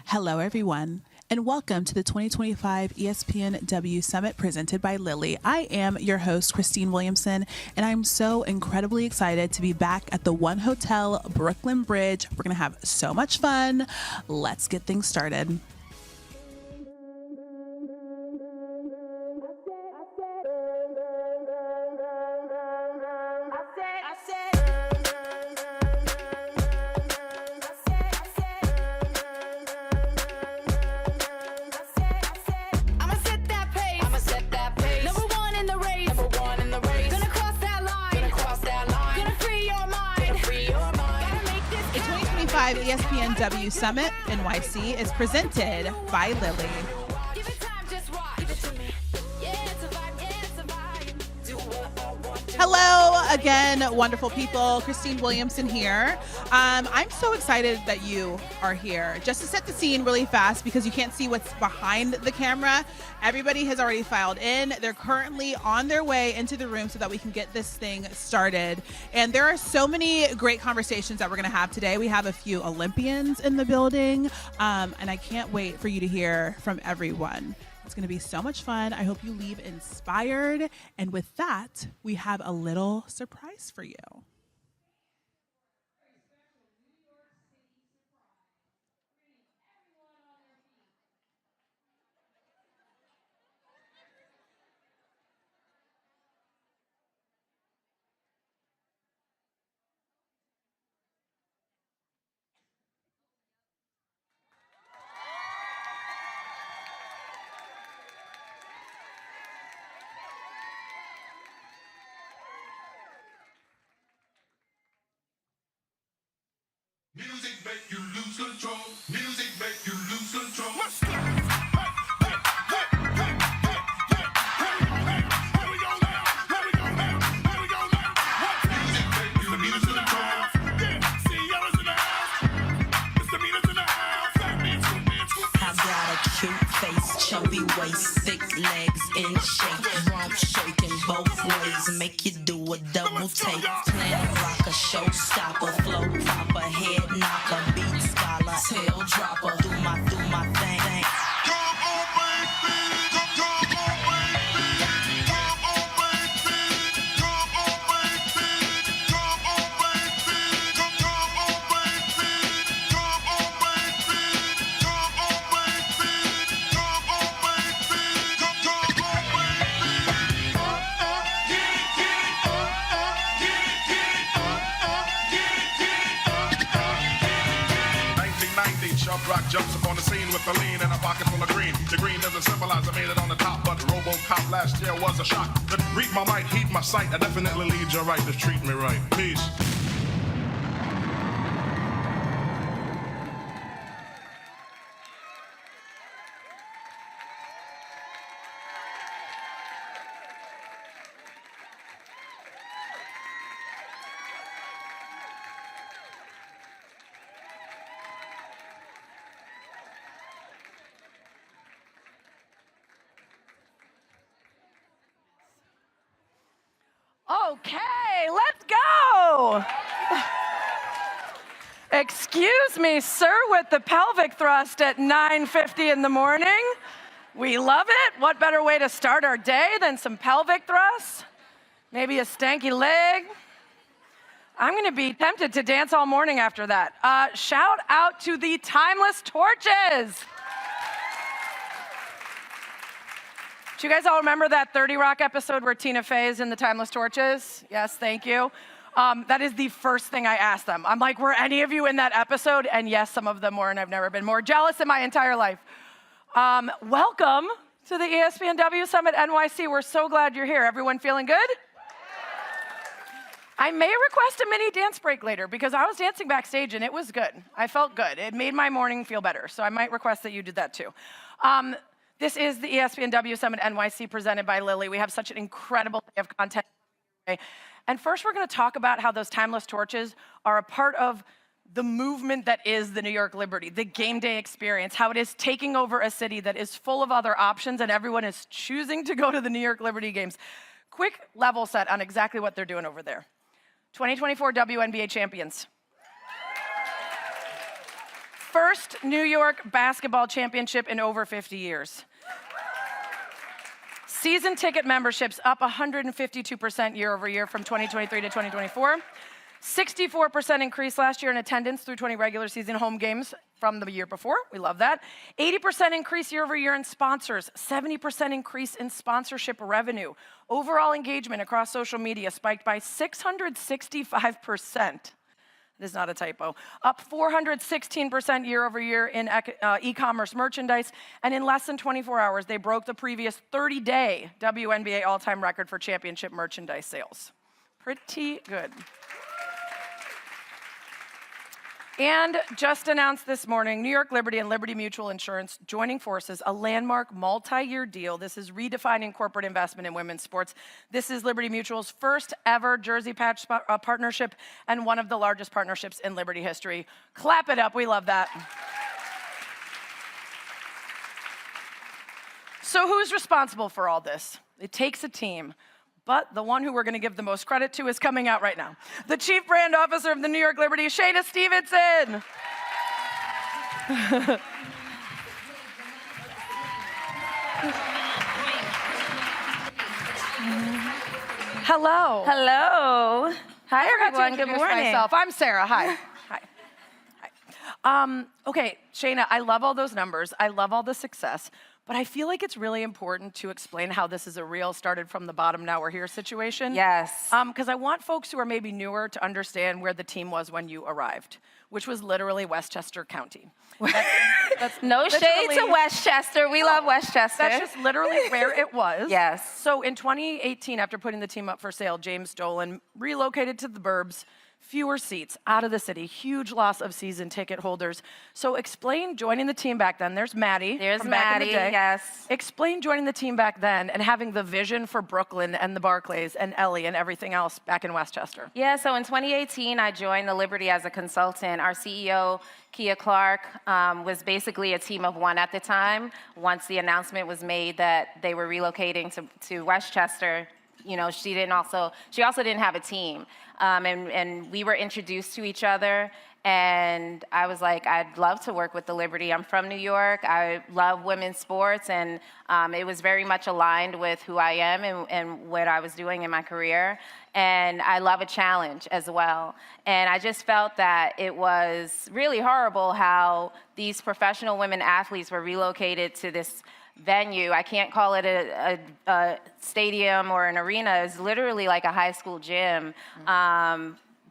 Hello, everyone, and welcome to the 2025 espnW Summit presented by Lilly. I am your host, Christine Williamson, and I'm so incredibly excited to be back at the One Hotel Brooklyn Bridge. We're going to have so much fun. Let's get things started. espnW Summit NYC is presented by Lilly. Hello again, wonderful people. Christine Williamson here. I'm so excited that you are here. Just to set the scene really fast, because you can't see what's behind the camera, everybody has already filed in. They're currently on their way into the room so that we can get this thing started. And there are so many great conversations that we're going to have today. We have a few Olympians in the building, and I can't wait for you to hear from everyone. It's going to be so much fun. I hope you leave inspired. And with that, we have a little surprise for you. Music make you lose control. Music make you lose control. I got a cute face, chubby waist, thick legs in shape, rump shaking both ways, make you do a double take. Plan rock a showstopper, flow proper, head knocker, beat scholar, tail dropper. Do my thing. Rock jumps up on the scene with a lean and a pocket full of green. The green doesn't symbolize I made it on the top, but RoboCop last year was a shock. To read my might, heed my sight, I definitely lead you right to treat me right. Peace. Okay, let's go. Excuse me, sir, with the pelvic thrust at 9:50 in the morning. We love it. What better way to start our day than some pelvic thrusts? Maybe a stanky leg. I'm going to be tempted to dance all morning after that. Shout out to the Timeless Torches. Do you guys all remember that 30 Rock episode where Tina Fey is in the Timeless Torches? Yes, thank you. That is the first thing I asked them. I'm like, were any of you in that episode? And yes, some of them were, and I've never been more jealous in my entire life. Welcome to the espnW Summit NYC. We're so glad you're here. Everyone feeling good? I may request a mini dance break later because I was dancing backstage and it was good. I felt good. It made my morning feel better. So I might request that you do that too. This is the espnW Summit NYC presented by Lilly. We have such an incredible day of content today. And first, we're going to talk about how those timeless torches are a part of the movement that is the New York Liberty, the game day experience, how it is taking over a city that is full of other options and everyone is choosing to go to the New York Liberty games. Quick level set on exactly what they're doing over there. 2024 WNBA champions. First New York basketball championship in over 50 years. Season ticket memberships up 152% year over year from 2023 to 2024. 64% increase last year in attendance through 20 regular season home games from the year before. We love that. 80% increase year over year in sponsors. 70% increase in sponsorship revenue. Overall engagement across social media spiked by 665%. That is not a typo. Up 416% year over year in e-commerce merchandise. And in less than 24 hours, they broke the previous 30-day WNBA all-time record for championship merchandise sales. Pretty good. And just announced this morning, New York Liberty and Liberty Mutual Insurance joining forces, a landmark multi-year deal. This is redefining corporate investment in women's sports. This is Liberty Mutual's first ever jersey patch partnership and one of the largest partnerships in Liberty history. Clap it up, we love that. So who's responsible for all this? It takes a team. But the one who we're going to give the most credit to is coming out right now. The Chief Brand Officer of the New York Liberty, Shayna Stevenson. Hello. Hello. Hi, I forgot to everyone. Good introduce morning. myself. I'm Sarah. Hi. Hi. Okay, Shayna, I love all those numbers. I love all the success. But I feel like it's really important to explain how this is a real started from the bottom, now we're here situation. Yes. Because I want folks who are maybe newer to understand where the team was when you arrived, which was literally Westchester County. That's No shade to Westchester. We love Westchester. That's just literally where it was. Yes. So in 2018, after putting the team up for sale, James Dolan relocated to the burbs. Fewer seats, out of the city, huge loss of season ticket holders. So explain joining the team back then. There's Maddie. There's from back in the Maddie, day. yes. Explain joining the team back then and having the vision for Brooklyn and the Barclays and Ellie and everything else back in Westchester. Yeah, so in 2018, I joined the Liberty as a consultant. Our CEO, Kia Clark, was basically a team of one at the time. Once the announcement was made that they were relocating to Westchester, you know, she also didn't have a team. And we were introduced to each other, and I was like, I'd love to work with the Liberty. I'm from New York. I love women's sports, and it was very much aligned with who I am and what I was doing in my career. And I love a challenge as well. And I just felt that it was really horrible how these professional women athletes were relocated to this venue. I can't call it a stadium or an arena. It's literally like a high school gym.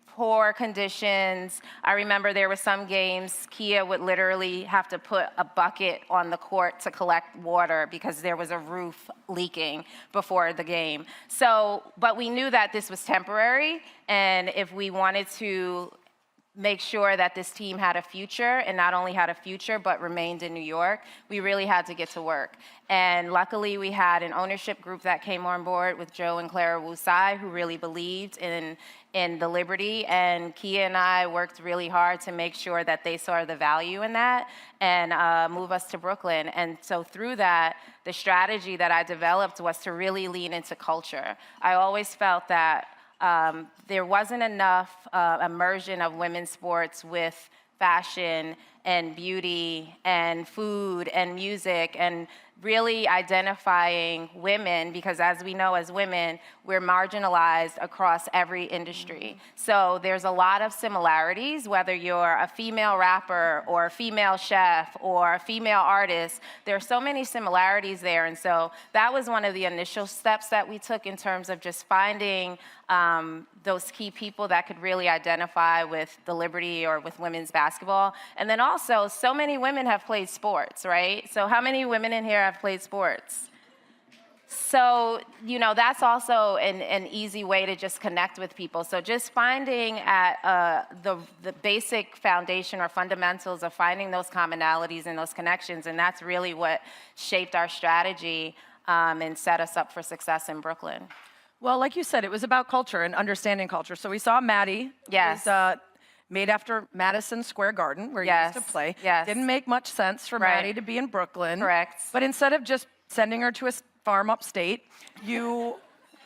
Poor conditions. I remember there were some games, Kia would literally have to put a bucket on the court to collect water because there was a roof leaking before the game. So, but we knew that this was temporary, and if we wanted to make sure that this team had a future, and not only had a future, but remained in New York, we really had to get to work. And luckily, we had an ownership group that came on board with Joe and Clara Wusai, who really believed in the Liberty. And Kia and I worked really hard to make sure that they saw the value in that and move us to Brooklyn. And so through that, the strategy that I developed was to really lean into culture. I always felt that there wasn't enough immersion of women's sports with fashion and beauty and food and music and really identifying women, because as we know as women, we're marginalized across every industry. So there's a lot of similarities, whether you're a female rapper or a female chef or a female artist, there are so many similarities there. And so that was one of the initial steps that we took in terms of just finding those key people that could really identify with the Liberty or with women's basketball. And then also, so many women have played sports, right? So how many women in here have played sports? So, you know, that's also an easy way to just connect with people. So just finding at the basic foundation or fundamentals of finding those commonalities and those connections, and that's really what shaped our strategy and set us up for success in Brooklyn. Well, like you said, it was about culture and understanding culture. So we saw Maddie. Yes. Was, made after Madison Square Garden, where you used to play. Yes. Didn't make much sense for Maddie to be in Brooklyn. Correct. But instead of just sending her to a farm upstate, you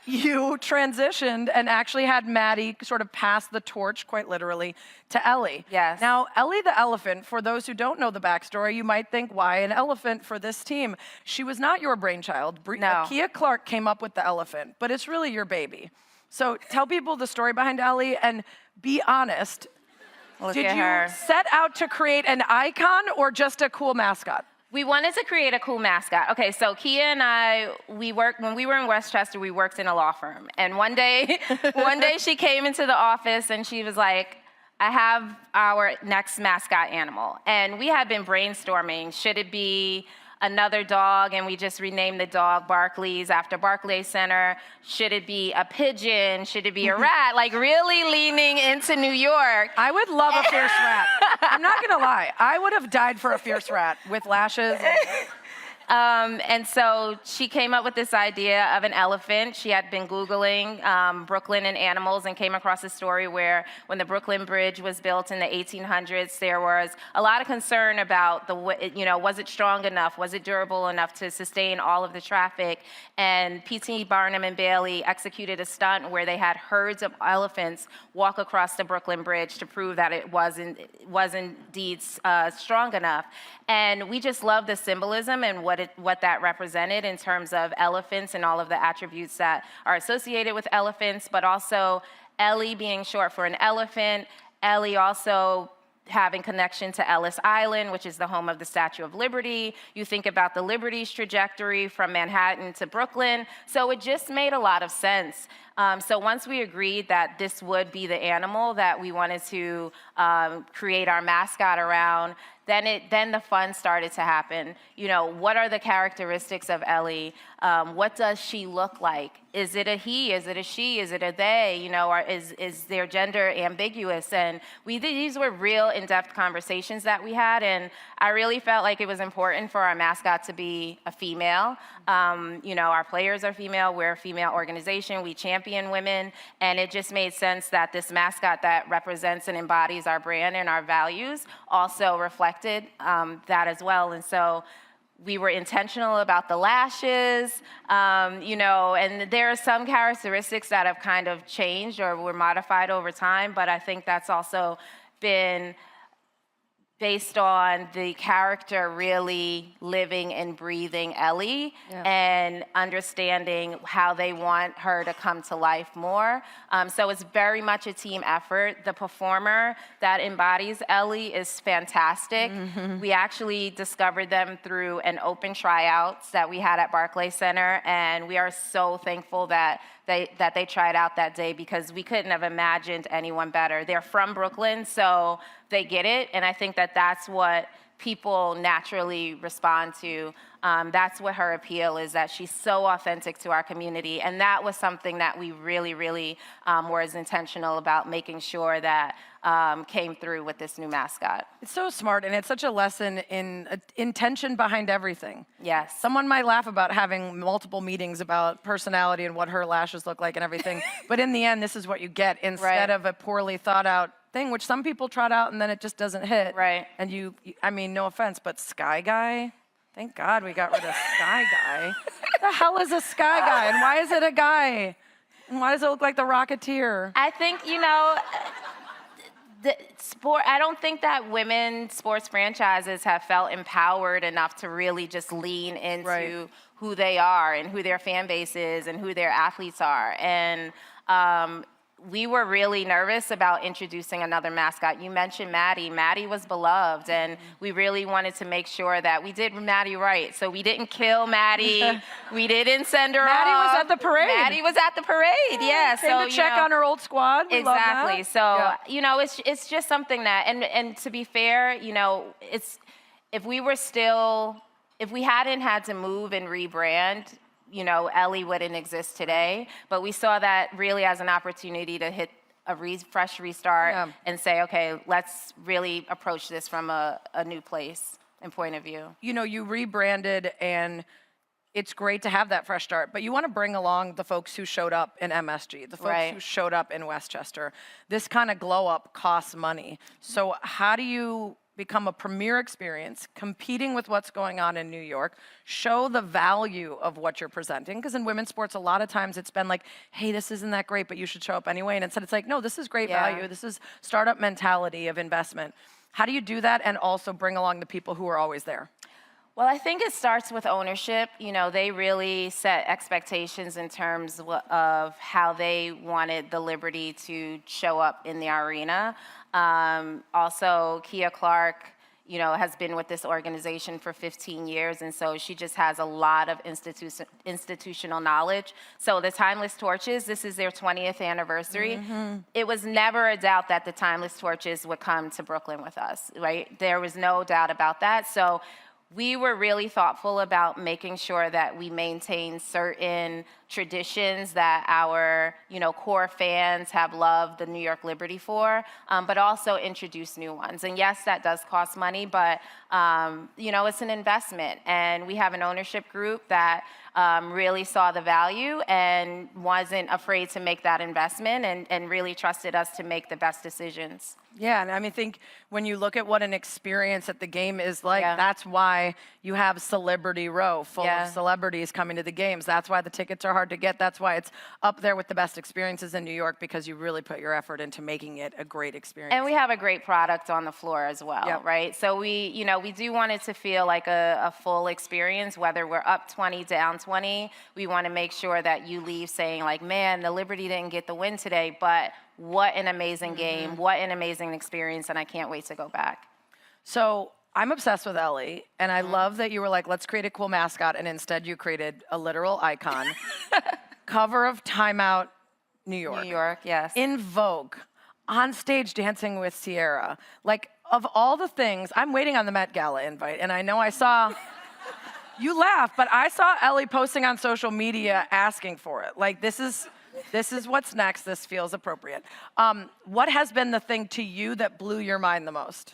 you transitioned and actually had Maddie sort of pass the torch, quite literally, to Ellie. Yes. Now, Ellie the elephant, for those who don't know the backstory, you might think, why an elephant for this team? She was not your brainchild. No. Kia Clark came up with the elephant, but it's really your baby. So tell people the story behind Ellie and be honest. Did you set out to create an icon or just a cool mascot? We wanted to create a cool mascot. Okay, so Kia and I, when we were in Westchester, we worked in a law firm. And one day she came into the office and she was like, I have our next mascot animal. And we had been brainstorming, should it be another dog, and we just renamed the dog Barclays after Barclay Center. Should it be a pigeon? Should it be a rat? Like really leaning into New York. I would love a fierce rat. I'm not gonna lie, I would have died for a fierce rat with lashes. And so she came up with this idea of an elephant. She had been Googling Brooklyn and animals and came across a story where when the Brooklyn Bridge was built in the 1800s, there was a lot of concern about was it strong enough? Was it durable enough to sustain all of the traffic? And P.T. Barnum and Bailey executed a stunt where they had herds of elephants walk across the Brooklyn Bridge to prove that it was indeed strong enough. And we just love the symbolism and what that represented in terms of elephants and all of the attributes that are associated with elephants, but also Ellie being short for an elephant, Ellie also having connection to Ellis Island, which is the home of the Statue of Liberty. You think about the Liberty's trajectory from Manhattan to Brooklyn. So it just made a lot of sense. So once we agreed that this would be the animal that we wanted to create our mascot around, then the fun started to happen. What are the characteristics of Ellie? What does she look like? Is it a he? Is it a she? Is it a they? Or is their gender ambiguous? And these were real in-depth conversations that we had, and I really felt like it was important for our mascot to be a female. Our players are female. We're a female organization. We champion women, and it just made sense that this mascot that represents and embodies our brand and our values also reflected that as well. And so we were intentional about the lashes, and there are some characteristics that have kind of changed or were modified over time, but I think that's also been based on the character really living and breathing Ellie and understanding how they want her to come to life more. So it's very much a team effort. The performer that embodies Ellie is fantastic. Mm-hmm. We actually discovered them through an open tryouts that we had at Barclay Center, and we are so thankful that they tried out that day because we couldn't have imagined anyone better. They're from Brooklyn, so they get it, and I think that that's what people naturally respond to. That's what her appeal is, that she's so authentic to our community, and that was something that we really, really were as intentional about making sure that came through with this new mascot. It's so smart, and it's such a lesson in intention behind everything. Yes. Someone might laugh about having multiple meetings about personality and what her lashes look like and everything, but in the end, this is what you get instead of a poorly thought out thing, which some people trot out and then it just doesn't hit. Right. And I mean, no offense, but Sky Guy, thank God we got rid of Sky Guy. The hell is a Sky Guy, and why is it a guy? And why does it look like the Rocketeer? I think, I don't think that women sports franchises have felt empowered enough to really just lean into who they are and who their fan base is and who their athletes are. And we were really nervous about introducing another mascot. You mentioned Maddie. Maddie was beloved, and we really wanted to make sure that we did Maddie right. So we didn't kill Maddie. We didn't send her off. Maddie was at the parade. Maddie was at the parade, yeah. Came to check on her old squad. We exactly. Love that. So, it's just something that, and to be fair, if we hadn't had to move and rebrand, Ellie wouldn't exist today, but we saw that really as an opportunity to hit a fresh restart and say, okay, let's really approach this from a new place and point of view. You rebranded, and it's great to have that fresh start, but you want to bring along the folks who showed up in MSG, the folks who showed up in Westchester. This kind of glow up costs money. So how do you become a premier experience, competing with what's going on in New York, show the value of what you're presenting. Because in women's sports, a lot of times it's been like, hey, this isn't that great, but you should show up anyway. And instead it's like, no, this is great value. This is startup mentality of investment. How do you do that and also bring along the people who are always there? Well, I think it starts with ownership. You know, they really set expectations in terms of how they wanted the Liberty to show up in the arena. Also, Kia Clark, you know, has been with this organization for 15 years, and so she just has a lot of institutional knowledge. So the Timeless Torches, this is their 20th anniversary. It was never a doubt that the Timeless Torches would come to Brooklyn with us, right? There was no doubt about that. So we were really thoughtful about making sure that we maintain certain traditions that our, you know, core fans have loved the New York Liberty for, but also introduce new ones. And yes, that does cost money, but you know, it's an investment. And we have an ownership group that really saw the value and wasn't afraid to make that investment and really trusted us to make the best decisions. Yeah, and I mean, I think when you look at what an experience at the game is like, that's why you have Celebrity Row full of celebrities coming to the games. That's why the tickets are hard to get. That's why it's up there with the best experiences in New York, because you really put your effort into making it a great experience. And we have a great product on the floor as well, right? So we, you know, we do want it to feel like a full experience, whether we're up 20, down 20. We want to make sure that you leave saying like, man, the Liberty didn't get the win today, but what an amazing game, what an amazing experience, and I can't wait to go back. So I'm obsessed with Ellie, and I love that you were like, let's create a cool mascot, and instead you created a literal icon. Cover of Time Out, New York. New York, yes. In Vogue, on stage dancing with Sierra. Like, of all the things, I'm waiting on the Met Gala invite, and I know I saw, you laugh, but I saw Ellie posting on social media asking for it. Like, this is what's next. This feels appropriate. What has been the thing to you that blew your mind the most?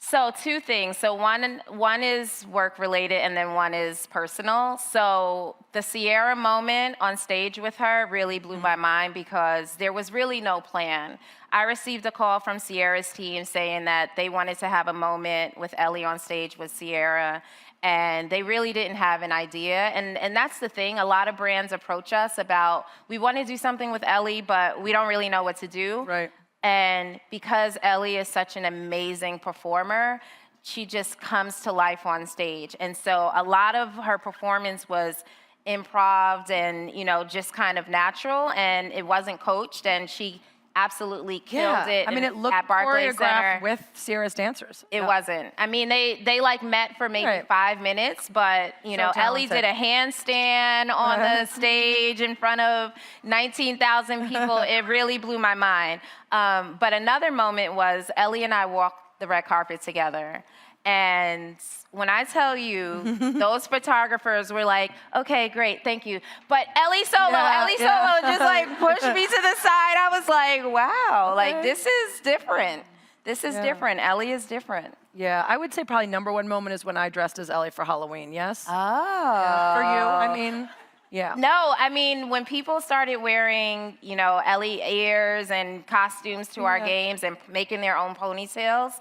So two things. So one is work related and then one is personal. So the Sierra moment on stage with her really blew my mind because there was really no plan. I received a call from Sierra's team saying that they wanted to have a moment with Ellie on stage with Sierra, and they really didn't have an idea. And that's the thing. A lot of brands approach us about, we want to do something with Ellie, but we don't really know what to do. Right. And because Ellie is such an amazing performer, she just comes to life on stage. And so a lot of her performance was improv and, you know, just kind of natural, and it wasn't coached, and she absolutely killed it. I mean, it looked at Barclays choreographed Center with Sierra's dancers. It wasn't. I mean, they like met for maybe 5 minutes, but you know, Ellie did a handstand on the stage in front of 19,000 people. It really blew my mind. But another moment was Ellie and I walked the red carpet together. And when I tell you, those photographers were like, okay, great, thank you. But Ellie Solo just like pushed me to the side. I was like, wow, like this is different. This is different. Ellie is different. Yeah, I would say probably number one moment is when I dressed as Ellie for Halloween, yes? Oh. Yeah. For you, I mean, yeah. No, I mean, when people started wearing, you know, Ellie ears and costumes to our games and making their own ponytails,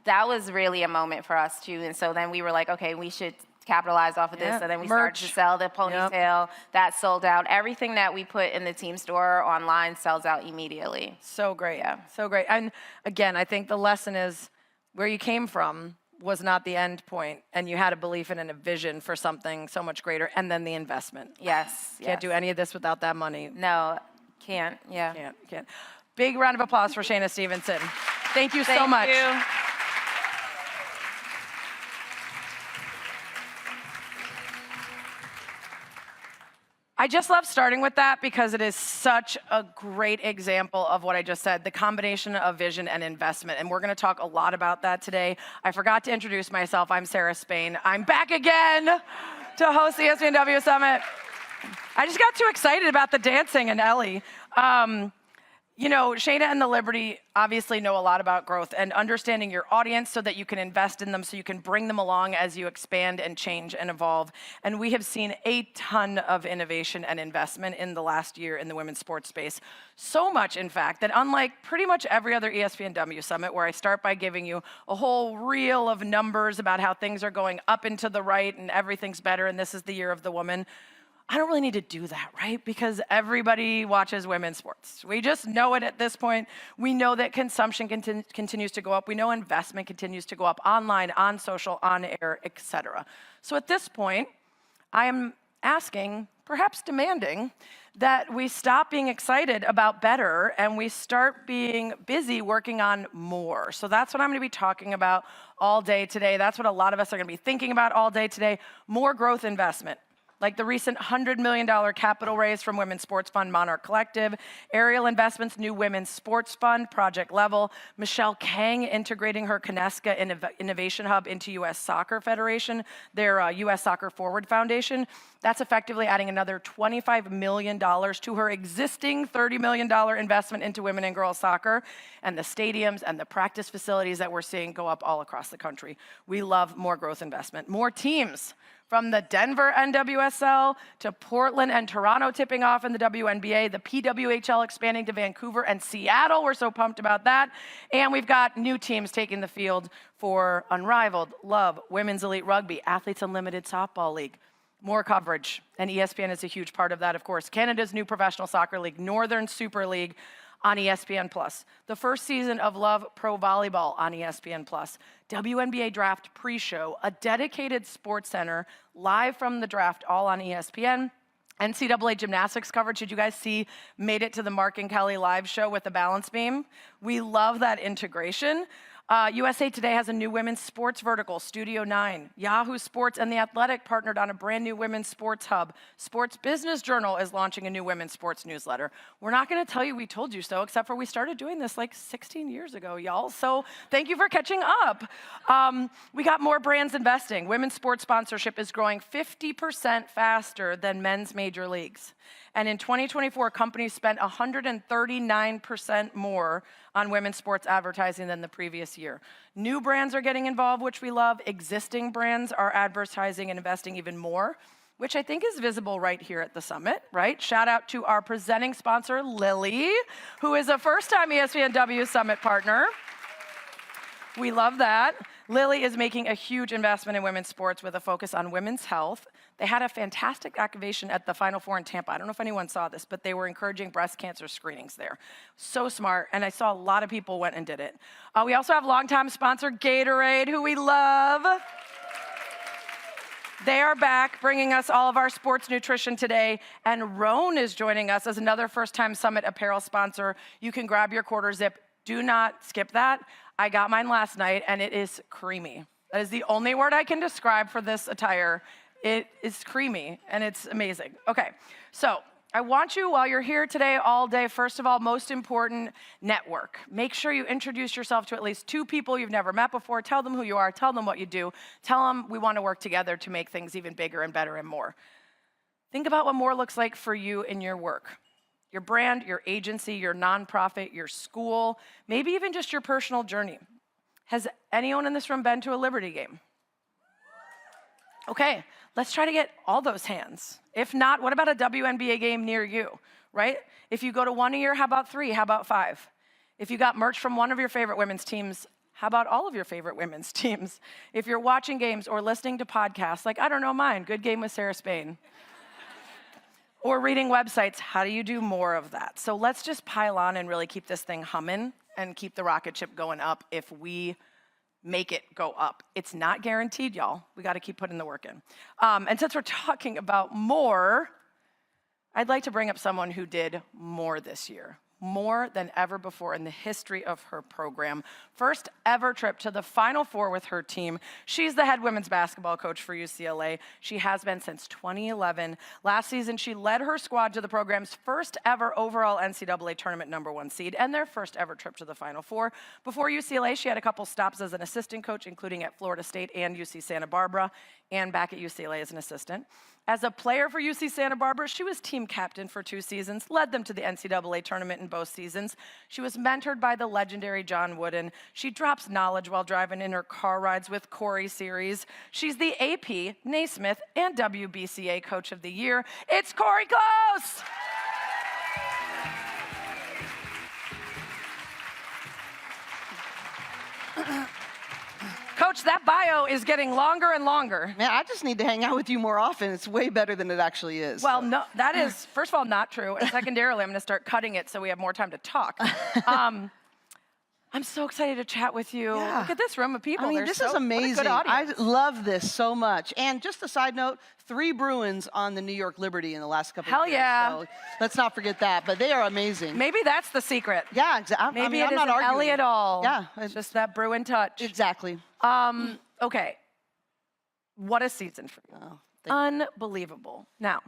that was really a moment for us too. And so then we were like, okay, we should capitalize off of this. So then we started to sell the ponytail. That sold out. Everything that we put in the team store online sells out immediately. So great. Yeah. So great. And again, I think the lesson is where you came from was not the end point, and you had a belief in and a vision for something so much greater, and then the investment. Yes. Can't do any of this without that money. No, can't. Yeah. Can't. Big round of applause for Shayna Stevenson. Thank you so much. Thank you. I just love starting with that because it is such a great example of what I just said, the combination of vision and investment. And we're going to talk a lot about that today. I forgot to introduce myself. I'm Sarah Spain. I'm back again to host the espnW Summit. I just got too excited about the dancing and Ellie. You know, Shayna and the Liberty obviously know a lot about growth and understanding your audience so that you can invest in them, so you can bring them along as you expand and change and evolve. And we have seen a ton of innovation and investment in the last year in the women's sports space. So much, in fact, that unlike pretty much every other ESPNW Summit, where I start by giving you a whole reel of numbers about how things are going up and to the right and everything's better and this is the year of the woman, I don't really need to do that, right? Because everybody watches women's sports. We just know it at this point. We know that consumption continues to go up. We know investment continues to go up online, on social, on air, etc. So at this point, I am asking, perhaps demanding, that we stop being excited about better and we start being busy working on more. So that's what I'm going to be talking about all day today. That's what a lot of us are going to be thinking about all day today. More growth investment, like the recent $100 million capital raise from women's sports fund Monarch Collective, Ariel Investments' new women's sports fund, Project Level, Michelle Kang integrating her Kineska Innovation Hub into U.S. Soccer Federation, their U.S. Soccer Forward Foundation. That's effectively adding another $25 million to her existing $30 million investment into women and girls soccer, and the stadiums and the practice facilities that we're seeing go up all across the country. We love more growth investment. More teams, from the Denver NWSL to Portland and Toronto tipping off in the WNBA, the PWHL expanding to Vancouver and Seattle. We're so pumped about that. And we've got new teams taking the field for Unrivaled, Love, Women's Elite Rugby, Athletes Unlimited Softball League. More coverage, and ESPN is a huge part of that, of course. Canada's new professional soccer league, Northern Super League, on ESPN+. The first season of Love Pro Volleyball on ESPN+. WNBA Draft Pre-Show, a dedicated sports center, live from the draft, all on ESPN. NCAA gymnastics coverage, did you guys see, made it to the Mark and Kelly live show with the balance beam? We love that integration. USA Today has a new women's sports vertical, Studio 9. Yahoo Sports and The Athletic partnered on a brand new women's sports hub. Sports Business Journal is launching a new women's sports newsletter. We're not going to tell you we told you so, except for we started doing this like 16 years ago, y'all. So thank you for catching up. We got more brands investing. Women's sports sponsorship is growing 50% faster than men's major leagues. And in 2024, companies spent 139% more on women's sports advertising than the previous year. New brands are getting involved, which we love. Existing brands are advertising and investing even more, which I think is visible right here at the summit, right? Shout out to our presenting sponsor, Lilly, who is a first-time ESPNW Summit partner. We love that. Lilly is making a huge investment in women's sports with a focus on women's health. They had a fantastic activation at the Final Four in Tampa. I don't know if anyone saw this, but they were encouraging breast cancer screenings there. So smart, and I saw a lot of people went and did it. We also have longtime sponsor Gatorade, who we love. They are back, bringing us all of our sports nutrition today, and Roan is joining us as another first-time Summit apparel sponsor. You can grab your quarter zip. Do not skip that. I got mine last night, and it is creamy. That is the only word I can describe for this attire. It is creamy, and it's amazing. Okay, so I want you, while you're here today all day, first of all, most important, network. Make sure you introduce yourself to at least 2 people you've never met before. Tell them who you are. Tell them what you do. Tell them we want to work together to make things even bigger and better and more. Think about what more looks like for you in your work. Your brand, your agency, your nonprofit, your school, maybe even just your personal journey. Has anyone in this room been to a Liberty game? Okay, let's try to get all those hands. If not, what about a WNBA game near you, right? If you go to 1 a year, how about 3? How about 5? If you got merch from one of your favorite women's teams, how about all of your favorite women's teams? If you're watching games or listening to podcasts, like, I don't know mine, Good Game with Sarah Spain. Or reading websites, how do you do more of that? So let's just pile on and really keep this thing humming and keep the rocket ship going up if we make it go up. It's not guaranteed, y'all. We got to keep putting the work in. And since we're talking about more, I'd like to bring up someone who did more this year. More than ever before in the history of her program. First ever trip to the Final Four with her team. She's the head women's basketball coach for UCLA. She has been since 2011. Last season, she led her squad to the program's first ever overall NCAA tournament #1 seed and their first ever trip to the Final Four. Before UCLA, she had a couple stops as an assistant coach, including at Florida State and UC Santa Barbara, and back at UCLA as an assistant. As a player for UC Santa Barbara, she was team captain for 2 seasons, led them to the NCAA tournament in both seasons. She was mentored by the legendary John Wooden. She drops knowledge while driving in her car rides with Cori series. She's the AP, Naismith, and WBCA Coach of the Year. It's Cori Close! Coach, that bio is getting longer and longer. Man, I just need to hang out with you more often. It's way better than it actually is. Well, no, that is, first of all, not true. And secondarily, I'm going to start cutting it so we have more time to talk. I'm so excited to chat with you. Yeah. Look at this room of people. I mean, They're this so, is what a amazing. good I audience. love this so much. And just a side note, 3 Bruins on the New York Liberty in the last couple Hell of years. yeah. So let's not forget that. But they are amazing. Maybe that's the secret. Yeah, exactly. Maybe I'm it not isn't arguing. Ellie at all. Yeah. It's just that Bruin touch. Exactly. Okay. What a season for you. Oh, Unbelievable. Now,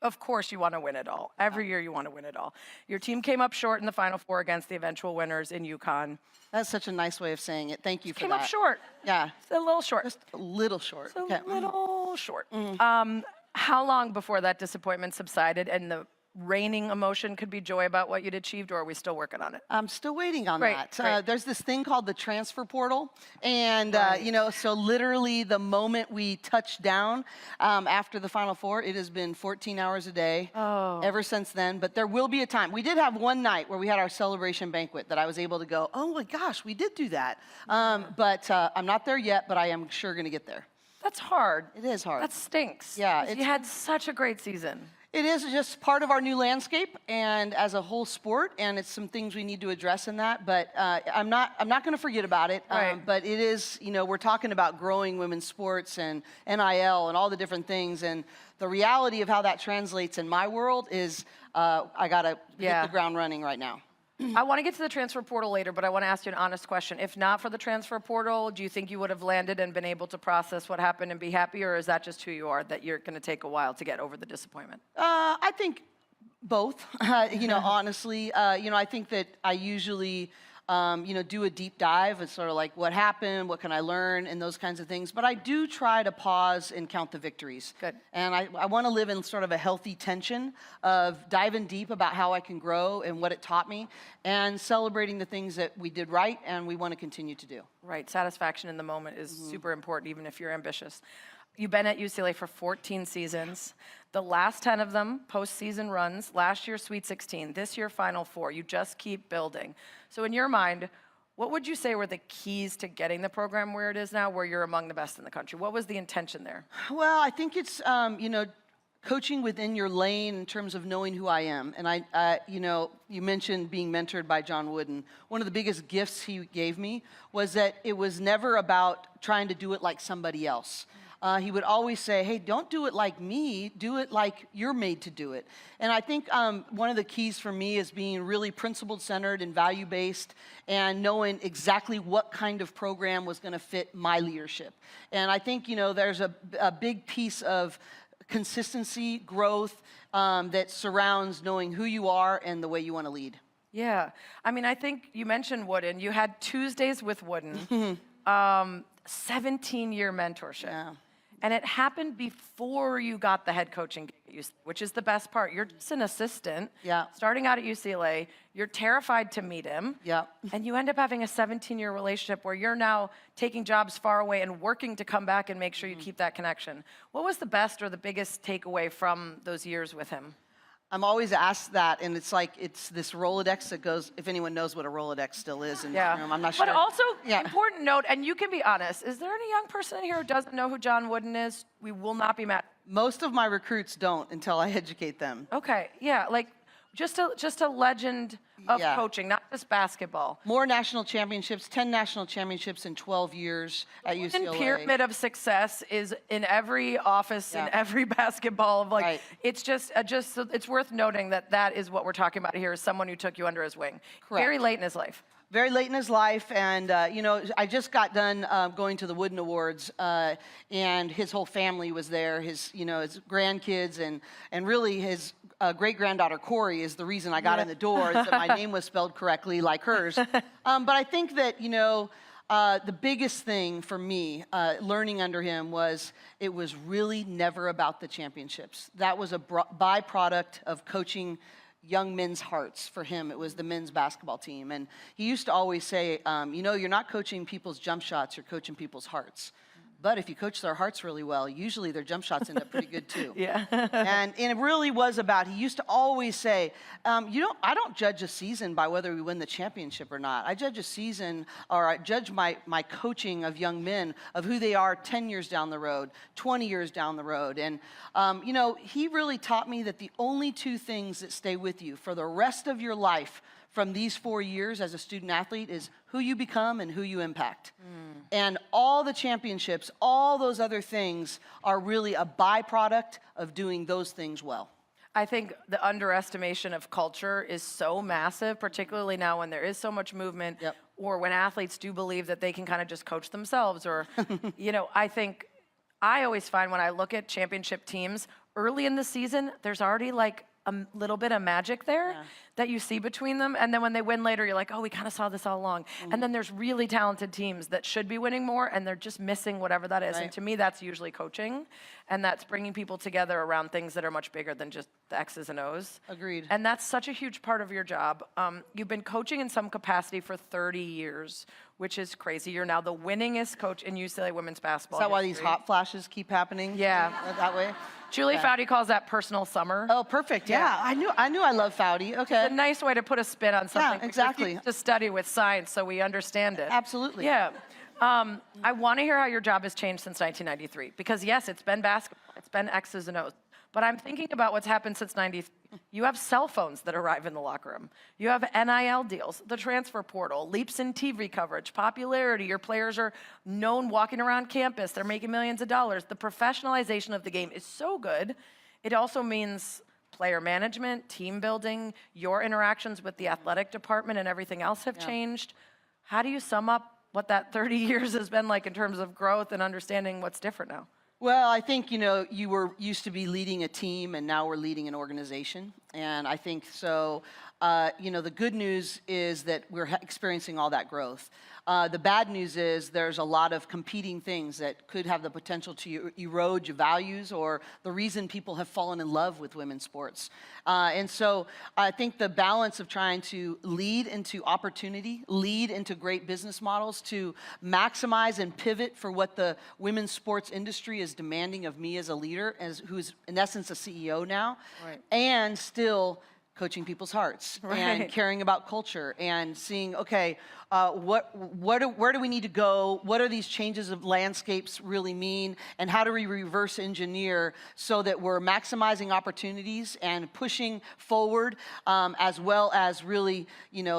of course you want to win it all. Every year you want to win it all. Your team came up short in the Final Four against the eventual winners in UConn. That's such a nice way of saying it. Thank you for Came that. up short. Yeah. It's a little short. Just a little short. It's a Okay. little short. How long before that disappointment subsided and the reigning emotion could be joy about what you'd achieved, or are we still working on it? I'm still waiting on Great, that. great. There's this thing called the transfer portal. And, Right. you know, so literally the moment we touched down after the Final Four, it has been 14 hours a day ever since then. But there will be a time. We did have one night where we had our celebration banquet that I was able to go, oh my gosh, we did do that. But I'm not there yet, but I am sure going to get there. That's hard. It is hard. That stinks. Yeah, 'Cause you had such a great season. It is just part of our new landscape and as a whole sport, and it's some things we need to address in that. But I'm not going to forget about it. Right. But it is, you know, we're talking about growing women's sports and NIL and all the different things, and the reality of how that translates in my world is I got to hit the ground running right now. I want to get to the transfer portal later, but I want to ask you an honest question. If not for the transfer portal, do you think you would have landed and been able to process what happened and be happy, or is that just who you are, that you're going to take a while to get over the disappointment? I think both. You know, honestly, you know, I think that I usually, you know, do a deep dive. It's sort of like what happened, what can I learn, and those kinds of things. But I do try to pause and count the victories. Good. And I want to live in sort of a healthy tension of diving deep about how I can grow and what it taught me, and celebrating the things that we did right and we want to continue to do. Right. Satisfaction in the moment is super important, even if you're ambitious. You've been at UCLA for 14 seasons. The last 10 of them, postseason runs. Last year, Sweet 16. This year, Final Four. You just keep building. So in your mind, what would you say were the keys to getting the program where it is now, where you're among the best in the country? What was the intention there? Well, I think it's, you know, coaching within your lane in terms of knowing who I am. And you know, you mentioned being mentored by John Wooden. One of the biggest gifts he gave me was that it was never about trying to do it like somebody else. He would always say, hey, don't do it like me, do it like you're made to do it. And I think one of the keys for me is being really principle-centered and value-based and knowing exactly what kind of program was going to fit my leadership. And I think, you know, there's a big piece of consistency, growth that surrounds knowing who you are and the way you want to lead. Yeah. I mean, I think you mentioned Wooden. You had Tuesdays with Wooden, 17-year mentorship. Yeah. And it happened before you got the head coaching gig at UCLA, which is the best part. You're just an assistant, starting out at UCLA. You're terrified to meet him. Yeah. And you end up having a 17-year relationship where you're now taking jobs far away and working to come back and make sure you keep that connection. What was the best or the biggest takeaway from those years with him? I'm always asked that, and it's like, it's this Rolodex that goes, if anyone knows what a Rolodex still is in this room, I'm not sure. But also, important note, and you can be honest, is there any young person in here who doesn't know who John Wooden is? We will not be mad. Most of my recruits don't until I educate them. Okay, yeah, like just a legend of coaching, not just basketball. More national championships, 10 national championships in 12 years at UCLA. The pyramid of success is in every office, in every basketball. Of like, it's just it's worth noting that that is what we're talking about here, is someone who took you under his wing. Correct. Very late in his life. Very late in his life, and you know, I just got done going to the Wooden Awards, and his whole family was there. His, you know, his grandkids and really his great-granddaughter Cori is the reason I got in the door. Is that my name was spelled correctly, like hers. But I think that, you know, the biggest thing for me learning under him was it was really never about the championships. That was a byproduct of coaching young men's hearts. For him, it was the men's basketball team. And he used to always say, you're not coaching people's jump shots, you're coaching people's hearts. But if you coach their hearts really well, usually their jump shots end up pretty good too. Yeah. and it really was about, he used to always say, I don't judge a season by whether we win the championship or not. I judge a season, or I judge my coaching of young men of who they are 10 years down the road, 20 years down the road. And, he really taught me that the only two things that stay with you for the rest of your life from these 4 years as a student athlete is who you become and who you impact. And all the championships, all those other things are really a byproduct of doing those things well. I think the underestimation of culture is so massive, particularly now when there is so much movement, or when athletes do believe that they can kind of just coach themselves, or, I always find when I look at championship teams, early in the season, there's already like a little bit of magic there that you see between them. And then when they win later, you're like, oh, we kind of saw this all along. And then there's really talented teams that should be winning more, and they're just missing whatever that is. And to me, that's usually coaching. And that's bringing people together around things that are much bigger than just the X's and O's. Agreed. And that's such a huge part of your job. You've been coaching in some capacity for 30 years, which is crazy. You're now the winningest coach in UCLA women's basketball. Is that why these hot flashes keep happening? Yeah. That way? Julie Foudy calls that personal summer. Oh, perfect. Yeah. I knew I love Foudy. Okay. It's a nice way to put a spin on something. Yeah, exactly. To study with science so we understand it. Absolutely. Yeah. I want to hear how your job has changed since 1993. Because yes, it's been basketball, it's been X's and O's. But I'm thinking about what's happened since 93. You have cell phones that arrive in the locker room. You have NIL deals, the transfer portal, leaps in TV coverage, popularity. Your players are known walking around campus. They're making millions of dollars. The professionalization of the game is so good. It also means player management, team building, your interactions with the athletic department and everything else have changed. How do you sum up what that 30 years has been like in terms of growth and understanding what's different now? Well, I think, you were used to be leading a team, and now we're leading an organization. And I think so, the good news is that we're experiencing all that growth. The bad news is there's a lot of competing things that could have the potential to erode your values or the reason people have fallen in love with women's sports. And so I think the balance of trying to lead into opportunity, lead into great business models, to maximize and pivot for what the women's sports industry is demanding of me as a leader, who's in essence a CEO now, and still coaching people's hearts and caring about culture and seeing, okay, where do we need to go? What are these changes of landscapes really mean? And how do we reverse engineer so that we're maximizing opportunities and pushing forward, as well as really,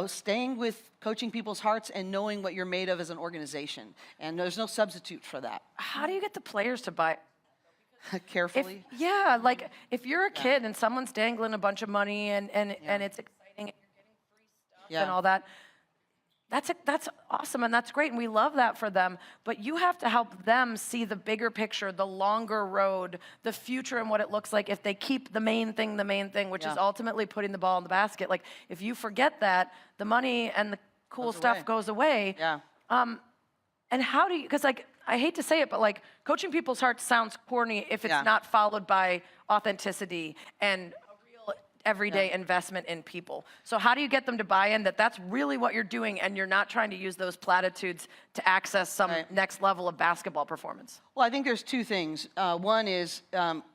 staying with coaching people's hearts and knowing what you're made of as an organization. And there's no substitute for that. How do you get the players to buy? Carefully. If you're a kid and someone's dangling a bunch of money and it's exciting and you're getting free stuff and all that, that's awesome and that's great and we love that for them. But you have to help them see the bigger picture, the longer road, the future and what it looks like if they keep the main thing, which is ultimately putting the ball in the basket. Like if you forget that, the money and the cool stuff goes away. Yeah. And how do you, because I hate to say it, but coaching people's hearts sounds corny if it's not followed by authenticity and a real everyday investment in people. So how do you get them to buy in that that's really what you're doing and you're not trying to use those platitudes to access some next level of basketball performance? Well, I think there's two things. One is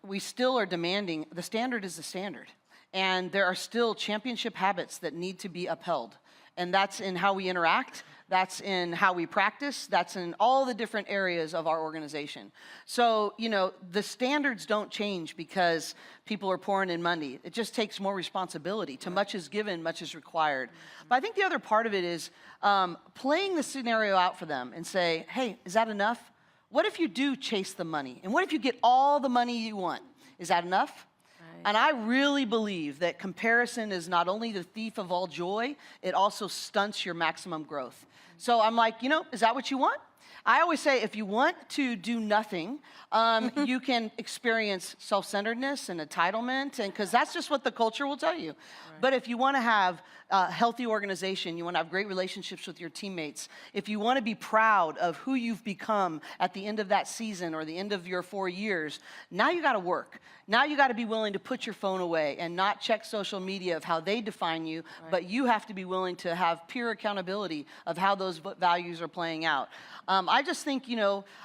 we still are demanding, the standard is the standard. And there are still championship habits that need to be upheld. And that's in how we interact. That's in how we practice. That's in all the different areas of our organization. So, the standards don't change because people are pouring in money. It just takes more responsibility. To much is given, much is required. But I think the other part of it is playing the scenario out for them and say, hey, is that enough? What if you do chase the money? And what if you get all the money you want? Is that enough? And I really believe that comparison is not only the thief of all joy, it also stunts your maximum growth. So I'm like, is that what you want? I always say if you want to do nothing, you can experience self-centeredness and entitlement, and because that's just what the culture will tell you. Right. But if you want to have a healthy organization, you want to have great relationships with your teammates, if you want to be proud of who you've become at the end of that season or the end of your 4 years, now you got to work. Now you got to be willing to put your phone away and not check social media of how they define you, right. But you have to be willing to have peer accountability of how those values are playing out. I just think,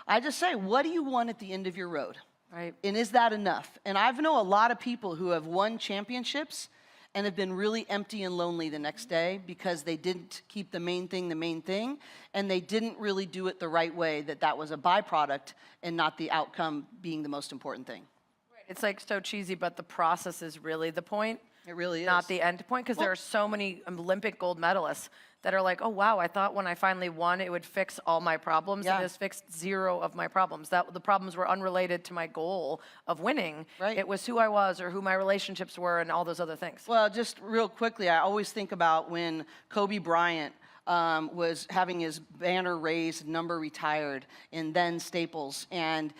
I just say, what do you want at the end of your road? Right. And is that enough? And I know a lot of people who have won championships and have been really empty and lonely the next day because they didn't keep the main thing, and they didn't really do it the right way, that was a byproduct and not the outcome being the most important thing. It's like so cheesy, but the process is really the point. It really is. Not the end point, because there are so many Olympic gold medalists that are like, oh, wow, I thought when I finally won, it would fix all my problems. Yeah. It has fixed 0 of my problems. The problems were unrelated to my goal of winning. Right. It was who I was or who my relationships were and all those other things. Well, just real quickly, I always think about when Kobe Bryant was having his banner raised, number retired, in then Staples. And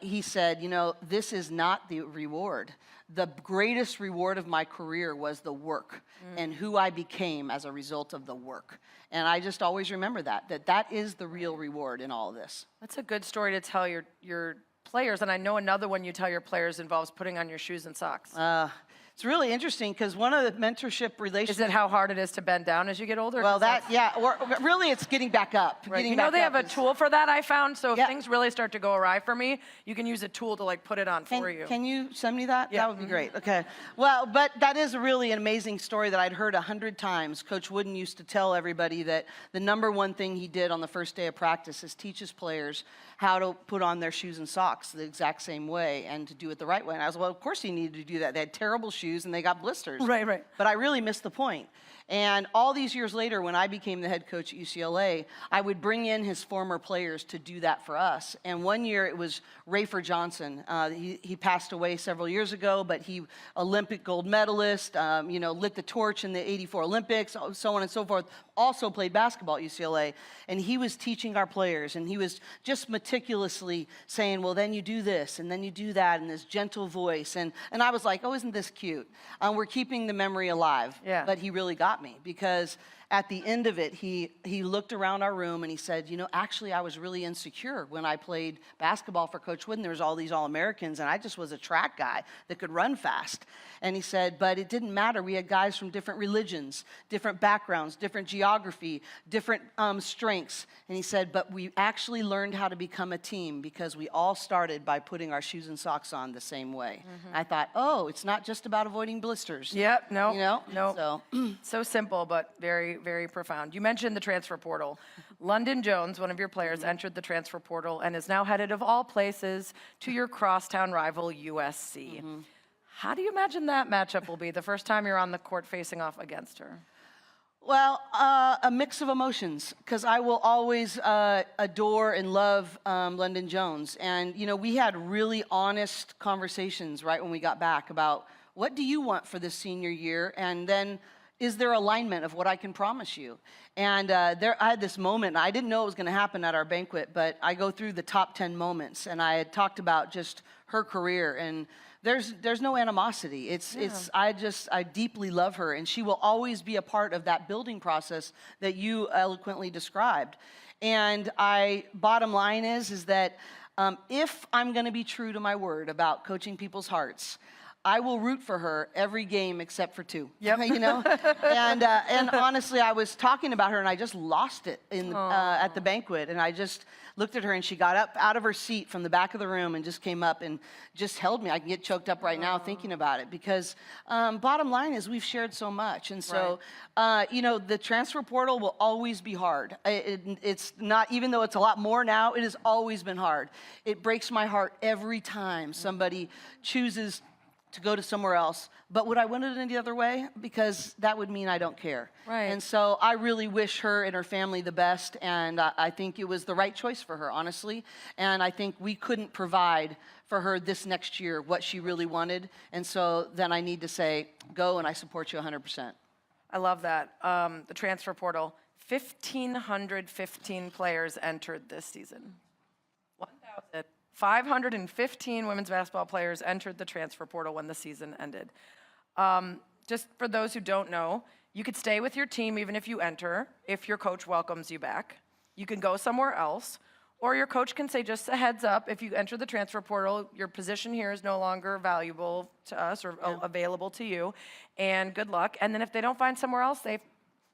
he said, this is not the reward. The greatest reward of my career was the work and who I became as a result of the work. And I just always remember that is the real reward in all of this. That's a good story to tell your players. And I know another one you tell your players involves putting on your shoes and socks. It's really interesting because one of the mentorship relationships... Is it how hard it is to bend down as you get older? Well, or really it's getting back up. Right. Getting They back have up a tool for that, I found, so if Yeah. things really start to go awry for me, you can use a tool to put it on for you. Can you send me that? Yeah. That would be great. Okay. Well, but that is really an amazing story that I'd heard 100 times. Coach Wooden used to tell everybody that the number one thing he did on the first day of practice is teach his players how to put on their shoes and socks the exact same way and to do it the right way. And I was, well, of course you needed to do that. They had terrible shoes and they got blisters. Right. But I really missed the point. And all these years later, when I became the head coach at UCLA, I would bring in his former players to do that for us. And one year it was Rafer Johnson. He passed away several years ago, but he Olympic gold medalist, lit the torch in the '84 Olympics, so on and so forth. Also played basketball at UCLA. And he was teaching our players, and he was just meticulously saying, well, then you do this, and then you do that, in this gentle voice. And I was like, oh, isn't this cute? We're keeping the memory alive. Yeah. But he really got me, because at the end of it, he looked around our room and he said, actually I was really insecure when I played basketball for Coach Wooden. There was all these All-Americans and I just was a track guy that could run fast. And he said, but it didn't matter. We had guys from different religions, different backgrounds, different geography, different strengths. And he said, but we actually learned how to become a team because we all started by putting our shoes and socks on the same way. Mm-hmm. I thought, oh, it's not just about avoiding blisters. Yep, no. So, so simple, but very, very profound. You mentioned the transfer portal. London Jones, one of your players, entered the transfer portal and is now headed, of all places, to your crosstown rival, USC. Mm-hmm. How do you imagine that matchup will be the first time you're on the court facing off against her? Well, a mix of emotions, because I will always adore and love London Jones. And, we had really honest conversations right when we got back about what do you want for this senior year? And then, is there alignment of what I can promise you? And I had this moment, and I didn't know it was going to happen at our banquet, but I go through the top 10 moments, and I had talked about just her career, and there's no animosity. I deeply love her, and she will always be a part of that building process that you eloquently described. And bottom line is that if I'm going to be true to my word about coaching people's hearts, I will root for her every game except for 2. Yep. And honestly, I was talking about her and I just lost it at the banquet. And I just looked at her and she got up out of her seat from the back of the room and just came up and just held me. I can get choked up right now thinking about it because bottom line is we've shared so much. And so, the transfer portal will always be hard. It's not, even though it's a lot more now, it has always been hard. It breaks my heart every time somebody chooses to go to somewhere else. But would I want it any other way? Because that would mean I don't care. Right. And so I really wish her and her family the best, and I think it was the right choice for her, honestly. And I think we couldn't provide for her this next year what she really wanted. And so then I need to say, go, and I support you 100%. I love that. The transfer portal. 1,515 players entered this season. 1,515 women's basketball players entered the transfer portal when the season ended. Just for those who don't know, you could stay with your team even if you enter, if your coach welcomes you back. You can go somewhere else, or your coach can say, just a heads up, if you enter the transfer portal, your position here is no longer valuable to us or available to you, and good luck. And then if they don't find somewhere else, they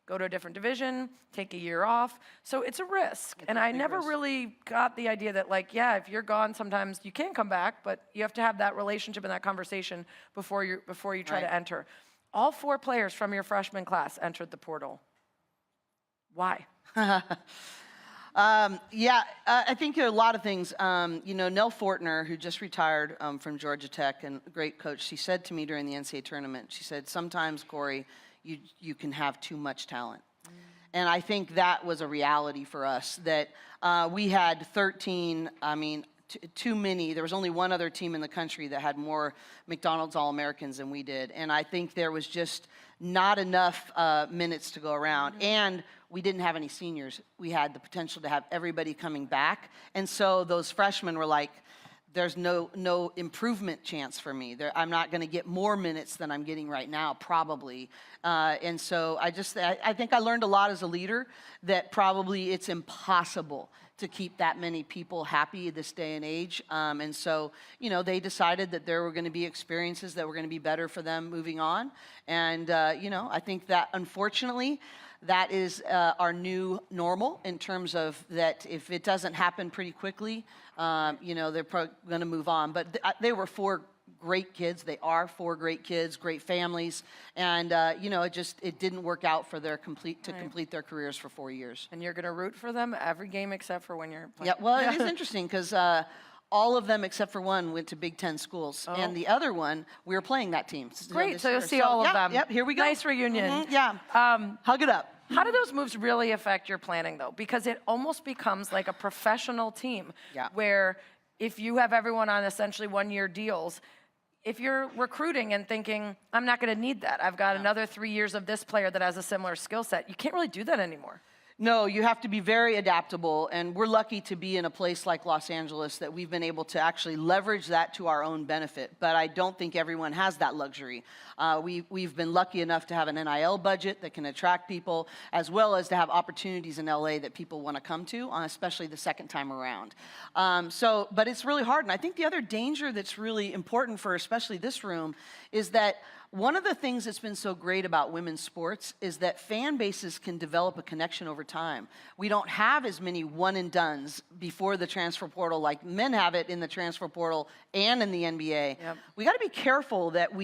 go to a different division, take a year off. So it's a risk. And I never really got the idea that, like, yeah, if you're gone, sometimes you can come back, but you have to have that relationship and that conversation before you try to enter. All 4 players from your freshman class entered the portal. Why? I think there are a lot of things. Nell Fortner, who just retired from Georgia Tech and a great coach, she said to me during the NCAA tournament, she said, sometimes, Cori, you can have too much talent. And I think that was a reality for us, that we had 13, too many. There was only one other team in the country that had more McDonald's All-Americans than we did. And I think there was just not enough minutes to go around. And we didn't have any seniors. We had the potential to have everybody coming back. And so those freshmen were like, there's no improvement chance for me. I'm not going to get more minutes than I'm getting right now, probably. And so I think I learned a lot as a leader, that probably it's impossible to keep that many people happy this day and age. And so, they decided that there were going to be experiences that were going to be better for them moving on. And, I think that, unfortunately, that is our new normal, in terms of that if it doesn't happen pretty quickly, they're probably going to move on. But they were 4 great kids. They are 4 great kids, great families. And, it didn't work out for complete their careers for 4 years. And you're going to root for them every game except for when you're playing. Yeah, well, it is interesting because all of them except for one went to Big Ten schools. Oh. And the other one, we were playing that team. Great, so you'll see all of them. Yep, here we go. Nice reunion. Mm-hmm, yeah, hug it up. How do those moves really affect your planning, though? Because it almost becomes like a professional team, where if you have everyone on essentially 1-year deals, if you're recruiting and thinking, I'm not going to need that, I've got another 3 years of this player that has a similar skill set, you can't really do that anymore. No, you have to be very adaptable, and we're lucky to be in a place like Los Angeles that we've been able to actually leverage that to our own benefit, but I don't think everyone has that luxury. We've been lucky enough to have an NIL budget that can attract people, as well as to have opportunities in LA that people want to come to, especially the second time around. But it's really hard, and I think the other danger that's really important for especially this room is that one of the things that's been so great about women's sports is that fan bases can develop a connection over time. We don't have as many one-and-dones before the transfer portal like men have it in the transfer portal and in the NBA. Yep. We got to be careful that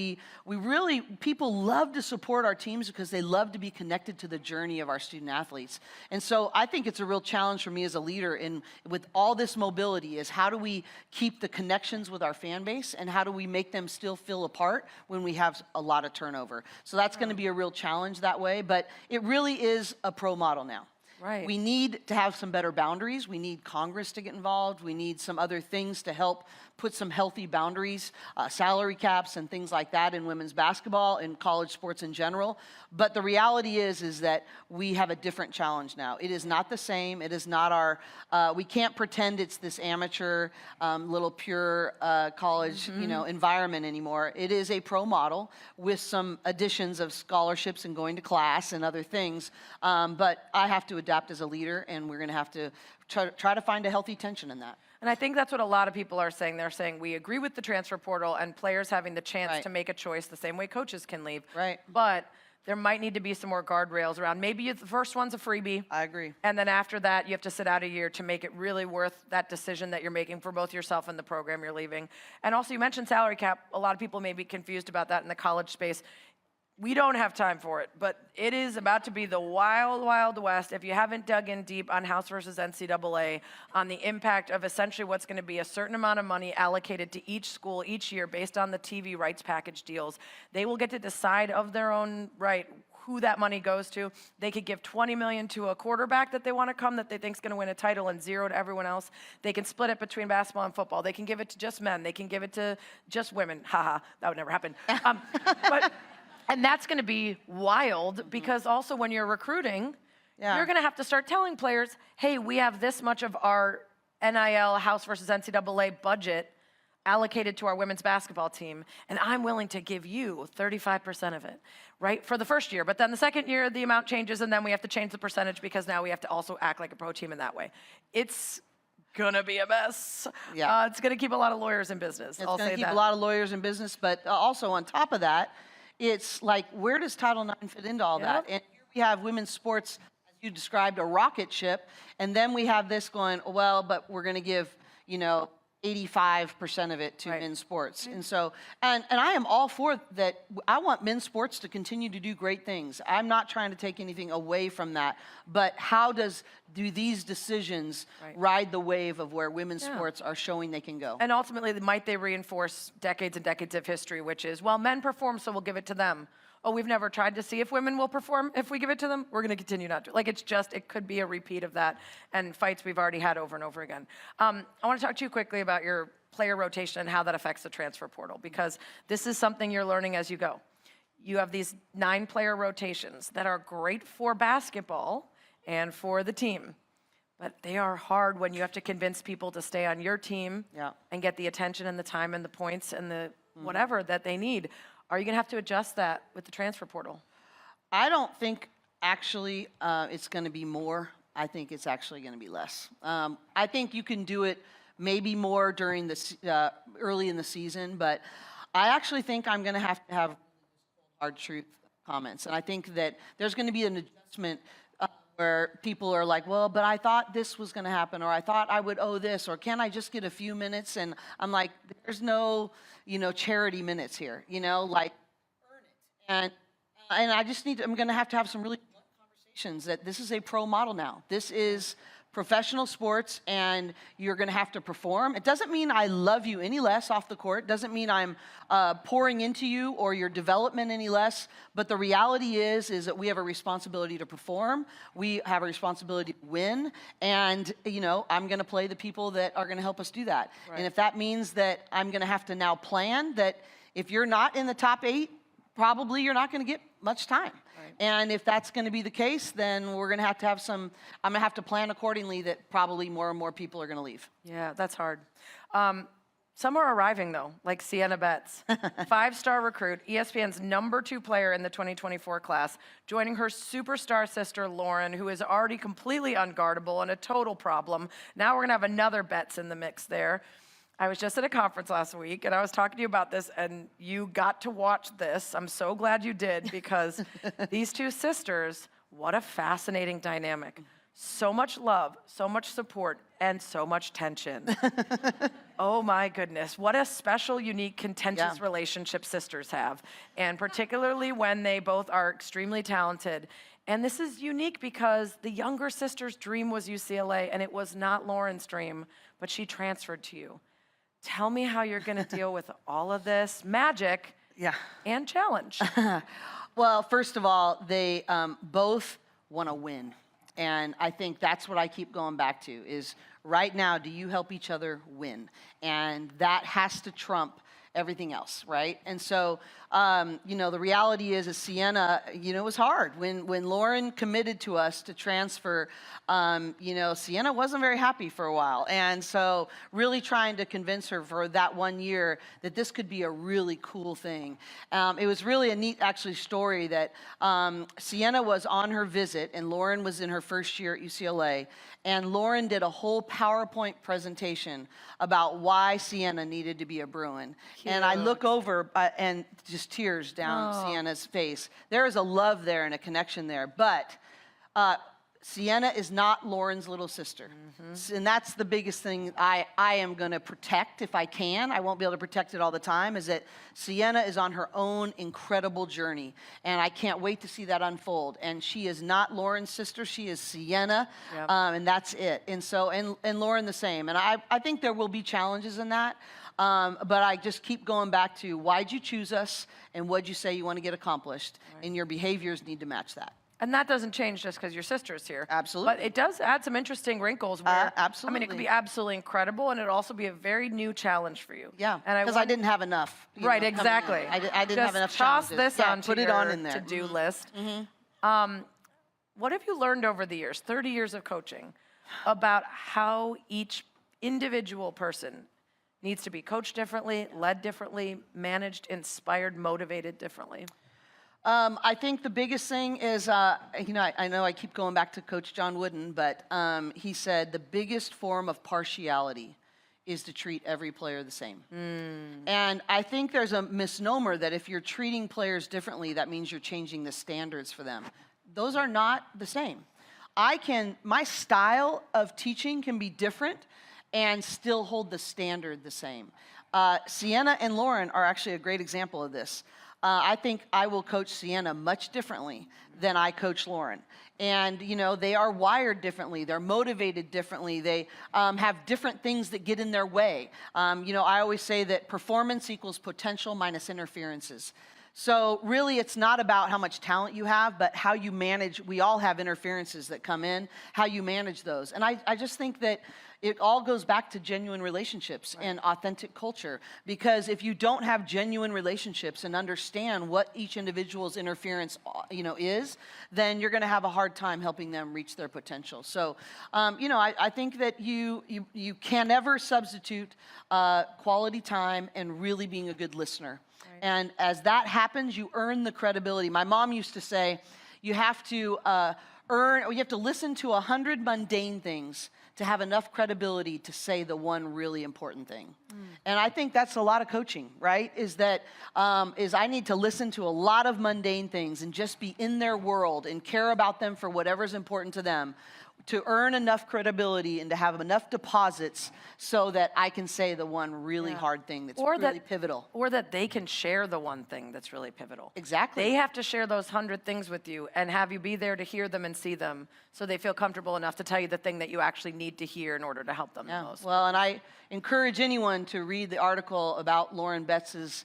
people love to support our teams because they love to be connected to the journey of our student athletes. And so I think it's a real challenge for me as a leader with all this mobility, is how do we keep the connections with our fan base, and how do we make them still feel a part when we have a lot of turnover. So that's going to be a real challenge that way, but it really is a pro model now. Right. We need to have some better boundaries. We need Congress to get involved. We need some other things to help put some healthy boundaries, salary caps and things like that in women's basketball and college sports in general. But the reality is that we have a different challenge now. It is not the same. It is not we can't pretend it's this amateur, little pure college, environment anymore. It is a pro model with some additions of scholarships and going to class and other things. But I have to adapt as a leader, and we're going to have to try to find a healthy tension in that. And I think that's what a lot of people are saying. They're saying we agree with the transfer portal and players having the chance to make a choice the same way coaches can leave. Right. But there might need to be some more guardrails around. Maybe the first one's a freebie. I agree. And then after that, you have to sit out a year to make it really worth that decision that you're making for both yourself and the program you're leaving. And also, you mentioned salary cap. A lot of people may be confused about that in the college space. We don't have time for it, but it is about to be the wild, wild west. If you haven't dug in deep on House versus NCAA, on the impact of essentially what's going to be a certain amount of money allocated to each school each year based on the TV rights package deals, they will get to decide of their own right who that money goes to. They could give $20 million to a quarterback that they want to come that they think is going to win a title and zero to everyone else. They can split it between basketball and football. They can give it to just men. They can give it to just women. Haha, that would never happen. But And that's going to be wild because also when you're recruiting, Yeah. you're going to have to start telling players, hey, we have this much of our NIL House versus NCAA budget allocated to our women's basketball team, and I'm willing to give you 35% of it, right, for the first year. But then the second year, the amount changes, and then we have to change the percentage because now we have to also act like a pro team in that way. It's gonna be a mess. Yeah. It's gonna keep a lot of lawyers in business. It's I'll going say to keep that. a lot of lawyers in business, but also on top of that, it's like, where does Title IX fit into all that? Yep. And here we have women's sports, as you described, a rocket ship, and then we have this going, well, but we're going to give, 85% of it to Right. men's sports. And so, and I am all for that. I want men's sports to continue to do great things. I'm not trying to take anything away from that, but how do these decisions Right. ride the wave of where women's Yeah. sports are showing they can go? And ultimately, might they reinforce decades and decades of history, which is, well, men perform, so we'll give it to them. Oh, we've never tried to see if women will perform if we give it to them. We're going to continue not to. Like, it could be a repeat of that and fights we've already had over and over again. I want to talk to you quickly about your player rotation and how that affects the transfer portal, because this is something you're learning as you go. You have these 9-player rotations that are great for basketball and for the team. But they are hard when you have to convince people to stay on your team Yeah. and get the attention and the time and the points and the whatever that they need. Are you going to have to adjust that with the transfer portal? I don't think actually it's going to be more. I think it's actually going to be less. I think you can do it maybe more during the early in the season, but I actually think I'm going to have hard truth comments, and I think that there's going to be an adjustment where people are like, well, but I thought this was going to happen, or I thought I would owe this, or can I just get a few minutes? And I'm like, there's no, charity minutes here, like earn it. And I just I'm going to have some really blunt conversations that this is a pro model now. This is professional sports, and you're going to have to perform. It doesn't mean I love you any less off the court. It doesn't mean I'm pouring into you or your development any less. But the reality is that we have a responsibility to perform. We have a responsibility to win. And, I'm going to play the people that are going to help us do that. Right. And if that means that I'm going to have to now plan that if you're not in the top 8, probably you're not going to get much time. Right. And if that's going to be the case, then we're going to have I'm going to have to plan accordingly that probably more and more people are going to leave. Yeah, that's hard. Some are arriving, though, like Sienna Betts, 5-star recruit, ESPN's #2 player in the 2024 class, joining her superstar sister, Lauren, who is already completely unguardable and a total problem. Now we're going to have another Betts in the mix there. I was just at a conference last week, and I was talking to you about this, and you got to watch this. I'm so glad you did, because these two sisters, what a fascinating dynamic. So much love, so much support, and so much tension. Oh my goodness, what a special, unique, contentious relationship sisters have, and particularly when they both are extremely talented. And this is unique because the younger sister's dream was UCLA, and it was not Lauren's dream, but she transferred to you. Tell me how you're going to deal with all of this magic and challenge. Well, first of all, they both want to win. And I think that's what I keep going back to is right now, do you help each other win? And that has to trump everything else, right? And so, the reality is Sienna, it was hard. When Lauren committed to us to transfer, Sienna wasn't very happy for a while. And so really trying to convince her for that 1 year that this could be a really cool thing. It was really a neat, actually, story that Sienna was on her visit, and Lauren was in her first year at UCLA, and Lauren did a whole PowerPoint presentation about why Sienna needed to be a Bruin. And I look over and just tears down Sienna's face. There is a love there and a connection there. But Sienna is not Lauren's little sister. And that's the biggest thing I am going to protect if I can. I won't be able to protect it all the time, is that Sienna is on her own incredible journey. And I can't wait to see that unfold. And she is not Lauren's sister. She is Sienna. Yep. And that's it. And so, and Lauren the same. And I think there will be challenges in that. But I just keep going back to why'd you choose us and what'd you say you want to get accomplished? Right. And your behaviors need to match that. And that doesn't change just because your sister's here. Absolutely. But it does add some interesting wrinkles where, absolutely. I mean, it could be absolutely incredible, and it'd also be a very new challenge for you. Yeah, And because I didn't have enough. Right, exactly. I didn't have enough Just toss challenges. this Yeah, onto put it your on in there. to-do list. What have you learned over the years, 30 years of coaching, about how each individual person needs to be coached differently, led differently, managed, inspired, motivated differently? I think the biggest thing is, I know I keep going back to Coach John Wooden, but he said the biggest form of partiality is to treat every player the same. And I think there's a misnomer that if you're treating players differently, that means you're changing the standards for them. Those are not the same. My style of teaching can be different and still hold the standard the same. Sienna and Lauren are actually a great example of this. I think I will coach Sienna much differently than I coach Lauren. And, they are wired differently. They're motivated differently. They have different things that get in their way. I always say that performance equals potential minus interferences. So really, it's not about how much talent you have, but how you manage. We all have interferences that come in, how you manage those. And I just think that it all goes back to genuine relationships and authentic culture. Because if you don't have genuine relationships and understand what each individual's interference, is, then you're going to have a hard time helping them reach their potential. So, I think that you can never substitute quality time and really being a good listener. Right. And as that happens, you earn the credibility. My mom used to say, you have to listen to 100 mundane things to have enough credibility to say the one really important thing. And I think that's a lot of coaching, right? Is I need to listen to a lot of mundane things and just be in their world and care about them for whatever's important to them, to earn enough credibility and to have enough deposits so that I can say the one really hard thing that's really pivotal. Or that they can share the one thing that's really pivotal. Exactly. They have to share those 100 things with you and have you be there to hear them and see them so they feel comfortable enough to tell you the thing that you actually need to hear in order to help them the most. Well, and I encourage anyone to read the article about Lauren Betts's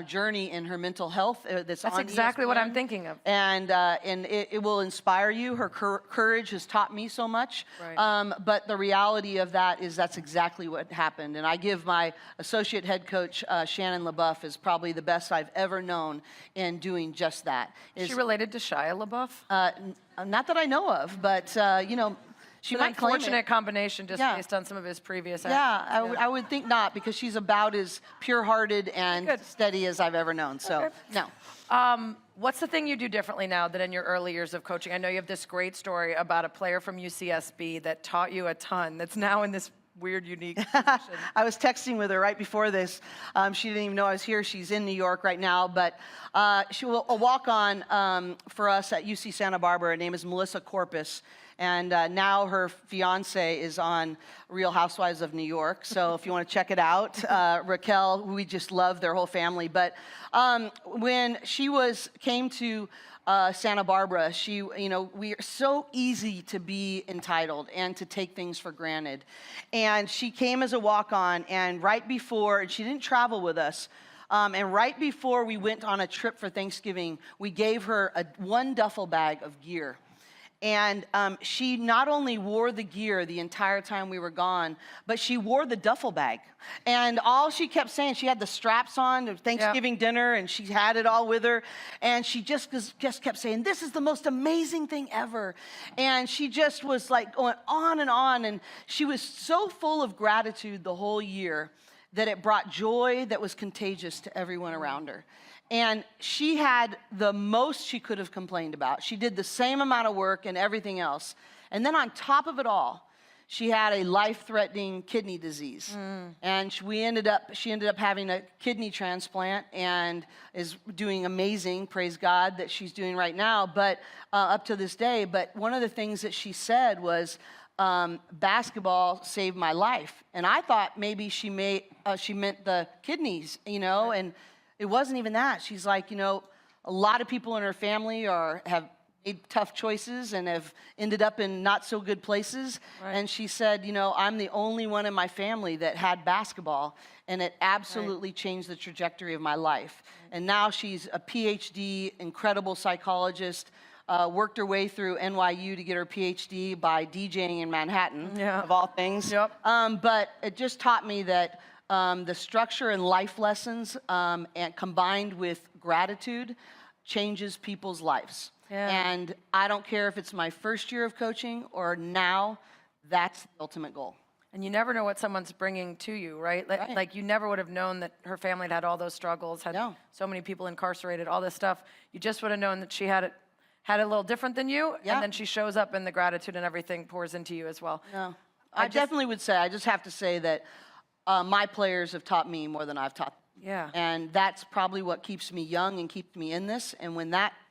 journey in her mental health. That's on exactly ESPN. what I'm thinking of. And it will inspire you. Her courage has taught me so much. Right. But the reality of that is that's exactly what happened. And I give my associate head coach, Shannon LaBeouf, is probably the best I've ever known in doing just that. Is she related to Shia LaBeouf? Not that I know of, but, she might claim it. Unfortunate combination just based on some of his previous actions. Yeah, I would think not, because she's about as pure-hearted and steady as I've ever known. So, no. What's the thing you do differently now than in your early years of coaching? I know you have this great story about a player from UCSB that taught you a ton that's now in this weird, unique position. I was texting with her right before this. She didn't even know I was here. She's in New York right now, but she will walk on for us at UC Santa Barbara. Her name is Melissa Corpus. And now her fiance is on Real Housewives of New York. So if you want to check it out, Raquel, we just love their whole family. But when she came to Santa Barbara, we are so easy to be entitled and to take things for granted. And she came as a walk-on, and she didn't travel with us. And right before we went on a trip for Thanksgiving, we gave her one duffel bag of gear. And she not only wore the gear the entire time we were gone, but she wore the duffel bag. And all she kept saying, she had the straps on, Thanksgiving dinner, and she had it all with her. And she just kept saying, this is the most amazing thing ever. And she just was like going on. And she was so full of gratitude the whole year that it brought joy that was contagious to everyone around her. And she had the most she could have complained about. She did the same amount of work and everything else. And then on top of it all, she had a life-threatening kidney disease. And she ended up having a kidney transplant and is doing amazing, praise God, that she's doing right now, but up to this day. But one of the things that she said was, basketball saved my life. And I thought maybe she meant the kidneys, and it wasn't even that. She's like, a lot of people in her family have made tough choices and have ended up in not so good places. Right. And she said, I'm the only one in my family that had basketball, and it absolutely changed the trajectory of my life. And now she's a PhD, incredible psychologist, worked her way through NYU to get her PhD by DJing in Manhattan, Yeah. of all things. Yep. But it just taught me that the structure and life lessons and combined with gratitude changes people's lives. Yeah. And I don't care if it's my first year of coaching or now, that's the ultimate goal. And you never know what someone's bringing to you, right? Right. Like you never would have known that her family had all those struggles, had No. so many people incarcerated, all this stuff. You just would have known that she had it a little different than you, Yeah. and then she shows up and the gratitude and everything pours into you as well. No, I definitely would say, I just have to say that my players have taught me more than I've taught them. Yeah. And that's probably what keeps me young and keeps me in this. And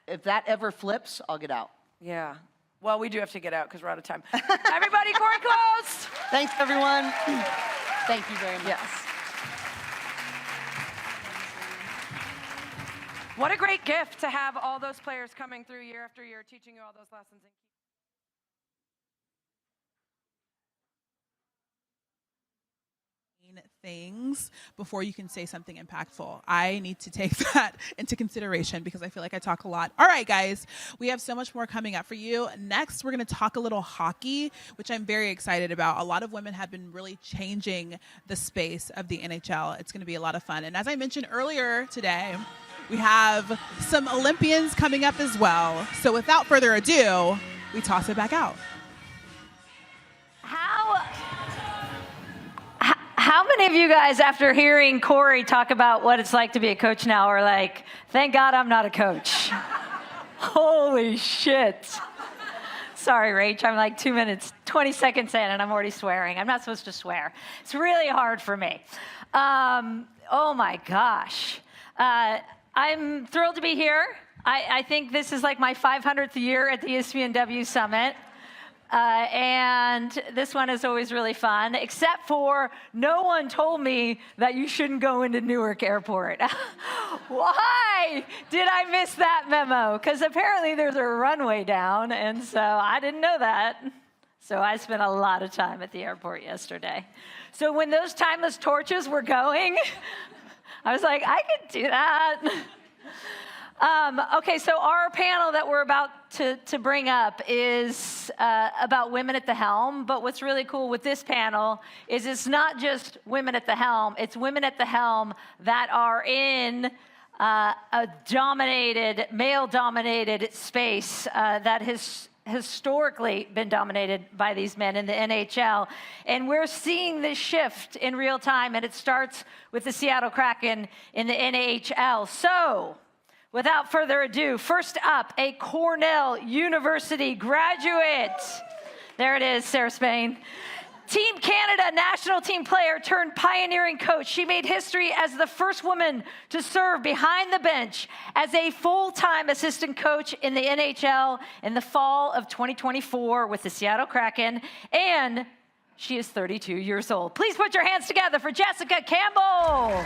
if that ever flips, I'll get out. Yeah. Well, we do have to get out because we're out of time. Everybody, Cori Close! Thanks, everyone. Thank you very much. Yes. What a great gift to have all those players coming through year after year, teaching you all those lessons. Things before you can say something impactful. I need to take that into consideration because I feel like I talk a lot. All right, guys, we have so much more coming up for you. Next, we're going to talk a little hockey, which I'm very excited about. A lot of women have been really changing the space of the NHL. It's going to be a lot of fun. And as I mentioned earlier today, we have some Olympians coming up as well. So without further ado, we toss it back out. How many of you guys, after hearing Cori talk about what it's like to be a coach now, are like, thank God I'm not a coach? Holy shit. Sorry, Rach, I'm like 2 minutes, 20 seconds in, and I'm already swearing. I'm not supposed to swear. It's really hard for me. Oh my gosh. I'm thrilled to be here. I think this is like my 500th year at the espnW Summit. And this one is always really fun, except for no one told me that you shouldn't go into Newark Airport. Why did I miss that memo? Because apparently there's a runway down, and so I didn't know that. So I spent a lot of time at the airport yesterday. So when those timeless torches were going, I was like, I could do that. Okay, so our panel that we're about to bring up is about women at the helm, but what's really cool with this panel is it's not just women at the helm, it's women at the helm that are in a male-dominated space that has historically been dominated by these men in the NHL. And we're seeing this shift in real time, and it starts with the Seattle Kraken in the NHL. So, without further ado, first up, a Cornell University graduate. There it is, Sarah Spain. Team Canada national team player turned pioneering coach. She made history as the first woman to serve behind the bench as a full-time assistant coach in the NHL in the fall of 2024 with the Seattle Kraken. And she is 32 years old. Please put your hands together for Jessica Campbell.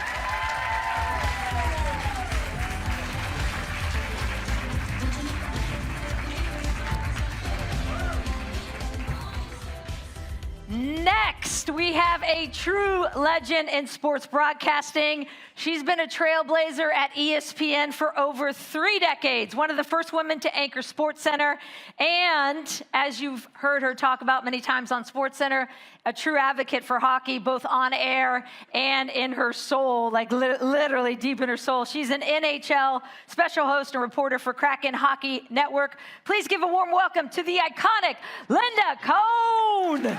Next, we have a true legend in sports broadcasting. She's been a trailblazer at ESPN for over 3 decades, one of the first women to anchor SportsCenter, and as you've heard her talk about many times on SportsCenter, a true advocate for hockey, both on air and in her soul, like literally deep in her soul. She's an NHL special host and reporter for Kraken Hockey Network. Please give a warm welcome to the iconic Linda Cohn.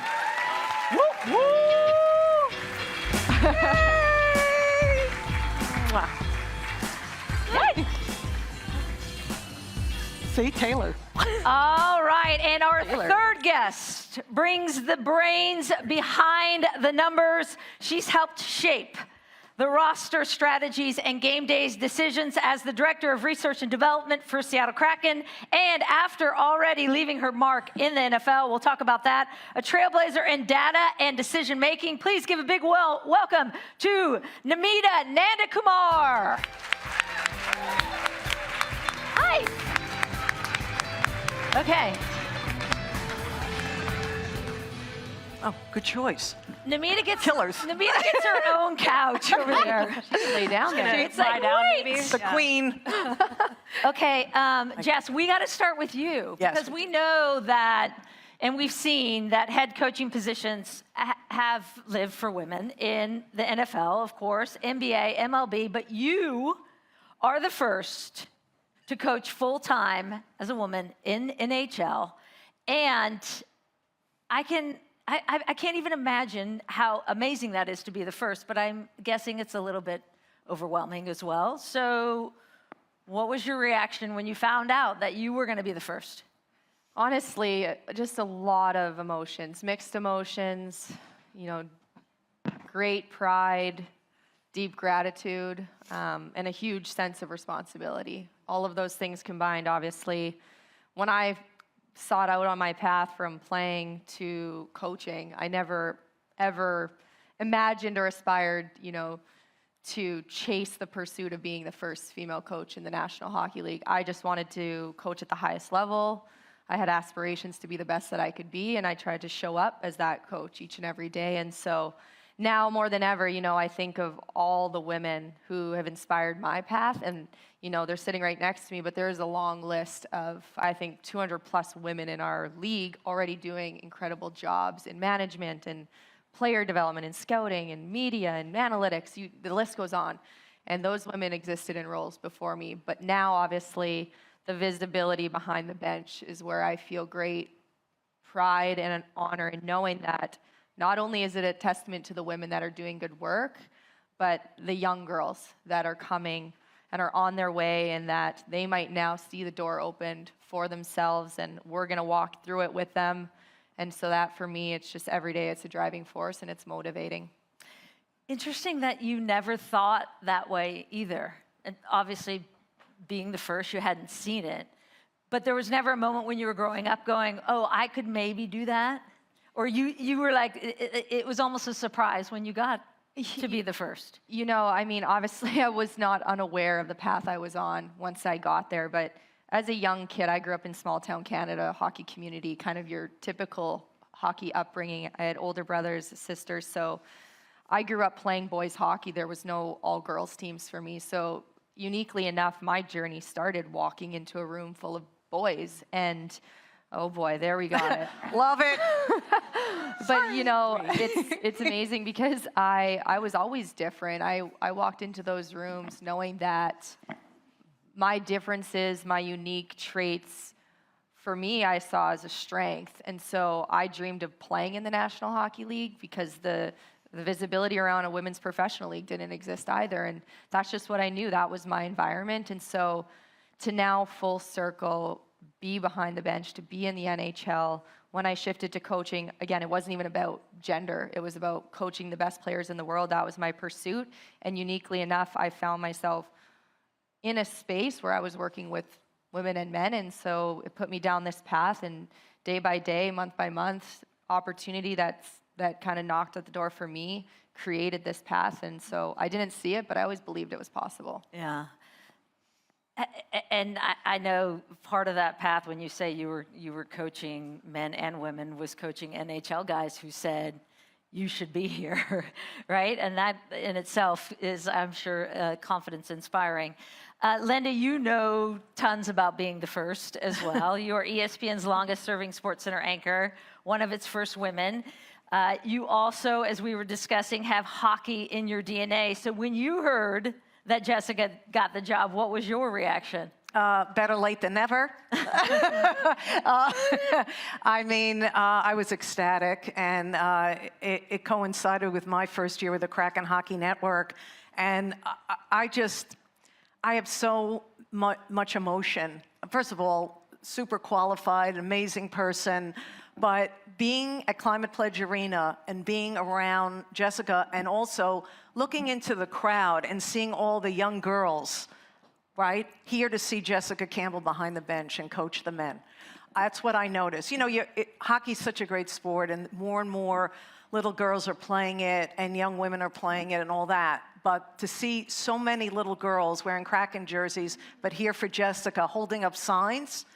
Woo, woo. Yay. See, Taylor. All right, and our Taylor. third guest brings the brains behind the numbers. She's helped shape the roster strategies and game days decisions as the Director of Research and Development for Seattle Kraken. And after already leaving her mark in the NFL, we'll talk about that, a trailblazer in data and decision making. Please give a big welcome to Namita Nandakumar. Hi. Okay. Oh, good choice. Namita gets Killers. Namita gets her own couch over there. She can lay down there. It's like, wait. The queen. Okay, Jess, we got to start with you. Yes. Because we know that, and we've seen that head coaching positions have lived for women in the NFL, of course, NBA, MLB, but you are the first to coach full-time as a woman in NHL. And I can't even imagine how amazing that is to be the first, but I'm guessing it's a little bit overwhelming as well. So what was your reaction when you found out that you were going to be the first? Honestly, just a lot of emotions, mixed emotions, you know, great pride, deep gratitude, and a huge sense of responsibility. All of those things combined, obviously. When I sought out on my path from playing to coaching, I never, ever imagined or aspired, you know, to chase the pursuit of being the first female coach in the National Hockey League. I just wanted to coach at the highest level. I had aspirations to be the best that I could be, and I tried to show up as that coach each and every day. And so now more than ever, you know, I think of all the women who have inspired my path, and, you know, they're sitting right next to me, but there's a long list of, I think, 200 plus women in our league already doing incredible jobs in management and player development and scouting and media and analytics. The list goes on. And those women existed in roles before me. But now, obviously, the visibility behind the bench is where I feel great pride and an honor in knowing that not only is it a testament to the women that are doing good work, but the young girls that are coming and are on their way, and that they might now see the door opened for themselves, and we're going to walk through it with them. And so that, for me, it's just every day it's a driving force, and it's motivating. Interesting that you never thought that way either. And obviously, being the first, you hadn't seen it. But there was never a moment when you were growing up going, oh, I could maybe do that? Or you were like, it was almost a surprise when you got to be the first? You know, I mean, obviously I was not unaware of the path I was on once I got there, but as a young kid, I grew up in small town Canada, hockey community, kind of your typical hockey upbringing. I had older brothers, sisters, so I grew up playing boys hockey. There was no all-girls teams for me, so uniquely enough, my journey started walking into a room full of boys, and oh boy, there we got it. Love it. But you know, it's amazing because I was always different. I walked into those rooms knowing that my differences, my unique traits, for me, I saw as a strength. And so I dreamed of playing in the National Hockey League because the visibility around a women's professional league didn't exist either. And that's just what I knew. That was my environment. And so to now full circle, be behind the bench, to be in the NHL, when I shifted to coaching, again, it wasn't even about gender. It was about coaching the best players in the world. That was my pursuit. And uniquely enough, I found myself in a space where I was working with women and men. And so it put me down this path, and day by day, month by month, opportunity that kind of knocked at the door for me created this path. And so I didn't see it, but I always believed it was possible. Yeah. And I know part of that path, when you say you were coaching men and women, was coaching NHL guys who said, you should be here, right? And that in itself is, I'm sure, confidence inspiring. Linda, you know tons about being the first as well. You're ESPN's longest serving SportsCenter anchor, one of its first women. You also, as we were discussing, have hockey in your DNA. So when you heard that Jessica got the job, what was your reaction? Better late than never. I mean, I was ecstatic, and it coincided with my first year with the Kraken Hockey Network, and I have so much emotion. First of all, super qualified, amazing person, but being at Climate Pledge Arena and being around Jessica, and also looking into the crowd and seeing all the young girls, right, here to see Jessica Campbell behind the bench and coach the men. That's what I noticed. You know, hockey's such a great sport, and more little girls are playing it, and young women are playing it, and all that. But to see so many little girls wearing Kraken jerseys, but here for Jessica, holding up signs,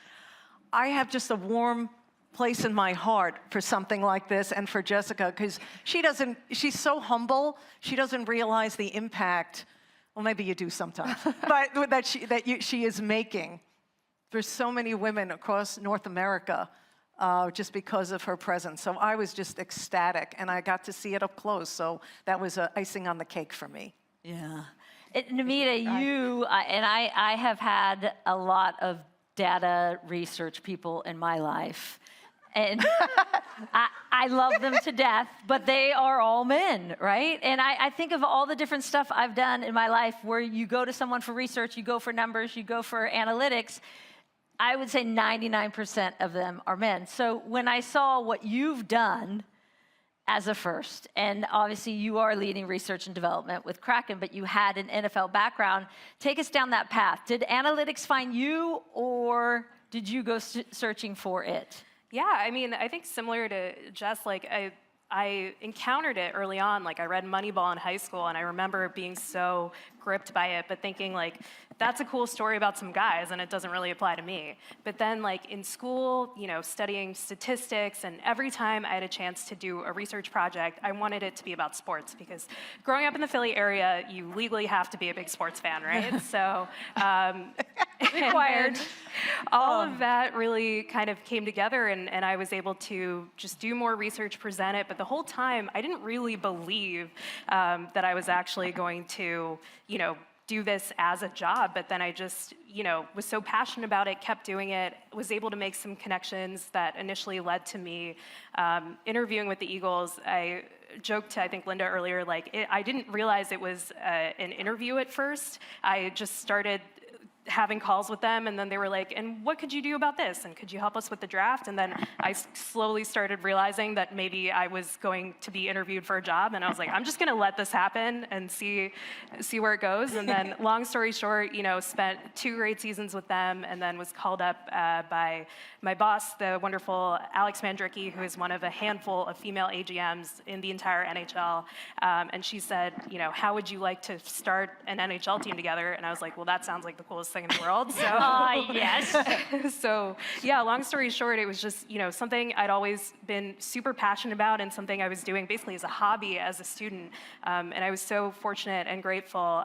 I have just a warm place in my heart for something like this and for Jessica, because she's so humble, she doesn't realize the impact, well, maybe you do sometimes, but that she is making for so many women across North America just because of her presence. So I was just ecstatic, and I got to see it up close, so that was icing on the cake for me. Yeah. Namita, I have had a lot of data research people in my life. And I love them to death, but they are all men, right? And I think of all the different stuff I've done in my life where you go to someone for research, you go for numbers, you go for analytics. I would say 99% of them are men. So when I saw what you've done as a first, and obviously you are leading research and development with Kraken, but you had an NFL background. Take us down that path. Did analytics find you, or did you go searching for it? Yeah, I mean, I think similar to Jess, like I encountered it early on. Like I read Moneyball in high school, and I remember being so gripped by it, but thinking like, that's a cool story about some guys, and it doesn't really apply to me. But then like in school, you know, studying statistics, and every time I had a chance to do a research project, I wanted it to be about sports, because growing up in the Philly area, you legally have to be a big sports fan, right? So required. All of that really kind of came together, and I was able to just do more research, present it, but the whole time I didn't really believe that I was actually going to, you know, do this as a job, but then I just, you know, was so passionate about it, kept doing it, was able to make some connections that initially led to me interviewing with the Eagles. I joked to, I think, Linda earlier, like, I didn't realize it was an interview at first. I just started having calls with them, and then they were like, and what could you do about this? And could you help us with the draft? And then I slowly started realizing that maybe I was going to be interviewed for a job, and I was like, I'm just gonna let this happen and see where it goes. And then long story short, you know, spent 2 great seasons with them, and then was called up by my boss, the wonderful Alex Mandricki, who is one of a handful of female AGMs in the entire NHL. And she said, you know, how would you like to start an NHL team together? And I was like, well, that sounds like the coolest thing in the world. So, yes. So yeah, long story short, it was just, you know, something I'd always been super passionate about, and something I was doing basically as a hobby as a student. And I was so fortunate and grateful,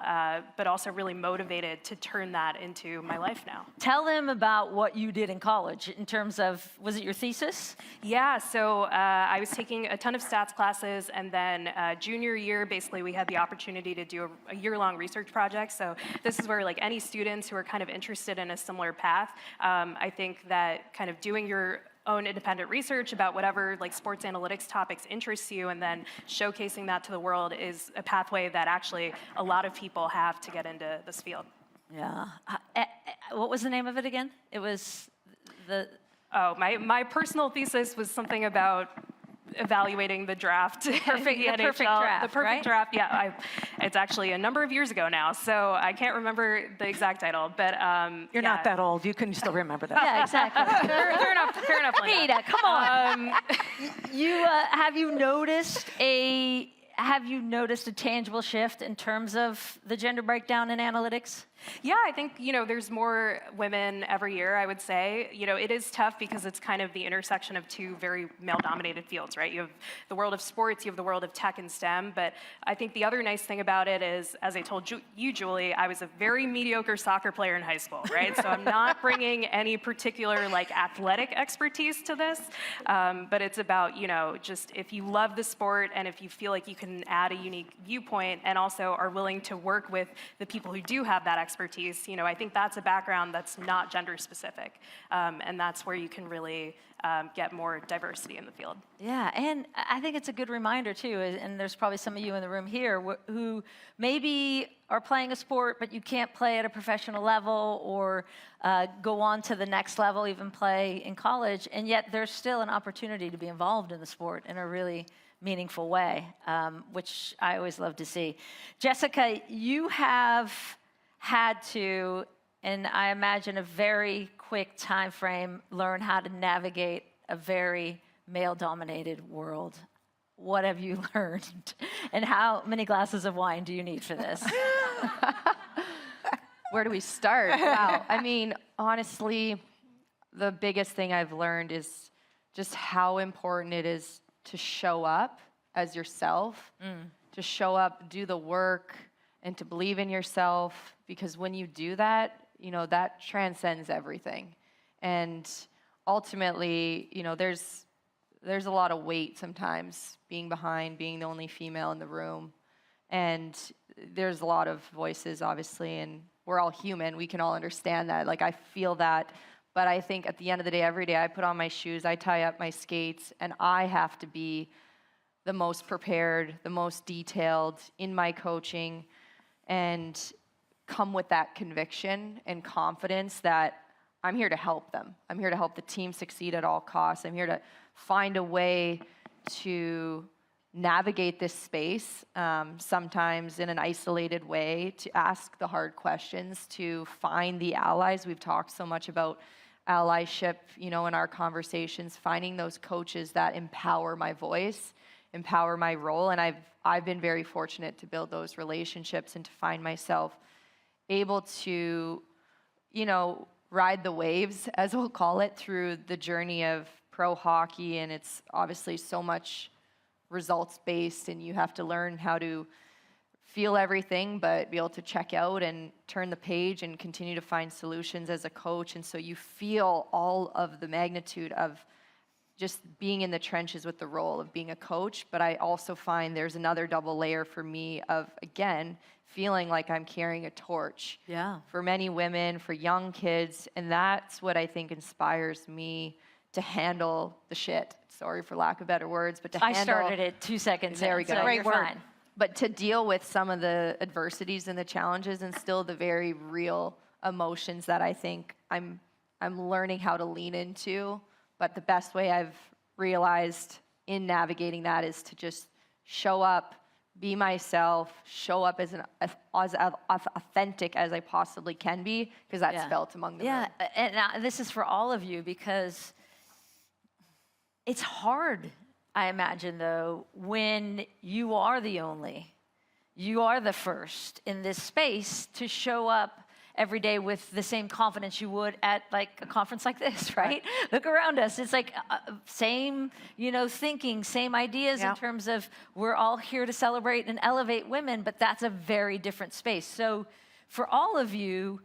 but also really motivated to turn that into my life now. Tell them about what you did in college in terms of, was it your thesis? Yeah, so I was taking a ton of stats classes, and then junior year, basically we had the opportunity to do a year-long research project. So this is where like any students who are kind of interested in a similar path, I think that kind of doing your own independent research about whatever like sports analytics topics interests you, and then showcasing that to the world is a pathway that actually a lot of people have to get into this field. Yeah. What was the name of it again? It was the... Oh, my personal thesis was something about evaluating the draft. The perfect draft, The perfect right? draft, yeah. It's actually a number of years ago now, so I can't remember the exact title, but You're not that old. You can still remember that. Yeah, exactly. fair enough, Linda. Peter, come on. Have you noticed a tangible shift in terms of the gender breakdown in analytics? Yeah, I think, you know, there's more women every year, I would say. You know, it is tough because it's kind of the intersection of 2 very male-dominated fields, right? You have the world of sports, you have the world of tech and STEM, but I think the other nice thing about it is, as I told you, Julie, I was a very mediocre soccer player in high school, right? So I'm not bringing any particular, like, athletic expertise to this, but it's about, you know, just if you love the sport and if you feel like you can add a unique viewpoint and also are willing to work with the people who do have that expertise, you know, I think that's a background that's not gender specific, and that's where you can really get more diversity in the field. Yeah, and I think it's a good reminder too, and there's probably some of you in the room here who maybe are playing a sport, but you can't play at a professional level or go on to the next level, even play in college, and yet there's still an opportunity to be involved in the sport in a really meaningful way, which I always love to see. Jessica, you have had to, and I imagine a very quick time frame, learn how to navigate a very male-dominated world. What have you learned? And how many glasses of wine do you need for this? Where do we start? Wow. I mean, honestly, the biggest thing I've learned is just how important it is to show up as yourself, to show up, do the work, and to believe in yourself, because when you do that, you know, that transcends everything. And ultimately, you know, there's a lot of weight sometimes being behind, being the only female in the room. And there's a lot of voices, obviously, and we're all human. We can all understand that. Like, I feel that. But I think at the end of the day, every day I put on my shoes, I tie up my skates, and I have to be the most prepared, the most detailed in my coaching, and come with that conviction and confidence that I'm here to help them. I'm here to help the team succeed at all costs. I'm here to find a way to navigate this space, sometimes in an isolated way, to ask the hard questions, to find the allies. We've talked so much about allyship, you know, in our conversations, finding those coaches that empower my voice, empower my role. And I've been very fortunate to build those relationships and to find myself able to, you know, ride the waves, as we'll call it, through the journey of pro hockey. And it's obviously so much results-based, and you have to learn how to feel everything, but be able to check out and turn the page and continue to find solutions as a coach. And so you feel all of the magnitude of just being in the trenches with the role of being a coach. But I also find there's another double layer for me of, again, feeling like I'm carrying a torch for many women, for young kids. And that's what I think inspires me to handle the shit. Sorry for lack of better words, but to handle... I started it 2 seconds There we in, go. so Great you're word. fine. But to deal with some of the adversities and the challenges and still the very real emotions that I think I'm learning how to lean into. But the best way I've realized in navigating that is to just show up, be myself, show up as authentic as I possibly can be, because that's felt among the room. And this is for all of you, because it's hard, I imagine, though, when you are the only, you are the first in this space to show up every day with the same confidence you would at like a conference like this, right? Look around us. It's like same, you know, thinking, same ideas in terms of we're all here to celebrate and elevate women, but that's a very different space. So for all of you,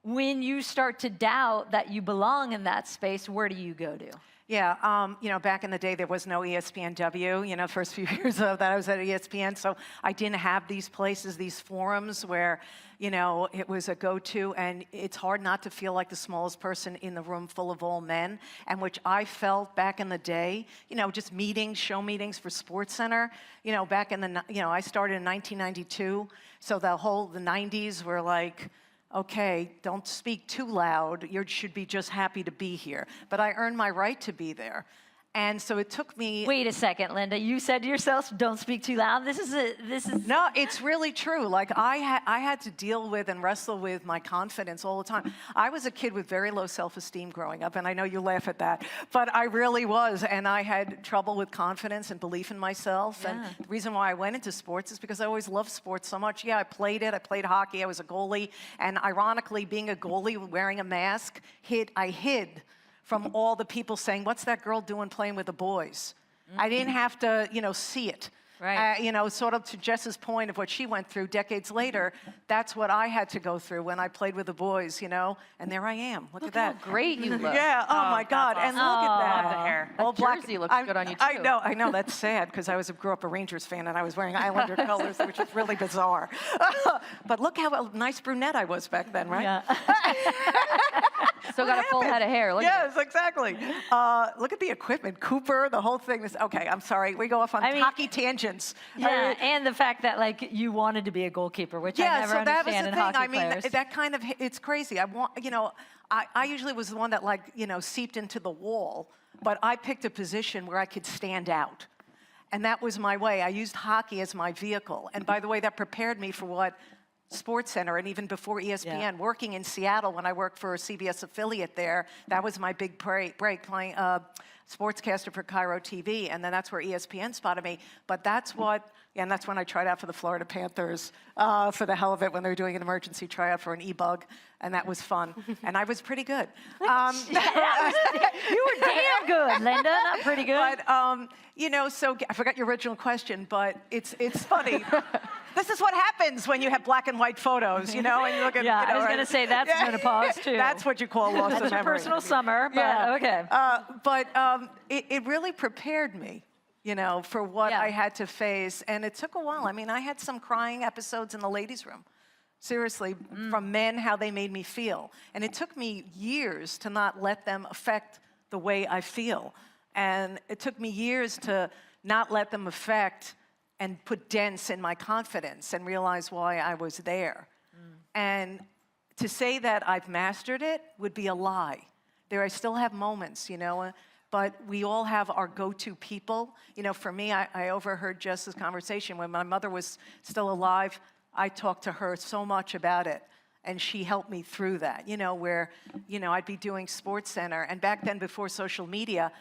when you start to doubt that you belong in that space, where do you go to? Yeah, you know, back in the day, there was no ESPNW, you know, first few years of that I was at ESPN, so I didn't have these places, these forums where, you know, it was a go-to, and it's hard not to feel like the smallest person in the room full of all men, and which I felt back in the day, you know, just meetings, show meetings for SportsCenter, you know, back in the, you know, I started in 1992, so the 90s were like, okay, don't speak too loud. You should be just happy to be here. But I earned my right to be there. And so it took me... Wait a second, Linda. You said to yourself, don't speak too loud. This is... No, it's really true. Like, I had to deal with and wrestle with my confidence all the time. I was a kid with very low self-esteem growing up, and I know you laugh at that, but I really was, and I had trouble with confidence and belief in myself. And the reason why I went into sports is because I always loved sports so much. Yeah, I played it. I played hockey. I was a goalie. And ironically, being a goalie, wearing a mask, I hid from all the people saying, what's that girl doing playing with the boys? I didn't have to, you know, see it. Right. You know, sort of to Jess's point of what she went through decades later, that's what I had to go through when I played with the boys, you know, and there I am. Look at that. How great you look. Yeah, oh my God, and look at that. Love the hair. All That black. jersey looks good on you, too. I know, that's sad, because I grew up a Rangers fan, and I was wearing Islander colors, which is really bizarre. But look how nice brunette I was back then, right? Yeah. Still got a full head of hair. Look at Yes, exactly. Look at the equipment, Cooper, the whole thing. Okay, I'm sorry, we go off on hockey tangents. Yeah, and the fact that like you wanted to be a goalkeeper, which I never so that was understand the in thing. hockey I mean, players. that kind of, it's crazy. I usually was the one that, like, you know, seeped into the wall, but I picked a position where I could stand out. And that was my way. I used hockey as my vehicle. And by the way, that prepared me for what SportsCenter, and even before ESPN, working in Seattle when I worked for a CBS affiliate there. That was my big break playing sportscaster for Cairo TV, and then that's where ESPN spotted me. But that's what, and that's when I tried out for the Florida Panthers for the hell of it when they were doing an emergency tryout for an e-bug, and that was fun. And I was pretty good. You were damn good, Linda. Not pretty good. But, you know, so I forgot your original question, but it's funny. This is what happens when you have black and white photos, you know, and you look at, Yeah, you know, I was going to say that's menopause, too. That's what you call loss of That's your memory. personal summer, but okay. But it really prepared me, you know, for what I had to face. And it took a while. I mean, I had some crying episodes in the ladies' room. Seriously, from men, how they made me feel. And it took me years to not let them affect the way I feel. And it took me years to not let them affect and put dents in my confidence and realize why I was there. And to say that I've mastered it would be a lie. I still have moments, you know, but we all have our go-to people. You know, for me, I overheard Jess's conversation. When my mother was still alive, I talked to her so much about it, and she helped me through that, you know, where, you know, I'd be doing SportsCenter, and back then, before social media,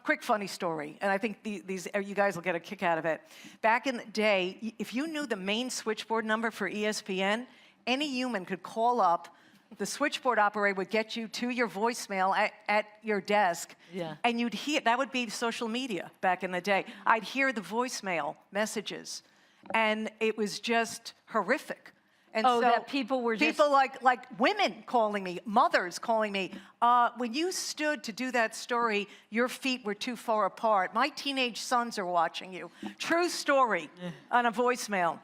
quick funny story, and I think you guys will get a kick out of it. Back in the day, if you knew the main switchboard number for ESPN, any human could call up, the switchboard operator would get you to your voicemail at your desk, and you'd hear, that would be social media back in the day. I'd hear the voicemail messages, and it was just horrific. And so that people were just... People like women calling me, mothers calling me. When you stood to do that story, your feet were too far apart. My teenage sons are watching you. True story on a voicemail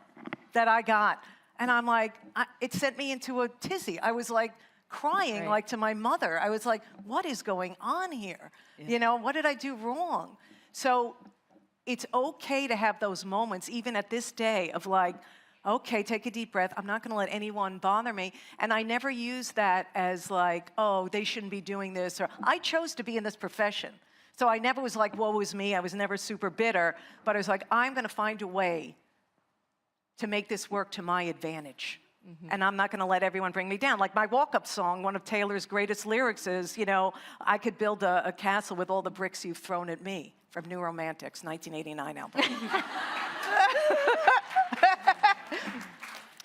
that I got. And I'm like, it sent me into a tizzy. I was like crying like to my mother. I was like, what is going on here? You know, what did I do wrong? So it's okay to have those moments, even at this day, of like, okay, take a deep breath. I'm not going to let anyone bother me. And I never use that as like, oh, they shouldn't be doing this. Or I chose to be in this profession. So I never was like, woe is me. I was never super bitter. But I was like, I'm going to find a way to make this work to my advantage. And I'm not going to let everyone bring me down. Like my walk-up song, one of Taylor's greatest lyrics is, you know, I could build a castle with all the bricks you've thrown at me, from New Romantics, 1989 album.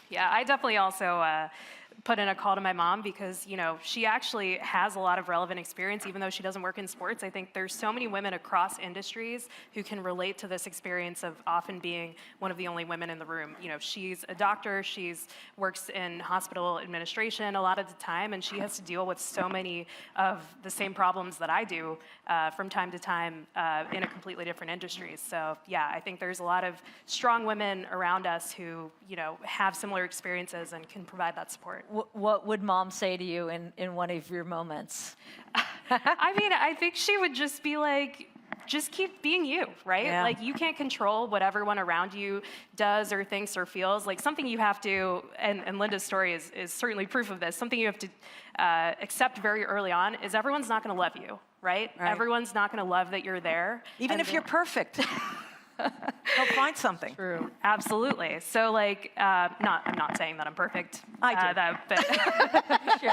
Yeah, I definitely also put in a call to my mom because, you know, she actually has a lot of relevant experience, even though she doesn't work in sports. I think there's so many women across industries who can relate to this experience of often being one of the only women in the room. You know, she's a doctor, works in hospital administration a lot of the time, and she has to deal with so many of the same problems that I do from time to time in a completely different industry. So yeah, I think there's a lot of strong women around us who, you know, have similar experiences and can provide that support. What would mom say to you in one of your moments? I mean, I think she would just be like, just keep being you, right? Yeah. Like, you can't control what everyone around you does or thinks or feels. Like, something you have to, and Linda's story is certainly proof of this, something you have to accept very early on is everyone's not going to love you, right? Everyone's not going to love that you're there. Even if you're perfect. They'll find something. True. Absolutely. So, like, I'm not saying that I'm perfect. I do.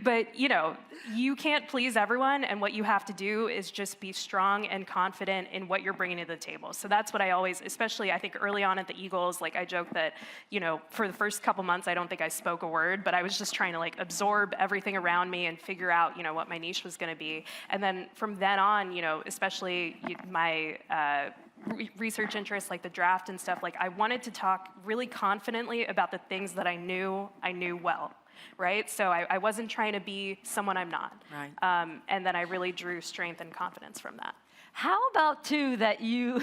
But, you know, you can't please everyone, and what you have to do is just be strong and confident in what you're bringing to the table. So that's what I always, especially I think early on at the Eagles, like I joke that, you know, for the first couple months, I don't think I spoke a word, but I was just trying to like absorb everything around me and figure out, you know, what my niche was going to be. And then from then on, you know, especially my research interests like the draft and stuff, like I wanted to talk really confidently about the things that I knew well, right? So I wasn't trying to be someone I'm not. Right. And then I really drew strength and confidence from that. How about, too, that you,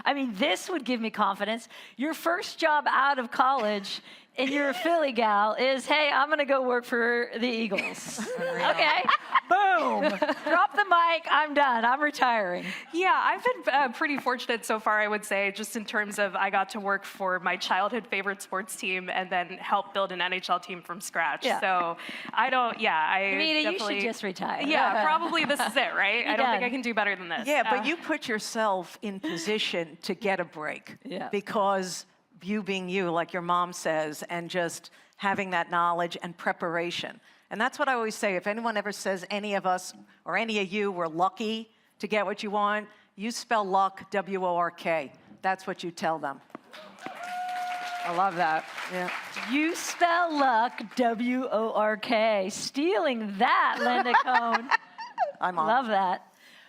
I mean, this would give me confidence. Your first job out of college, and you're a Philly gal, is, hey, I'm going to go work for the Eagles. Okay, boom. Drop the mic, I'm done, I'm retiring. Yeah, I've been pretty fortunate so far, I would say, just in terms of I got to work for my childhood favorite sports team and then help build an NHL team from scratch. Yeah. So I don't, Anita, you should just retire. Yeah, probably this is it, right? I don't think done. I can do better than this. Yeah, but you put yourself in position to get a break. Yeah. Because you being you, like your mom says, and just having that knowledge and preparation. And that's what I always say. If anyone ever says any of us or any of you were lucky to get what you want, you spell luck, W-O-R-K. That's what you tell them. I love that. Yeah. You spell luck, W-O-R-K. Stealing that, Linda Cohn. I'm on. Love that.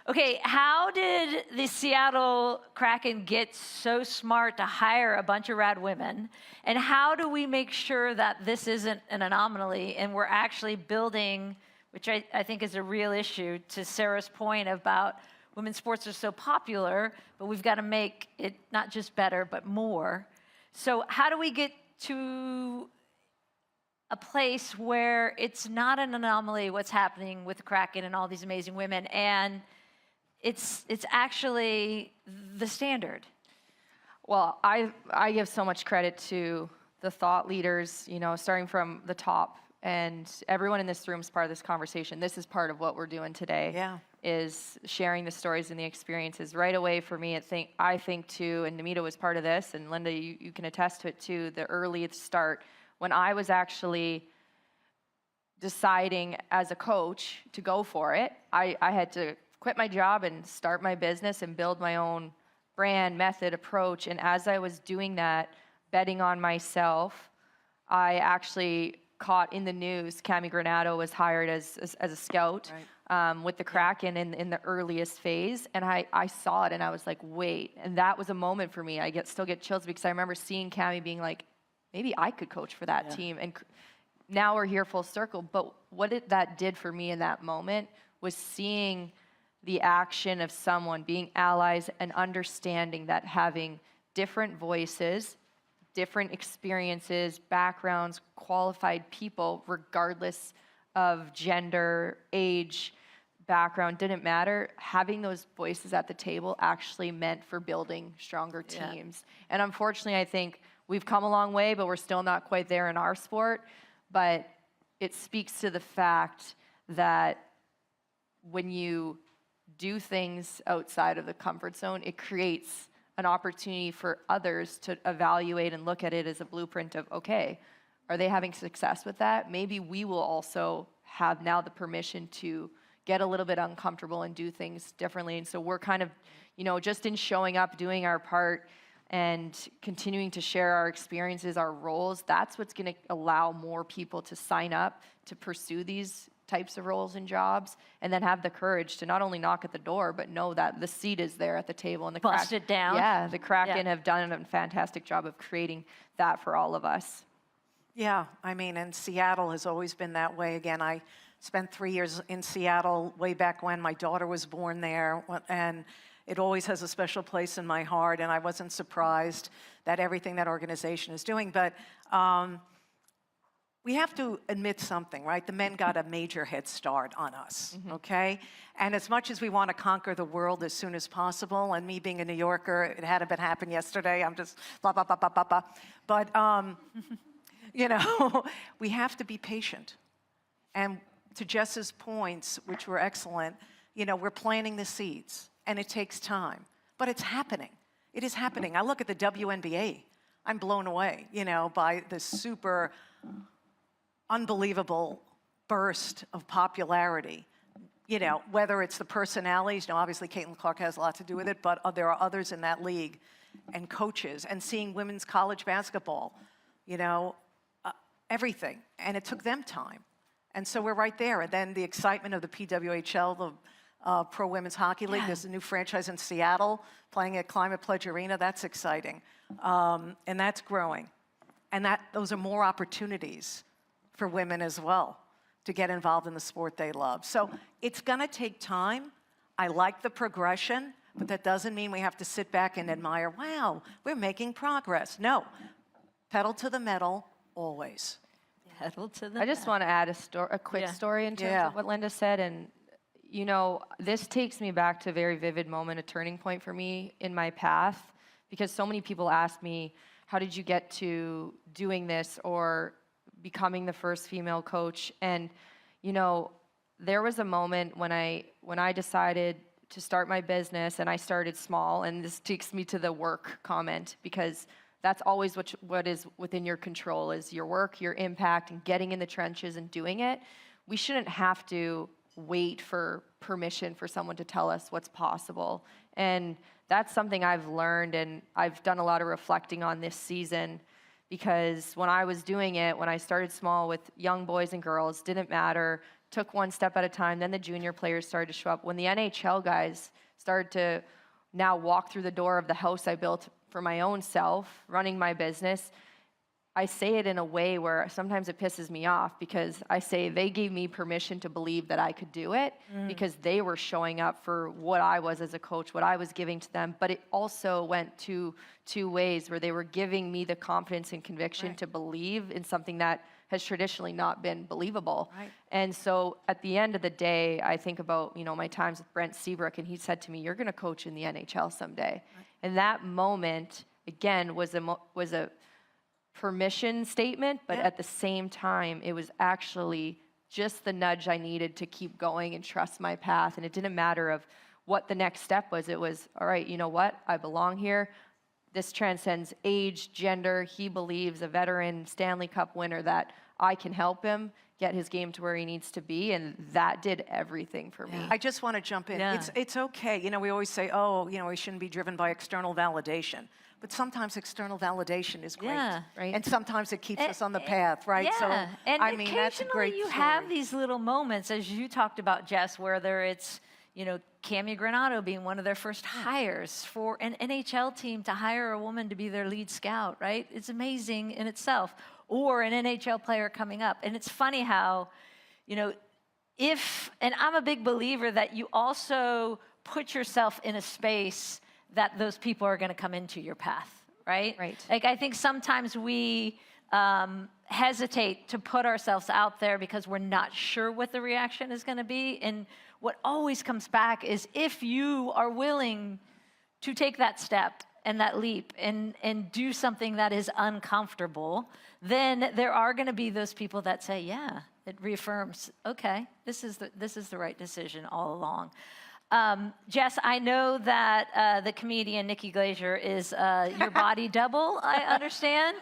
Okay, how did the Seattle Kraken get so smart to hire a bunch of rad women? And how do we make sure that this isn't an anomaly and we're actually building, which I think is a real issue, to Sarah's point about women's sports are so popular, but we've got to make it not just better, but more. So how do we get to a place where it's not an anomaly what's happening with the Kraken and all these amazing women, and it's actually the standard? Well, I give so much credit to the thought leaders, you know, starting from the top, and everyone in this room is part of this conversation. This is part of what we're doing today. Yeah. Is sharing the stories and the experiences. Right away for me, I think too, and Namita was part of this, and Linda, you can attest to it too, the early start, when I was actually deciding as a coach to go for it, I had to quit my job and start my business and build my own brand, method, approach. And as I was doing that, betting on myself, I actually caught in the news, Cami Granado was hired as a scout. Right. With the Kraken in the earliest phase, and I saw it and I was like, wait, and that was a moment for me. I still get chills because I remember seeing Cami being like, maybe I could coach for that team, and now we're here full circle. But what that did for me in that moment was seeing the action of someone being allies and understanding that having different voices, different experiences, backgrounds, qualified people, regardless of gender, age, background, didn't matter. Having those voices at the table actually meant for building stronger teams. Yeah. And unfortunately, I think we've come a long way, but we're still not quite there in our sport. But it speaks to the fact that when you do things outside of the comfort zone, it creates an opportunity for others to evaluate and look at it as a blueprint of, okay, are they having success with that? Maybe we will also have now the permission to get a little bit uncomfortable and do things differently. And so we're kind of, you know, just in showing up, doing our part, and continuing to share our experiences, our roles, that's what's going to allow more people to sign up to pursue these types of roles and jobs, and then have the courage to not only knock at the door, but know that the seat is there at the table. And the Bust it down. Yeah, the Kraken have done a fantastic job of creating that for all of us. Yeah, I mean, and Seattle has always been that way. Again, I spent 3 years in Seattle way back when my daughter was born there, and it always has a special place in my heart, and I wasn't surprised that everything that organization is doing. But we have to admit something, right? The men got a major head start on us, okay? And as much as we want to conquer the world as soon as possible, and me being a New Yorker, it hadn't been happened yesterday, I'm just blah, blah, blah, blah, blah, blah. But, you know, we have to be patient. And to Jess's points, which were excellent, you know, we're planting the seeds, and it takes time. But it's happening. It is happening. I look at the WNBA. I'm blown away, you know, by the super unbelievable burst of popularity. You know, whether it's the personalities, you know, obviously Caitlin Clark has a lot to do with it, but there are others in that league, and coaches, and seeing women's college basketball, you know, everything. And it took them time. And so we're right there. And then the excitement of the PWHL, the Pro Women's Hockey League. There's a new franchise in Seattle playing at Climate Pledge Arena. That's exciting. And that's growing. And those are more opportunities for women as well to get involved in the sport they love. So it's going to take time. I like the progression, but that doesn't mean we have to sit back and admire, wow, we're making progress. No, pedal to the metal always. Pedal to the I just want to add a quick story in terms of what Linda said. And, you know, this takes me back to a very vivid moment, a turning point for me in my path, because so many people ask me, how did you get to doing this or becoming the first female coach? And, you know, there was a moment when I decided to start my business, and I started small, and this takes me to the work comment, because that's always what is within your control, is your work, your impact, and getting in the trenches and doing it. We shouldn't have to wait for permission for someone to tell us what's possible. And that's something I've learned, and I've done a lot of reflecting on this season, because when I was doing it, when I started small with young boys and girls, didn't matter, took one step at a time, then the junior players started to show up. When the NHL guys started to now walk through the door of the house I built for my own self, running my business, I say it in a way where sometimes it pisses me off, because I say they gave me permission to believe that I could do it because they were showing up for what I was as a coach, what I was giving to them. But it also went two ways, where they were giving me the confidence and conviction to believe in something that has traditionally not been believable. Right. And so at the end of the day, I think about, my times with Brent Seabrook, and he said to me, "You're going to coach in the NHL someday." Right. And that moment, again, was a permission statement, but at the same time, it was actually just the nudge I needed to keep going and trust my path. And it didn't matter of what the next step was. It was, all right, you know what? I belong here. This transcends age, gender. He believes, a veteran Stanley Cup winner, that I can help him get his game to where he needs to be, and that did everything for me. I just want to jump in. Yeah. It's okay. We always say, we shouldn't be driven by external validation. But sometimes external validation is great. Yeah. Right. And sometimes it keeps us on the path, right? Yeah. So, and I mean, that's a great you story. have these little moments, as you talked about, Jess, whether it's, Cami Granato being one of their first hires for an NHL team to hire a woman to be their lead scout, right? It's amazing in itself. Or an NHL player coming up. And it's funny how, and I'm a big believer that you also put yourself in a space that those people are going to come into your path, right? Right. Like, I think sometimes we hesitate to put ourselves out there because we're not sure what the reaction is going to be. And what always comes back is, if you are willing to take that step and that leap and do something that is uncomfortable, then there are going to be those people that say, yeah, it reaffirms, okay, this is the right decision all along. Jess, I know that the comedian Nikki Glaser is your body double, I understand.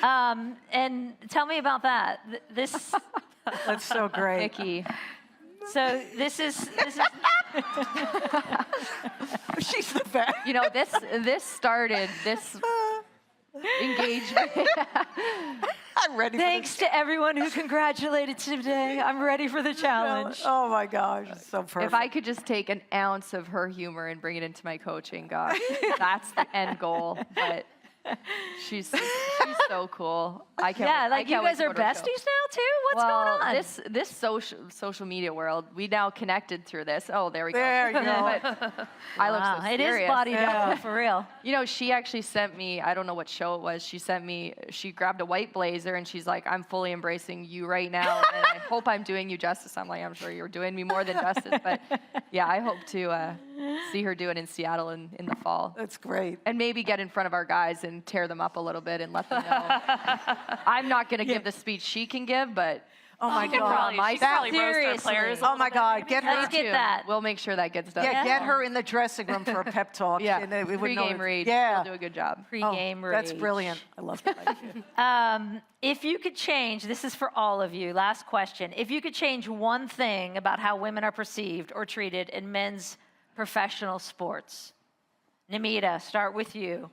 And tell me about that. This That's so great. Nikki. So this is She's the best. This started, this engagement. I'm ready Thanks to everyone who congratulated today. I'm ready for the challenge. Oh my gosh, it's so perfect. If I could just take an ounce of her humor and bring it into my coaching, gosh, that's the end goal. But she's so cool. I can't. Yeah, I you can't wait guys to are go to her show. besties now too? What's going on? This social media world, we now connected through this. Oh, there we go. There you go. But I look so It serious. is body double, for real. She actually sent me, I don't know what show it was, she grabbed a white blazer and she's like, "I'm fully embracing you right now, and I hope I'm doing you justice." I'm like, "I'm sure you're doing me more than justice." But yeah, I hope to see her do it in Seattle in the fall. That's great. And maybe get in front of our guys and tear them up a little bit and let them know. I'm not going to give the speech she can give, but Oh my She could God. probably roast our Seriously. players. Oh my God. Get her. Let's get that. we'll make sure that gets done. Yeah, get her in the dressing room for a pep talk. Yeah, and we would know pre-game it. read. Yeah. We'll do a good job. Pre-game rage. That's brilliant. I love that idea. If you could change, this is for all of you, last question. If you could change one thing about how women are perceived or treated in men's professional sports, Namita, start with you.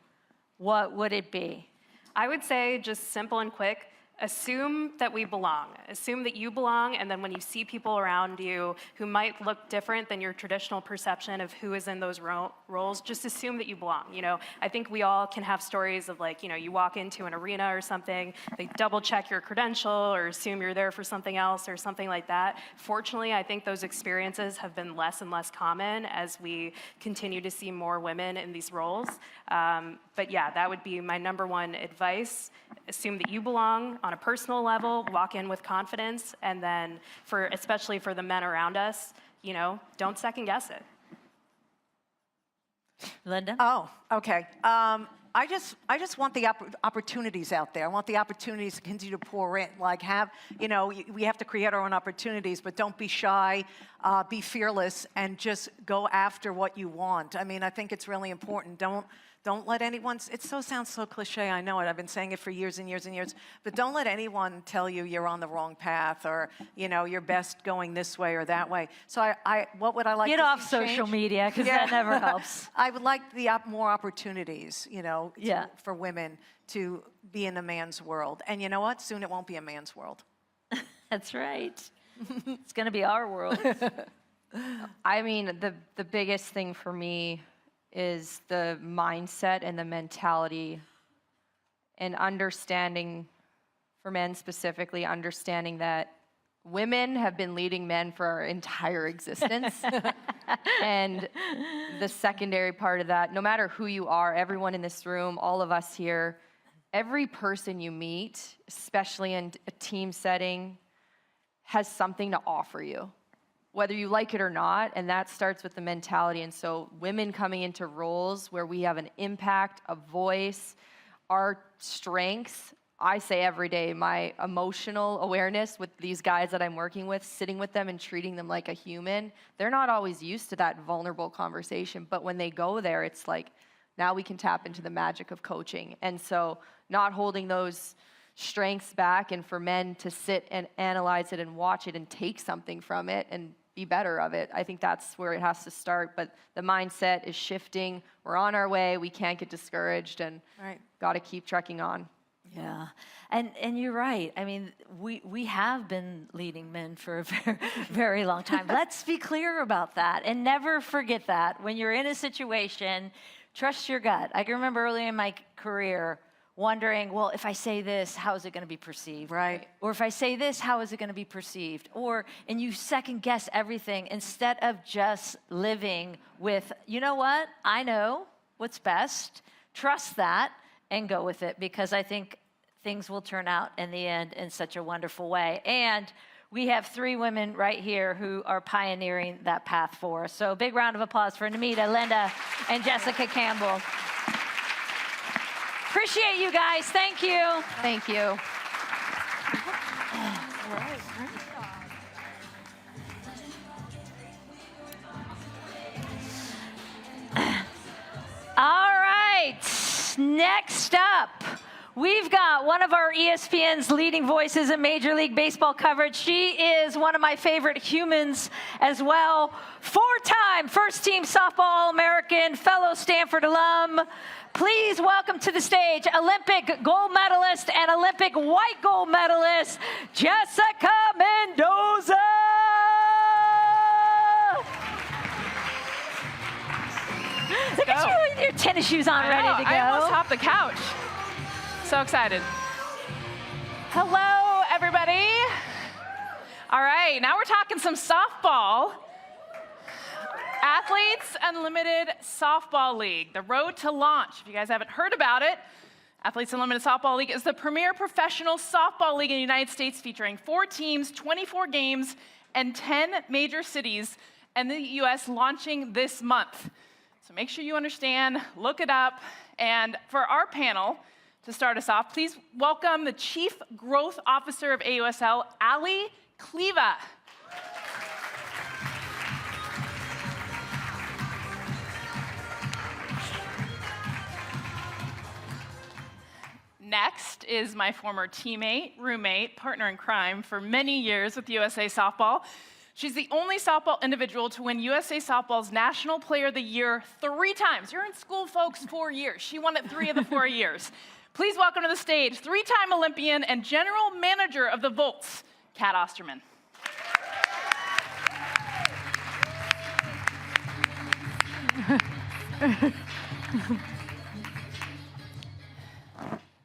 What would it be? I would say, just simple and quick, assume that we belong. Assume that you belong, and then when you see people around you who might look different than your traditional perception of who is in those roles, just assume that you belong. I think we all can have stories of you walk into an arena or something, they double check your credential or assume you're there for something else or something like that. Fortunately, I think those experiences have been less and less common as we continue to see more women in these roles. But yeah, that would be my number one advice. Assume that you belong on a personal level, walk in with confidence, and then especially for the men around us, don't second guess it. Linda? Oh, okay. I just want the opportunities out there. I want the opportunities to continue to pour in. We have to create our own opportunities, but don't be shy. be fearless and just go after what you want. I mean, I think it's really important. Don't let anyone, sounds so cliche, I know it, I've been saying it for years and years and years, but don't let anyone tell you you're on the wrong path or, you know, you're best going this way or that way. So what would I like to see Get off change? social media, because that never helps. I would like more opportunities, you know, for women to be in a man's world. And you know what? Soon it won't be a man's world. That's right. It's going to be our world. I mean, the biggest thing for me is the mindset and the mentality and understanding, for men specifically, understanding that women have been leading men for our entire existence. And the secondary part of that, no matter who you are, everyone in this room, all of us here, every person you meet, especially in a team setting, has something to offer you, whether you like it or not, and that starts with the mentality. And so women coming into roles where we have an impact, a voice, our strengths, I say every day, my emotional awareness with these guys that I'm working with, sitting with them and treating them like a human, they're not always used to that vulnerable conversation, but when they go there, it's like, now we can tap into the magic of coaching. And so not holding those strengths back, and for men to sit and analyze it and watch it and take something from it and be better of it. I think that's where it has to start, but the mindset is shifting. We're on our way. We can't get discouraged, and got to keep trekking on. Yeah, and you're right. I mean, we have been leading men for a very, very long time. Let's be clear about that, and never forget that. When you're in a situation, trust your gut. I can remember early in my career wondering, well, if I say this, how is it going to be perceived? Right. Or if I say this, how is it going to be perceived? And you second guess everything instead of just living with, you know what? I know what's best. Trust that and go with it, because I think things will turn out in the end in such a wonderful way. And we have 3 women right here who are pioneering that path for us. So big round of applause for Namita, Linda, and Jessica Campbell. Appreciate you guys. Thank you. Thank you. All right. Next up, we've got one of our ESPN's leading voices in Major League Baseball coverage. She is one of my favorite humans as well. 4-time first-team softball All-American, fellow Stanford alum. Please welcome to the stage Olympic gold medalist and Olympic white gold medalist, Jessica Mendoza. Look at you with your tennis shoes on, ready to go. I almost hopped the couch. So excited. Hello, everybody. All right, now we're talking some softball. Athletes Unlimited Softball League, the road to launch. If you guys haven't heard about it, Athletes Unlimited Softball League is the premier professional softball league in the United States, featuring 4 teams, 24 games, and 10 major cities in the US, launching this month. So make sure you understand, look it up. And for our panel, to start us off, please welcome the Chief Growth Officer of AUSL, Ali Kleva. Next is my former teammate, roommate, partner in crime for many years with USA Softball. She's the only softball individual to win USA Softball's National Player of the Year 3 times. You're in school, folks, 4 years. She won it 3 of the 4 years. Please welcome to the stage 3-time Olympian and General Manager of the Volts, Kat Osterman.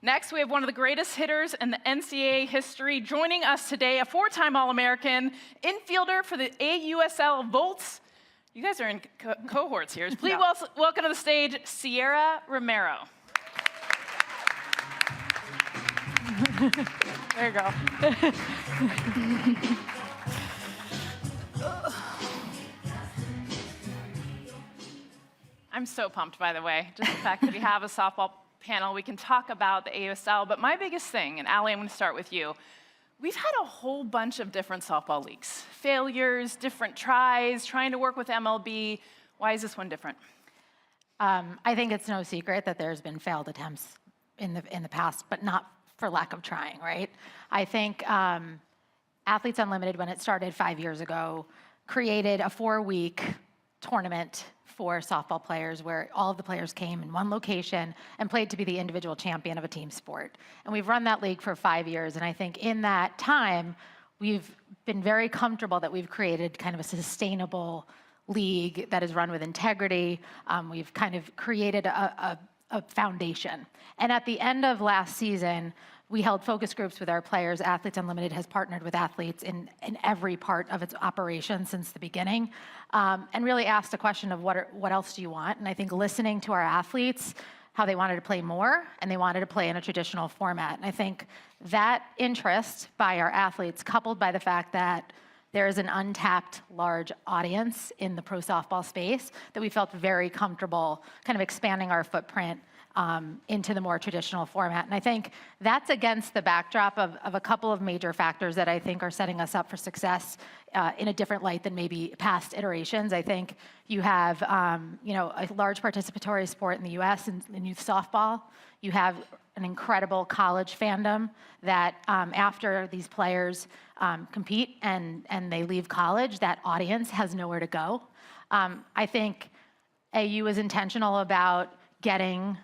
Next, we have one of the greatest hitters in the NCAA history joining us today, a 4-time All-American, infielder for the AUSL Volts. You guys are in cohorts here. Please welcome to the stage, Sierra Romero. There you go. I'm so pumped, by the way, just the fact that we have a softball panel. We can talk about the AUSL, but my biggest thing, and Ali, I'm going to start with you. We've had a whole bunch of different softball leagues. Failures, different tries, trying to work with MLB. Why is this one different? I think it's no secret that there's been failed attempts in the past, but not for lack of trying, right? I think Athletes Unlimited, when it started 5 years ago, created a 4-week tournament for softball players where all of the players came in one location and played to be the individual champion of a team sport. And we've run that league for 5 years, and I think in that time, we've been very comfortable that we've created kind of a sustainable league that is run with integrity. We've kind of created a foundation. And at the end of last season, we held focus groups with our players. Athletes Unlimited has partnered with athletes in every part of its operation since the beginning, and really asked a question of what else do you want? And I think listening to our athletes, how they wanted to play more, and they wanted to play in a traditional format. And I think that interest by our athletes, coupled by the fact that there is an untapped large audience in the pro softball space, that we felt very comfortable kind of expanding our footprint into the more traditional format. And I think that's against the backdrop of a couple of major factors that I think are setting us up for success in a different light than maybe past iterations. I think you have a large participatory sport in the US in youth softball. You have an incredible college fandom that after these players compete and they leave college, that audience has nowhere to go. I think AU is intentional about getting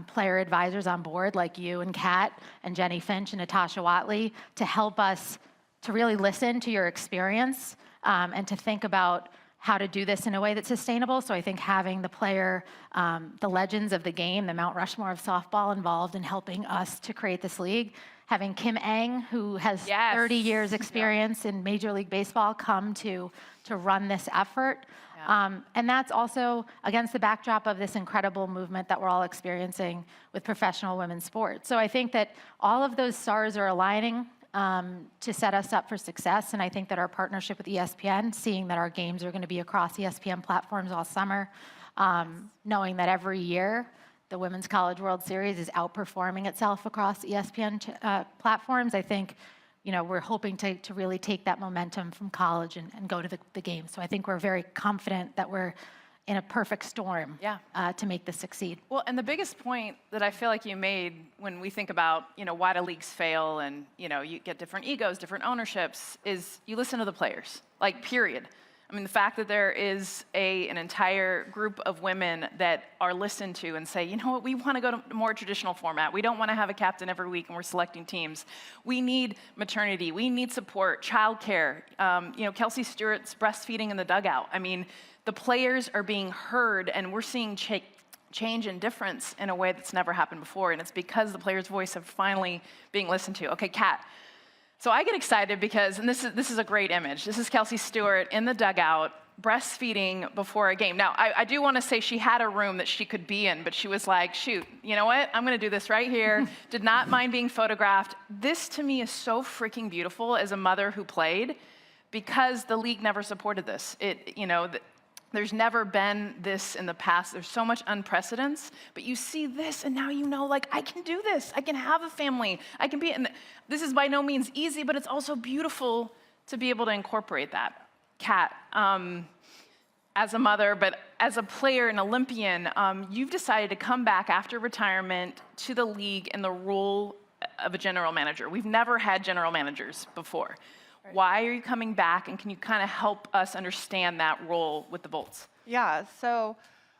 player advisors on board like you and Kat and Jenny Finch and Natasha Watley to help us to really listen to your experience and to think about how to do this in a way that's sustainable. So I think having the player, the legends of the game, the Mount Rushmore of softball involved in helping us to create this league, having Kim Eng, who has 30 years experience in Major League Baseball, come to run this effort. And that's also against the backdrop of this incredible movement that we're all experiencing with professional women's sports. So I think that all of those stars are aligning to set us up for success. And I think that our partnership with ESPN, seeing that our games are going to be across ESPN platforms all summer, knowing that every year the Women's College World Series is outperforming itself across ESPN platforms, I think we're hoping to really take that momentum from college and go to the game. So I think we're very confident that we're in a perfect storm to make this succeed. Well, and the biggest point that I feel like you made when we think about, why do leagues fail and, you get different egos, different ownerships, is you listen to the players, period. I mean, the fact that there is an entire group of women that are listened to and say, you know what, we want to go to a more traditional format. We don't want to have a captain every week and we're selecting teams. We need maternity. We need support, childcare. Kelsey Stewart's breastfeeding in the dugout. I mean, the players are being heard and we're seeing change and difference in a way that's never happened before. And it's because the players' voice are finally being listened to. Okay, Kat. So I get excited because, and this is a great image. This is Kelsey Stewart in the dugout, breastfeeding before a game. Now, I do want to say she had a room that she could be in, but she was like, shoot, you know what? I'm going to do this right here. Did not mind being photographed. This, to me, is so freaking beautiful as a mother who played because the league never supported this. There's never been this in the past. There's so much unprecedence, but you see this and now I can do this. I can have a family. I can be, and this is by no means easy, but it's also beautiful to be able to incorporate that. Kat, as a mother, but as a player, an Olympian, you've decided to come back after retirement to the league in the role of a general manager. We've never had general managers before. Why are you coming back, and can you kind of help us understand that role with the Bolts? Yeah, so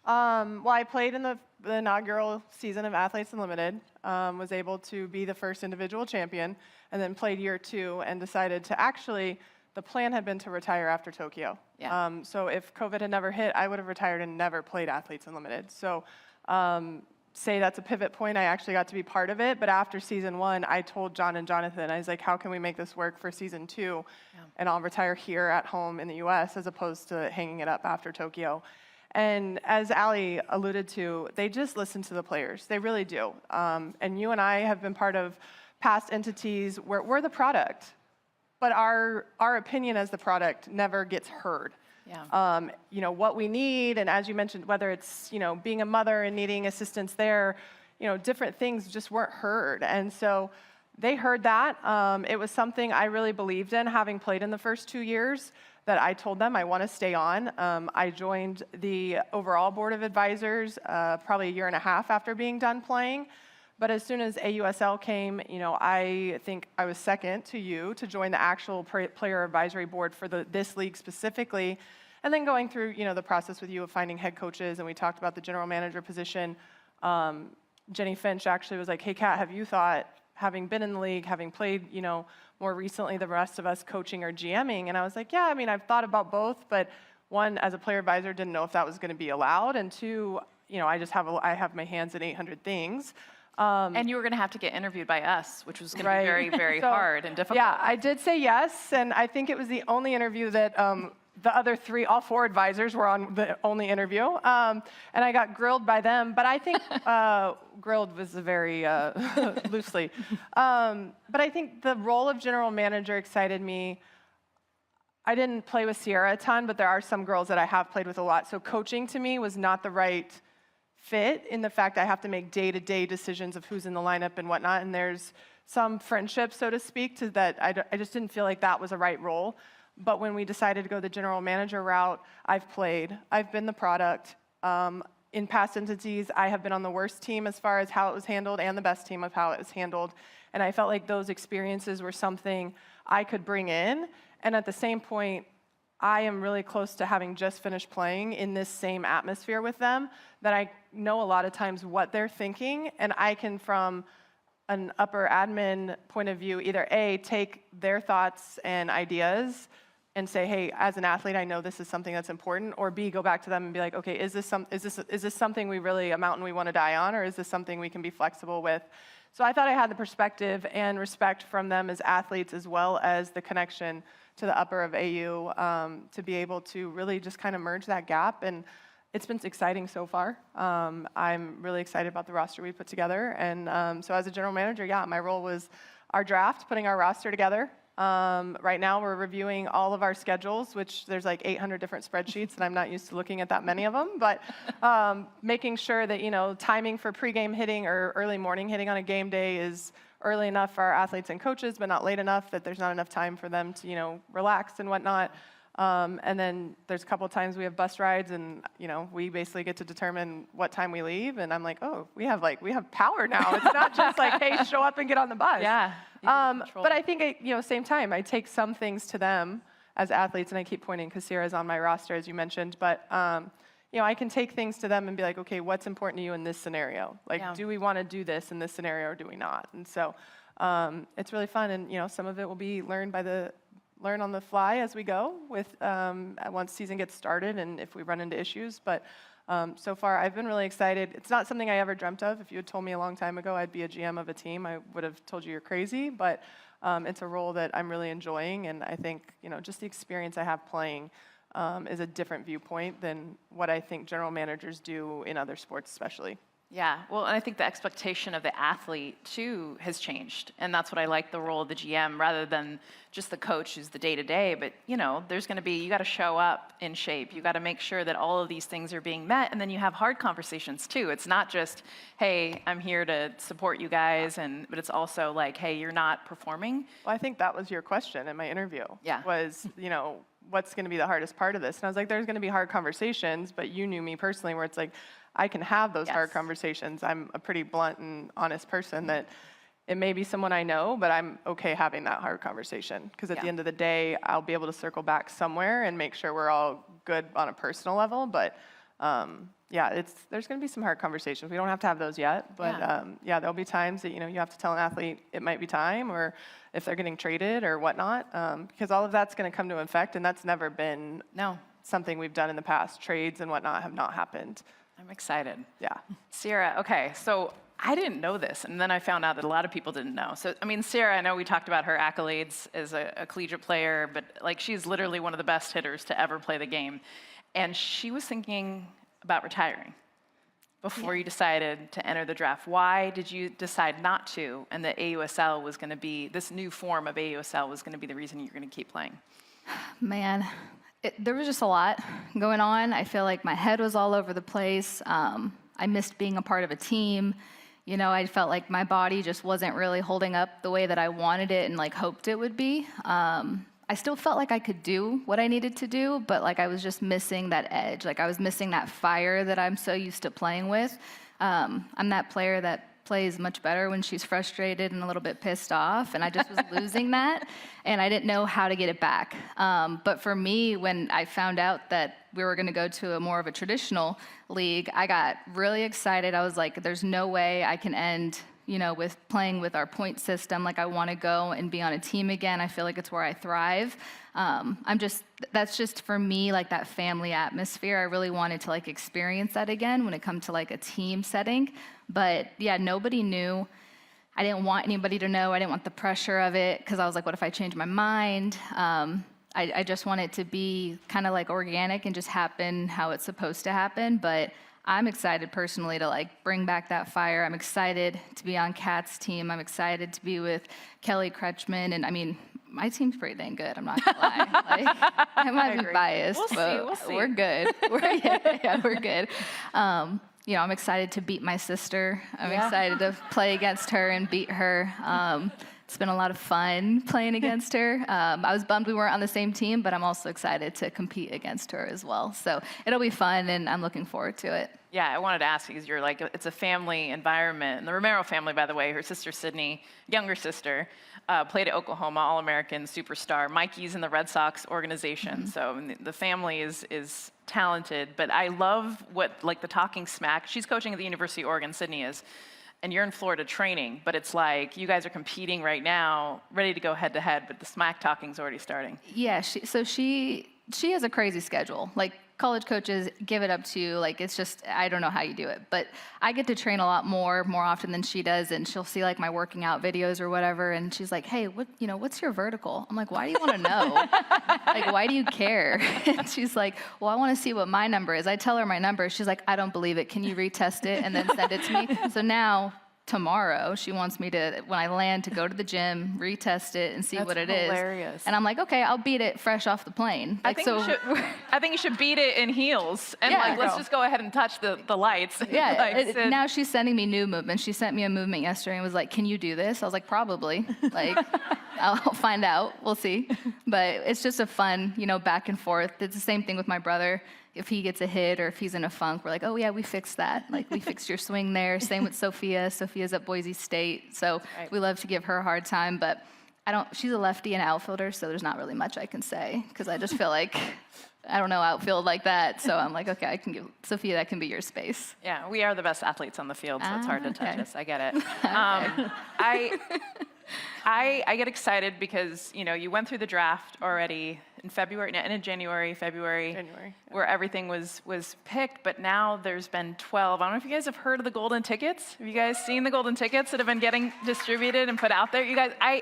I played in the inaugural season of Athletes Unlimited, was able to be the first individual champion, and then played year 2 and decided to the plan had been to retire after Tokyo. Yeah. So if COVID had never hit, I would have retired and never played Athletes Unlimited. So say that's a pivot point. I actually got to be part of it. But after season 1, I told John and Jonathan, I was like, how can we make this work for season 2? Yeah. And I'll retire here at home in the US as opposed to hanging it up after Tokyo. And as Ali alluded to, they just listen to the players. They really do. And you and I have been part of past entities where we're the product, but our opinion as the product never gets heard. Yeah. What we need, and as you mentioned, whether it's, being a mother and needing assistance there, different things just weren't heard. And so they heard that. It was something I really believed in, having played in the first 2 years, that I told them I want to stay on. I joined the overall board of advisors probably a year and a half after being done playing. But as soon as AUSL came, I think I was second to you to join the actual player advisory board for this league specifically. And then going through, the process with you of finding head coaches, and we talked about the general manager position. Jenny Finch actually was like, hey, Kat, have you thought, having been in the league, having played, more recently the rest of us coaching or GMing? And I was like, yeah, I've thought about both, but one, as a player advisor, didn't know if that was going to be allowed. And two, I have my hands in 800 things. And you were going to have to get interviewed by us, which was going to be very, very hard and difficult. Yeah, I did say yes, and I think it was the only interview that the other all four advisors were on the only interview, and I got grilled by them. But I think grilled was a very loosely. But I think the role of general manager excited me. I didn't play with Sierra a ton, but there are some girls that I have played with a lot. So coaching to me was not the right fit in the fact I have to make day-to-day decisions of who's in the lineup and whatnot, and there's some friendship, so to speak, to that. I just didn't feel like that was a right role. But when we decided to go the general manager route, I've been the product. In past entities, I have been on the worst team as far as how it was handled and the best team of how it was handled, and I felt like those experiences were something I could bring in, and at the same point, I am really close to having just finished playing in this same atmosphere with them, that I know a lot of times what they're thinking, and I can, from an upper admin point of view, either A, take their thoughts and ideas and say, hey, as an athlete, I know this is something that's important, or B, go back to them and be like, okay, is this something we really, a mountain we want to die on, or is this something we can be flexible with? So I thought I had the perspective and respect from them as athletes, as well as the connection to the upper of AU, to be able to really just kind of merge that gap. And it's been exciting so far. I'm really excited about the roster we put together. And so as a general manager, yeah, my role was our draft, putting our roster together. Right now we're reviewing all of our schedules, which there's like 800 different spreadsheets, and I'm not used to looking at that many of them. But making sure that, timing for pregame hitting or early morning hitting on a game day is early enough for our athletes and coaches, but not late enough that there's not enough time for them to, relax and whatnot. And then there's a couple of times we have bus rides, and we basically get to determine what time we leave. And I'm like, oh, we have power now. It's not just like, hey, show up and get on the bus. Yeah. But I think same time, I take some things to them as athletes, and I keep pointing because Sierra's on my roster, as you mentioned. But I can take things to them and be like, okay, what's important to you in this scenario? Do we want to do this in this scenario, or do we not? And so it's really fun, and some of it will be learn on the fly as we go with once season gets started, and if we run into issues. But so far, I've been really excited. It's not something I ever dreamt of. If you had told me a long time ago I'd be a GM of a team, I would have told you you're crazy. But it's a role that I'm really enjoying, and I think just the experience I have playing is a different viewpoint than what I think general managers do in other sports, especially. Yeah, well, and I think the expectation of the athlete, too, has changed. And that's what I like, the role of the GM, rather than just the coach who's the day-to-day. But, there's going to be, you got to show up in shape. You got to make sure that all of these things are being met. And then you have hard conversations, too. It's not just, hey, I'm here to support you guys, but it's also like, hey, you're not performing. Well, I think that was your question in my interview. Yeah. Was, what's going to be the hardest part of this? And I was like, there's going to be hard conversations, but you knew me personally, where it's like, I can have those hard conversations. I'm a pretty blunt and honest person, that it may be someone I know, but I'm okay having that hard conversation, because at the end of the day, I'll be able to circle back somewhere and make sure we're all good on a personal level. But there's going to be some hard conversations. We don't have to have those yet, but there'll be times that you have to tell an athlete it might be time, or if they're getting traded or whatnot, because all of that's going to come to effect, and that's never been something we've done in the past. Trades and whatnot have not happened. I'm excited. Yeah. Sierra, okay, so I didn't know this, and then I found out that a lot of people didn't know. So, Sierra, I know we talked about her accolades as a collegiate player, but she's literally one of the best hitters to ever play the game. And she was thinking about retiring before you decided to enter the draft. Why did you decide not to, and that AUSL was going to be, this new form of AUSL was going to be the reason you're going to keep playing? Man. There was just a lot going on. I feel like my head was all over the place. I missed being a part of a team. You know, I felt like my body just wasn't really holding up the way that I wanted it and like hoped it would be. I still felt like I could do what I needed to do, but like I was just missing that edge. Like I was missing that fire that I'm so used to playing with. I'm that player that plays much better when she's frustrated and a little bit pissed off, and I just was losing that, and I didn't know how to get it back. But for me, when I found out that we were going to go to a more of a traditional league, I got really excited. I was like, there's no way I can end, you know, with playing with our point system. Like I want to go and be on a team again. I feel like it's where I thrive. That's just for me, like that family atmosphere. I really wanted to like experience that again when it comes to like a team setting. But yeah, nobody knew. I didn't want anybody to know. I didn't want the pressure of it because I was like, what if I change my mind? I just want it to be kind of like organic and just happen how it's supposed to happen. But I'm excited personally to like bring back that fire. I'm excited to be on Kat's team. I'm excited to be with Kelly Kretschmann. And I mean, my team's pretty dang good. I'm not gonna lie. Like, I might be biased, but we're good. We're good. You know, I'm excited to beat my sister. I'm excited to play against her and beat her. It's been a lot of fun playing against her. I was bummed we weren't on the same team, but I'm also excited to compete against her as well. So it'll be fun, and I'm looking forward to it. Yeah, I wanted to ask you because you're like, it's a family environment. And the Romero family, by the way, her sister Sydney, younger sister, played at Oklahoma, All-American, superstar. Mikey's in the Red Sox organization. So the family is talented. But I love what, like the talking smack. She's coaching at the University of Oregon, Sydney is. And you're in Florida training, but it's like you guys are competing right now, ready to go head-to-head, but the smack talking's already starting. Yeah, she has a crazy schedule. Like, college coaches give it up to you. Like, it's just, I don't know how you do it. But I get to train a lot more often than she does, and she'll see, like, my working out videos or whatever, and she's like, hey, what's your vertical? I'm like, why do you want to know? Like, why do you care? And she's like, well, I want to see what my number is. I tell her my number. She's like, I don't believe it. Can you retest it and then send it to me? So now, tomorrow, she wants me to, when I land, to go to the gym, retest it, and see what it is. Hilarious. And I'm like, okay, I'll beat it fresh off the plane. Like, I think you should beat it in heels, and let's just go ahead and touch the lights. Yeah. Now she's sending me new movements. She sent me a movement yesterday and was like, "Can you do this?" I was like, "Probably." Like, I'll find out. We'll see. But it's just a fun, back and forth. It's the same thing with my brother. If he gets a hit or if he's in a funk, we're like, oh yeah, we fixed that. Like, we fixed your swing there. Same with Sophia. Sophia's at Boise State. So we love to give her a hard time, but she's a lefty and outfielder, so there's not really much I can say because I just feel like I don't know outfield like that. So I'm like, okay, I can give Sophia, that can be your space. Yeah, we are the best athletes on the field, so it's hard to touch us. I get it. I get excited because, you went through the draft already in January, where everything was picked, but now there's been 12. I don't know if you guys have heard of the golden tickets. Have you guys seen the golden tickets that have been getting distributed and put out there? You guys, I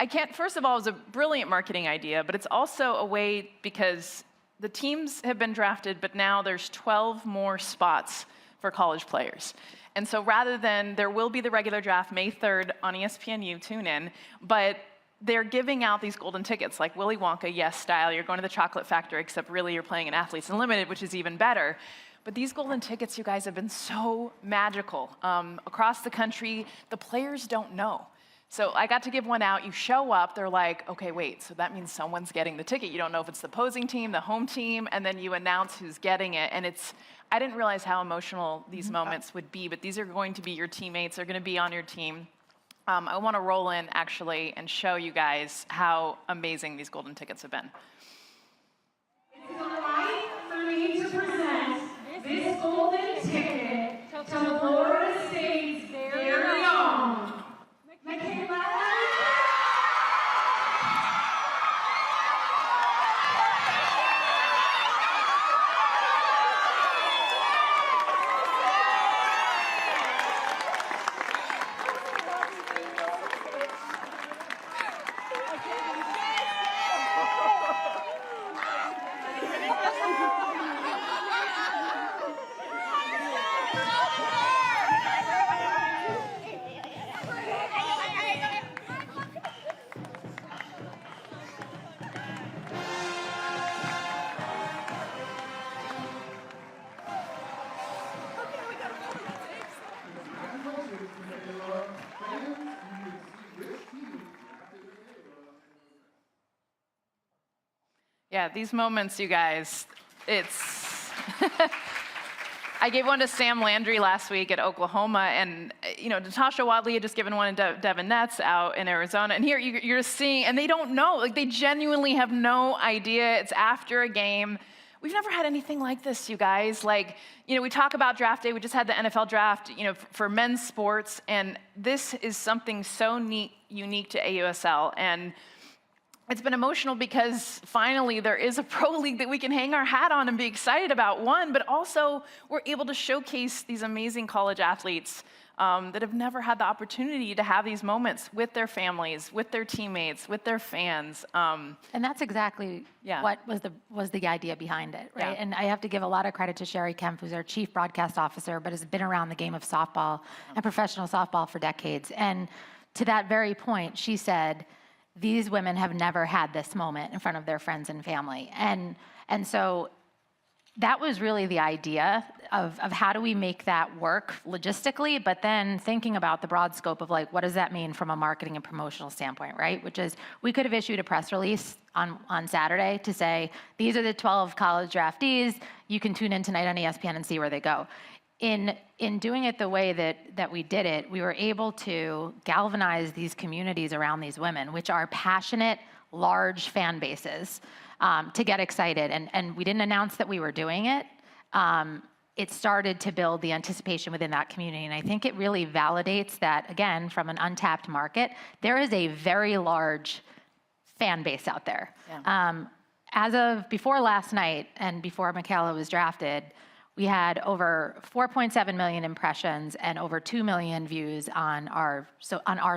can't, first of all, it was a brilliant marketing idea, but it's also a way because the teams have been drafted, but now there's 12 more spots for college players. And so rather than, there will be the regular draft May 3rd on ESPNU, tune in, but they're giving out these golden tickets like Willy Wonka, yes style, you're going to the chocolate factory, except really you're playing in Athletes Unlimited, which is even better. But these golden tickets, you guys, have been so magical. Across the country, the players don't know. So I got to give one out. You show up, they're like, okay, wait, so that means someone's getting the ticket. You don't know if it's the opposing team, the home team, and then you announce who's getting it. And I didn't realize how emotional these moments would be, but these are going to be your teammates. They're going to be on your team. I want to roll in, actually, and show you guys how amazing these golden tickets have been. It's a delight for me to present this golden ticket to Florida State's very own Michaela. Yeah, these moments, you guys, it's... I gave one to Sam Landry last week at Oklahoma, and Natasha Wadley had just given one to Devin Netz out in Arizona, and here you're just seeing, and they don't know, like they genuinely have no idea. It's after a game. We've never had anything like this, you guys. Like, we talk about draft day. We just had the NFL draft, for men's sports, and this is something so unique to AUSL, and it's been emotional because finally there is a pro league that we can hang our hat on and be excited about, one, but also we're able to showcase these amazing college athletes that have never had the opportunity to have these moments with their families, with their teammates, with their fans. And that's exactly what was the idea behind it, right? Yeah. And I have to give a lot of credit to Sherry Kemp, who's our chief broadcast officer, but has been around the game of softball and professional softball for decades. And to that very point, she said, these women have never had this moment in front of their friends and family. And so that was really the idea of how do we make that work logistically, but then thinking about the broad scope of like, what does that mean from a marketing and promotional standpoint, right? Which is, we could have issued a press release on Saturday to say, these are the 12 college draftees, you can tune in tonight on ESPN and see where they go. In doing it the way that we did it, we were able to galvanize these communities around these women, which are passionate, large fan bases, to get excited. And we didn't announce that we were doing it. It started to build the anticipation within that community. And I think it really validates that, again, from an untapped market, there is a very large fan base out there. Yeah. As of before last night and before Michaela was drafted, we had over 4.7 million impressions and over 2 million views on our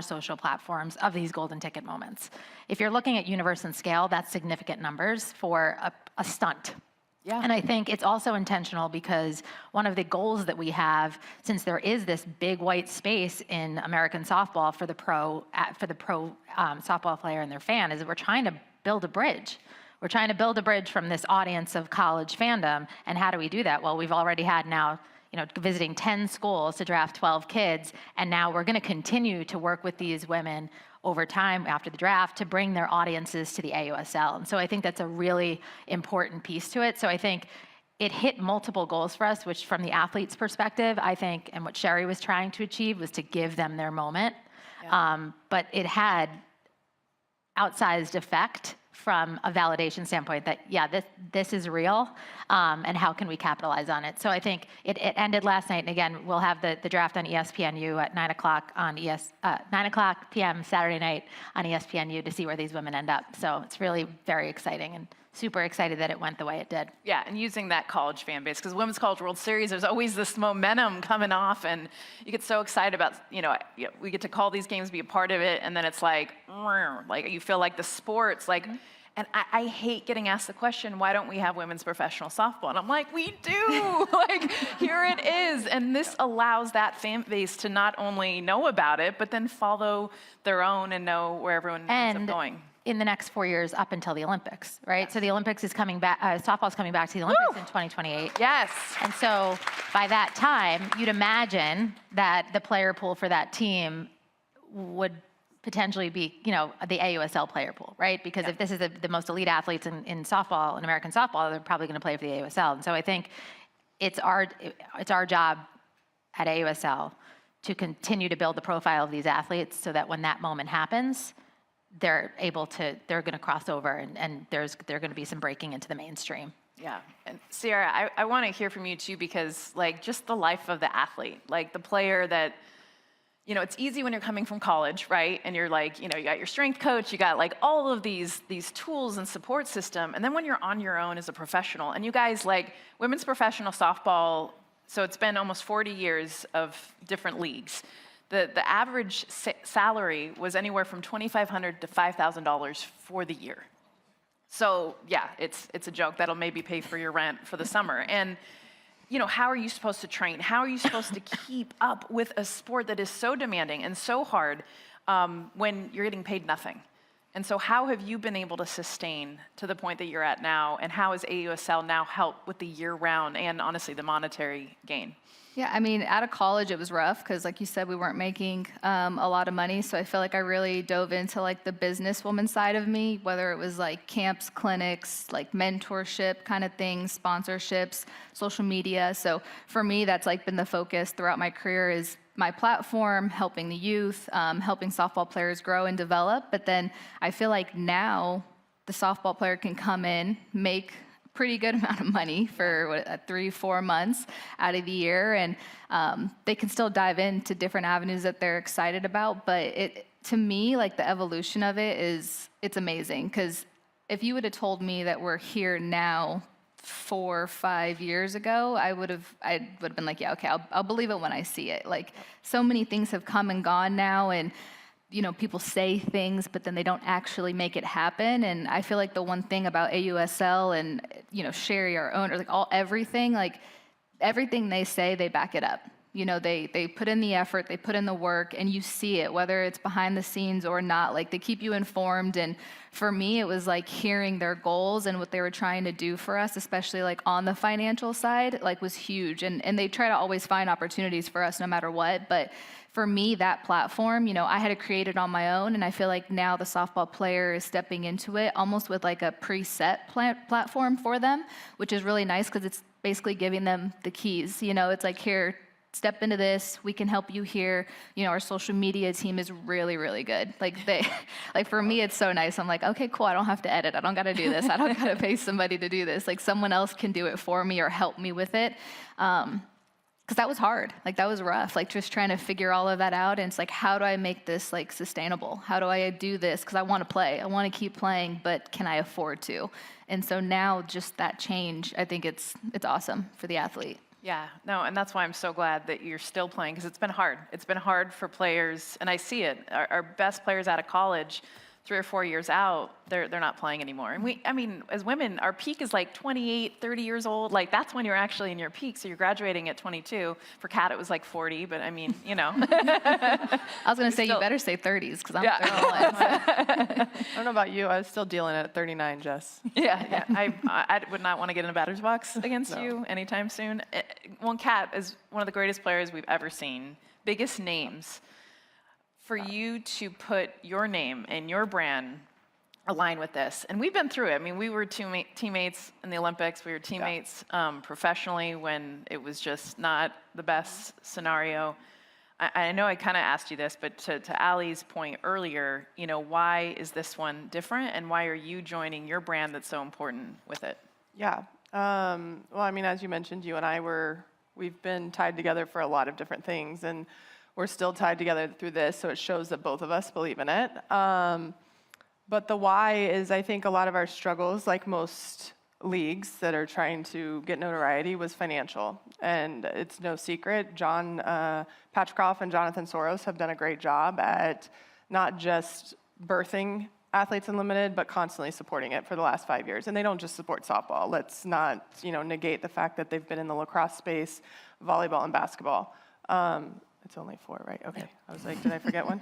social platforms of these golden ticket moments. If you're looking at universe and scale, that's significant numbers for a stunt. Yeah. And I think it's also intentional because one of the goals that we have, since there is this big white space in American softball for the pro softball player and their fan, is that we're trying to build a bridge. We're trying to build a bridge from this audience of college fandom. And how do we do that? Well, we've already had now, visiting 10 schools to draft 12 kids. And now we're going to continue to work with these women over time after the draft to bring their audiences to the AUSL. And so I think that's a really important piece to it. So I think it hit multiple goals for us, which from the athlete's perspective, I think, and what Sherry was trying to achieve was to give them their moment. Yeah. But it had outsized effect from a validation standpoint that, this is real, and how can we capitalize on it? So I think it ended last night, and again, we'll have the draft on ESPNU at 9 o'clock on 9 o'clock p.m. Saturday night on ESPNU to see where these women end up. So it's really very exciting and super excited that it went the way it did. Yeah, and using that college fan base, because Women's College World Series, there's always this momentum coming off, and you get so excited about, we get to call these games, be a part of it, and then it's like you feel like the sports, like, and I hate getting asked the question, why don't we have women's professional softball? And I'm like, we do, here it is. And this allows that fan base to not only know about it, but then follow their own and know where everyone ends up going. In the next 4 years up until the Olympics, right? Yes. So the Olympics is coming back, softball's coming back to the Olympics in 2028. Yes. And so by that time, you'd imagine that the player pool for that team would potentially be, the AUSL player pool, right? Because if this is the most elite athletes in softball, in American softball, they're probably gonna play for the AUSL. And so I think it's our job at AUSL to continue to build the profile of these athletes so that when that moment happens, they're gonna cross over and they're gonna be some breaking into the mainstream. Yeah, and Sierra, I wanna hear from you too, because just the life of the athlete, the player that, it's easy when you're coming from college, right? And you're you got your strength coach, you got all of these tools and support system. And then when you're on your own as a professional, and you guys women's professional softball, so it's been almost 40 years of different leagues. The average salary was anywhere from $2,500 to $5,000 for the year. So yeah, it's a joke. That'll maybe pay for your rent for the summer. And how are you supposed to train? How are you supposed to keep up with a sport that is so demanding and so hard when you're getting paid nothing? And so how have you been able to sustain to the point that you're at now? And how has AUSL now helped with the year-round and honestly the monetary gain? Yeah, I mean, out of college, it was rough because, like you said, we weren't making a lot of money. So I feel like I really dove into like the businesswoman side of me, whether it was like camps, clinics, like mentorship kind of things, sponsorships, social media. So for me, that's like been the focus throughout my career is my platform, helping the youth, helping softball players grow and develop. But then I feel like now the softball player can come in, make pretty good amount of money for 3-4 months out of the year, and they can still dive into different avenues that they're excited about. But to me, like the evolution of it it's amazing, because if you would have told me that we're here now 4 or 5 years ago, I would have been like, yeah, okay, I'll believe it when I see it. Like so many things have come and gone now, and you know, people say things, but then they don't actually make it happen. And I feel like the one thing about AUSL and, you know, Sherry, our owner, like everything they say, they back it up. You know, they put in the effort, they put in the work, and you see it, whether it's behind the scenes or not. Like they keep you informed. And for me, it was like hearing their goals and what they were trying to do for us, especially like on the financial side, like was huge. And they try to always find opportunities for us no matter what. But for me, that platform, you know, I had to create it on my own, and I feel like now the softball player is stepping into it almost with like a preset platform for them, which is really nice because it's basically giving them the keys. You know, it's like, here, step into this, we can help you here. You know, our social media team is really, really good. Like for me, it's so nice. I'm like, okay, cool, I don't have to edit. I don't got to do this. I don't got to pay somebody to do this. Like someone else can do it for me or help me with it. Because that was hard, like that was rough, like just trying to figure all of that out. And it's like, how do I make this like sustainable? How do I do this? Because I want to play, I want to keep playing, but can I afford to? And so now just that change, I think it's awesome for the athlete. Yeah, no, and that's why I'm so glad that you're still playing, because it's been hard. It's been hard for players, and I see it. Our best players out of college, 3 or 4 years out, they're not playing anymore. And I mean, as women, our peak is like 28, 30 years old. Like that's when you're actually in your peak. So you're graduating at 22. For Kat, it was like 40, but I mean, you know. I was going to say, you better say 30s, because I'm 31. I don't know about you. I was still dealing at 39, Jess. Yeah. I would not want to get in a batter's box against you anytime soon. Well, Kat is one of the greatest players we've ever seen. Biggest names. For you to put your name and your brand align with this. And we've been through it. I mean, we were teammates in the Olympics. We were teammates professionally when it was just not the best scenario. I know I kind of asked you this, but to Ali's point earlier, you know, why is this one different, and why are you joining your brand that's so important with it? Yeah. Well, I mean, as you mentioned, you and I we've been tied together for a lot of different things, and we're still tied together through this, so it shows that both of us believe in it. But the why is, I think a lot of our struggles, like most leagues that are trying to get notoriety, was financial. And it's no secret, John Patrickhoff and Jonathan Soros have done a great job at not just birthing Athletes Unlimited, but constantly supporting it for the last 5 years. And they don't just support softball. Let's not, negate the fact that they've been in the lacrosse space, volleyball, and basketball. It's only 4, right? Okay. I was like, did I forget one?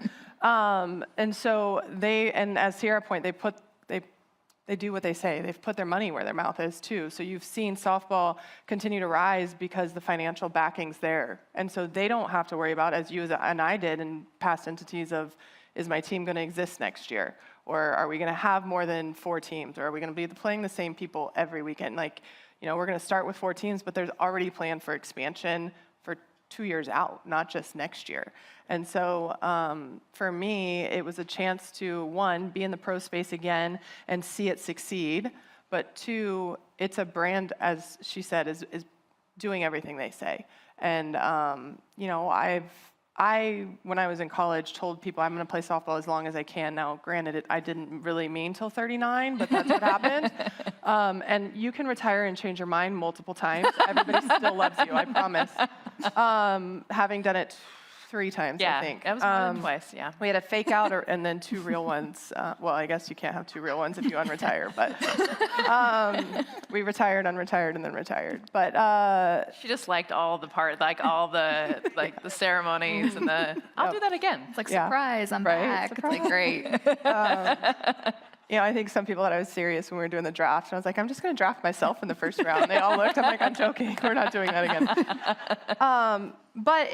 And so and as Sierra point, they do what they say. They've put their money where their mouth is too. So you've seen softball continue to rise because the financial backing's there. And so they don't have to worry about, as you and I did in past entities, of, is my team going to exist next year? Or are we going to have more than 4 teams? Or are we going to be playing the same people every weekend? Like, we're going to start with 4 teams, but there's already plan for expansion for 2 years out, not just next year. And so for me, it was a chance to, 1, be in the pro space again and see it succeed. But 2, it's a brand, as she said, is doing everything they say. And, when I was in college, told people I'm going to play softball as long as I can. Now, granted, I didn't really mean till 39, but that's what happened. And you can retire and change your mind multiple times. Everybody still loves you, I promise. Having done it 3 times, Yeah, I think. that was more than twice, yeah. We had a fake out and then 2 real ones. Well, I guess you can't have 2 real ones if you unretire, but we retired, unretired, and then retired. But she just liked all the the ceremonies and I'll do that again. It's like, surprise, I'm back. Surprise. It's like, great. You know, I think some people thought I was serious when we were doing the draft. And I was like, I'm just going to draft myself in the first round. They all looked. I'm like, I'm joking. We're not doing that again. But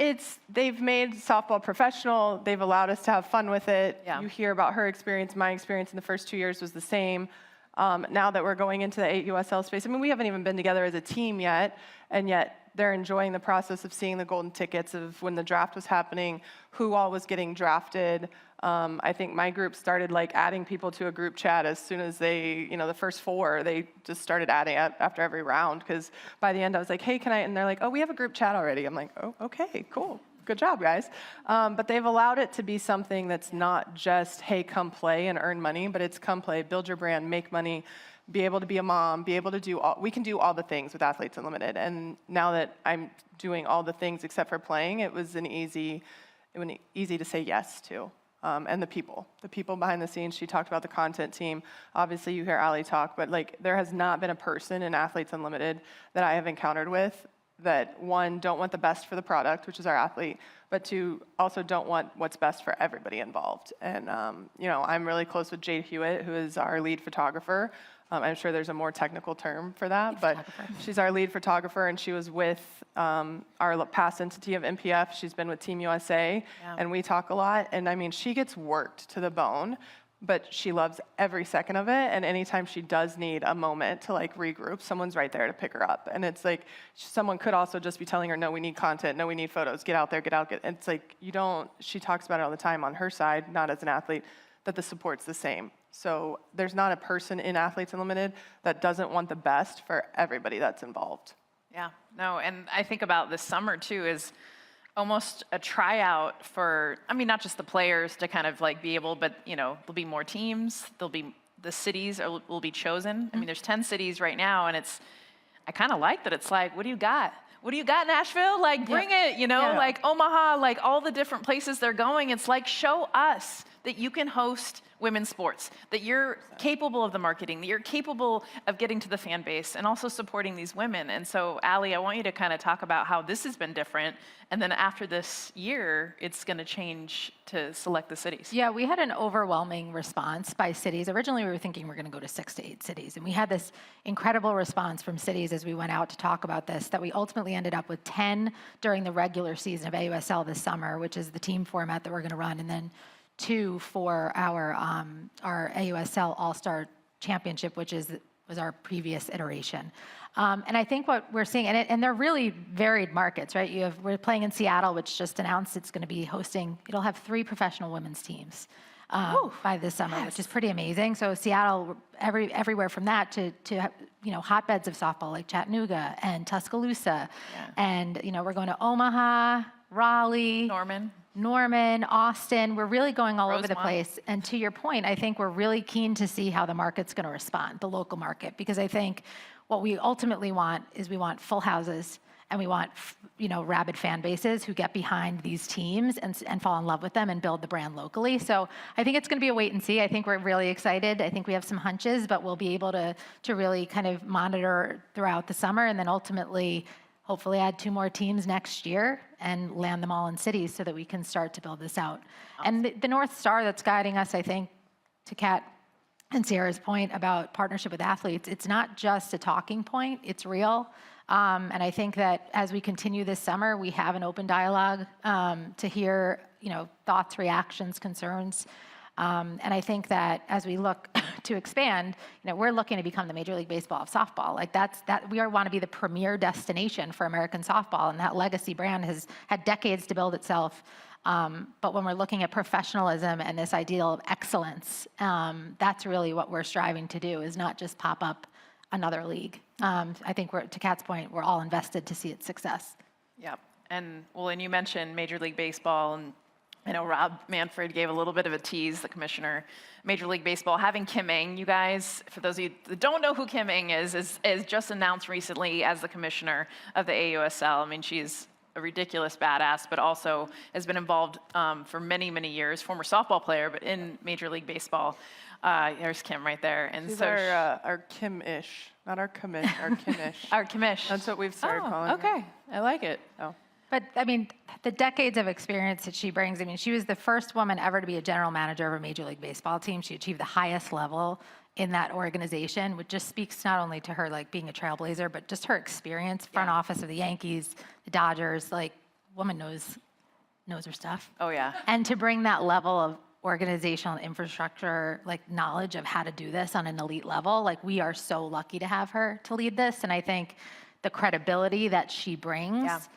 they've made softball professional. They've allowed us to have fun with it. Yeah. You hear about her experience. My experience in the first 2 years was the same. Now that we're going into the USL space, I mean, we haven't even been together as a team yet, and yet they're enjoying the process of seeing the golden tickets of when the draft was happening, who all was getting drafted. I think my group started like adding people to a group chat as soon as they, the first 4, they just started adding after every round, because by the end I was like, hey, can I? And they're like, oh, we have a group chat already. I'm like, oh, okay, cool. Good job, guys. But they've allowed it to be something that's not just, hey, come play and earn money, but it's come play, build your brand, make money, be able to be a mom, be able to do we can do all the things with Athletes Unlimited. And now that I'm doing all the things except for playing, it was easy to say yes to. And the people behind the scenes. She talked about the content team. Obviously, you hear Ali talk, but like there has not been a person in Athletes Unlimited that I have encountered with that, 1, don't want the best for the product, which is our athlete, but 2, also don't want what's best for everybody involved. And I'm really close with Jade Hewitt, who is our lead photographer. I'm sure there's a more technical term for that, but she's our lead photographer, and she was with our past entity of MPF. She's been with Team USA, and we talk a lot. And I mean, she gets worked to the bone, but she loves every second of it. And anytime she does need a moment to like regroup, someone's right there to pick her up. And it's like, someone could also just be telling her, no, we need content, no, we need photos, get out there, get out. And it's like, she talks about it all the time on her side, not as an athlete, that the support's the same. So there's not a person in Athletes Unlimited that doesn't want the best for everybody that's involved. Yeah, no, and I think about this summer too is almost a tryout for, not just the players to kind of like be able, but there'll be more teams, the cities will be chosen. There's 10 cities right now, and I kind of like that it's like, what do you got? What do you got, Nashville? Like, bring it, like Omaha, like all the different places they're going. It's like, show us that you can host women's sports, that you're capable of the marketing, that you're capable of getting to the fan base and also supporting these women. And so, Ali, I want you to kind of talk about how this has been different. And then after this year, it's going to change to select the cities. Yeah, we had an overwhelming response by cities. Originally, we were thinking we're going to go to 6 to 8 cities. And we had this incredible response from cities as we went out to talk about this, that we ultimately ended up with 10 during the regular season of AUSL this summer, which is the team format that we're going to run, and then 2 for our AUSL All-Star Championship, which was our previous iteration. And I think what we're seeing, and they're really varied markets, right? We're playing in Seattle, which just announced it's going to be hosting. It'll have 3 professional women's teams by this summer, which is pretty amazing. So Seattle, everywhere from that to hotbeds of softball like Chattanooga and Tuscaloosa, and we're going to Omaha, Raleigh, Norman, Austin. We're really going all over the place. And to your point, I think we're really keen to see how the market's going to respond, the local market, because I think what we ultimately want is we want full houses, and we want rabid fan bases who get behind these teams and fall in love with them and build the brand locally. So I think it's going to be a wait and see. I think we're really excited. I think we have some hunches, but we'll be able to really kind of monitor throughout the summer, and then ultimately hopefully add 2 more teams next year and land them all in cities so that we can start to build this out. Awesome. And the North Star that's guiding us, I think, to Kat and Sierra's point about partnership with athletes, it's not just a talking point, it's real. And I think that as we continue this summer, we have an open dialogue to hear, thoughts, reactions, concerns. And I think that as we look to expand, we're looking to become the Major League Baseball of softball. Like we want to be the premier destination for American softball, and that legacy brand has had decades to build itself. But when we're looking at professionalism and this ideal of excellence, that's really what we're striving to do, is not just pop up another league. I think to Kat's point, we're all invested to see its success. Yeah, and you mentioned Major League Baseball, and I know Rob Manfred gave a little bit of a tease, the commissioner, Major League Baseball, having Kim Ng. You guys, for those of you that don't know who Kim Ng is just announced recently as the commissioner of the AUSL. She's a ridiculous badass, but also has been involved for many, many years, former softball player, but in Major League Baseball. There's Kim right there. And She's so our Kim-ish, not our commish, our Kim-ish. our Kamish. That's what we've started calling her. Okay, I like it. Oh. But I mean, the decades of experience that she brings, I mean, she was the first woman ever to be a general manager of a Major League Baseball team. She achieved the highest level in that organization, which just speaks not only to her like being a trailblazer, but just her experience, front office of the Yankees, the Dodgers, like woman knows her stuff. Oh yeah. And to bring that level of organizational infrastructure, like knowledge of how to do this on an elite level, like we are so lucky to have her to lead this. And I think the credibility that she brings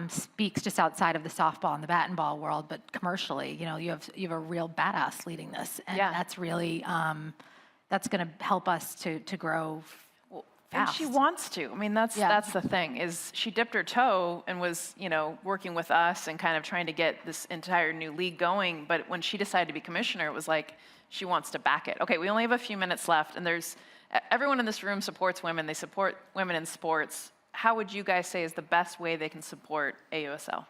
speaks just outside of the softball and the bat and ball world, but commercially, you know, you have a real badass leading this, and that's really that's going to help us to grow And fast. she wants to. I mean, that's the thing, is she dipped her toe and was, you know, working with us and kind of trying to get this entire new league going. But when she decided to be commissioner, it was like she wants to back it. Okay, we only have a few minutes left, and everyone in this room supports women. They support women in sports. How would you guys say is the best way they can support AUSL?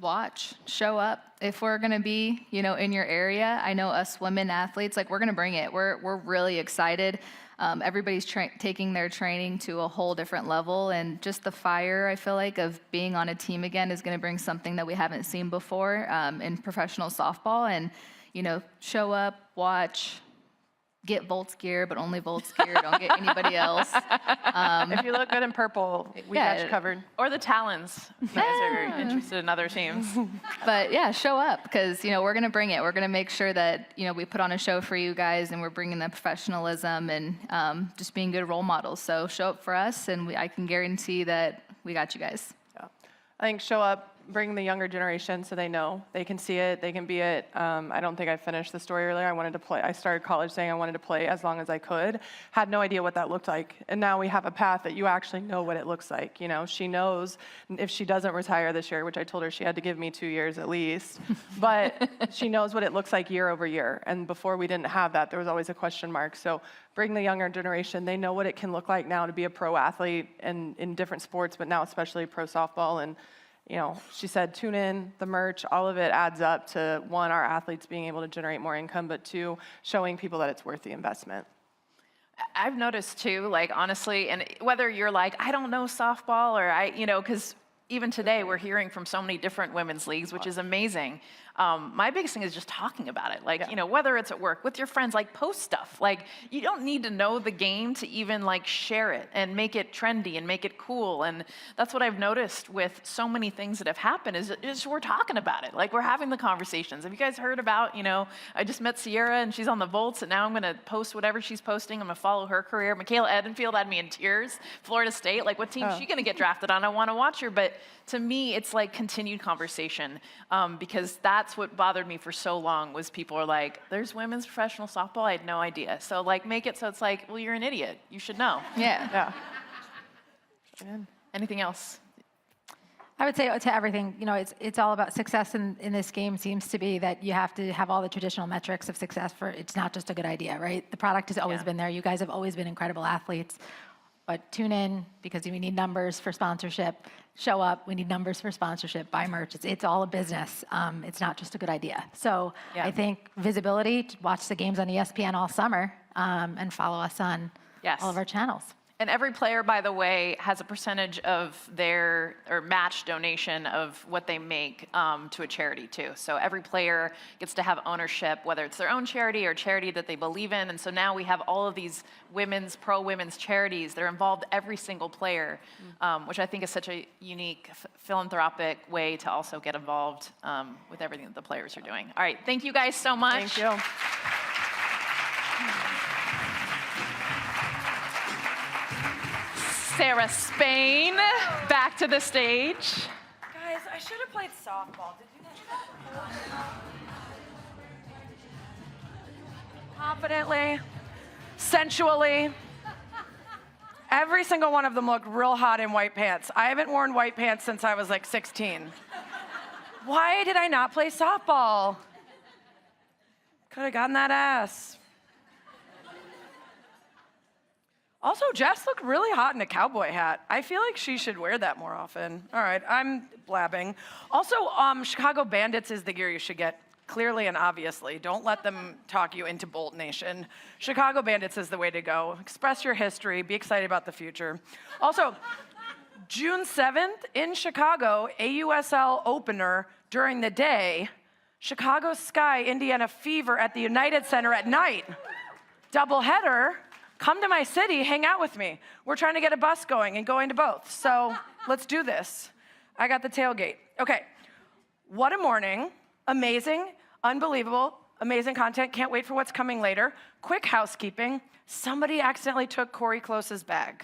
Watch, show up. If we're gonna be, you know, in your area, I know us women athletes, like we're gonna bring it. We're really excited. Everybody's taking their training to a whole different level, and just the fire, I feel like, of being on a team again is gonna bring something that we haven't seen before in professional softball. And, you know, show up, watch, get Volts gear, but only Volts gear. Don't get anybody else. If you look good in purple, we got you covered. Or the Talons. If you guys are interested in other teams. But yeah, show up, because, you know, we're going to bring it. We're going to make sure that, you know, we put on a show for you guys, and we're bringing the professionalism and just being good role models. So show up for us, and I can guarantee that we got you guys. Yeah. I think show up, bring the younger generation so they know. They can see it, they can be it. I don't think I finished the story earlier. I wanted to play. I started college saying I wanted to play as long as I could. Had no idea what that looked like. And now we have a path that you actually know what it looks like. You know, she knows if she doesn't retire this year, which I told her she had to give me 2 years at least, but she knows what it looks like year over year. And before we didn't have that, there was always a question mark. So bring the younger generation. They know what it can look like now to be a pro athlete and in different sports, but now especially pro softball. And you know, she said, tune in, the merch, all of it adds up to, one, our athletes being able to generate more income, but two, showing people that it's worth the investment. I've noticed too, like honestly, and whether you're like, I don't know softball, or you know, because even today we're hearing from so many different women's leagues, which is amazing. My biggest thing is just talking about it. Like, you know, whether it's at work, with your friends, like post stuff. Like, you don't need to know the game to even like share it and make it trendy and make it cool. And that's what I've noticed with so many things that have happened is we're talking about it. Like, we're having the conversations. Have you guys heard about, you know, I just met Sierra and she's on the Volts, and now I'm going to post whatever she's posting. I'm going to follow her career. Michaela Edenfield had me in tears. Florida State, like, what team is she going to get drafted on? I want to watch her. But to me, it's like continued conversation, because that's what bothered me for so long, was people are like, there's women's professional softball? I had no idea. So like, make it so it's like, well, you're an idiot. You should know. Yeah. Anything else? I would say to everything, you know, it's all about success in this game. Seems to be that you have to have all the traditional metrics of success for it's not just a good idea, right? The product has always been there. You guys have always been incredible athletes. But tune in, because we need numbers for sponsorship. Show up, we need numbers for sponsorship. Buy merch, it's all a business. It's not just a good idea. So I think visibility, watch the games on ESPN all summer, and follow us on all of our channels. And every player, by the way, has a percentage of their, or match donation of what they make to a charity too. So every player gets to have ownership, whether it's their own charity or charity that they believe in. And so now we have all of these pro-women's charities that are involved every single player, which I think is such a unique philanthropic way to also get involved with everything that the players are doing. All right, thank you guys so much. Thank you. Sarah Spain, back to the stage. Guys, I should have played softball. Did you confidently, sensually. Every single one of them looked real hot in white pants. I haven't worn white pants since I was like 16. Why did I not play softball? Could have gotten that ass. Also, Jess looked really hot in a cowboy hat. I feel like she should wear that more often. All right, I'm blabbing. Also, Chicago Bandits is the gear you should get. Clearly and obviously. Don't let them talk you into Bolt Nation. Chicago Bandits is the way to go. Express your history. Be excited about the future. Also, June 7th in Chicago, AUSL opener during the day. Chicago Sky, Indiana Fever at the United Center at night. Doubleheader. Come to my city, hang out with me. We're trying to get a bus going and going to both. So let's do this. I got the tailgate. Okay. What a morning. Amazing, unbelievable, amazing content. Can't wait for what's coming later. Quick housekeeping. Somebody accidentally took Cori Close's bag.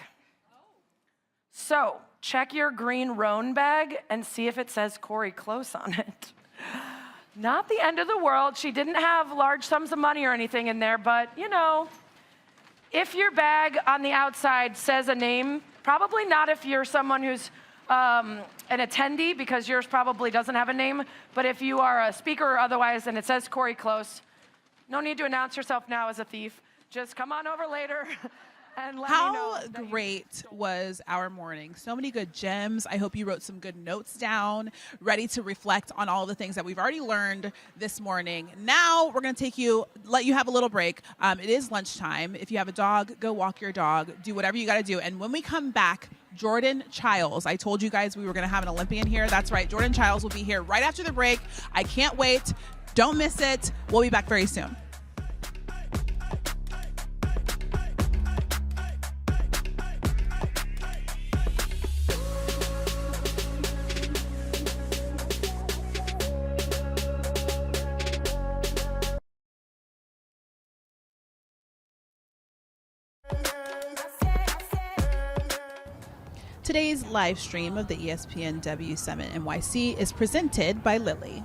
So check your green Roan bag and see if it says Cori Close on it. Not the end of the world. She didn't have large sums of money or anything in there, but you know, if your bag on the outside says a name, probably not if you're someone who's an attendee, because yours probably doesn't have a name, but if you are a speaker or otherwise and it says Cori Close, no need to announce yourself now as a thief. Just come on over later and let me know. How great was our morning? So many good gems. I hope you wrote some good notes down, ready to reflect on all the things that we've already learned this morning. Now we're going to let you have a little break. It is lunchtime. If you have a dog, go walk your dog. Do whatever you got to do. And when we come back, Jordan Chiles. I told you guys we were going to have an Olympian here. That's right. Jordan Chiles will be here right after the break. I can't wait. Don't miss it. We'll be back very soon. Today's live stream of the espnW Summit NYC is presented by Lilly.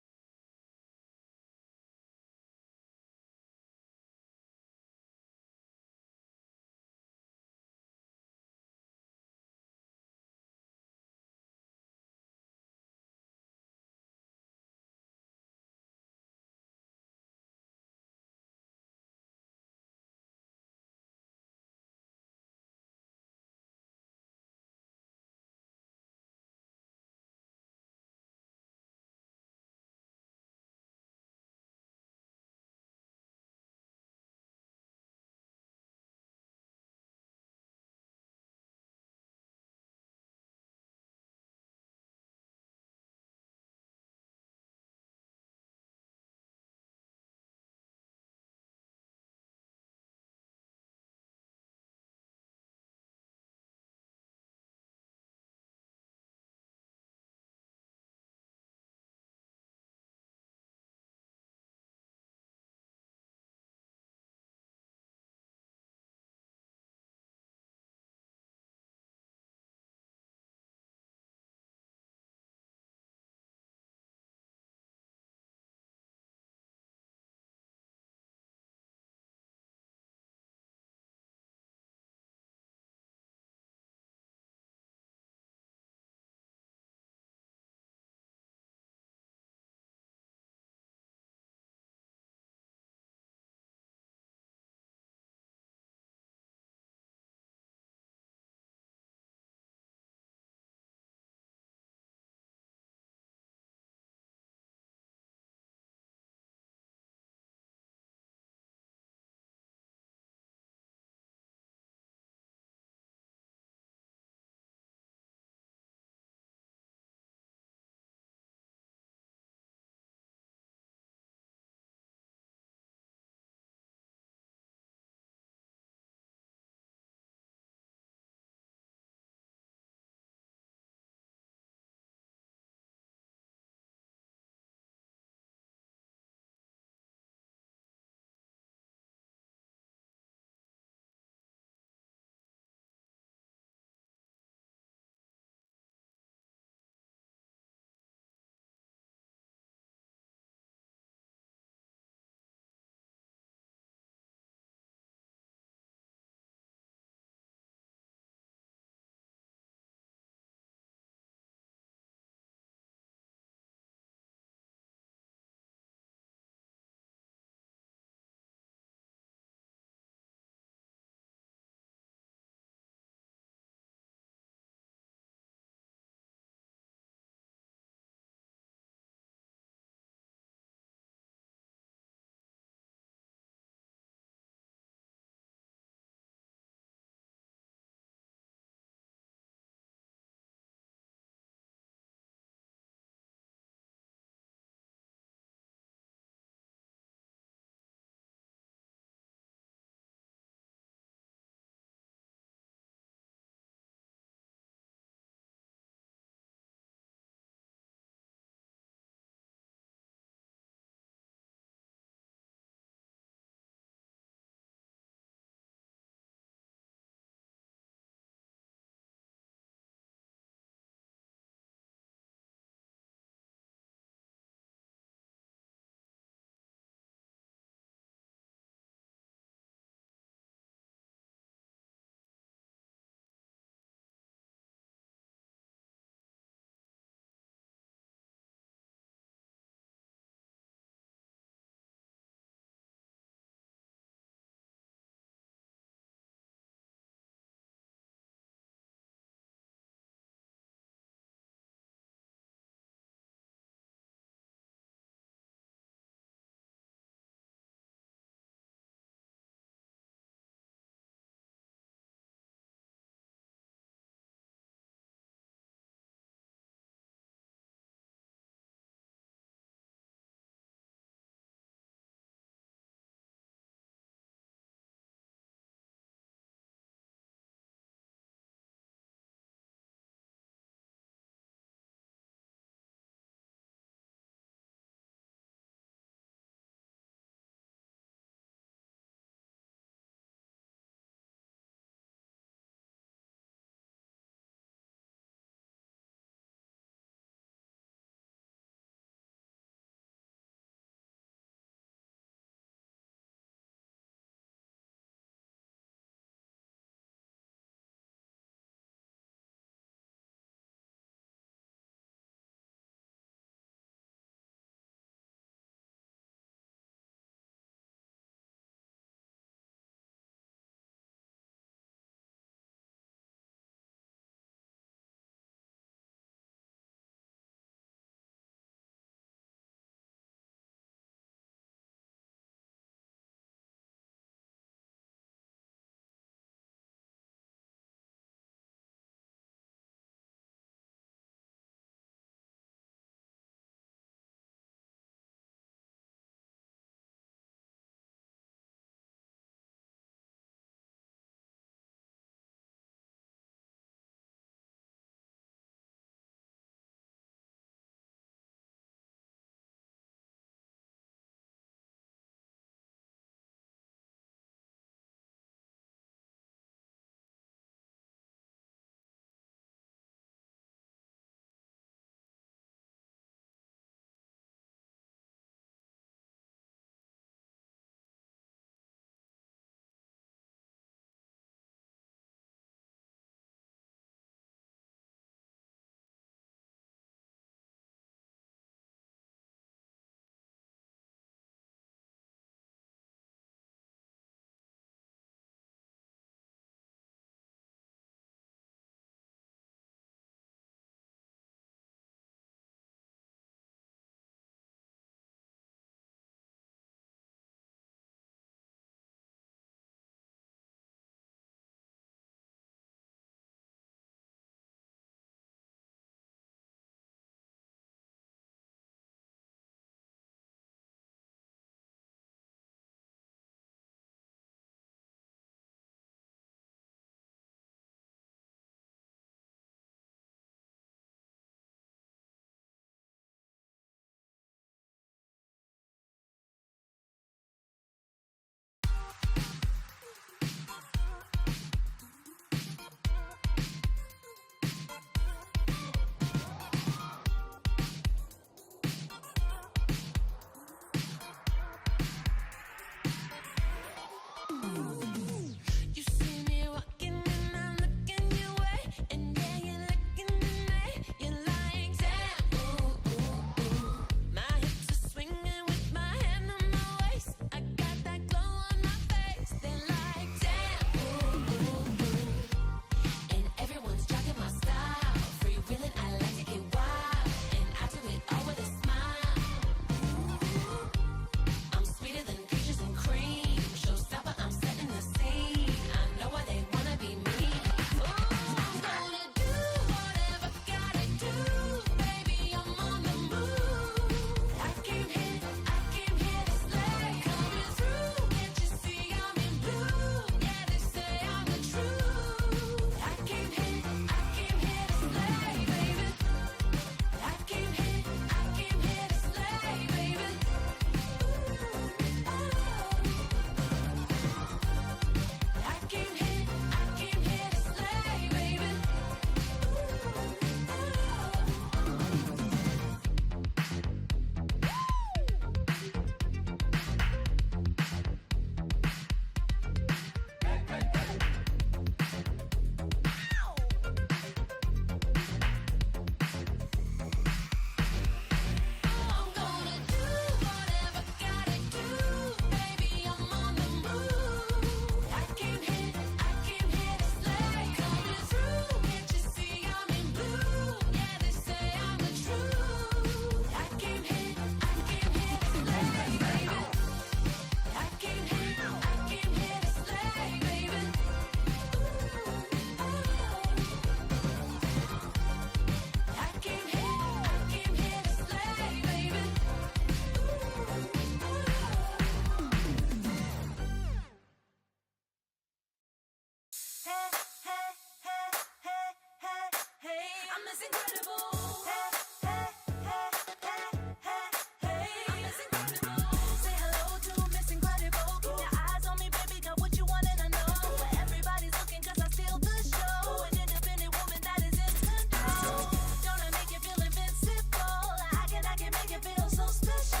Miss Incredible. Hey, hey, hey, hey, hey, hey. I'm Miss Incredible. Say hello to Miss Incredible. Keep your eyes on me, baby, got what you want and I know. Where everybody's looking 'cause I steal the show. An independent woman that is in control. Don't I make you feel invincible? I can make you feel so special.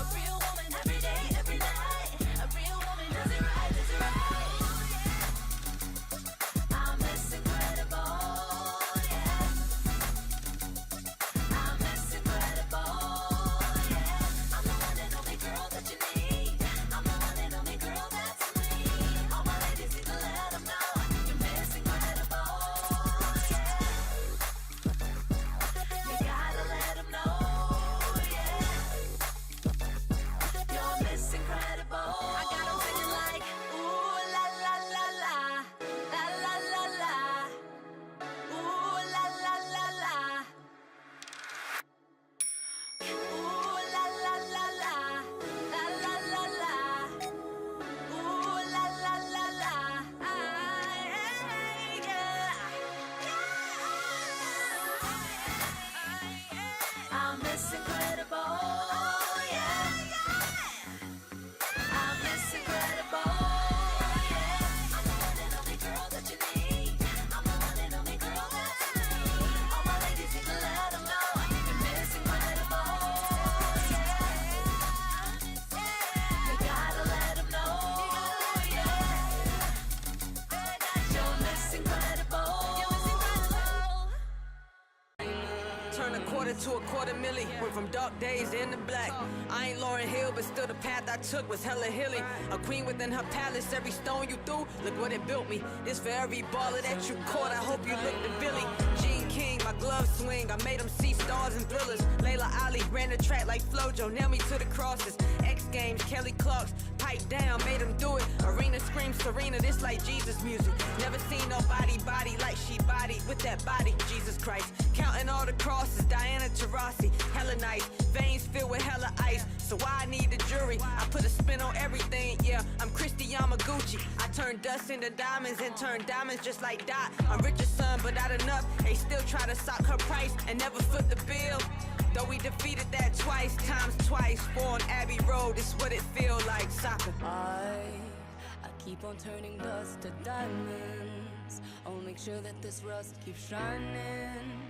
A real woman every day, every night. A real woman does it right, does it right. I'm Miss Incredible, yeah. I'm Miss Incredible, yeah. I'm the one and only girl that you need. I'm the one and only girl that's me. All my ladies need to let them know you're Miss Incredible, yeah. You gotta let them know, yeah. You're Miss Incredible. I got 'em singing like, ooh la la la la, la la la la, ooh la la la la, ooh la la la la, la la la la, ooh la la la la, I'm Miss Incredible, yeah. I'm Miss Incredible, yeah. I'm the one and only girl that you need. I'm the one and only girl that's me. All my ladies need to let them know you're Miss Incredible, yeah. You gotta let them know, yeah. You're Miss Incredible, you're Miss Incredible. Turn a quarter to a quarter milli. Went from dark days into black. I ain't Lauryn Hill, but still the path I took was hella hilly. A queen within her palace, every stone you threw, look what it built me. This for every baller that you caught, I hope you look to Billy. Gene King, my glove swing, I made him see stars and thrillers. Layla Ali ran the track like Flojo, nailed me to the crosses. X Games, Kelly Clark's, pipe down, made him do it. Arena screams Serena, this like Jesus music. Never seen nobody body like she bodied with that body, Jesus Christ. Counting all the crosses, Diana Taurasi, hella nice. Veins filled with hella ice, so why I need the jury? I put a spin on everything, yeah. I'm Christy Yamaguchi. I turn dust into diamonds and turn diamonds just like Dot. I'm Richard's son, but not enough. They still try to sock her price and never foot the bill. Though we defeated that twice, times twice. 4 on Abbey Road, it's what it feel like, soccer. I keep on turning dust to diamonds. I'll make sure that this rust keeps shining.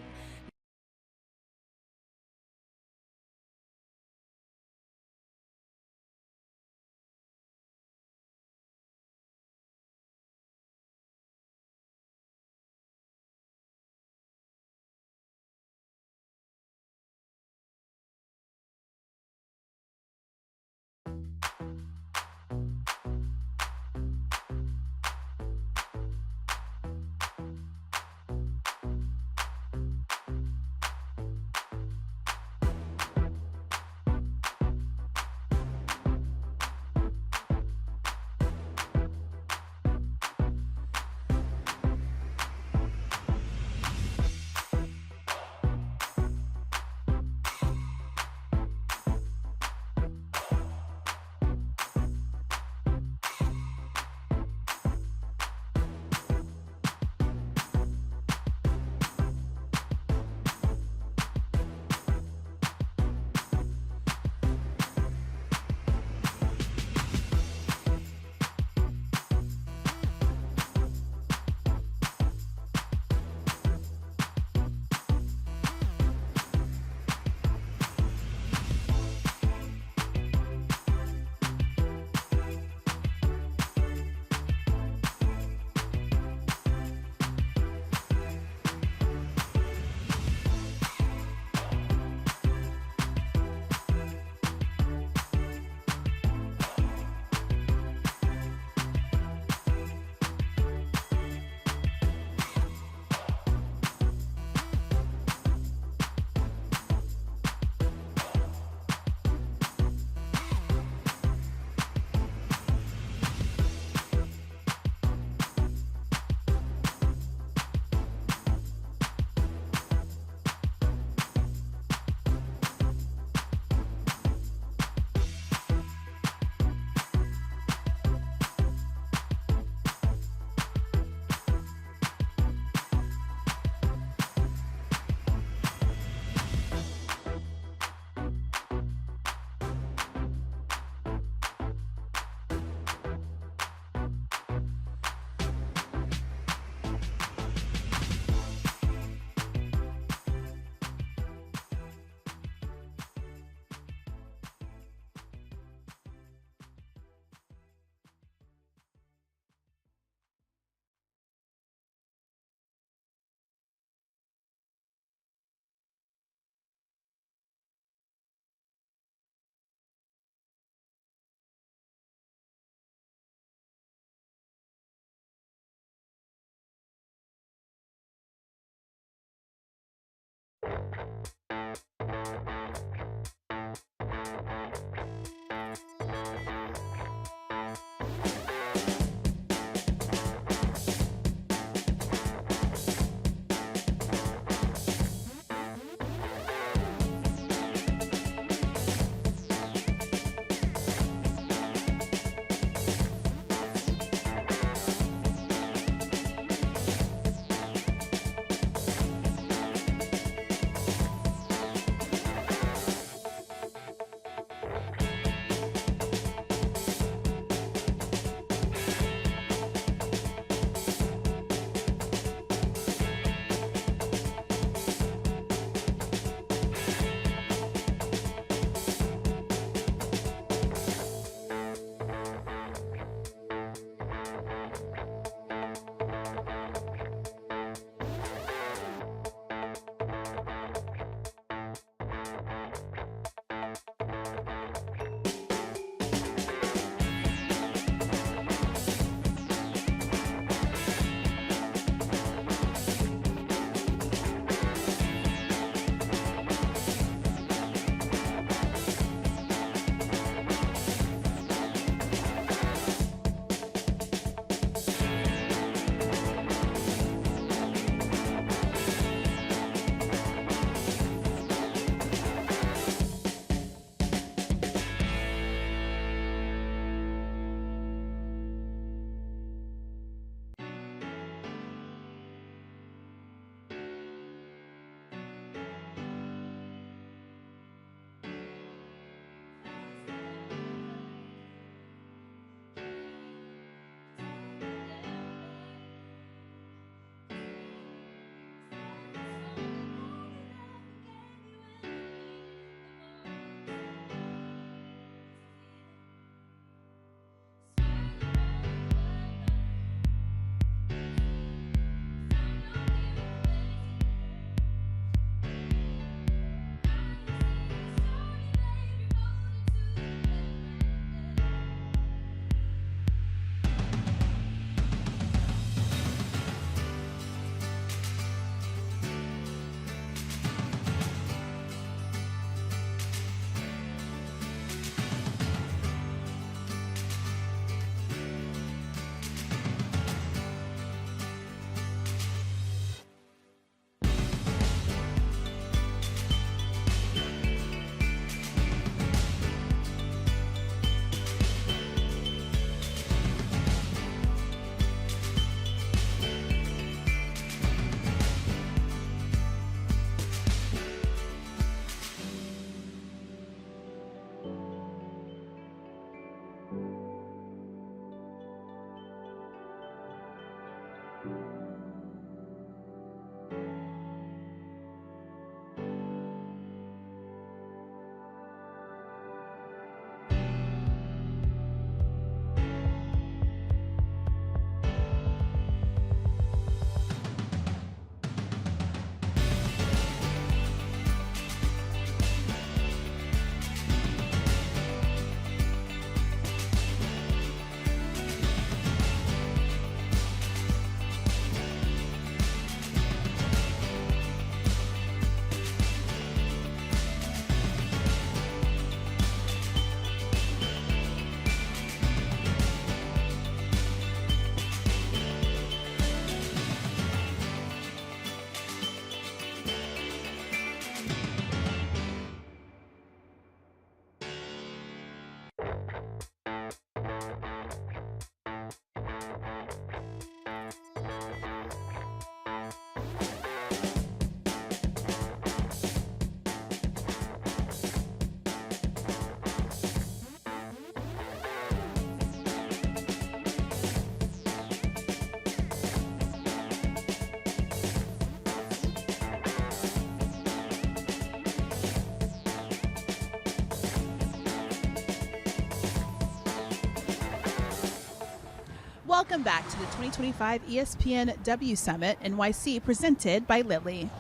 Welcome back to the 2025 ESPNW Summit NYC presented by Lilly.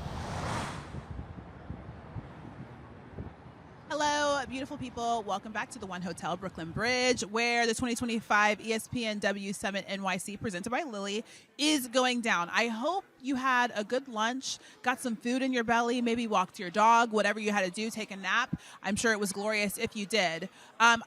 Hello, beautiful people. Welcome back to the One Hotel Brooklyn Bridge, where the 2025 ESPNW Summit NYC presented by Lilly is going down. I hope you had a good lunch, got some food in your belly, maybe walked your dog, whatever you had to do, take a nap. I'm sure it was glorious if you did.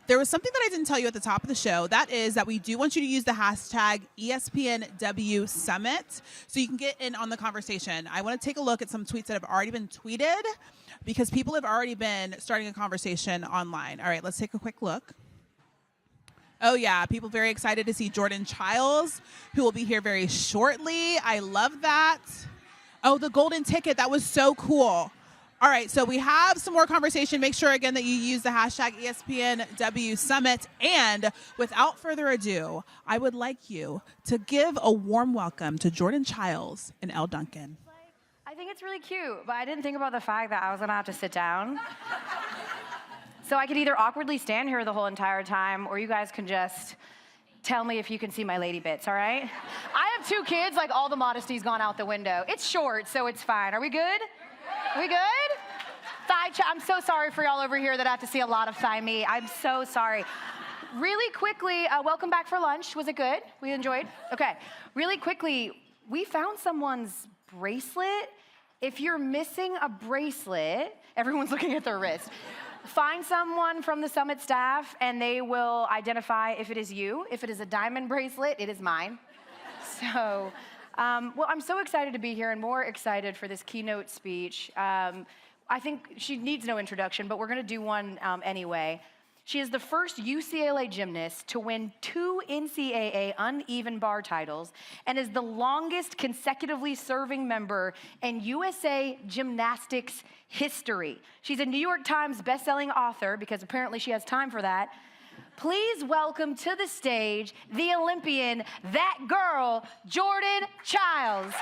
There was something that I didn't tell you at the top of the show. That is that we do want you to use the hashtag espnW Summit so you can get in on the conversation. I want to take a look at some tweets that have already been tweeted because people have already been starting a conversation online. All right, let's take a quick look. Oh, yeah. People very excited to see Jordan Chiles, who will be here very shortly. I love that. Oh, the golden ticket. That was so cool. All right. So we have some more conversation. Make sure, again, that you use the hashtag espnW Summit. And without further ado, I would like you to give a warm welcome to Jordan Chiles and Elle Duncan. I think it's really cute, but I didn't think about the fact that I was going to have to sit down. So I could either awkwardly stand here the whole entire time, or you guys can just tell me if you can see my lady bits, all right? I have 2 kids, like all the modesty's gone out the window. It's short, so it's fine. Are we good? Are we good? I'm so sorry for y'all over here that have to see a lot of thigh meat. I'm so sorry. Really quickly, welcome back for lunch. Was it good? We enjoyed? Okay. Really quickly, we found someone's bracelet. If you're missing a bracelet, everyone's looking at their wrist. Find someone from the Summit staff, and they will identify if it is you. If it is a diamond bracelet, it is mine. So, well, I'm so excited to be here and more excited for this keynote speech. I think she needs no introduction, but we're going to do one anyway. She is the first UCLA gymnast to win 2 NCAA uneven bar titles and is the longest consecutively serving member in USA gymnastics history. She's a New York Times bestselling author, because apparently she has time for that. Please welcome to the stage the Olympian, that girl, Jordan Chiles.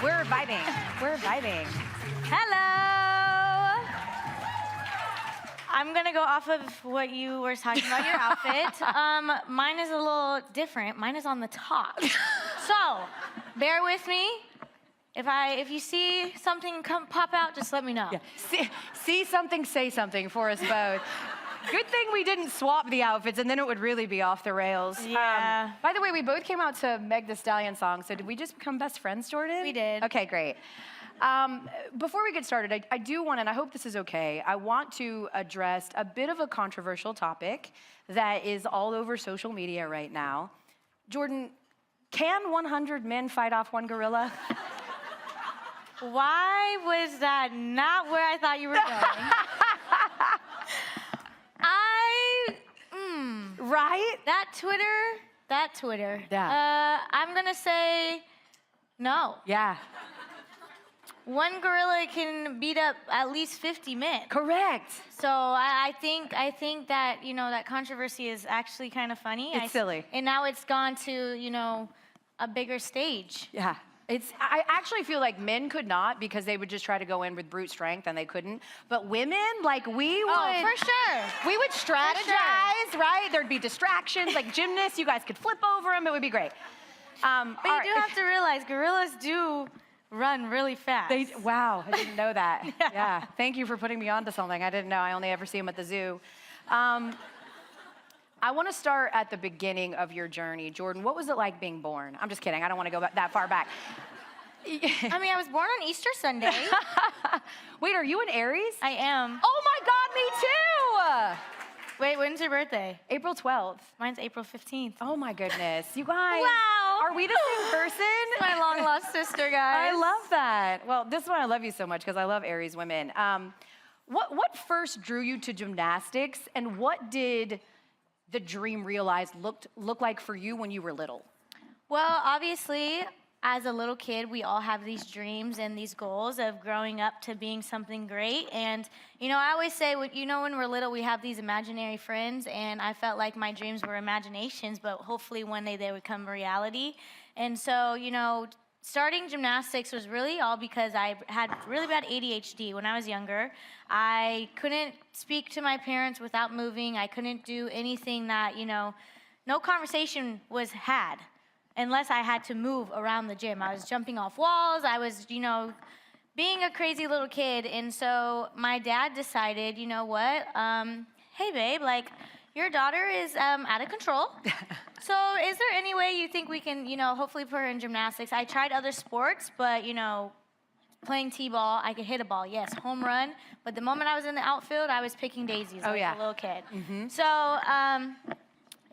We're vibing. We're vibing. Hello. I'm gonna go off of what you were talking about, your outfit. Mine is a little different. Mine is on the top. So, bear with me. If you see something pop out, just let me know. Yeah. See something, say something for us both. Good thing we didn't swap the outfits, and then it would really be off the rails. Yeah. By the way, we both came out to Meg Thee Stallion song, so did we just become best friends, Jordan? We did. Okay, great. Before we get started, I do want, and I hope this is okay, I want to address a bit of a controversial topic that is all over social media right now. Jordan, can 100 men fight off 1 gorilla? Why was that not where I thought you were going? Right? That Twitter. Yeah. I'm gonna say no. Yeah. 1 gorilla can beat up at least 50 men. Correct. So I think that, that controversy is actually kind of funny. It's silly. And now it's gone to, a bigger stage. Yeah. I actually feel like men could not, because they would just try to go in with brute strength and they couldn't. But women, like we would. Oh, for sure. We would strategize, right? There'd be distractions, like gymnasts. You guys could flip over them. It would be great. But you do have to realize gorillas do run really fast. Wow, I didn't know that. Yeah, thank you for putting me onto something. I didn't know. I only ever see them at the zoo. I want to start at the beginning of your journey. Jordan, what was it like being born? I'm just kidding. I don't want to go that far back. I was born on Easter Sunday. Wait, are you an Aries? I am. Oh my God, me too! Wait, when's your birthday? April 12th. Mine's April 15th. Oh my goodness. You guys. Wow. Are we the same person? My long lost sister, guys. I love that. Well, this is why I love you so much, because I love Aries women. What first drew you to gymnastics, and what did the dream realize look like for you when you were little? Well, obviously, as a little kid, we all have these dreams and these goals of growing up to being something great. And, I always say, when we're little, we have these imaginary friends, and I felt like my dreams were imaginations, but hopefully one day they would become reality. And so, starting gymnastics was really all because I had really bad ADHD when I was younger. I couldn't speak to my parents without moving. I couldn't do anything that, no conversation was had unless I had to move around the gym. I was jumping off walls. I was, being a crazy little kid. And so my dad decided, hey, babe, your daughter is out of control. So is there any way you think we can, hopefully put her in gymnastics? I tried other sports, but, playing t-ball, I could hit a ball, yes, home run. But the moment I was in the outfield, I was picking daisies like a little kid. So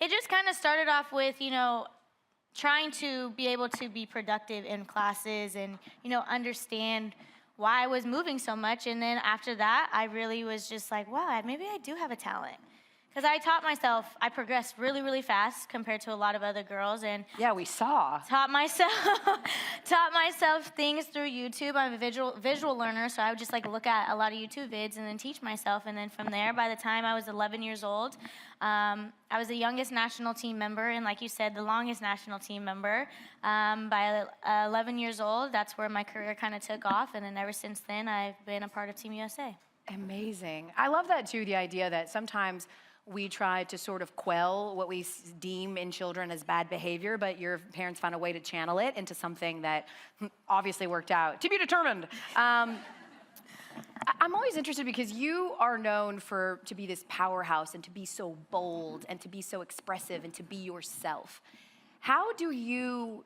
it just kind of started off with, trying to be able to be productive in classes and, understand why I was moving so much. And then after that, I really was just like, wow, maybe I do have a talent. Because I taught myself, I progressed really, really fast compared to a lot of other girls. And yeah, we saw. Taught myself things through YouTube. I'm a visual learner, so I would just look at a lot of YouTube vids and then teach myself. And then from there, by the time I was 11 years old, I was the youngest national team member, and like you said, the longest national team member. By 11 years old, that's where my career kind of took off. And then ever since then, I've been a part of Team USA. Amazing. I love that too, the idea that sometimes we try to sort of quell what we deem in children as bad behavior, but your parents found a way to channel it into something that obviously worked out. To be determined. I'm always interested because you are known to be this powerhouse and to be so bold and to be so expressive and to be yourself. How do you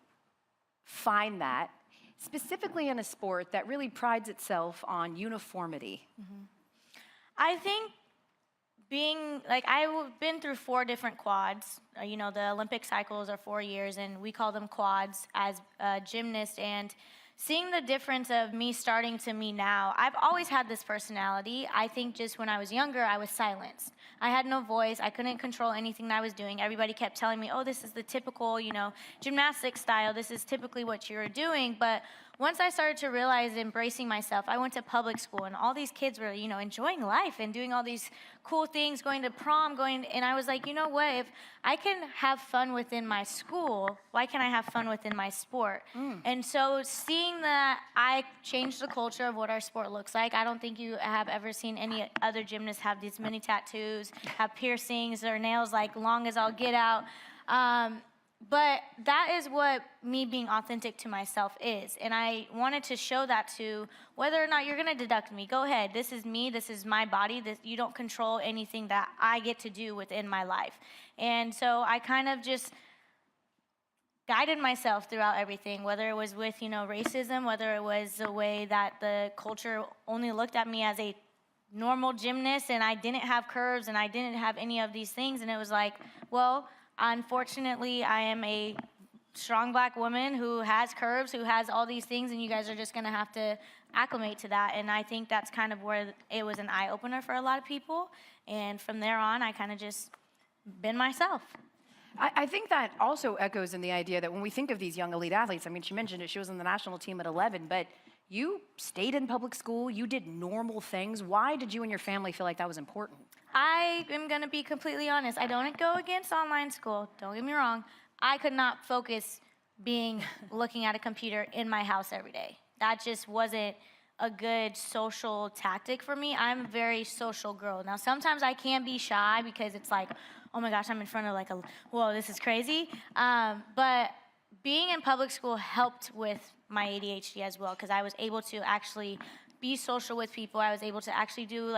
find that, specifically in a sport that really prides itself on uniformity? I think I've been through 4 different quads. The Olympic cycles are 4 years, and we call them quads as a gymnast. And seeing the difference of me starting to me now, I've always had this personality. I think just when I was younger, I was silenced. I had no voice. I couldn't control anything that I was doing. Everybody kept telling me, oh, this is the typical, gymnastic style. This is typically what you're doing. But once I started to realize embracing myself, I went to public school, and all these kids were, enjoying life and doing all these cool things, going to prom, and I was like, you know what, if I can have fun within my school, why can't I have fun within my sport? And so seeing that I changed the culture of what our sport looks like, I don't think you have ever seen any other gymnasts have these many tattoos, have piercings, their nails long as I'll get out. But that is what me being authentic to myself is. And I wanted to show that to whether or not you're going to deduct me. Go ahead. This is me. This is my body. You don't control anything that I get to do within my life. And so I kind of just guided myself throughout everything, whether it was with, racism, whether it was the way that the culture only looked at me as a normal gymnast and I didn't have curves and I didn't have any of these things. And it was like, well, unfortunately, I am a strong Black woman who has curves, who has all these things, and you guys are just going to have to acclimate to that. And I think that's kind of where it was an eye-opener for a lot of people. And from there on, I kind of just been myself. I think that also echoes in the idea that when we think of these young elite athletes, I mean, she mentioned it, she was on the national team at 11, but you stayed in public school, you did normal things. Why did you and your family feel like that was important? I am going to be completely honest. I don't go against online school. Don't get me wrong. I could not focus looking at a computer in my house every day. That just wasn't a good social tactic for me. I'm a very social girl. Now, sometimes I can be shy because it's like, oh my gosh, I'm in front of whoa, this is crazy. But being in public school helped with my ADHD as well, because I was able to actually be social with people. I was able to actually do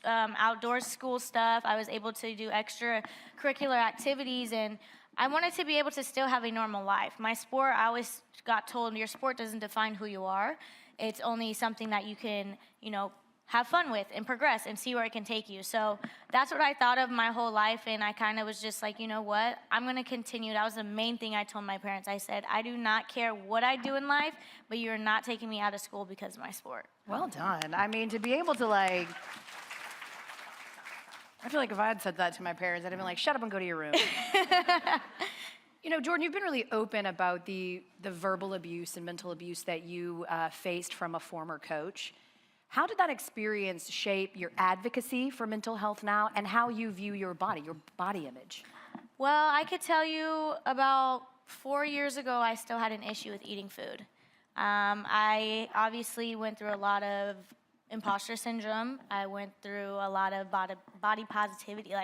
outdoor school stuff. I was able to do extracurricular activities, and I wanted to be able to still have a normal life. My sport, I always got told, your sport doesn't define who you are. It's only something that you can, have fun with and progress and see where it can take you. So that's what I thought of my whole life, and I kind of was just like, you know what, I'm going to continue. That was the main thing I told my parents. I said, I do not care what I do in life, but you're not taking me out of school because of my sport. Well done. I mean, to be able to I feel like if I had said that to my parents, I'd have been like, shut up and go to your room. Jordan, you've been really open about the verbal abuse and mental abuse that you faced from a former coach. How did that experience shape your advocacy for mental health now and how you view your body image? Well, I could tell you about 4 years ago, I still had an issue with eating food. I obviously went through a lot of imposter syndrome. I went through a lot of body positivity.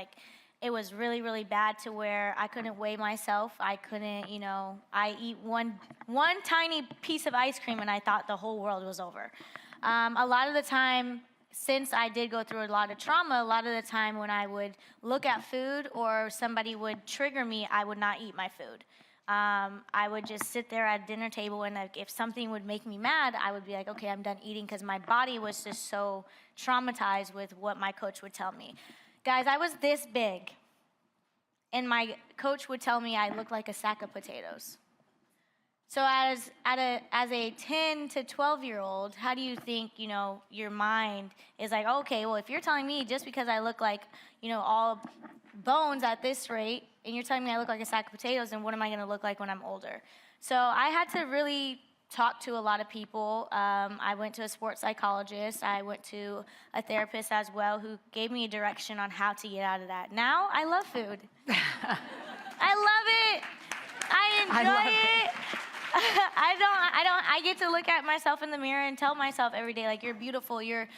It was really, really bad to where I couldn't weigh myself. I couldn't, I eat one tiny piece of ice cream and I thought the whole world was over. A lot of the time, since I did go through a lot of trauma, a lot of the time when I would look at food or somebody would trigger me, I would not eat my food. I would just sit there at a dinner table, and if something would make me mad, I would be like, okay, I'm done eating, because my body was just so traumatized with what my coach would tell me. Guys, I was this big, and my coach would tell me I looked like a sack of potatoes. So as a 10 to 12-year-old, how do you think, your mind is like, okay, well, if you're telling me just because I look like, all bones at this rate, and you're telling me I look like a sack of potatoes, then what am I going to look like when I'm older? So I had to really talk to a lot of people. I went to a sports psychologist. I went to a therapist as well, who gave me a direction on how to get out of that. Now I love food. I love it. I enjoy it. I get to look at myself in the mirror and tell myself every day, like, you're beautiful, you're,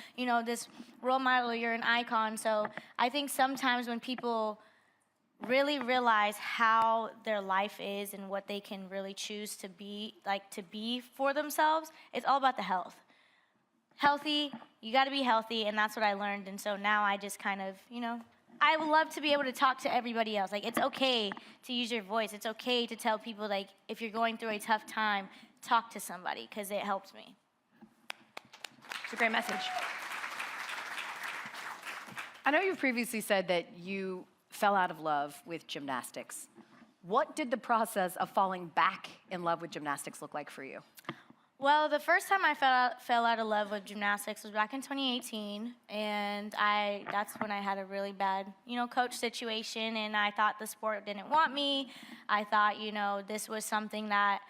this role model, you're an icon. So I think sometimes when people really realize how their life is and what they can really choose to be for themselves, it's all about the health. Healthy, you got to be healthy, and that's what I learned. And so now I just kind of, I would love to be able to talk to everybody else. Like, it's okay to use your voice. It's okay to tell people, like, if you're going through a tough time, talk to somebody, because it helps me. It's a great message. I know you've previously said that you fell out of love with gymnastics. What did the process of falling back in love with gymnastics look like for you? Well, the first time I fell out of love with gymnastics was back in 2018, and that's when I had a really bad, coach situation, and I thought the sport didn't want me. I thought, this was something that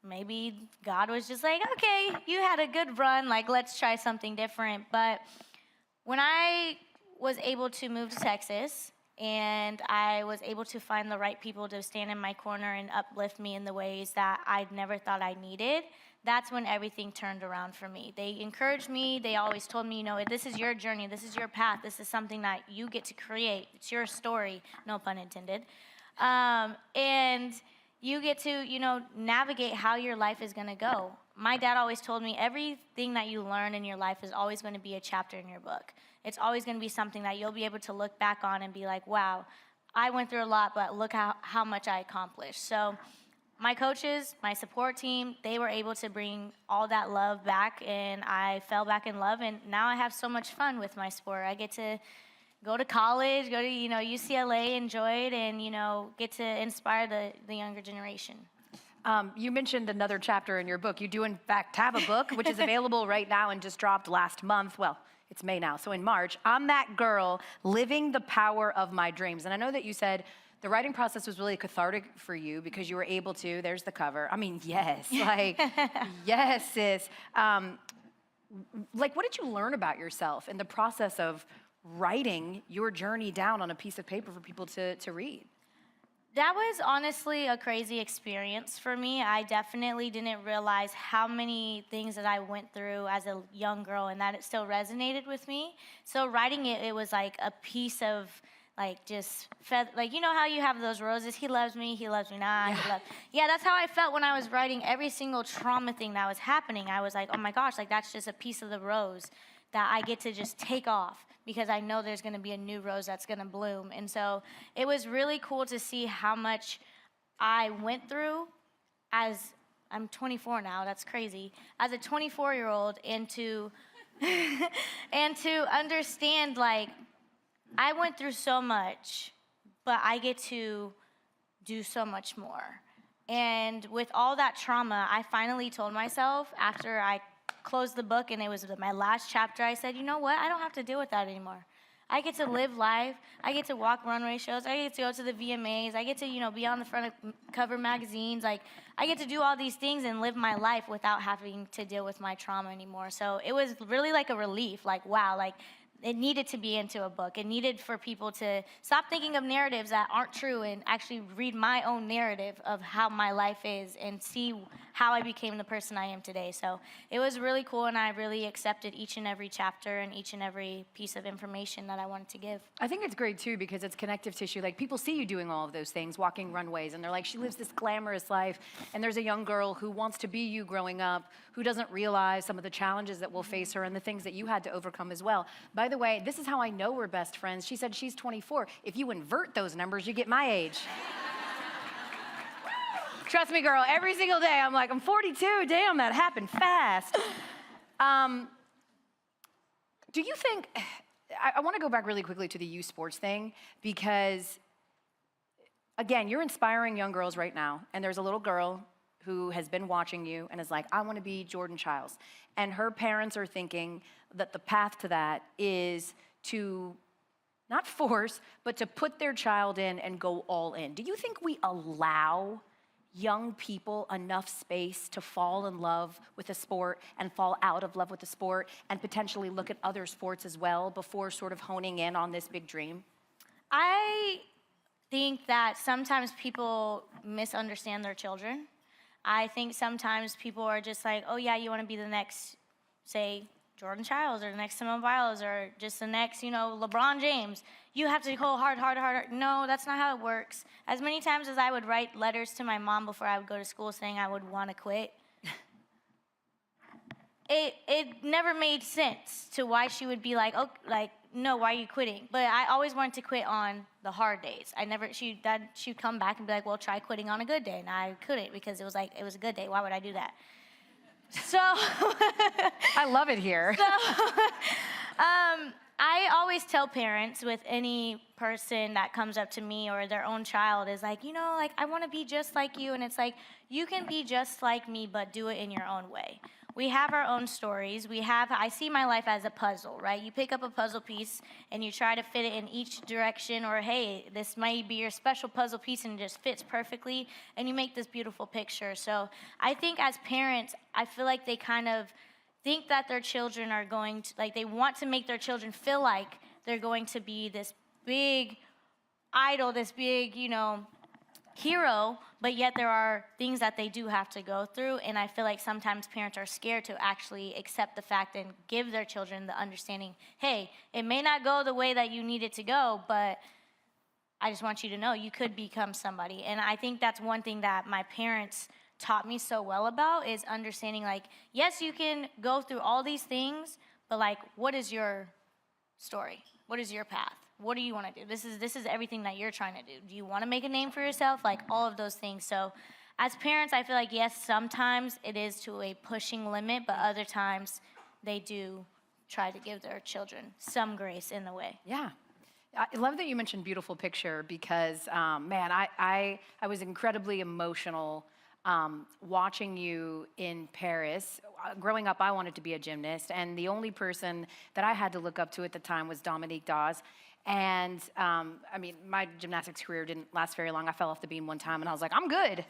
maybe God was just like, okay, you had a good run, like, let's try something different. But when I was able to move to Texas, and I was able to find the right people to stand in my corner and uplift me in the ways that I'd never thought I needed, that's when everything turned around for me. They encouraged me. They always told me, this is your journey. This is your path. This is something that you get to create. It's your story, no pun intended. And you get to, navigate how your life is going to go. My dad always told me everything that you learn in your life is always going to be a chapter in your book. It's always going to be something that you'll be able to look back on and be like, wow, I went through a lot, but look how much I accomplished. So my coaches, my support team, they were able to bring all that love back, and I fell back in love, and now I have so much fun with my sport. I get to go to college, go to, UCLA, enjoy it, and, get to inspire the younger generation. You mentioned another chapter in your book. You do, in fact, have a book, which is available right now and just dropped last month. Well, it's May now, so in March. I'm that girl living the power of my dreams. And I know that you said the writing process was really cathartic for you because you were able to, there's the cover. I mean, yes, yes, sis. What did you learn about yourself in the process of writing your journey down on a piece of paper for people to read? That was honestly a crazy experience for me. I definitely didn't realize how many things that I went through as a young girl, and that it still resonated with me. So writing it was like a piece of how you have those roses, he loves me not. Yeah, that's how I felt when I was writing every single trauma thing that was happening. I was like, oh my gosh, that's just a piece of the rose that I get to just take off, because I know there's going to be a new rose that's going to bloom. And so it was really cool to see how much I went through as I'm 24 now, that's crazy, as a 24-year-old, and to understand, I went through so much, but I get to do so much more. And with all that trauma, I finally told myself, after I closed the book and it was my last chapter, I said, you know what? I don't have to deal with that anymore. I get to live life. I get to walk runway shows. I get to go to the VMAs. I get to, be on the front of cover magazines. I get to do all these things and live my life without having to deal with my trauma anymore. So it was really like a relief. Wow, it needed to be into a book. It needed for people to stop thinking of narratives that aren't true and actually read my own narrative of how my life is and see how I became the person I am today. So it was really cool, and I really accepted each and every chapter and each and every piece of information that I wanted to give. I think it's great too because it's connective tissue. Like people see you doing all of those things, walking runways, and they're like, she lives this glamorous life. And there's a young girl who wants to be you growing up, who doesn't realize some of the challenges that will face her and the things that you had to overcome as well. By the way, this is how I know we're best friends. She said she's 24. If you invert those numbers, you get my age. Trust me, girl, every single day I'm like, I'm 42. Damn, that happened fast. Do you think, I want to go back really quickly to the youth sports thing because, again, you're inspiring young girls right now, and there's a little girl who has been watching you and is like, I want to be Jordan Chiles. And her parents are thinking that the path to that is to not force, but to put their child in and go all in. Do you think we allow young people enough space to fall in love with a sport and fall out of love with the sport and potentially look at other sports as well before sort of honing in on this big dream? I think that sometimes people misunderstand their children. I think sometimes people are just like, oh yeah, you want to be the next, say, Jordan Chiles or the next Simone Biles or just the next, LeBron James. You have to go hard. No, that's not how it works. As many times as I would write letters to my mom before I would go to school saying I would want to quit, it never made sense to why she would be like, oh, like, no, why are you quitting? But I always wanted to quit on the hard days. She'd come back and be like, well, try quitting on a good day. And I couldn't because it was a good day. Why would I do that? So I love it here. So, I always tell parents with any person that comes up to me or their own child is like, I want to be just like you. And it's like, you can be just like me, but do it in your own way. We have our own stories. I see my life as a puzzle, right? You pick up a puzzle piece and you try to fit it in each direction, or hey, this might be your special puzzle piece and it just fits perfectly, and you make this beautiful picture. So I think as parents, I feel like they kind of think that their children are going to, they want to make their children feel like they're going to be this big idol, this big, hero, but yet there are things that they do have to go through, and I feel like sometimes parents are scared to actually accept the fact and give their children the understanding, hey, it may not go the way that you need it to go, but I just want you to know you could become somebody. And I think that's one thing that my parents taught me so well about is understanding, yes, you can go through all these things, but what is your story? What is your path? What do you want to do? This is everything that you're trying to do. Do you want to make a name for yourself? All of those things. So as parents, I feel like, yes, sometimes it is to a pushing limit, but other times they do try to give their children some grace in the way. Yeah. I love that you mentioned beautiful picture because, man, I was incredibly emotional watching you in Paris. Growing up, I wanted to be a gymnast, and the only person that I had to look up to at the time was Dominique Dawes. And my gymnastics career didn't last very long. I fell off the beam one time, and I was like, I'm good.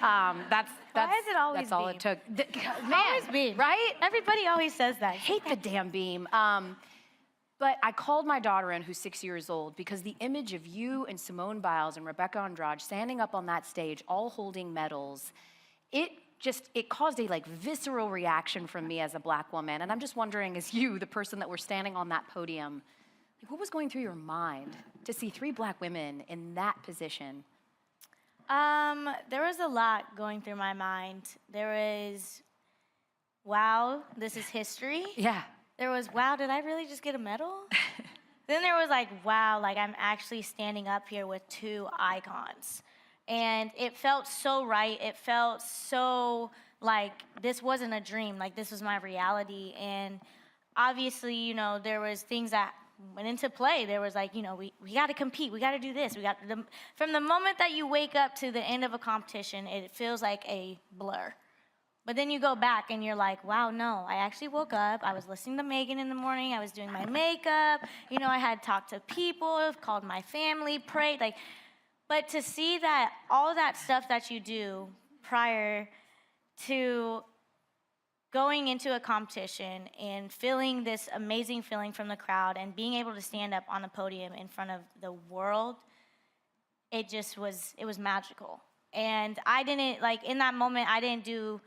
Why is it always that's all beam? it took. Man, Always beam, right? Everybody always says that. I hate the damn beam. But I called my daughter in, who's 6 years old, because the image of you and Simone Biles and Rebecca Andrade standing up on that stage, all holding medals, it caused a visceral reaction from me as a Black woman. And I'm just wondering, as you, the person that were standing on that podium, what was going through your mind to see 3 Black women in that position? There was a lot going through my mind. There was, wow, this is history. Yeah. There was, wow, did I really just get a medal? Then there was wow, I'm actually standing up here with 2 icons. And it felt so right. It felt so this wasn't a dream. This was my reality. And obviously, there was things that went into play. There was we got to compete. We got to do this. From the moment that you wake up to the end of a competition, it feels like a blur. But then you go back and you're like, wow, no, I actually woke up. I was listening to Megan in the morning. I was doing my makeup. I had talked to people, called my family, prayed. But to see that all that stuff that you do prior to going into a competition and feeling this amazing feeling from the crowd and being able to stand up on a podium in front of the world, it was magical. And I didn't, like, in that moment, I didn't do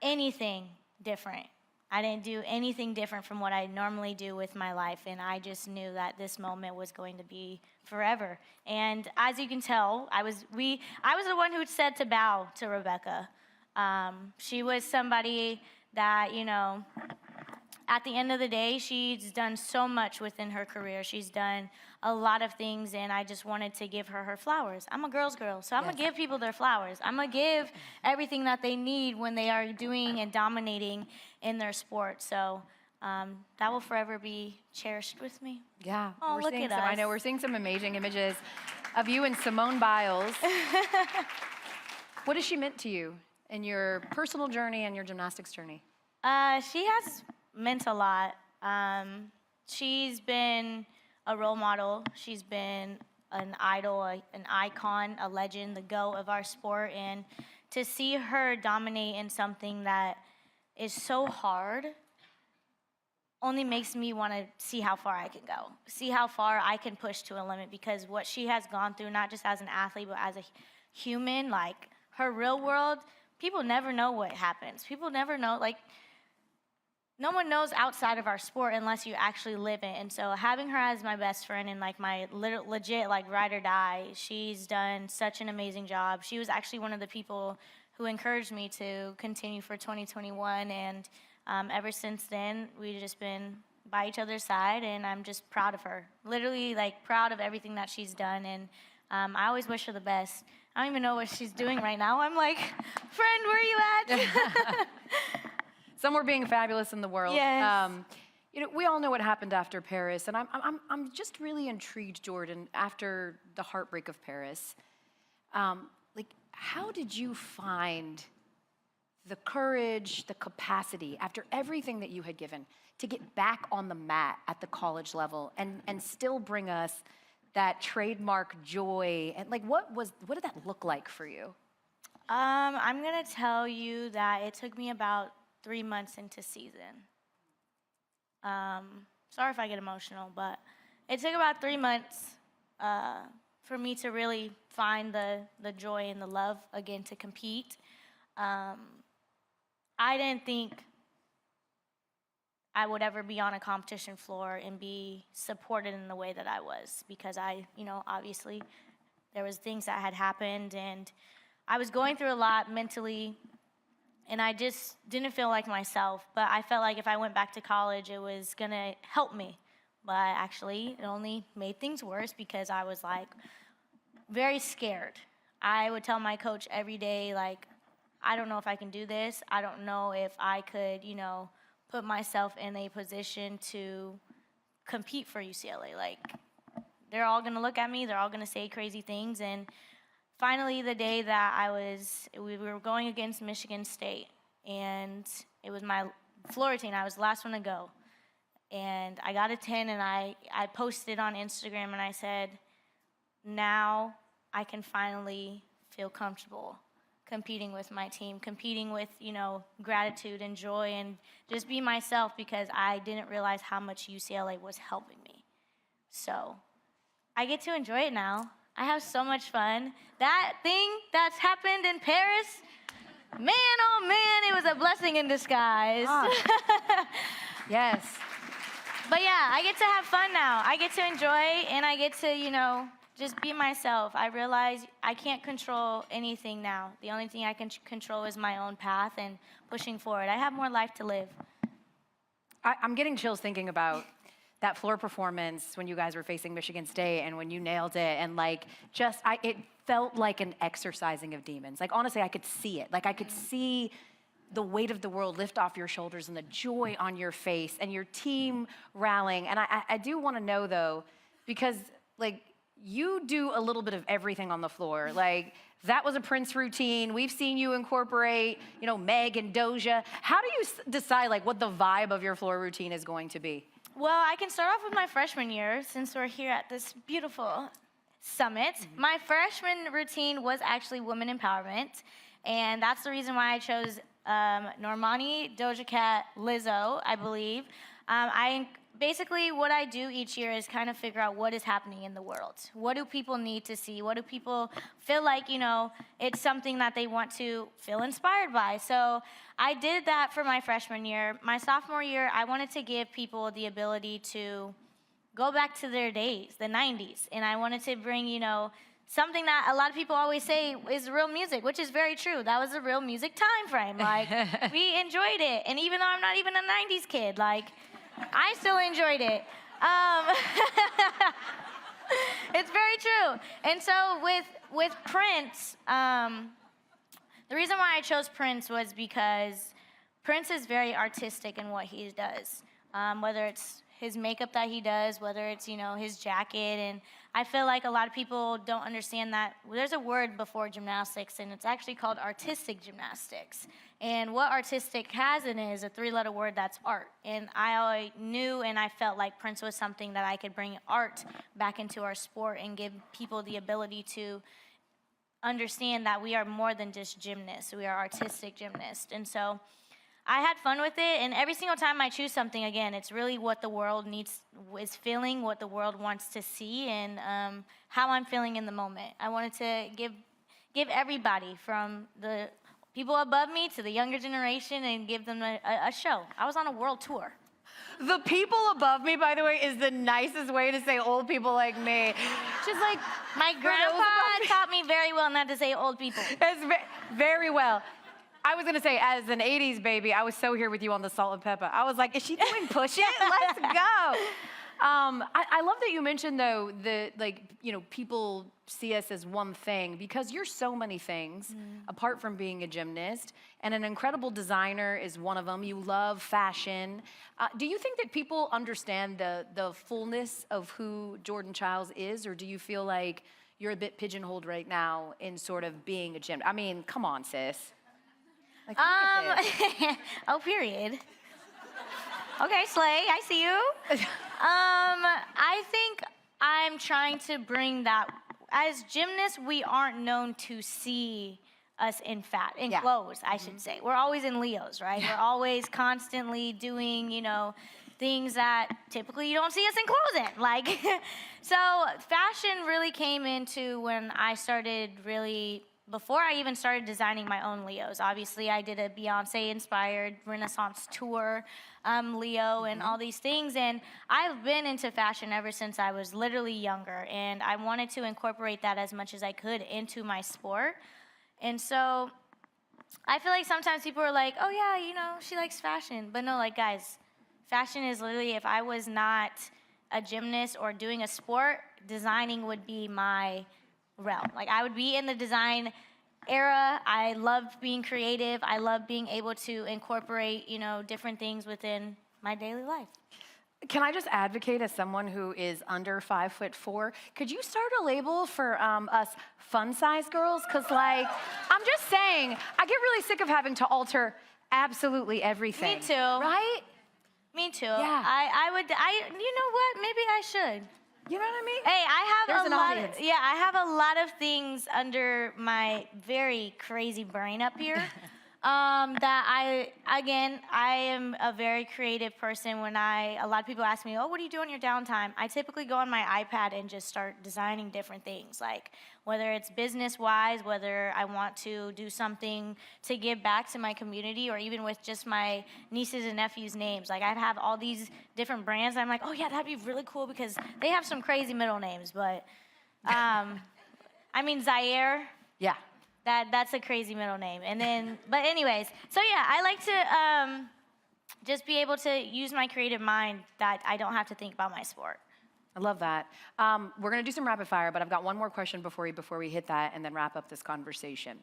anything different. I didn't do anything different from what I normally do with my life, and I just knew that this moment was going to be forever. And as you can tell, I was the one who said to bow to Rebecca. She was somebody that, you know, at the end of the day, she's done so much within her career. She's done a lot of things, and I just wanted to give her flowers. I'm a girl's girl, so I'm going to give people their flowers. I'm going to give everything that they need when they are doing and dominating in their sport. So that will forever be cherished with me. Yeah. Oh, look at us. I know we're seeing some amazing images of you and Simone Biles. What has she meant to you in your personal journey and your gymnastics journey? She has meant a lot. She's been a role model. She's been an idol, an icon, a legend, the GOAT of our sport. And to see her dominate in something that is so hard only makes me want to see how far I can go, see how far I can push to a limit, because what she has gone through, not just as an athlete, but as a human, like her real world, people never know what happens. People never know, like, no one knows outside of our sport unless you actually live it. And so having her as my best friend and like my legit like ride or die, she's done such an amazing job. She was actually one of the people who encouraged me to continue for 2021. And ever since then, we've just been by each other's side, and I'm just proud of her. Literally like proud of everything that she's done. And I always wish her the best. I don't even know what she's doing right now. I'm like, friend, where are you at? Somewhere being fabulous in the world. Yes. You know, we all know what happened after Paris, and I'm just really intrigued, Jordan, after the heartbreak of Paris. Like, how did you find the courage, the capacity, after everything that you had given, to get back on the mat at the college level and still bring us that trademark joy? And like, what did that look like for you? I'm gonna tell you that it took me about 3 months into season. Sorry if I get emotional, but it took about 3 months for me to really find the joy and the love again to compete. I didn't think I would ever be on a competition floor and be supported in the way that I was, because obviously there was things that had happened, and I was going through a lot mentally, and I just didn't feel like myself. But I felt like if I went back to college, it was gonna help me. But actually, it only made things worse, because I was like very scared. I would tell my coach every day, like, I don't know if I can do this. I don't know if I could, put myself in a position to compete for UCLA. Like, they're all gonna look at me, they're all gonna say crazy things. And finally, the day that we were going against Michigan State, and it was my floor routine. I was the last one to go. And I got a 10, and I posted on Instagram, and I said, now I can finally feel comfortable competing with my team, competing with, gratitude and joy, and just be myself, because I didn't realize how much UCLA was helping me. So I get to enjoy it now. I have so much fun. That thing that's happened in Paris, man, oh man, it was a blessing in disguise. Yes. But yeah, I get to have fun now. I get to enjoy, and I get to, just be myself. I realize I can't control anything now. The only thing I can control is my own path and pushing forward. I have more life to live. I'm getting chills thinking about that floor performance when you guys were facing Michigan State and when you nailed it, and like it felt like an exercising of demons. Like, honestly, I could see it. Like, I could see the weight of the world lift off your shoulders and the joy on your face and your team rallying. And I do want to know, though, because like, you do a little bit of everything on the floor. Like, that was a Prince routine. We've seen you incorporate, Meg and Doja. How do you decide like what the vibe of your floor routine is going to be? Well, I can start off with my freshman year, since we're here at this beautiful Summit. My freshman routine was actually women empowerment. And that's the reason why I chose Normani, Doja Cat, Lizzo, I believe. Basically, what I do each year is kind of figure out what is happening in the world. What do people need to see? What do people feel like, it's something that they want to feel inspired by? So I did that for my freshman year. My sophomore year, I wanted to give people the ability to go back to their days, the 90s. And I wanted to bring, something that a lot of people always say is real music, which is very true. That was a real music time frame. Like, we enjoyed it. And even though I'm not even a 90s kid, I still enjoyed it. It's very true. And so with Prince, the reason why I chose Prince was because Prince is very artistic in what he does, whether it's his makeup that he does, whether it's, his jacket. And I feel like a lot of people don't understand that there's a word before gymnastics, and it's actually called artistic gymnastics. And what artistic has in it is a 3-letter word that's art. And I knew and I felt like Prince was something that I could bring art back into our sport and give people the ability to understand that we are more than just gymnasts. We are artistic gymnasts. And so I had fun with it, and every single time I choose something, again, it's really what the world is feeling, what the world wants to see, and how I'm feeling in the moment. I wanted to give everybody, from the people above me to the younger generation, and give them a show. I was on a world tour. The people above me, by the way, is the nicest way to say old people like me. Just like my grandpa taught me very well not to say old people. Very well. I was gonna say, as an 80s baby, I was so here with you on the salt and pepper. I was like, is she doing Push It? Let's go. I love that you mentioned, though, people see us as one thing, because you're so many things, apart from being a gymnast, and an incredible designer is one of them. You love fashion. Do you think that people understand the fullness of who Jordan Chiles is, or do you feel like you're a bit pigeonholed right now in sort of being a gymnast? I mean, come on, sis. Oh, period. Okay, Slay, I see you. I think I'm trying to bring that. As gymnasts, we aren't known to see us in clothes, I should say. We're always in Leos, right? We're always constantly doing, things that typically you don't see us in clothes in. So fashion really came into when I started before I even started designing my own Leos. Obviously, I did a Beyonce-inspired Renaissance tour, Leo, and all these things. And I've been into fashion ever since I was literally younger. And I wanted to incorporate that as much as I could into my sport. And so I feel like sometimes people are like, oh, yeah, she likes fashion. But no, guys, fashion is literally, if I was not a gymnast or doing a sport, designing would be my realm. I would be in the design era. I love being creative. I love being able to incorporate, different things within my daily life. Can I just advocate, as someone who is under 5'4"? Could you start a label for us fun-size girls? Because, I'm just saying, I get really sick of having to alter absolutely everything. Me too. Right? Me too. Yeah. I would. You know what? Maybe I should. You know what I mean? Hey, I have a lot of things under my very crazy brain up here. That I am a very creative person. A lot of people ask me, oh, what do you do on your downtime? I typically go on my iPad and just start designing different things, whether it's business-wise, whether I want to do something to give back to my community, or even with just my nieces and nephews' names. I have all these different brands. I'm like, oh, yeah, that'd be really cool because they have some crazy middle names. But, Zaire. Yeah. That's a crazy middle name. And then, but anyways, so yeah, I like to just be able to use my creative mind that I don't have to think about my sport. I love that. We're gonna do some rapid fire, but I've got one more question before we hit that and then wrap up this conversation.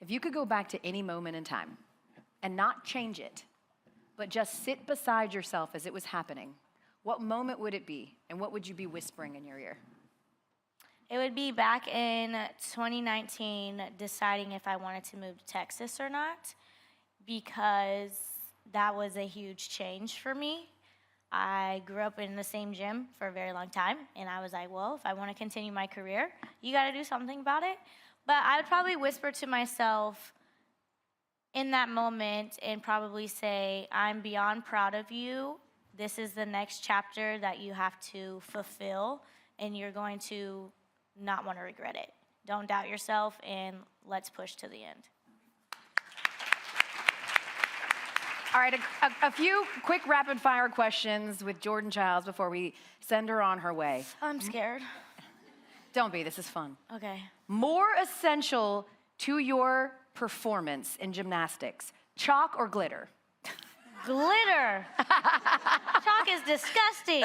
If you could go back to any moment in time and not change it, but just sit beside yourself as it was happening, what moment would it be, and what would you be whispering in your ear? It would be back in 2019, deciding if I wanted to move to Texas or not, because that was a huge change for me. I grew up in the same gym for a very long time, and I was like, well, if I want to continue my career, you got to do something about it. But I would probably whisper to myself in that moment and probably say, I'm beyond proud of you. This is the next chapter that you have to fulfill, and you're going to not want to regret it. Don't doubt yourself, and let's push to the end. All right, a few quick rapid-fire questions with Jordan Chiles before we send her on her way. I'm scared. Don't be, this is fun. Okay. More essential to your performance in gymnastics, chalk or glitter? Glitter. Chalk is disgusting.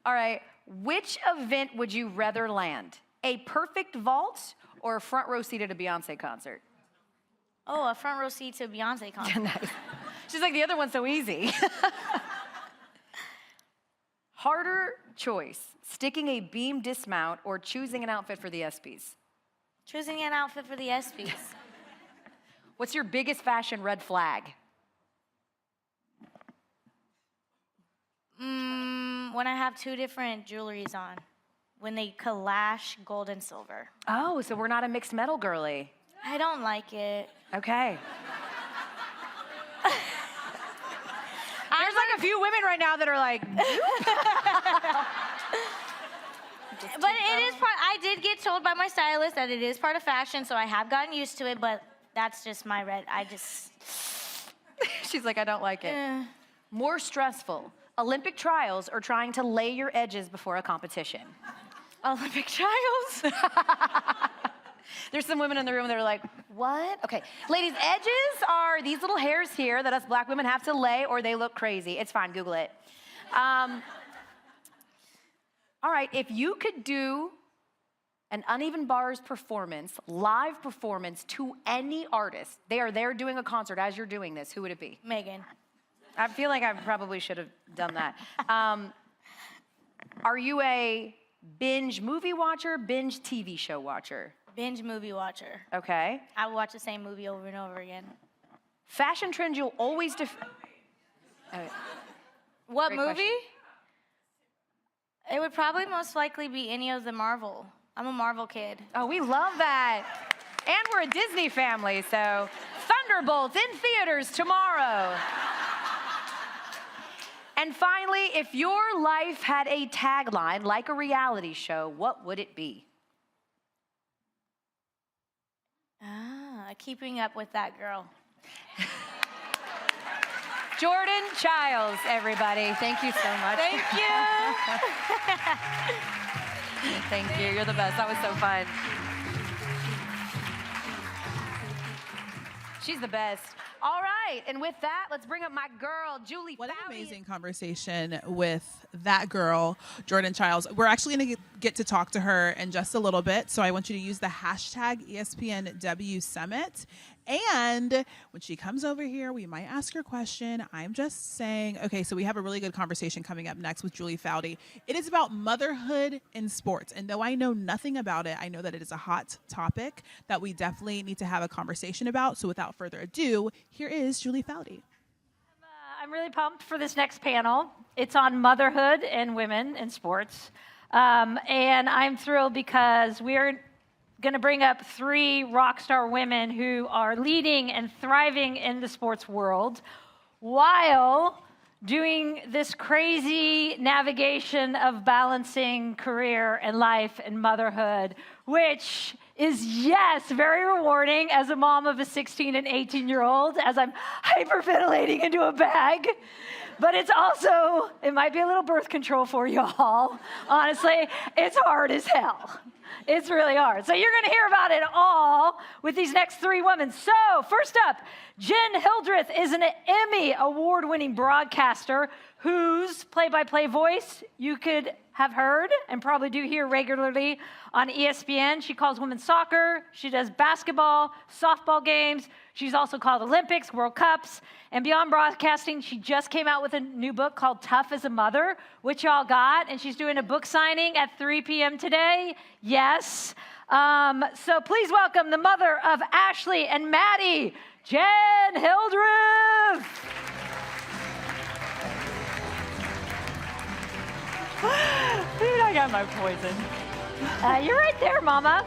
All right, which event would you rather land? A perfect vault or a front row seat at a Beyonce concert? Oh, a front row seat to a Beyonce concert. Nice. She's like, the other one's so easy. Harder choice, sticking a beam dismount or choosing an outfit for the ESPYs? Choosing an outfit for the ESPYs. What's your biggest fashion red flag? When I have two different jewelries on. When they clash gold and silver. Oh, so we're not a mixed metal girly. I don't like it. Okay. There's like a few women right now that are like, But it is part, I did get told by my stylist that it is part of fashion, so I have gotten used to it, but that's just my she's like, I don't like it. More stressful, Olympic trials or trying to lay your edges before a competition? Olympic trials? There's some women in the room that are like, what? Okay, ladies, edges are these little hairs here that us black women have to lay or they look crazy. It's fine, Google it. All right, if you could do an Uneven Bars performance, live performance to any artist, they are there doing a concert as you're doing this, who would it be? Megan. I feel like I probably should have done that. Are you a binge movie watcher, binge TV show watcher? Binge movie watcher. Okay. I will watch the same movie over and over again. Fashion trends you'll always What Great movie? question. It would probably most likely be any of the Marvel. I'm a Marvel kid. Oh, we love that. And we're a Disney family, so Thunderbolts in theaters tomorrow. And finally, if your life had a tagline like a reality show, what would it be? Keeping up with that girl. Jordan Chiles, everybody. Thank you so much. Thank you. Thank you. You're the best. That was so fun. She's the best. All right, and with that, let's bring up my girl, Julie. What an amazing conversation with that girl, Jordan Chiles. We're actually going to get to talk to her in just a little bit, so I want you to use the hashtag espnW Summit. And when she comes over here, we might ask her question. I'm just saying, okay, so we have a really good conversation coming up next with Julie Foudy. It is about motherhood in sports. And though I know nothing about it, I know that it is a hot topic that we definitely need to have a conversation about. So without further ado, here is Julie Foudy. I'm really pumped for this next panel. It's on motherhood and women in sports. And I'm thrilled because we're going to bring up 3 rock star women who are leading and thriving in the sports world while doing this crazy navigation of balancing career and life and motherhood, which is, yes, very rewarding as a mom of a 16 and 18-year-old as I'm hyperventilating into a bag. But it's also, it might be a little birth control for y'all. Honestly, it's hard as hell. It's really hard. So you're going to hear about it all with these next 3 women. So first up, Jen Hildreth is an Emmy award-winning broadcaster whose play-by-play voice you could have heard and probably do hear regularly on ESPN. She calls women's soccer. She does basketball, softball games. She's also called Olympics, World Cups. And beyond broadcasting, she just came out with a new book called Tough as a Mother, which y'all got. And she's doing a book signing at 3 p.m. today. Yes. So please welcome the mother of Ashley and Maddie, Jen Hildreth. Dude, I got my poison. You're right there, Mama.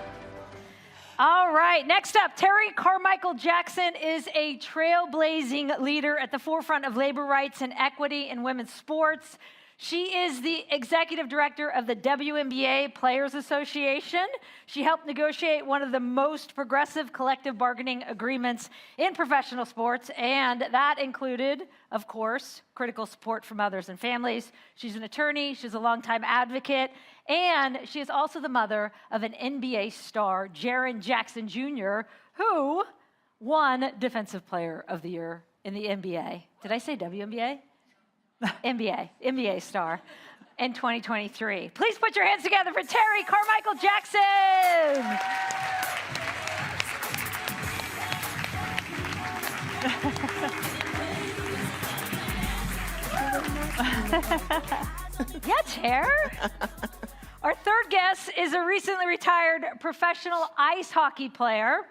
All right, next up, Terry Carmichael Jackson is a trailblazing leader at the forefront of labor rights and equity in women's sports. She is the executive director of the WNBA Players Association. She helped negotiate one of the most progressive collective bargaining agreements in professional sports, and that included, of course, critical support for mothers and families. She's an attorney, she's a longtime advocate, and she is also the mother of an NBA star, Jaren Jackson Jr., who won Defensive Player of the Year in the NBA. Did I say WNBA? NBA star in 2023. Please put your hands together for Terry Carmichael Jackson. Yeah, Ter. Our third guest is a recently retired professional ice hockey player.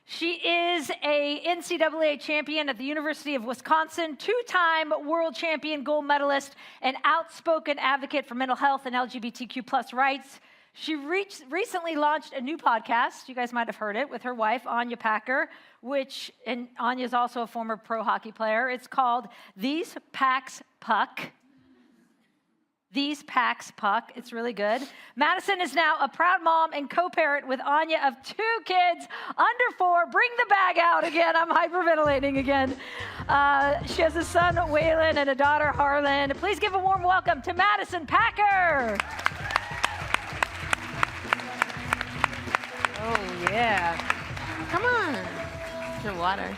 She is a NCAA champion at the University of Wisconsin, two-time world champion gold medalist, and outspoken advocate for mental health and LGBTQ plus rights. She recently launched a new podcast, you guys might have heard it, with her wife, Anya Packer, and Anya's also a former pro hockey player. It's called These Packs Puck. These Packs Puck. It's really good. Madison is now a proud mom and co-parent with Anya of 2 kids under 4. Bring the bag out again. I'm hyperventilating again. She has a son, Waylon, and a daughter, Harlan. Please give a warm welcome to Madison Packer. Oh, yeah. Come on. Your water.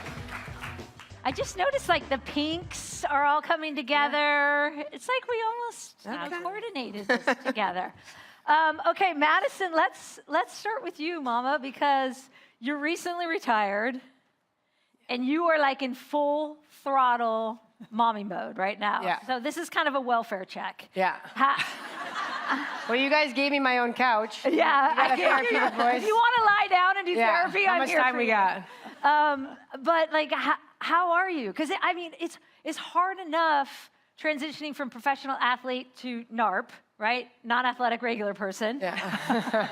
I just noticed like the pinks are all coming together. Yeah. It's like we almost coordinated this together. Okay, Madison, let's start with you, Mama, because you're recently retired and you are like in full throttle mommy mode right now. Yeah. So this is kind of a welfare check. Yeah. Well, you guys gave me my own couch. Yeah. If you want to lie down and do therapy, How I'm much here time for we you. got? But like, how are you? Because I mean, it's hard enough transitioning from professional athlete to NARP, right? Non-athletic regular person. Yeah.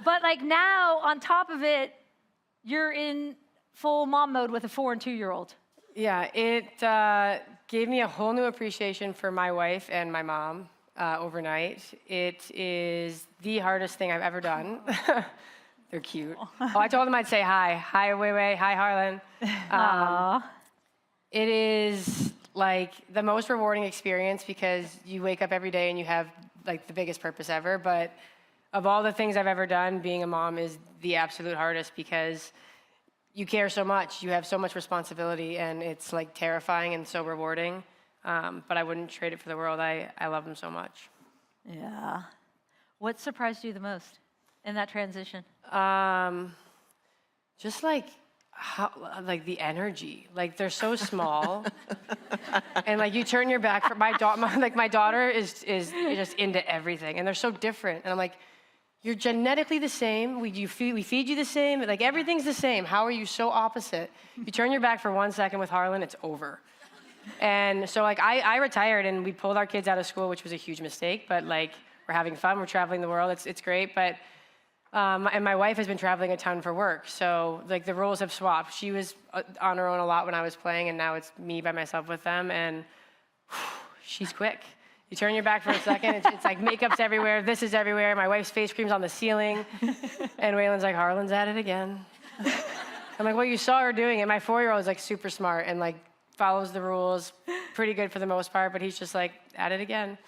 But like now, on top of it, you're in full mom mode with a 4- and 2-year-old. Yeah, it gave me a whole new appreciation for my wife and my mom overnight. It is the hardest thing I've ever done. They're cute. Oh, I told them I'd say hi. Hi, Wei. Hi, Harlan. It is like the most rewarding experience because you wake up every day and you have like the biggest purpose ever. But of all the things I've ever done, being a mom is the absolute hardest because you care so much. You have so much responsibility and it's like terrifying and so rewarding. But I wouldn't trade it for the world. I love them so much. Yeah. What surprised you the most in that transition? Just like how, like the energy. Like they're so small, and like you turn your back for my daughter is just into everything, and they're so different. And I'm like, you're genetically the same. We feed you the same. Like everything's the same. How are you so opposite? You turn your back for 1 second with Harlan, it's over. And so like I retired and we pulled our kids out of school, which was a huge mistake. But like we're having fun. We're traveling the world. It's great. But and my wife has been traveling a ton for work. So like the roles have swapped. She was on her own a lot when I was playing, and now it's me by myself with them. And she's quick. You turn your back for a second, it's like makeup's everywhere, this is everywhere, my wife's face cream's on the ceiling, and Waylon's like, Harlan's at it again. I'm like, well, you saw her doing it. My 4-year-old is like super smart and like follows the rules, pretty good for the most part, but he's just like, at it again.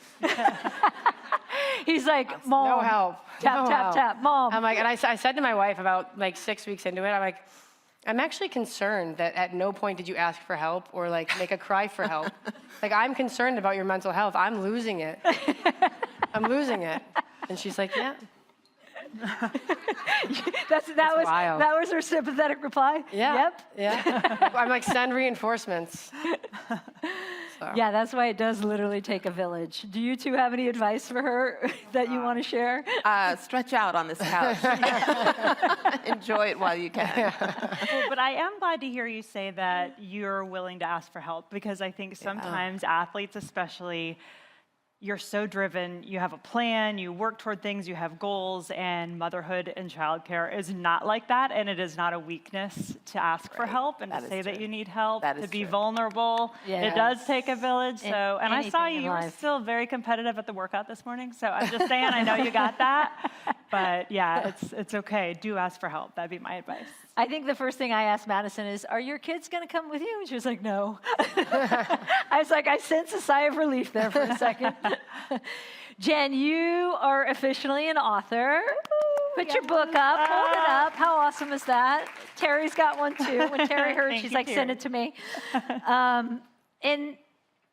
He's like, Mom. No help. Tap, Mom. I'm like, and I said to my wife about like 6 weeks into it, I'm like, I'm actually concerned that at no point did you ask for help or like make a cry for help. Like, I'm concerned about your mental health. I'm losing it. I'm losing it. And she's like, yeah. That was her sympathetic reply? Yeah. Yep. Yeah. I'm like, send reinforcements. So. Yeah, that's why it does literally take a village. Do you two have any advice for her that you want to share? Stretch out on this couch. Enjoy it while you can. Well, but I am glad to hear you say that you're willing to ask for help, because I think sometimes athletes especially you're so driven, you have a plan, you work toward things, you have goals, and motherhood and childcare is not like that, and it is not a weakness to ask for help and to say that you need help, to be vulnerable. It does take a village. So, and I saw you were still very competitive at the workout this morning, so I'm just saying, I know you got that, but yeah, it's okay. Do ask for help. That'd be my advice. I think the first thing I asked Madison is, are your kids going to come with you? And she was like, no. I was like, I sense a sigh of relief there for a second. Jen, you are officially an author. Put your book up, hold it up. How awesome is that? Terry's got one too. When Terry heard, she's like, send it to me. And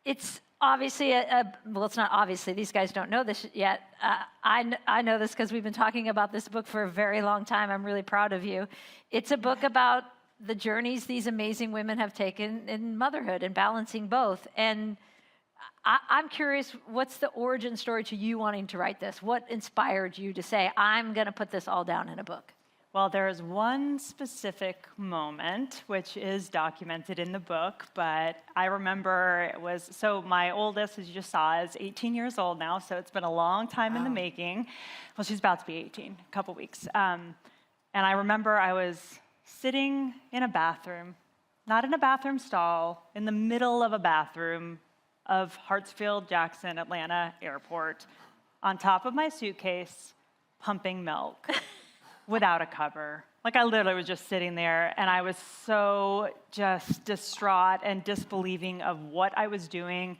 it's obviously, well, it's not obviously, these guys don't know this yet. I know this because we've been talking about this book for a very long time. I'm really proud of you. It's a book about the journeys these amazing women have taken in motherhood and balancing both. And I'm curious, what's the origin story to you wanting to write this? What inspired you to say, I'm going to put this all down in a book? Well, there is one specific moment, which is documented in the book, but I remember it was, so my oldest, as you just saw, is 18 years old now, so it's been a long time in the making. Well, she's about to be 18, a couple weeks. And I remember I was sitting in a bathroom, not in a bathroom stall, in the middle of a bathroom of Hartsfield-Jackson Atlanta Airport, on top of my suitcase, pumping milk. Without a cover. Like I literally was just sitting there and I was so just distraught and disbelieving of what I was doing,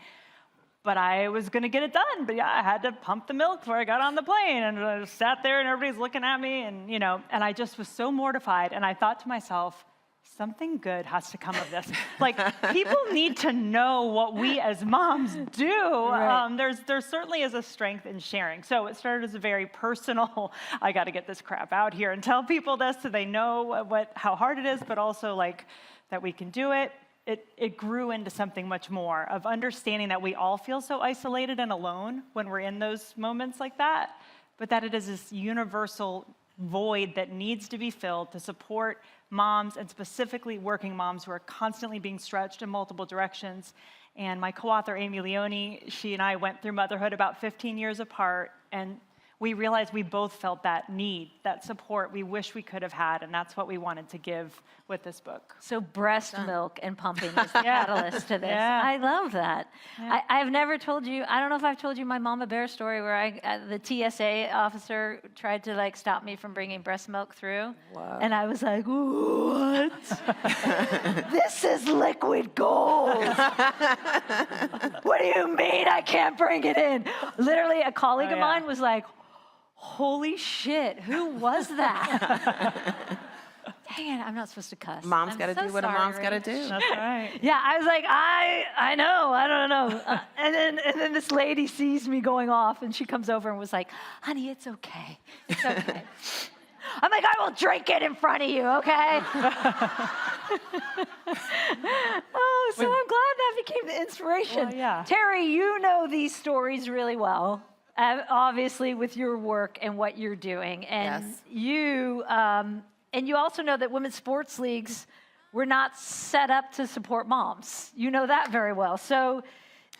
but I was gonna get it done. But yeah, I had to pump the milk before I got on the plane, and I just sat there and everybody's looking at me, and and I just was so mortified, and I thought to myself, something good has to come of this. Like, people need to know what we as moms do. Right. There certainly is a strength in sharing. So it started as a very personal, I got to get this crap out here and tell people this so they know how hard it is, but also like that we can do it. It grew into something much more of understanding that we all feel so isolated and alone when we're in those moments like that, but that it is this universal void that needs to be filled to support moms, and specifically working moms who are constantly being stretched in multiple directions. And my co-author, Amy Leone, she and I went through motherhood about 15 years apart, and we realized we both felt that need, that support we wish we could have had, and that's what we wanted to give with this book. So breast milk and pumping is the catalyst to this. Yeah. I love that. Yeah. I've never told you, I don't know if I've told you my Mama Bear story where the TSA officer tried to stop me from bringing breast milk through. Wow. And I was like, what? This is liquid gold. What do you mean I can't bring it in? Literally, a colleague of mine was like, holy shit, who was that? Dang it, I'm not supposed to cuss. Mom's got to do what a mom's got to do. That's right. Yeah, I was like, I know, I don't know. And then this lady sees me going off, and she comes over and was like, honey, it's okay. It's okay. I'm like, I will drink it in front of you, okay? Oh, so I'm glad that became the inspiration. Well, yeah. Terry, you know these stories really well. Obviously, with your work and what you're doing, and you also know that women's sports leagues were not set up to support moms. You know that very well. So,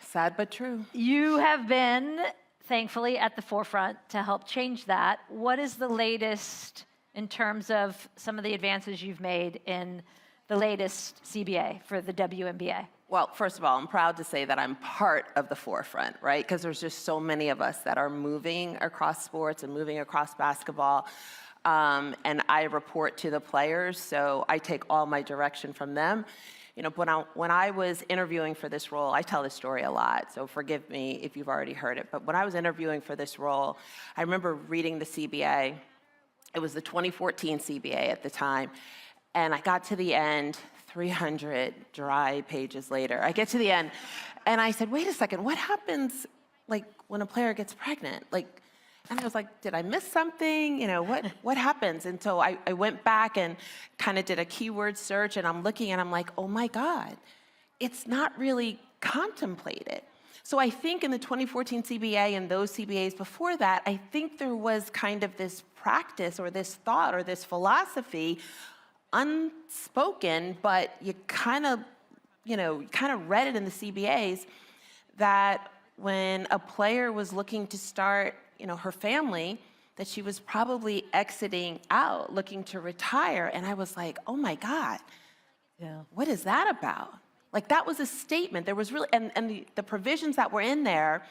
sad but true. You have been, thankfully, at the forefront to help change that. What is the latest in terms of some of the advances you've made in the latest CBA for the WNBA? Well, first of all, I'm proud to say that I'm part of the forefront, right? Because there's just so many of us that are moving across sports and moving across basketball. And I report to the players, so I take all my direction from them. When I was interviewing for this role, I tell this story a lot, so forgive me if you've already heard it. But when I was interviewing for this role, I remember reading the CBA. It was the 2014 CBA at the time. And I got to the end, 300 dry pages later. I get to the end, and I said, wait a second, what happens when a player gets pregnant? And I was like, did I miss something? What happens? And so I went back and kind of did a keyword search, and I'm looking and I'm like, oh my God, it's not really contemplated. So I think in the 2014 CBA and those CBAs before that, I think there was kind of this practice or this thought or this philosophy, unspoken, but you kind of read it in the CBAs, that when a player was looking to start, her family, that she was probably exiting out, looking to retire. And I was like, oh my God, what is that about? Like, that was a statement. There was really, and the provisions that were in there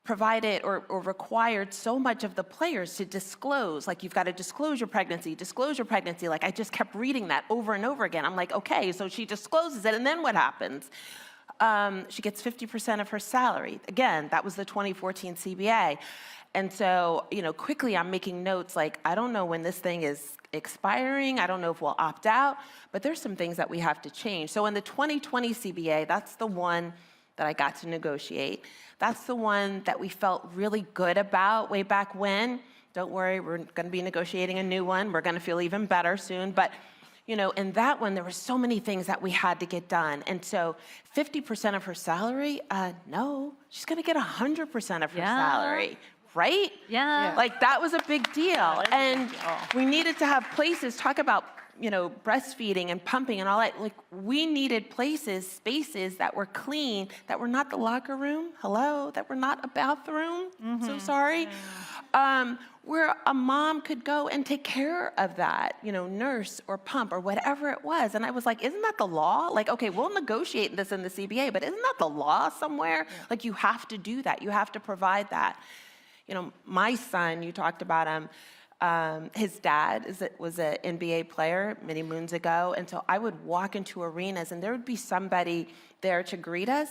provided or required so much of the players to disclose. Like, you've got to disclose your pregnancy. Like, I just kept reading that over and over again. I'm like, okay, so she discloses it, and then what happens? She gets 50% of her salary. Again, that was the 2014 CBA. And so, quickly I'm making notes like, I don't know when this thing is expiring. I don't know if we'll opt out, but there's some things that we have to change. So in the 2020 CBA, that's the one that I got to negotiate. That's the one that we felt really good about way back when. Don't worry, we're going to be negotiating a new one. We're going to feel even better soon. But, in that one, there were so many things that we had to get done. And so 50% of her salary, no, she's going to get 100% of her salary. Right? Yeah. Like, that was a big deal. And we needed to have places, talk about, breastfeeding and pumping and all that. Like, we needed places, spaces that were clean, that were not the locker room, that were not a bathroom, so sorry, where a mom could go and take care of that, nurse or pump or whatever it was. And I was like, isn't that the law? Like, okay, we'll negotiate this in the CBA, but isn't that the law somewhere? Like, you have to do that. You have to provide that. My son, you talked about him, his dad was an NBA player many moons ago, and so I would walk into arenas and there would be somebody there to greet us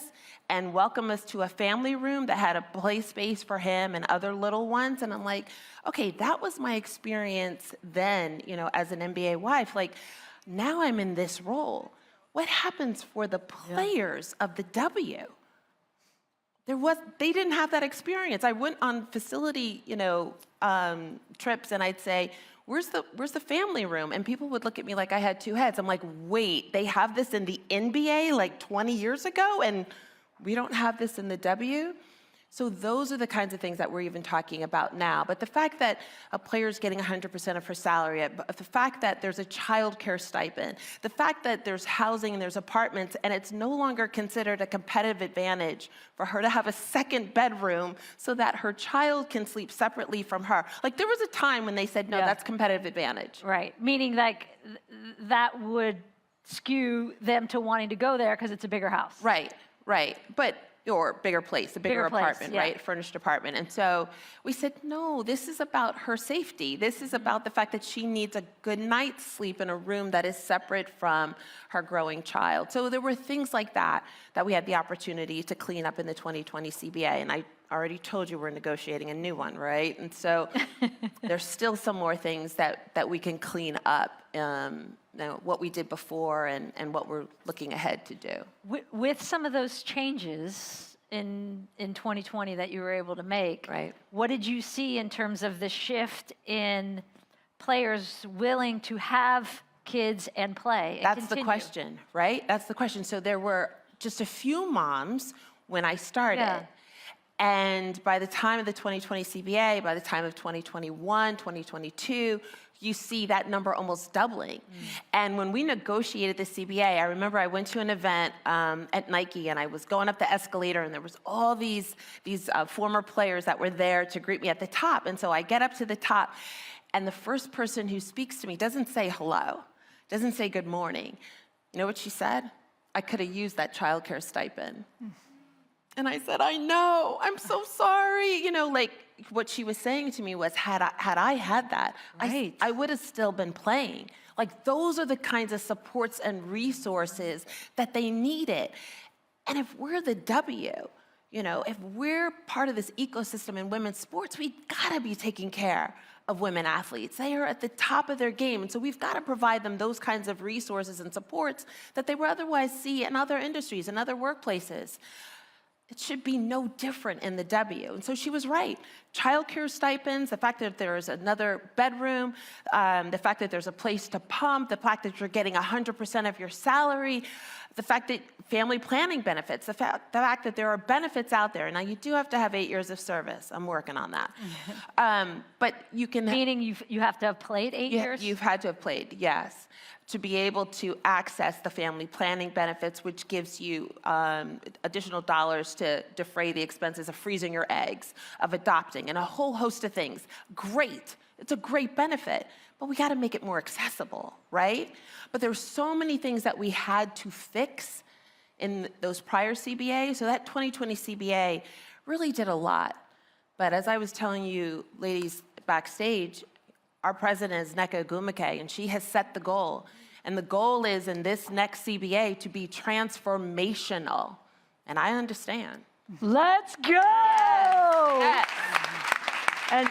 and welcome us to a family room that had a play space for him and other little ones, and I'm like, okay, that was my experience then, as an NBA wife. Like, now I'm in this role. What happens for the players of the W? They didn't have that experience. I went on facility, trips, and I'd say, where's the family room? And people would look at me like I had two heads. I'm like, wait, they have this in the NBA like 20 years ago, and we don't have this in the W? So those are the kinds of things that we're even talking about now. But the fact that a player's getting 100% of her salary, the fact that there's a child care stipend, the fact that there's housing and there's apartments, and it's no longer considered a competitive advantage for her to have a second bedroom so that her child can sleep separately from her. Like, there was a time when they said, no, that's competitive advantage. Right, meaning like that would skew them to wanting to go there because it's a bigger house. Right. But or bigger place, a bigger apartment, right? Furnished apartment. And so we said, no, this is about her safety. This is about the fact that she needs a good night's sleep in a room that is separate from her growing child. So there were things like that we had the opportunity to clean up in the 2020 CBA. And I already told you we're negotiating a new one, right? And so there's still some more things that we can clean up, what we did before and what we're looking ahead to do. With some of those changes in 2020 that you were able to make, right? What did you see in terms of the shift in players willing to have kids and play and That's continue? the question, right? That's the question. So there were just a few moms when I started. Yeah. And by the time of the 2020 CBA, by the time of 2021, 2022, you see that number almost doubling. And when we negotiated the CBA, I remember I went to an event at Nike, and I was going up the escalator, and there was all these former players that were there to greet me at the top. And so I get up to the top, and the first person who speaks to me doesn't say hello, doesn't say good morning. You know what she said? I could have used that childcare stipend. And I said, I know, I'm so sorry. Like, what she was saying to me was, had I had that, right, I would have still been playing. Like, those are the kinds of supports and resources that they needed. And if we're the W, if we're part of this ecosystem in women's sports, we've got to be taking care of women athletes. They are at the top of their game. And so we've got to provide them those kinds of resources and supports that they would otherwise see in other industries and other workplaces. It should be no different in the W. And so she was right. Childcare stipends, the fact that there's another bedroom, the fact that there's a place to pump, the fact that you're getting 100% of your salary, the fact that family planning benefits, the fact that there are benefits out there. Now, you do have to have 8 years of service. I'm working on that. But you can... Meaning you have to have played 8 years? You've had to have played, yes, to be able to access the family planning benefits, which gives you additional dollars to defray the expenses of freezing your eggs, of adopting, and a whole host of things. Great. It's a great benefit. But we got to make it more accessible, right? But there's so many things that we had to fix in those prior CBA. So that 2020 CBA really did a lot. But as I was telling you, ladies backstage, our president is Nneka Ogwumike, and she has set the goal. And the goal is in this next CBA to be transformational. And I understand. Let's go! Yes. And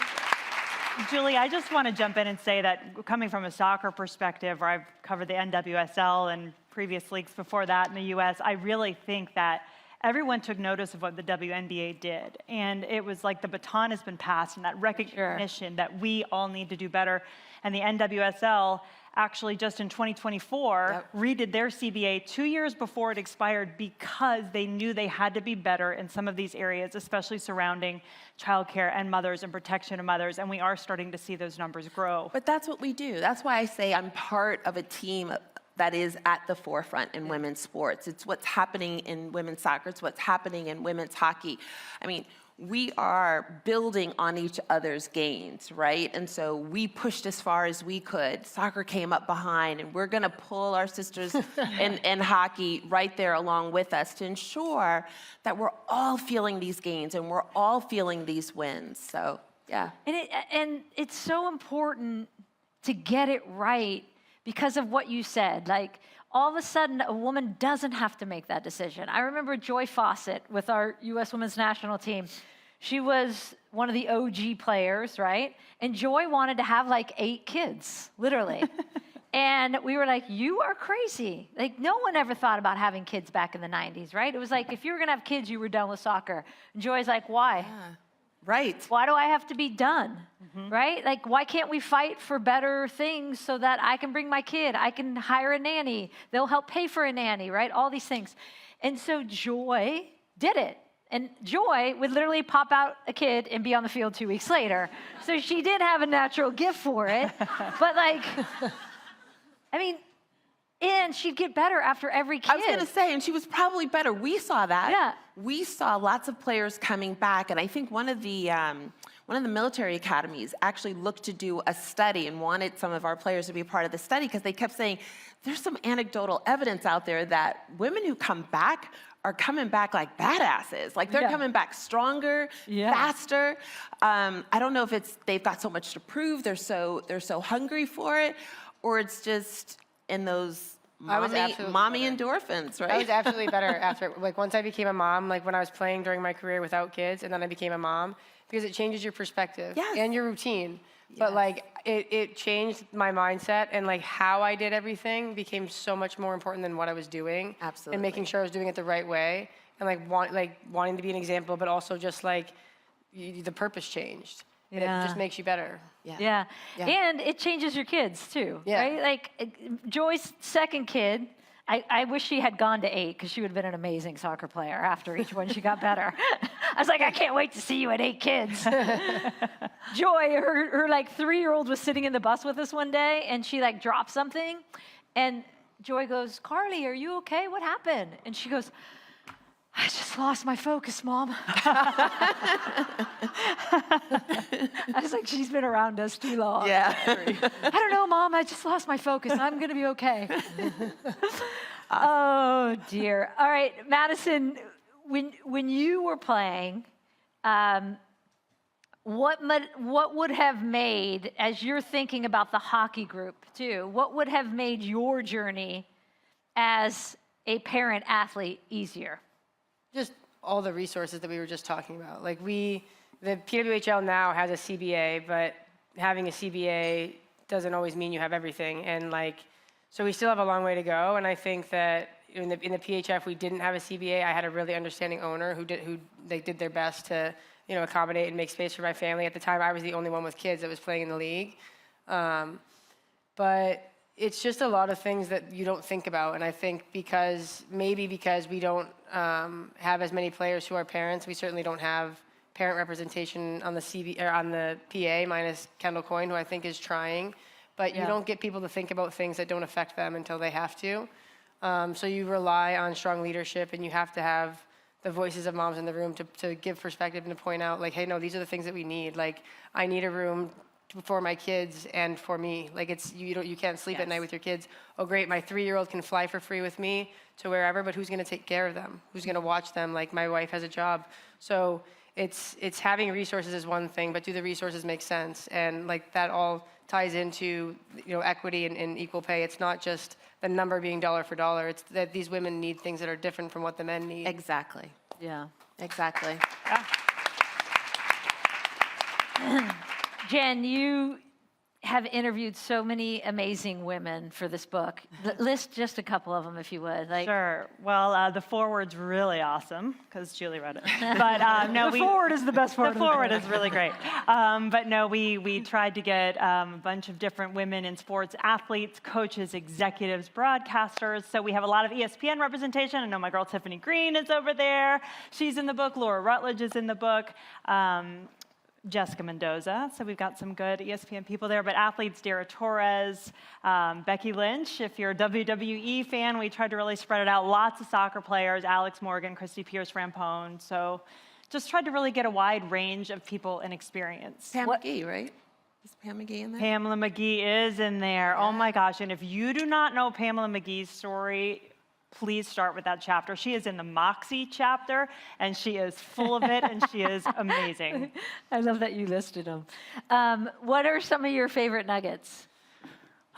Julie, I just want to jump in and say that coming from a soccer perspective, where I've covered the NWSL and previous leagues before that in the US, I really think that everyone took notice of what the WNBA did. And it was like the baton has been passed, and that recognition that we all need to do better. And the NWSL actually just in 2024 redid their CBA 2 years before it expired because they knew they had to be better in some of these areas, especially surrounding childcare and mothers and protection of mothers. And we are starting to see those numbers grow. But that's what we do. That's why I say I'm part of a team that is at the forefront in women's sports. It's what's happening in women's soccer. It's what's happening in women's hockey. I mean, we are building on each other's gains, right? And so we pushed as far as we could. Soccer came up behind, and we're going to pull our sisters in hockey right there along with us to ensure that we're all feeling these gains and we're all feeling these wins. So, yeah. And it's so important to get it right because of what you said. Like, all of a sudden, a woman doesn't have to make that decision. I remember Joy Fawcett with our U.S. women's national team. She was one of the OG players, right? And Joy wanted to have like 8 kids, literally. And we were like, you are crazy. Like, no one ever thought about having kids back in the 90s, right? It was like, if you were gonna have kids, you were done with soccer. And Joy's like, why? Yeah. Right. Why do I have to be done, right? Like, why can't we fight for better things so that I can bring my kid, I can hire a nanny, they'll help pay for a nanny, right? All these things. And so Joy did it. And Joy would literally pop out a kid and be on the field 2 weeks later. So she did have a natural gift for it. But like, I mean, and she'd get better after every kid. I was going to say, and she was probably better. We saw that. Yeah. We saw lots of players coming back, and I think one of the military academies actually looked to do a study and wanted some of our players to be part of the study because they kept saying, there's some anecdotal evidence out there that women who come back are coming back like badasses. Like, they're coming back stronger, faster. I don't know if it's they've got so much to prove, they're so hungry for it, or it's just in those mommy endorphins, right? I was absolutely better after, like, once I became a mom, like when I was playing during my career without kids, and then I became a mom, because it changes your perspective and your routine. But like, it changed my mindset, and like how I did everything became so much more important than what I was doing. Absolutely. And making sure I was doing it the right way, and like wanting to be an example, but also just like the purpose changed. It just makes you better. Yeah. And it changes your kids too, right? Like, Joy's second kid, I wish she had gone to 8 because she would have been an amazing soccer player after each one she got better. I was like, I can't wait to see you at 8 kids. Joy, her like 3-year-old was sitting in the bus with us one day, and she like dropped something, and Joy goes, Carly, are you okay? What happened? And she goes, I just lost my focus, Mom. I was like, she's been around us too long. Yeah. I don't know, Mom, I just lost my focus. I'm going to be okay. Oh, dear. All right, Madison, when you were playing, what would have made, as you're thinking about the hockey group too, what would have made your journey as a parent athlete easier? Just all the resources that we were just talking about. Like, the PWHL now has a CBA, but having a CBA doesn't always mean you have everything. And like, so we still have a long way to go. And I think that in the PHF, we didn't have a CBA. I had a really understanding owner who did their best to, accommodate and make space for my family. At the time, I was the only one with kids that was playing in the league. But it's just a lot of things that you don't think about. And I think because we don't have as many players who are parents, we certainly don't have parent representation on the CV or on the PA, minus Kendall Coyne, who I think is trying. But you don't get people to think about things that don't affect them until they have to. So you rely on strong leadership, and you have to have the voices of moms in the room to give perspective and to point out, like, hey, no, these are the things that we need. Like, I need a room for my kids and for me. Like, it's you can't sleep at night with your kids. Oh, great, my 3-year-old can fly for free with me to wherever, but who's going to take care of them? Who's going to watch them? Like, my wife has a job. So it's having resources is one thing, but do the resources make sense? And like that all ties into equity and equal pay. It's not just the number being dollar for dollar. It's that these women need things that are different from what the men need. Exactly. Yeah. Exactly. Jen, you have interviewed so many amazing women for this book. List just a couple of them, if you would. Sure. Well, the foreword's really awesome because Julie read it. But no, the foreword is the best part. The foreword is really great. But no, we tried to get a bunch of different women in sports: athletes, coaches, executives, broadcasters. So we have a lot of ESPN representation. I know my girl Tiffany Green is over there. She's in the book. Laura Rutledge is in the book. Jessica Mendoza, so we've got some good ESPN people there, but athletes, Dara Torres, Becky Lynch. If you're a WWE fan, we tried to really spread it out. Lots of soccer players, Alex Morgan, Christy Pierce-Rampone. So just tried to really get a wide range of people and experience. Pam McGee, right? Is Pam McGee in there? Pamela McGee is in there. Yeah. Oh my gosh, and if you do not know Pamela McGee's story, please start with that chapter. She is in the Moxie chapter, and she is full of it, and she is amazing. I love that you listed them. What are some of your favorite nuggets?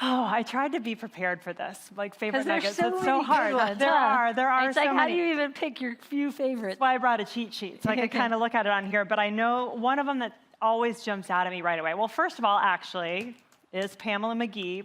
Oh, I tried to be prepared for this. Like favorite nuggets, so it's so hard. Ones, there are it's so like, many. how do you even pick your few favorites? That's why I brought a cheat sheet, so I could kind of look at it on here. But I know one of them that always jumps out at me right away. Well, first of all, actually, is Pamela McGee,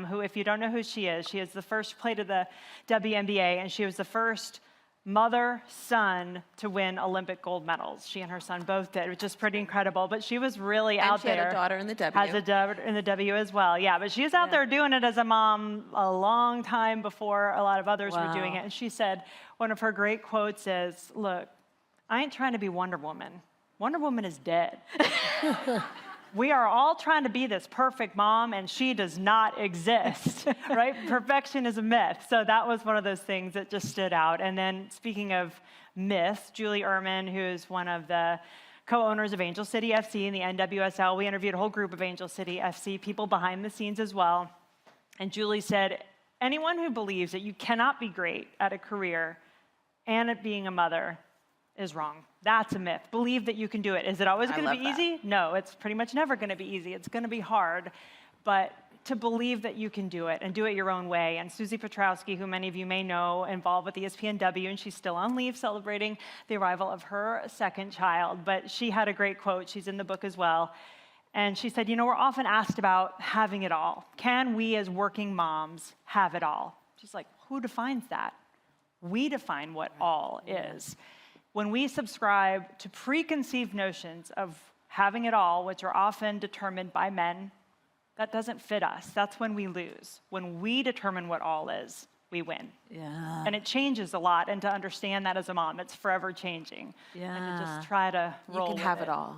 who, if you don't know who she is the first played of the WNBA, and she was the first mother-son to win Olympic gold medals. She and her son both did, which is pretty incredible. But she was really out there. And she had a daughter in the W. Has a daughter in the W as well, yeah. But she was out there doing it as a mom a long time before a lot of others were doing it. And she said, one of her great quotes is, look, I ain't trying to be Wonder Woman. Wonder Woman is dead. We are all trying to be this perfect mom, and she does not exist, right? Perfection is a myth. So that was one of those things that just stood out. And then speaking of myths, Julie Ehrman, who is one of the co-owners of Angel City FC and the NWSL, we interviewed a whole group of Angel City FC people behind the scenes as well. And Julie said, anyone who believes that you cannot be great at a career and at being a mother is wrong. That's a myth. Believe that you can do it. Is it always going to be easy? No, it's pretty much never going to be easy. It's going to be hard, but to believe that you can do it and do it your own way. And Susie Petrowski, who many of you may know, involved with ESPNW, and she's still on leave celebrating the arrival of her second child, but she had a great quote. She's in the book as well. And she said, we're often asked about having it all. Can we as working moms have it all? She's like, who defines that? We define what all is. When we subscribe to preconceived notions of having it all, which are often determined by men, that doesn't fit us. That's when we lose. When we determine what all is, we win. Yeah. And it changes a lot. And to understand that as a mom, it's forever changing. Yeah. And to just try to roll with You can have it all.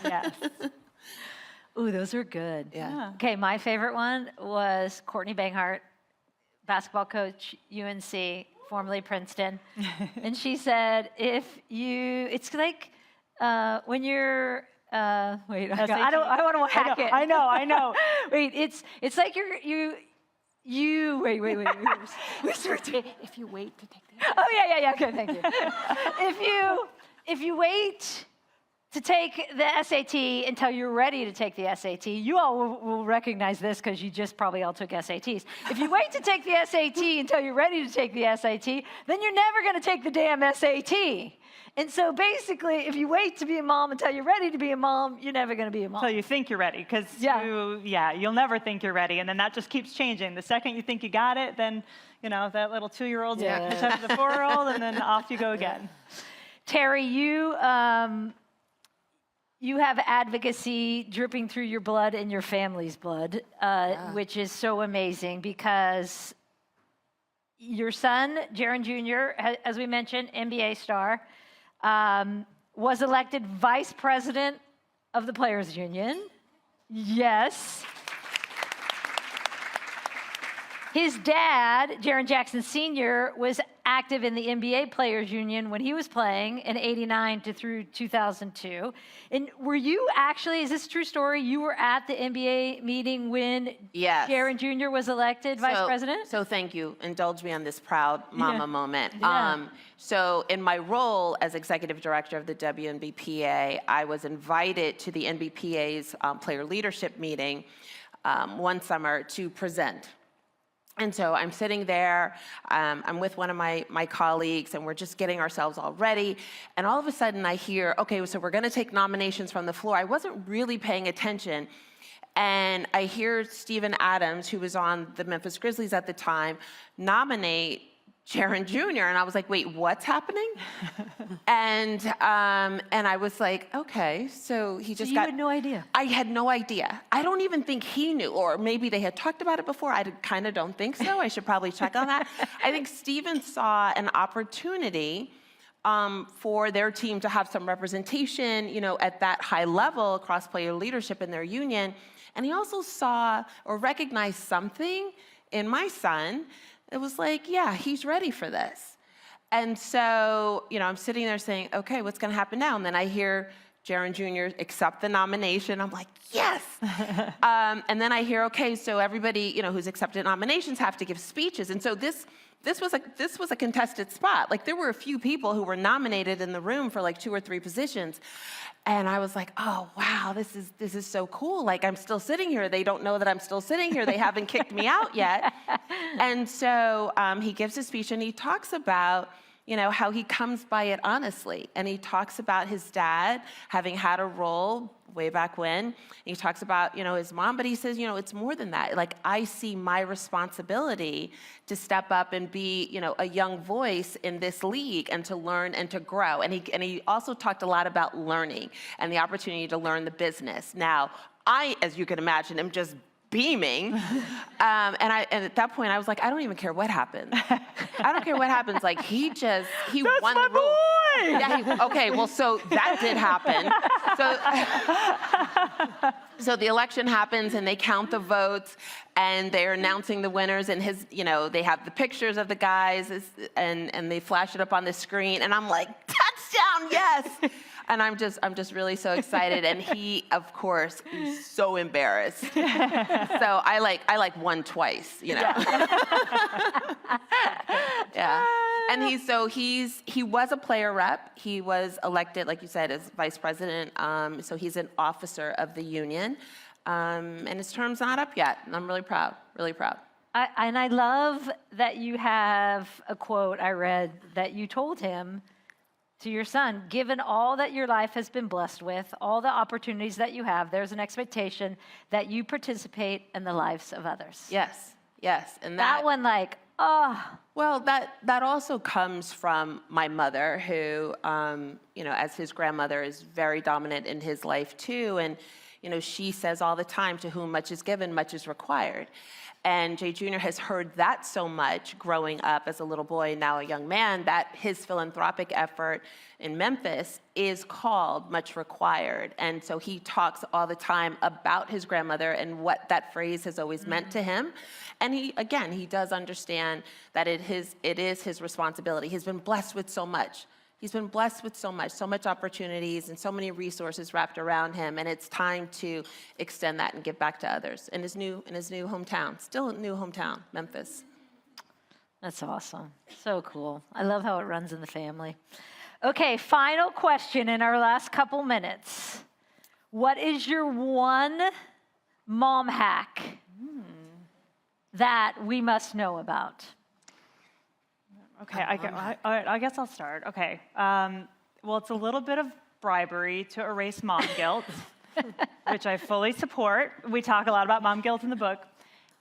Yes. Ooh, those are good. Yeah. Okay, my favorite one was Courtney Banghart, basketball coach, UNC, formerly Princeton. And she said, it's like when you're, wait, I want to hack it. I know. Wait, it's like wait. Whisper to me. If you wait to take the Oh, yeah, okay, thank you. If you wait to take the SAT until you're ready to take the SAT, you all will recognize this because you just probably all took SATs. If you wait to take the SAT until you're ready to take the SAT, then you're never going to take the damn SAT. And so basically, if you wait to be a mom until you're ready to be a mom, you're never going to be a mom. Until you think you're ready, because you'll never think you're ready, and then that just keeps changing. The second you think you got it, then that little 2-year-old's going to catch up to the 4-year-old, and then off you go again. Terry, you have advocacy dripping through your blood and your family's blood. which is so amazing because your son, Jaron Jr., as we mentioned, NBA star, was elected vice president of the Players Union. Yes. His dad, Jaren Jackson Sr., was active in the NBA Players Union when he was playing in '89 through 2002. And were you actually, is this a true story? You were at the NBA meeting when Jaren Jr. was elected vice president? So thank you. Indulge me on this proud mama moment. Yeah. So in my role as executive director of the WNBPA, I was invited to the NBPA's player leadership meeting one summer to present. And so I'm sitting there, I'm with one of my colleagues, and we're just getting ourselves all ready. And all of a sudden I hear, okay, so we're gonna take nominations from the floor. I wasn't really paying attention. And I hear Steven Adams, who was on the Memphis Grizzlies at the time, nominate Jaren Jr. And I was like, wait, what's happening? and I was like, okay, so he just you had no idea? I had no idea. I don't even think he knew, or maybe they had talked about it before. I kind of don't think so. I should probably check on that. I think Steven saw an opportunity for their team to have some representation, you know, at that high level across player leadership in their union. And he also saw or recognized something in my son. It was like, yeah, he's ready for this. And so, you know, I'm sitting there saying, okay, what's gonna happen now? And then I hear Jaren Jr. accept the nomination. I'm like, yes. And then I hear, okay, so everybody, you know, who's accepted nominations have to give speeches. And so this was a contested spot. Like, there were a few people who were nominated in the room for like 2 or 3 positions. And I was like, oh, wow, this is so cool. Like, I'm still sitting here. They don't know that I'm still sitting here. They haven't kicked me out yet. And so he gives a speech, and he talks about, you know, how he comes by it honestly. And he talks about his dad having had a role way back when. And he talks about, you know, his mom, but he says, you know, it's more than that. Like, I see my responsibility to step up and be, you know, a young voice in this league and to learn and to grow. And he also talked a lot about learning and the opportunity to learn the business. Now, I, as you can imagine, am just beaming. And at that point I was like, I don't even care what happens. I don't care what happens. Like, he won the role. Yeah, okay, well, so that did happen. So the election happens, and they count the votes, and they're announcing the winners, and they have the pictures of the guys, and they flash it up on the screen, and I'm like, touchdown, yes. And I'm just really so excited. And he, of course, is so embarrassed. So I won twice, you know. Yeah. And he was a player rep. He was elected, like you said, as vice president. So he's an officer of the union. And his term's not up yet. And I'm really proud, really proud. And I love that you have a quote I read that you told him to your son: given all that your life has been blessed with, all the opportunities that you have, there's an expectation that you participate in the lives of others. Yes, yes. And that one, like, oh. Well, that also comes from my mother, who, you know, as his grandmother, is very dominant in his life too. And, you know, she says all the time, to whom much is given, much is required. And Jay Jr. has heard that so much growing up as a little boy, now a young man, that his philanthropic effort in Memphis is called Much Required. And so he talks all the time about his grandmother and what that phrase has always meant to him. And he does understand that it is his responsibility. He's been blessed with so much. He's been blessed with so much opportunities and so many resources wrapped around him, and it's time to extend that and give back to others in his new hometown, still a new hometown, Memphis. That's awesome. So cool. I love how it runs in the family. Okay, final question in our last couple minutes. What is your one mom hack that we must know about? Okay, I guess I'll start. Okay, well, it's a little bit of bribery to erase mom guilt, which I fully support. We talk a lot about mom guilt in the book,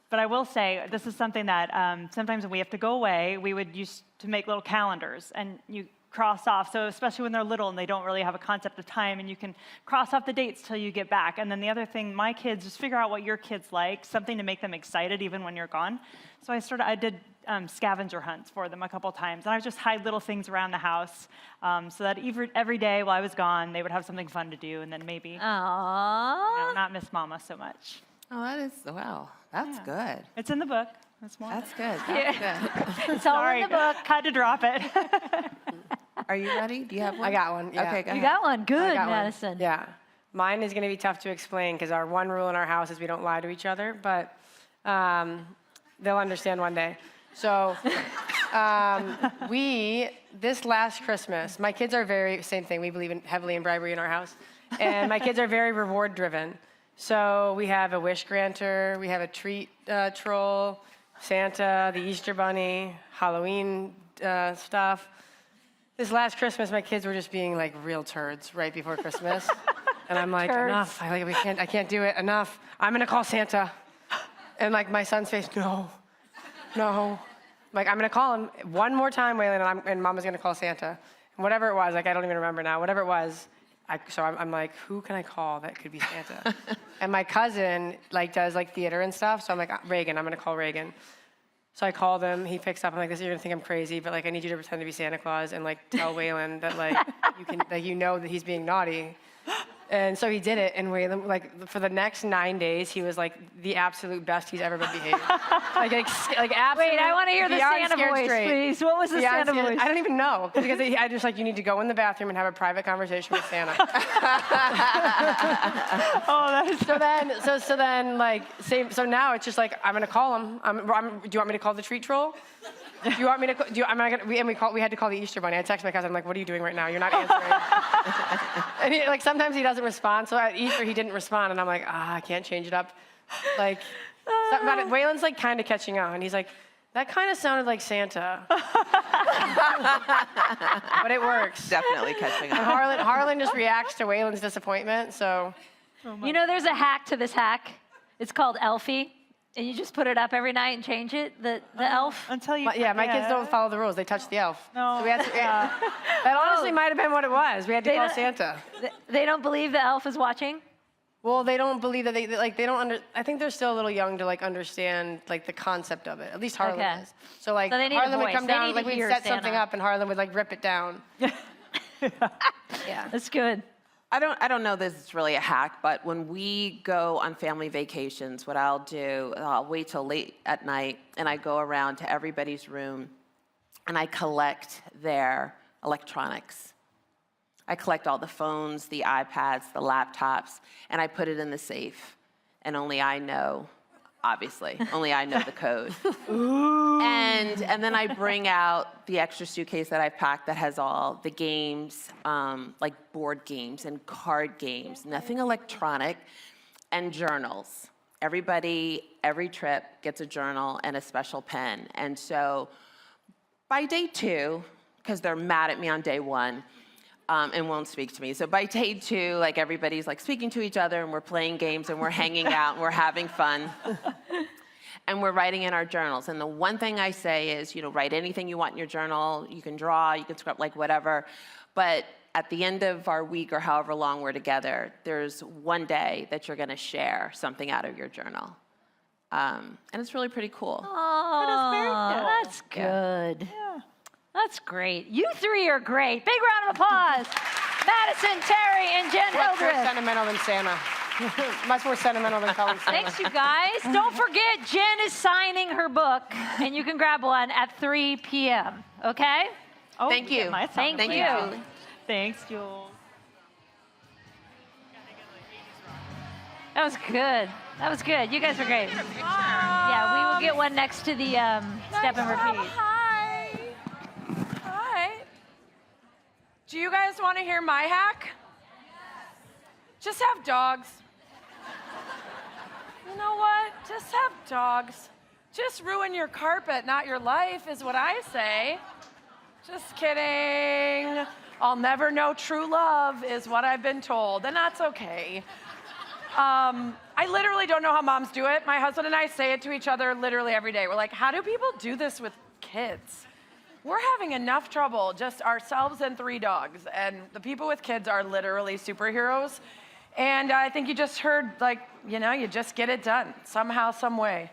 but I will say this is something that sometimes when we have to go away, we would use to make little calendars, and you cross off. So especially when they're little and they don't really have a concept of time, and you can cross off the dates till you get back. And then the other thing, my kids, just figure out what your kids like, something to make them excited even when you're gone. So I did scavenger hunts for them a couple times. And I would just hide little things around the house so that every day while I was gone, they would have something fun to do, and then maybe not miss Mama so much. Oh, that is, wow, that's good. It's in the book. That's good. That's good. It's all in the book. Had to drop it. Are you ready? Do you have one? I got one. Yeah. Okay, go ahead. You got one. Good, I got one. Madison. Yeah. Mine is going to be tough to explain because our one rule in our house is we don't lie to each other, but they'll understand one day. So this last Christmas, my kids are same thing, we believe heavily in bribery in our house, and my kids are very reward driven. So we have a wish granter, we have a treat troll, Santa, the Easter Bunny, Halloween stuff. This last Christmas, my kids were just being like real turds right before Christmas. And I'm like, enough, I can't do it, enough. I'm gonna call Santa. And like my son's face, no. Like I'm gonna call him one more time, Waylon, and Mama's gonna call Santa. And whatever it was, like I don't even remember now, whatever it was, so I'm like, who can I call that could be Santa? And my cousin does theater and stuff, so I'm like, Reagan, I'm gonna call Reagan. So I called him, he picks up, I'm like, you're gonna think I'm crazy, but I need you to pretend to be Santa Claus and tell Waylon that you know that he's being naughty. And so he did it, and Waylon, for the next 9 days, he was the absolute best he's ever been behaved. Absolutely. Wait, I want to hear the Santa voice, please. What was the Santa voice? I don't even know, because I just you need to go in the bathroom and have a private conversation with Santa. So now it's just I'm gonna call him. Do you want me to call the treat troll? Do you want me to? We had to call the Easter Bunny. I texted my cousin. I'm like, "What are you doing right now? You're not answering." And sometimes he doesn't respond. So at Easter he didn't respond, and I'm like, I can't change it up. Waylon's kind of catching on. He's like, that kind of sounded like Santa. But it works. Definitely catching on. And Harlan just reacts to Waylon's disappointment. So, there's a hack to this hack. It's called Elfie. And you just put it up every night and change it, the elf? Until you my kids don't follow the rules. They touch the elf. No. So that honestly might have been what it was. We had to call Santa. They don't believe the elf is watching? Well, they don't believe that they don't I think they're still a little young to understand the concept of it. At least Harlan is. So they need a Harlan would voice. come They down, need to we'd hear set Santa. something up and Harlan would rip it down. Yeah. That's good. I don't know this is really a hack, but when we go on family vacations, what I'll do, I'll wait till late at night, and I go around to everybody's room, and I collect their electronics. I collect all the phones, the iPads, the laptops, and I put it in the safe. And only I know, obviously, the code. And then I bring out the extra suitcase that I packed that has all the games, board games and card games, nothing electronic, and journals. Everybody, every trip gets a journal and a special pen. And so by day 2, because they're mad at me on day 1, and won't speak to me. So by day 2, everybody's speaking to each other, and we're playing games, and we're hanging out, and we're having fun. And we're writing in our journals. And the one thing I say is, write anything you want in your journal. You can draw, you can script, whatever. But at the end of our week or however long we're together, there's one day that you're gonna share something out of your journal. And it's really pretty cool. Oh, that's good. Yeah. That's great. You 3 are great. Big round of applause. Madison, Terry, and Jen Much more Hildreth. sentimental than Santa. Much more sentimental than calling Santa. Thanks, you guys. Don't forget, Jen is signing her book, and you can grab one at 3 p.m., okay? Oh, thank you. Thank you. Julie. Thanks, Jules. That was good. That was good. You guys were great. Yeah, we will get one next to the step and repeat. Hi. Do you guys want to hear my hack? Just have dogs. You know what? Just have dogs. Just ruin your carpet, not your life, is what I say. Just kidding. I'll never know true love, is what I've been told, and that's okay. I literally don't know how moms do it. My husband and I say it to each other literally every day. We're like, how do people do this with kids? We're having enough trouble, just ourselves and 3 dogs, and the people with kids are literally superheroes. And I think you just heard, like, you know, you just get it done somehow, some way.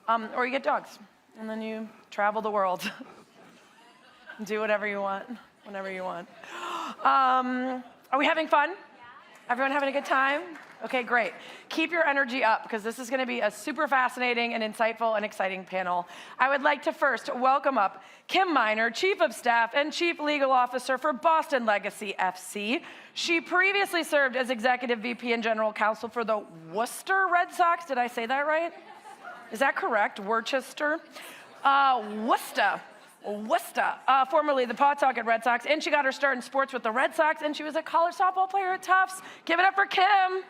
Or you get dogs, and then you travel the world. Do whatever you want, whenever you want. Are we having fun? Everyone having a good time? Okay, great. Keep your energy up, because this is going to be a super fascinating and insightful and exciting panel. I would like to first welcome up Kim Miner, Chief of Staff and Chief Legal Officer for Boston Legacy FC. She previously served as Executive VP and General Counsel for the Worcester Red Sox. Did I say that right? Is that correct? Worcester? Worcester, formerly the Pawtucket Red Sox, and she got her start in sports with the Red Sox, and she was a college softball player at Tufts. Give it up for Kim.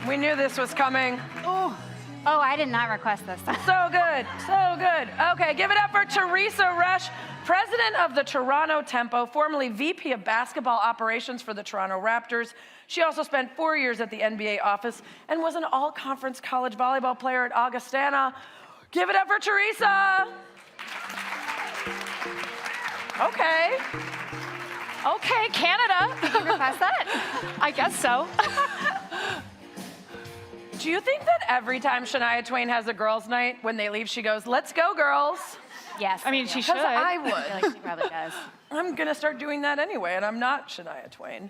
We knew this was coming. Oh, I did not request this. So good, so good. Okay, give it up for Teresa Resch, President of the Toronto Tempo, formerly VP of Basketball Operations for the Toronto Raptors. She also spent 4 years at the NBA office and was an all-conference college volleyball player at Augustana. Give it up for Teresa. Okay. Okay, Canada. Did you request that? I guess so. Do you think that every time Shania Twain has a girls' night, when they leave, she goes, "Let's go, girls"? Yes. I mean, she should. Because I would. I feel like she probably does. I'm going to start doing that anyway, and I'm not Shania Twain.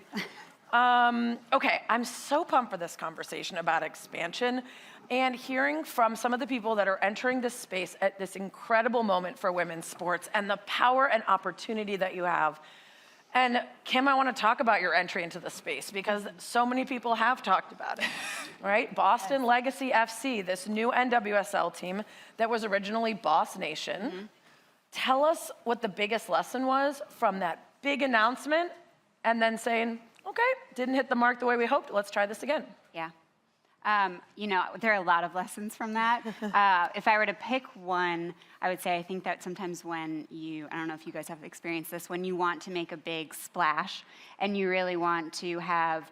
Okay, I'm so pumped for this conversation about expansion and hearing from some of the people that are entering this space at this incredible moment for women's sports and the power and opportunity that you have. And Kim, I want to talk about your entry into the space because so many people have talked about it, right? Boston Legacy FC, this new NWSL team that was originally Boss Nation. Mm-hmm. Tell us what the biggest lesson was from that big announcement and then saying, okay, didn't hit the mark the way we hoped. Let's try this again. Yeah. You know, there are a lot of lessons from that. If I were to pick one, I would say I think that sometimes when I don't know if you guys have experienced this, when you want to make a big splash and you really want to have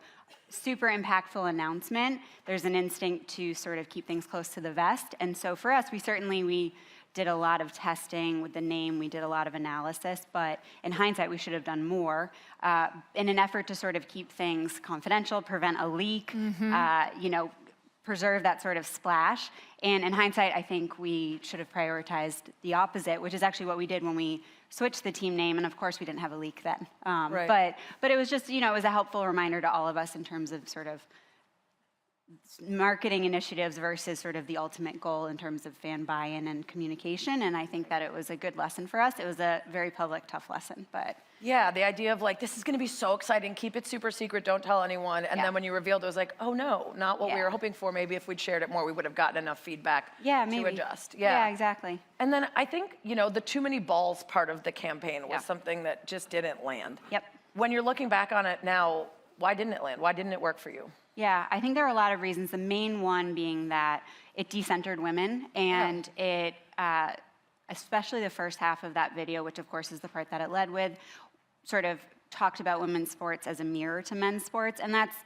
super impactful announcement, there's an instinct to sort of keep things close to the vest. And so for us, we did a lot of testing with the name, we did a lot of analysis, but in hindsight, we should have done more in an effort to sort of keep things confidential, prevent a leak, you know, preserve that sort of splash. And in hindsight, I think we should have prioritized the opposite, which is actually what we did when we switched the team name. And of course, we didn't have a leak then. Right. But it was just, you know, it was a helpful reminder to all of us in terms of sort of marketing initiatives versus sort of the ultimate goal in terms of fan buy-in and communication. And I think that it was a good lesson for us. It was a very public, tough lesson, but. Yeah, the idea of like, this is gonna be so exciting, keep it super secret, don't tell anyone. And then when you revealed it was like, oh no, not what we were hoping for. Maybe if we'd shared it more, we would have gotten enough feedback to adjust. Yeah, exactly. And then I think, you know, the too many balls part of the campaign was something that just didn't land. Yep. When you're looking back on it now, why didn't it land? Why didn't it work for you? Yeah, I think there are a lot of reasons. The main one being that it decentered women, and it, especially the first half of that video, which of course is the part that it led with, sort of talked about women's sports as a mirror to men's sports, and that's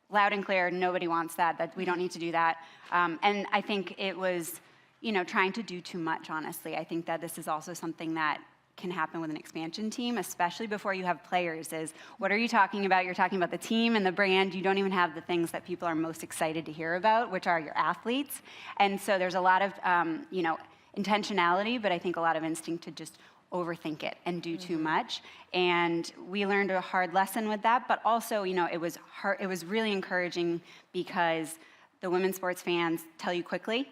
loud and clear. Nobody wants that. That we don't need to do that. And I think it was, you know, trying to do too much. Honestly, I think that this is also something that can happen with an expansion team, especially before you have players, is what are you talking about? You're talking about the team and the brand. You don't even have the things that people are most excited to hear about, which are your athletes. And so there's a lot of, you know, intentionality, but I think a lot of instinct to just overthink it and do too much. And we learned a hard lesson with that, but also, you know, it was really encouraging because the women's sports fans tell you quickly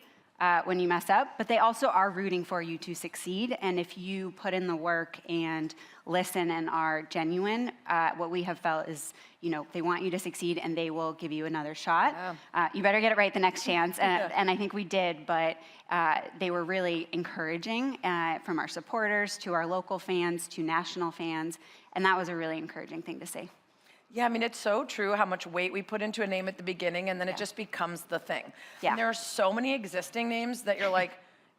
when you mess up, but they also are rooting for you to succeed. And if you put in the work and listen and are genuine, what we have felt is, you know, they want you to succeed and they will give you another shot. You better get it right the next chance. And I think we did, but they were really encouraging from our supporters to our local fans to national fans. And that was a really encouraging thing to see. Yeah, I mean, it's so true how much weight we put into a name at the beginning and then it just becomes the thing. Yeah. And there are so many existing names that you're like,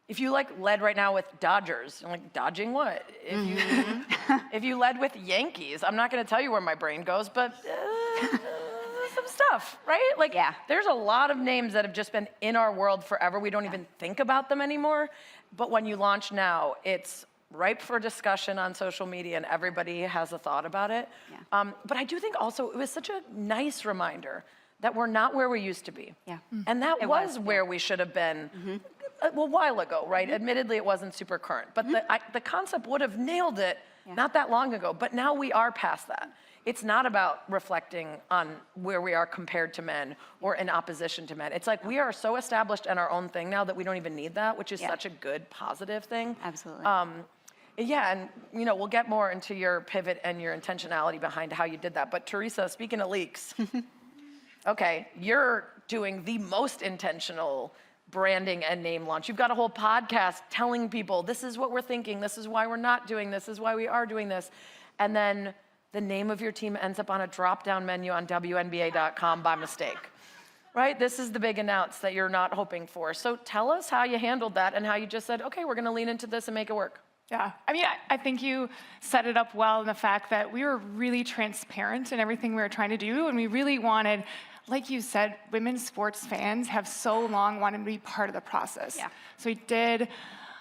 if you like led right now with Dodgers, I'm like, dodging what? If you led with Yankees, I'm not gonna tell you where my brain goes, but some stuff. tough, right? Like, there's a lot of names that have just been in our world forever. We don't even think about them anymore. But when you launch now, it's ripe for discussion on social media, and everybody has a thought about it. But I do think also it was such a nice reminder that we're not where we used to be. And that was where we should have been a while ago, right? Admittedly, it wasn't super current, but the concept would have nailed it not that long ago, but now we are past that. It's not about reflecting on where we are compared to men or in opposition to men. It's like we are so established in our own thing now that we don't even need that, which is such a good, positive thing. Absolutely. Yeah, and we'll get more into your pivot and your intentionality behind how you did that. But Teresa, speaking of leaks, okay, you're doing the most intentional branding and name launch. You've got a whole podcast telling people, this is what we're thinking, this is why we're not doing this is why we are doing this. And then the name of your team ends up on a drop-down menu on WNBA.com by mistake. Right? This is the big announce that you're not hoping for. So tell us how you handled that and how you just said, okay, we're gonna lean into this and make it work. Yeah, I mean, I think you set it up well in the fact that we were really transparent in everything we were trying to do, and we really wanted, like you said, women's sports fans have so long wanted to be part of the process. So we did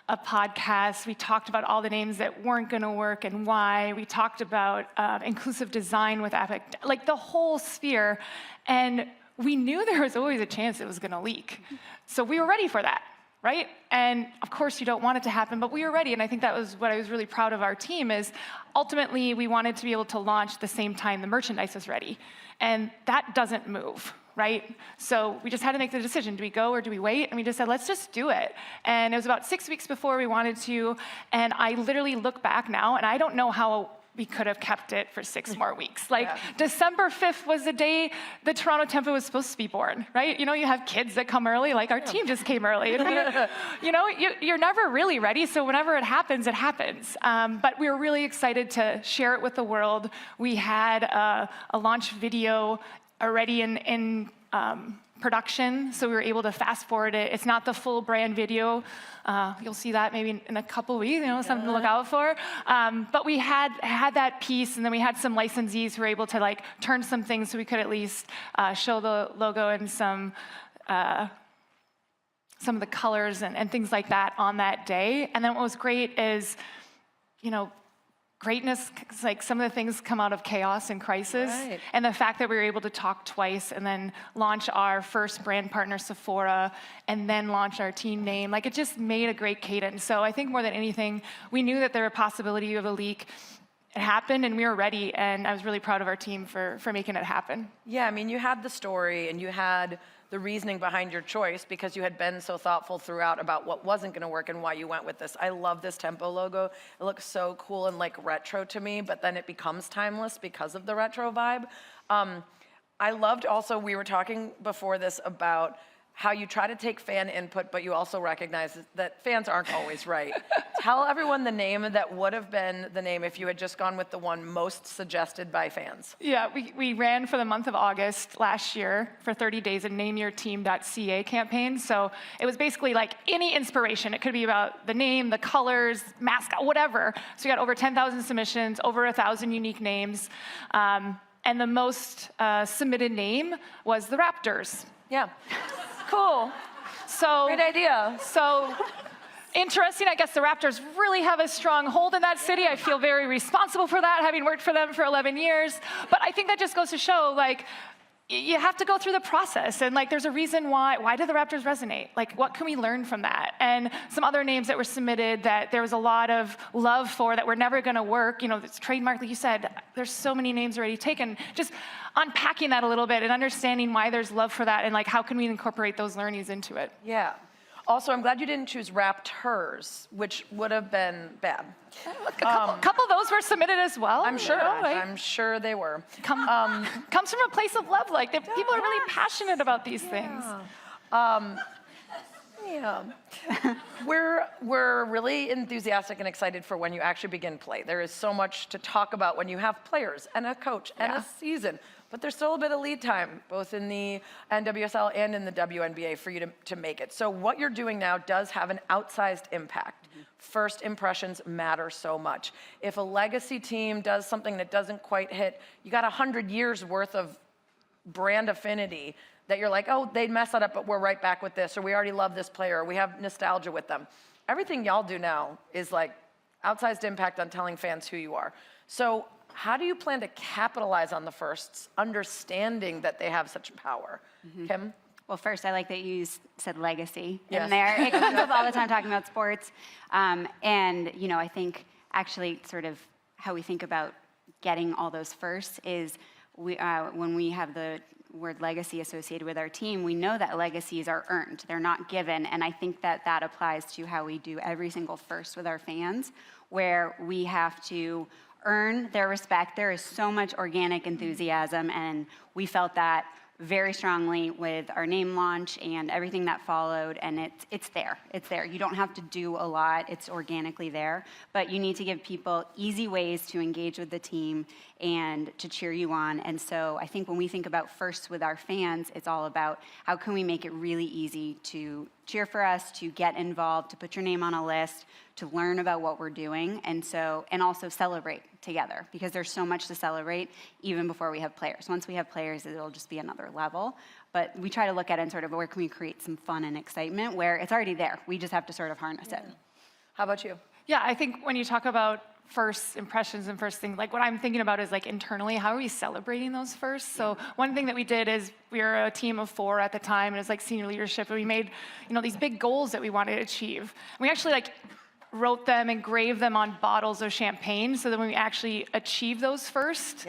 a podcast. We talked about all the names that weren't going to work and why. We talked about inclusive design with Epic, like the whole sphere, and we knew there was always a chance it was going to leak. So we were ready for that. Right? And of course you don't want it to happen, but we were ready. And I think that was what I was really proud of our team is ultimately we wanted to be able to launch the same time the merchandise is ready. And that doesn't move, right? So we just had to make the decision. Do we go or do we wait? And we just said, let's just do it. And it was about 6 weeks before we wanted to. And I literally look back now and I don't know how we could have kept it for 6 more weeks. Like December 5th was the day the Toronto Tempo was supposed to be born, right? You have kids that come early, like our team just came early. And you're never really ready, so whenever it happens, it happens. But we were really excited to share it with the world. We had a launch video already in production, so we were able to fast forward it. It's not the full brand video. You'll see that maybe in a couple weeks, something to look out for. But we had that piece, and then we had some licensees who were able to turn some things so we could at least show the logo and some of the colors and things like that on that day. And then what was great is, greatness, like some of the things come out of chaos and crisis. Right. And the fact that we were able to talk twice and then launch our first brand partner, Sephora, and then launch our team name, it just made a great cadence. So I think more than anything, we knew that there was a possibility of a leak. It happened and we were ready, and I was really proud of our team for making it happen. Yeah, I mean, you had the story and you had the reasoning behind your choice because you had been so thoughtful throughout about what wasn't going to work and why you went with this. I love this Tempo logo. It looks so cool and retro to me, but then it becomes timeless because of the retro vibe. I loved also, we were talking before this about how you try to take fan input, but you also recognize that fans aren't always right. Tell everyone the name that would have been the name if you had just gone with the one most suggested by fans. Yeah, we ran for the month of August last year for 30 days a nameyourteam.ca campaign. So it was basically any inspiration. It could be about the name, the colors, mascot, whatever. So we got over 10,000 submissions, over 1,000 unique names. And the most submitted name was the Raptors. Yeah. Cool. So great idea. So interesting. I guess the Raptors really have a strong hold in that city. I feel very responsible for that, having worked for them for 11 years. But I think that just goes to show, you have to go through the process, and there's a reason why did the Raptors resonate? What can we learn from that? And some other names that were submitted that there was a lot of love for that were never going to work. It's trademark, like you said. There's so many names already taken. Just unpacking that a little bit and understanding why there's love for that and how can we incorporate those learnings into it. Yeah. Also, I'm glad you didn't choose Raptors, which would have been bad. A couple of those were submitted as well. I'm sure. I'm sure they were. Comes from a place of love. People are really passionate about these things. Yeah. We're really enthusiastic and excited for when you actually begin play. There is so much to talk about when you have players and a coach and a season. But there's still a bit of lead time, both in the NWSL and in the WNBA, for you to make it. So what you're doing now does have an outsized impact. First impressions matter so much. If a legacy team does something that doesn't quite hit, you got 100 years worth of brand affinity that you're like, oh, they'd mess that up, but we're right back with this, or we already love this player, or we have nostalgia with them. Everything y'all do now is like outsized impact on telling fans who you are. So how do you plan to capitalize on the firsts, understanding that they have such power? Kim? Well, first, I like that you said legacy Yes. in there. It comes up all the time talking about sports. And, you know, I think actually sort of how we think about getting all those firsts is when we have the word legacy associated with our team, we know that legacies are earned. They're not given. And I think that that applies to how we do every single first with our fans, where we have to earn their respect. There is so much organic enthusiasm, and we felt that very strongly with our name launch and everything that followed, and it's there. It's there. You don't have to do a lot. It's organically there, but you need to give people easy ways to engage with the team and to cheer you on. And so I think when we think about firsts with our fans, it's all about how can we make it really easy to cheer for us, to get involved, to put your name on a list, to learn about what we're doing, and also celebrate together, because there's so much to celebrate even before we have players. Once we have players, it'll just be another level. But we try to look at it and sort of where can we create some fun and excitement where it's already there. We just have to sort of harness it. How about you? Yeah, I think when you talk about first impressions and first things, like what I'm thinking about is like internally, how are we celebrating those first? So one thing that we did is we were a team of 4 at the time, and it's like senior leadership, and we made, you know, these big goals that we wanted to achieve. We actually like wrote them, engraved them on bottles of champagne, so that when we actually achieve those first,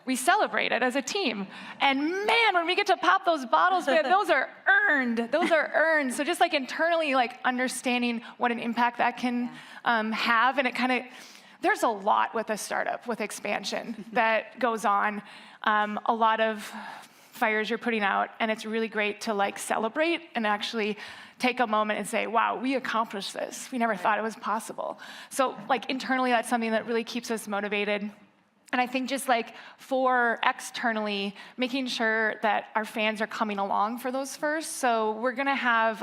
we celebrate it as a team. And man, when we get to pop those bottles, man, those are earned. Those are earned. So just like internally, like understanding what an impact that can have, and it kind of, there's a lot with a startup, with expansion that goes on. A lot of fires you're putting out, and it's really great to like celebrate and actually take a moment and say, wow, we accomplished this. We never thought it was possible. So like internally, that's something that really keeps us motivated. And I think just like for externally, making sure that our fans are coming along for those first. So we're gonna have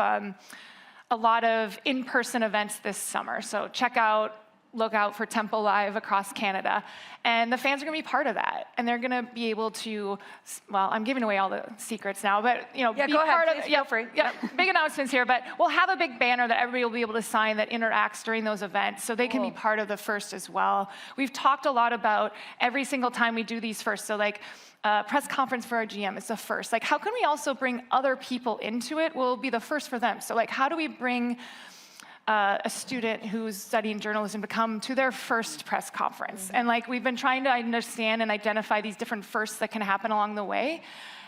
a lot of in-person events this summer. So look out for Tempo Live across Canada. And the fans are gonna be part of that. And they're gonna be able to, well, I'm giving away all the secrets now, but be go ahead, part please, of, feel free. big announcements here, but we'll have a big banner that everybody will be able to sign that interacts during those events, so they can be part of the first as well. We've talked a lot about every single time we do these first, so like press conference for our GM is the first. Like how can we also bring other people into it? Will be the first for them. So like how do we bring a student who's studying journalism to come to their first press conference? And like we've been trying to understand and identify these different firsts that can happen along the way.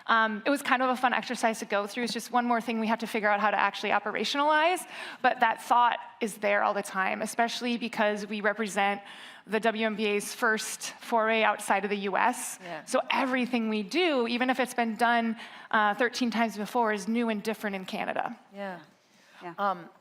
It was kind of a fun exercise to go through. It's just one more thing we have to figure out how to actually operationalize, but that thought is there all the time, especially because we represent the WNBA's first foray outside of the US. So everything we do, even if it's been done 13 times before, is new and different in Canada.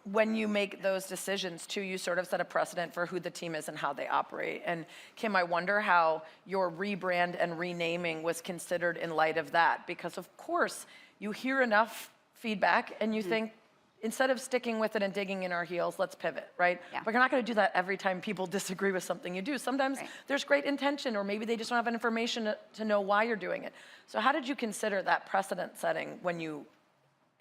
When you make those decisions too, you sort of set a precedent for who the team is and how they operate. And Kim, I wonder how your rebrand and renaming was considered in light of that, because of course you hear enough feedback and you think, instead of sticking with it and digging in our heels, let's pivot, right? But you're not gonna do that every time people disagree with something you do. Sometimes there's great intention, or maybe they just don't have information to know why you're doing it. So how did you consider that precedent setting when you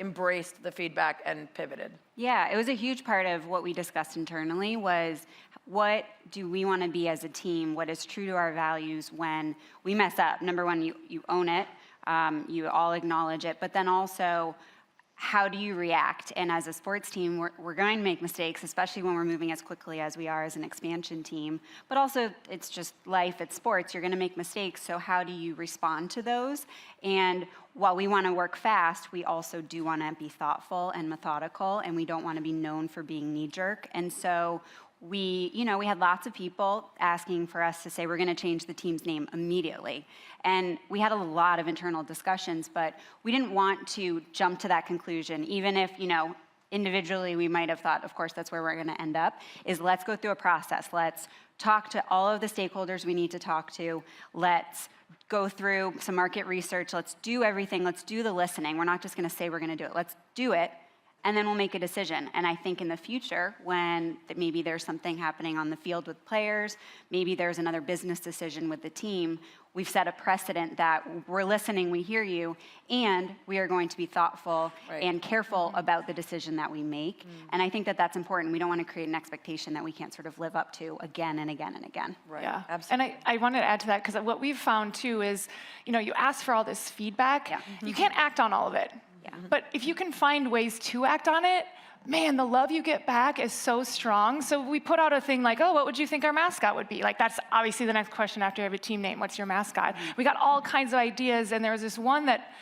embraced the feedback and pivoted? Yeah, it was a huge part of what we discussed internally was what do we want to be as a team, what is true to our values when we mess up. Number one, you own it, you all acknowledge it, but then also how do you react? And as a sports team, we're going to make mistakes, especially when we're moving as quickly as we are as an expansion team. But also, it's just life, it's sports, you're going to make mistakes, so how do you respond to those? And while we want to work fast, we also do want to be thoughtful and methodical, and we don't want to be known for being knee-jerk. And so we had lots of people asking for us to say we're going to change the team's name immediately. And we had a lot of internal discussions, but we didn't want to jump to that conclusion, even if, individually we might have thought, of course, that's where we're going to end up, is let's go through a process. Let's talk to all of the stakeholders we need to talk to. Let's go through some market research. Let's do everything. Let's do the listening. We're not just going to say we're going to do it. Let's do it. and then we'll make a decision. And I think in the future, when maybe there's something happening on the field with players, maybe there's another business decision with the team, we've set a precedent that we're listening, we hear you, and we are going to be thoughtful and careful about the decision that we make. And I think that that's important. We don't want to create an expectation that we can't sort of live up to again and again and again. Right. Yeah. Absolutely. And I wanted to add to that, because what we've found too is, you ask for all this feedback. You can't act on all of it. But if you can find ways to act on it, man, the love you get back is so strong. So we put out a thing like, oh, what would you think our mascot would be? Like, that's obviously the next question after you have a team name. What's your mascot? We got all kinds of ideas, and there was this one that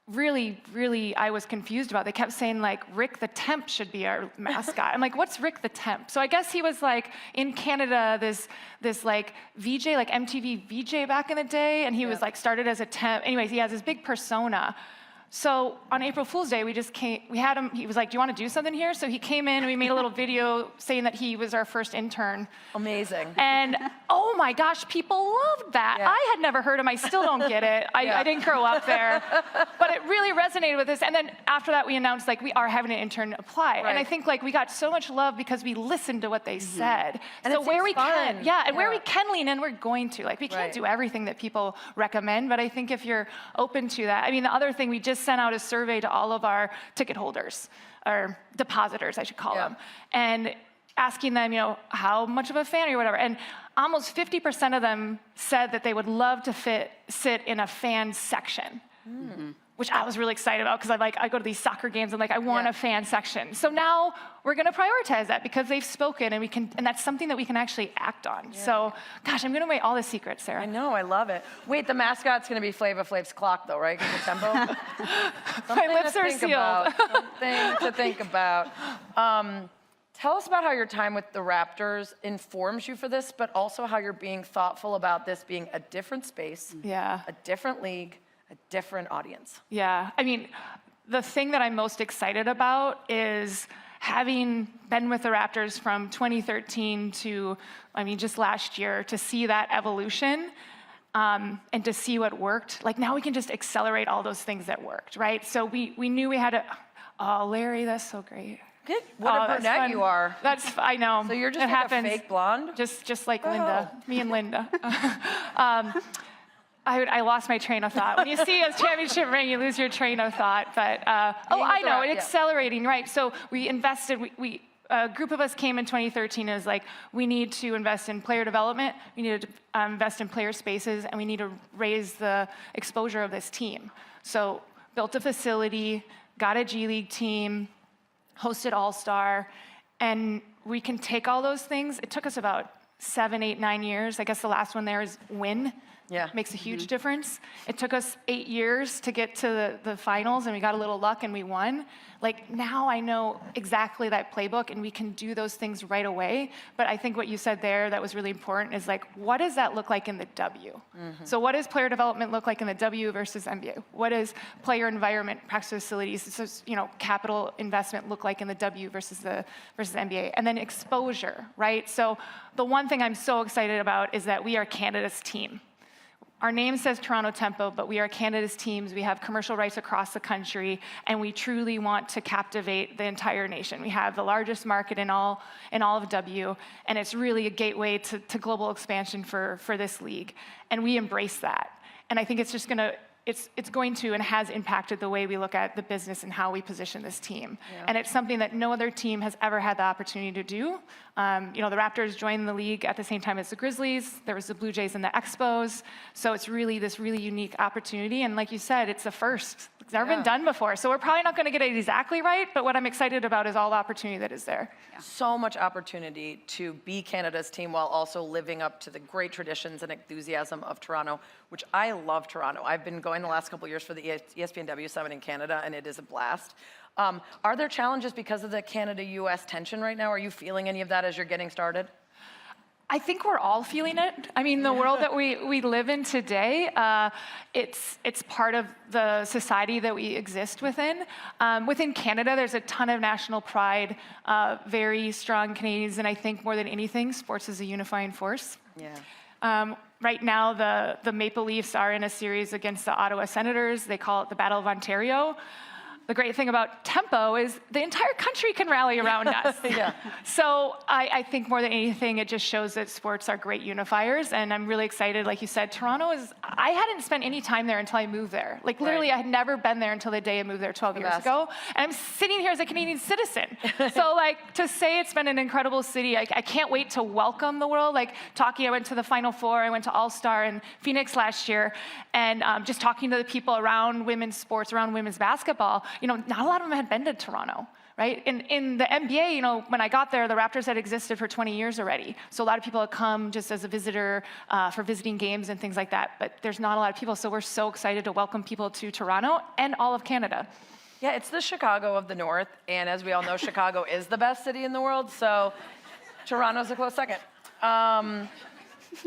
really, really I was confused about. They kept saying, like, Rick the Temp should be our mascot. I'm like, what's Rick the Temp? So I guess he was, like, in Canada, this like, VJ, like MTV VJ back in the day, and he was, like, started as a temp. Anyways, he has this big persona. So on April Fool's Day, we had him, he was like, do you want to do something here? So he came in and we made a little video saying that he was our first intern. Amazing. And oh my gosh, people loved that. I had never heard him, I still don't get it. I didn't grow up there. But it really resonated with us. And then after that, we announced, like, we are having an intern apply. And I think, like, we got so much love because we listened to what they said. And so where we fun. can, where we can lean in, we're going to. Like, we can't do everything that people recommend, but I think if you're open to that. I mean, the other thing, we just sent out a survey to all of our ticket holders, or depositors, I should call them, and asking them, how much of a fan are you, whatever. And almost 50% of them said that they would love to sit in a fan section. Which I was really excited about, because I go to these soccer games and I want a fan section. So now we're going to prioritize that because they've spoken, and that's something that we can actually act on. So, gosh, I'm going to wait all the secrets, Sarah. I know, I love it. Wait, the mascot's going to be Flava Flav's clock, though, right? Because the tempo. My lips are sealed. Something to think about. Tell us about how your time with the Raptors informs you for this, but also how you're being thoughtful about this being a different space, a different league, a different audience. Yeah, I mean, the thing that I'm most excited about is having been with the Raptors from 2013 to, just last year, to see that evolution and to see what worked. Like, now we can just accelerate all those things that worked, right? So we knew we had to, oh, Larry, that's so great. Good. What a brunette you are. I know. So you're just like a fake blonde? Just like Linda, me and Linda. I lost my train of thought. When you see a championship ring, you lose your train of thought. But, I know, it's accelerating, right? So we invested, a group of us came in 2013 and was like, we need to invest in player development, we need to invest in player spaces, and we need to raise the exposure of this team. So built a facility, got a G League team, hosted All-Star, and we can take all those things. It took us about 7, 8, 9 years. I guess the last one there is win. Yeah. Makes a huge difference. It took us 8 years to get to the finals, and we got a little luck and we won. Like, now I know exactly that playbook, and we can do those things right away. But I think what you said there that was really important is, like, what does that look like in the W? So what does player development look like in the W versus NBA? What does player environment, practice facilities, capital investment look like in the W versus NBA? And then exposure, right? So the one thing I'm so excited about is that we are Canada's team. Our name says Toronto Tempo, but we are Canada's teams. We have commercial rights across the country, and we truly want to captivate the entire nation. We have the largest market in all of W, and it's really a gateway to global expansion for this league. And we embrace that. And I think it's just it's going to and has impacted the way we look at the business and how we position this team. And it's something that no other team has ever had the opportunity to do. The Raptors joined the league at the same time as the Grizzlies. There was the Blue Jays and the Expos. So it's really this really unique opportunity. And like you said, it's the first. It's never been done before. So we're probably not going to get it exactly right, but what I'm excited about is all the opportunity that is there. So much opportunity to be Canada's team while also living up to the great traditions and enthusiasm of Toronto, which I love Toronto. I've been going the last couple of years for the espnW Summit in Canada, and it is a blast. Are there challenges because of the Canada-US tension right now? Are you feeling any of that as you're getting started? I think we're all feeling it. I mean, the world that we live in today, it's part of the society that we exist within. Within Canada, there's a ton of national pride, very strong Canadians, and I think more than anything, sports is a unifying force. Right now, the Maple Leafs are in a series against the Ottawa Senators. They call it the Battle of Ontario. the great thing about tempo is the entire country can rally around us. So I think more than anything, it just shows that sports are great unifiers, and I'm really excited. Like you said, Toronto is, I hadn't spent any time there until I moved there. Like literally, I had never been there until the day I moved there 12 years ago, and I'm sitting here as a Canadian citizen. So like, to say it's been an incredible city, I can't wait to welcome the world. Like talking, I went to the Final Four, I went to All-Star in Phoenix last year, and just talking to the people around women's sports, around women's basketball, you know, not a lot of them had been to Toronto, right? In the NBA, you know, when I got there, the Raptors had existed for 20 years already. So a lot of people had come just as a visitor for visiting games and things like that, but there's not a lot of people. So we're so excited to welcome people to Toronto and all of Canada. Yeah, it's the Chicago of the North, and as we all know, Chicago is the best city in the world, so Toronto's a close second.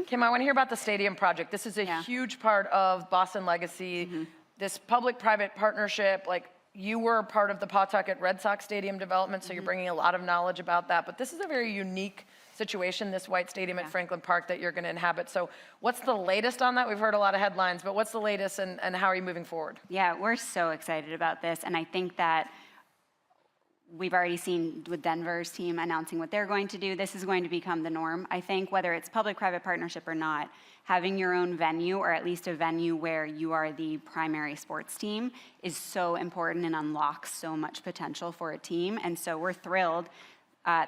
Kim, I want to hear about the stadium project. This is a huge part of Boston legacy, this public-private partnership. Like, you were part of the Pawtucket Red Sox stadium development, so you're bringing a lot of knowledge about that. But this is a very unique situation, this white stadium at Franklin Park that you're going to inhabit. So what's the latest on that? We've heard a lot of headlines, but what's the latest, and how are you moving forward? Yeah, we're so excited about this, and I think that we've already seen with Denver's team announcing what they're going to do. This is going to become the norm. I think whether it's public-private partnership or not, having your own venue, or at least a venue where you are the primary sports team, is so important and unlocks so much potential for a team. And so we're thrilled.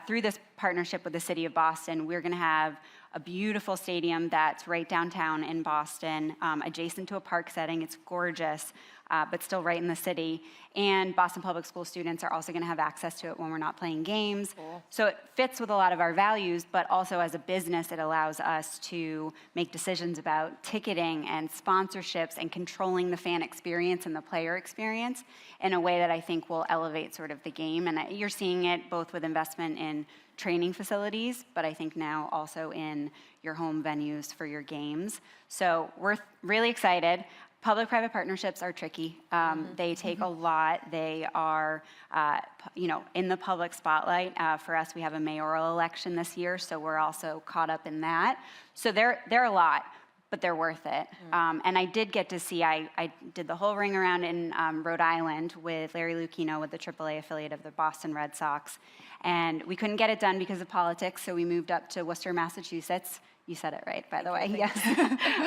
Through this partnership with the city of Boston, we're going to have a beautiful stadium that's right downtown in Boston, adjacent to a park setting. It's gorgeous, but still right in the city. And Boston Public School students are also going to have access to it when we're not playing games. Cool. So it fits with a lot of our values, but also as a business, it allows us to make decisions about ticketing and sponsorships and controlling the fan experience and the player experience in a way that I think will elevate sort of the game. And you're seeing it both with investment in training facilities, but I think now also in your home venues for your games. So we're really excited. Public-private partnerships are tricky. They take a lot. They are, you know, in the public spotlight. For us, we have a mayoral election this year, so we're also caught up in that. So they're a lot, but they're worth it. And I did get to see, I did the whole ring around in Rhode Island with Larry Lucchino, with the AAA affiliate of the Boston Red Sox. And we couldn't get it done because of politics, so we moved up to Worcester, Massachusetts. You said it right, by the way, yes.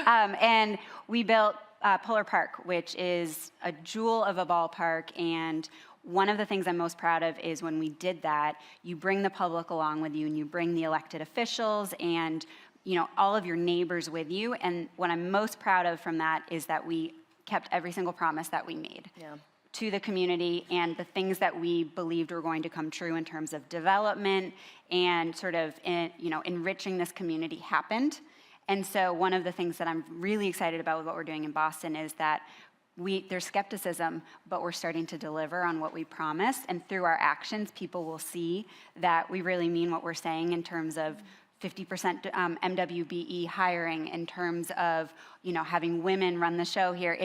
And we built Puller Park, which is a jewel of a ballpark. And one of the things I'm most proud of is when we did that, you bring the public along with you, and you bring the elected officials and, you know, all of your neighbors with you. And what I'm most proud of from that is that we kept every single promise that we made to the community, and the things that we believed were going to come true in terms of development and sort of, you know, enriching this community happened. And so one of the things that I'm really excited about with what we're doing in Boston is that there's skepticism, but we're starting to deliver on what we promised. And through our actions, people will see that we really mean what we're saying in terms of 50% MWBE hiring, in terms of, you know, having women run the show here.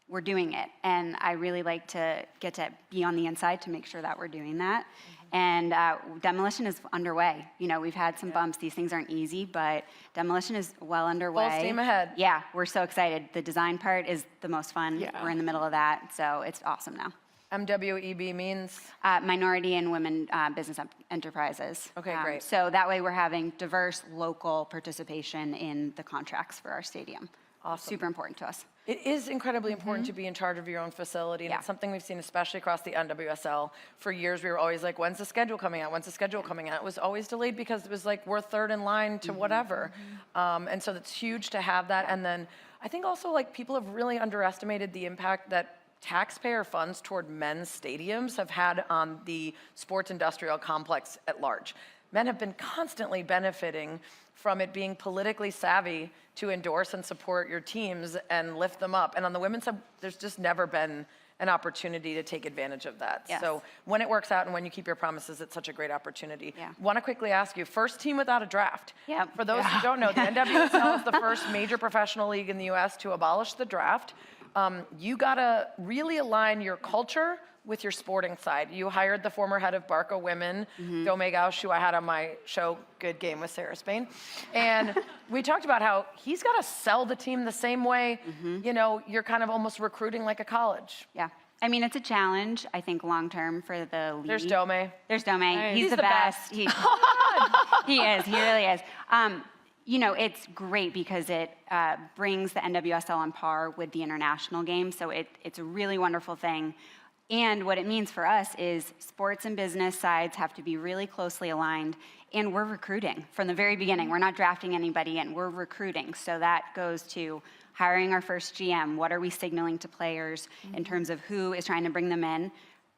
We're doing it. And I really like to get to be on the inside to make sure that we're doing that. And demolition is underway. You know, we've had some bumps. These things aren't easy, but demolition is well underway. Full steam ahead. Yeah, we're so excited. The design part is the most fun. We're in the middle of that, so it's awesome now. MWEB means? Minority and Women Business Enterprises. Okay, great. So that way we're having diverse local participation in the contracts for our stadium. Awesome. Super important to us. It is incredibly important to be in charge of your own facility, and it's something we've seen, especially across the NWSL. For years, we were always like, when's the schedule coming out? When's the schedule coming out? It was always delayed because it was like, we're third in line to whatever. And so it's huge to have that. And then I think also, like, people have really underestimated the impact that taxpayer funds toward men's stadiums have had on the sports industrial complex at large. Men have been constantly benefiting from it being politically savvy to endorse and support your teams and lift them up. And on the women's side, there's just never been an opportunity to take advantage of that. Yes. So when it works out and when you keep your promises, it's such a great opportunity. Want to quickly ask you, first team without a draft. For those who don't know, the NWSL is the first major professional league in the US to abolish the draft. You gotta really align your culture with your sporting side. You hired the former head of Barca Women, Dome Gauch, who I had on my show, Good Game with Sarah Spain. And we talked about how he's gotta sell the team the same way, you know, you're kind of almost recruiting like a college. I mean, it's a challenge, I think, long term for the league. There's Dome. There's Dome. Nice. He's the best. He is. He really is. You know, it's great because it brings the NWSL on par with the international game. So it's a really wonderful thing. And what it means for us is sports and business sides have to be really closely aligned. And we're recruiting from the very beginning. We're not drafting anybody in. We're recruiting. So that goes to hiring our first GM. What are we signaling to players in terms of who is trying to bring them in?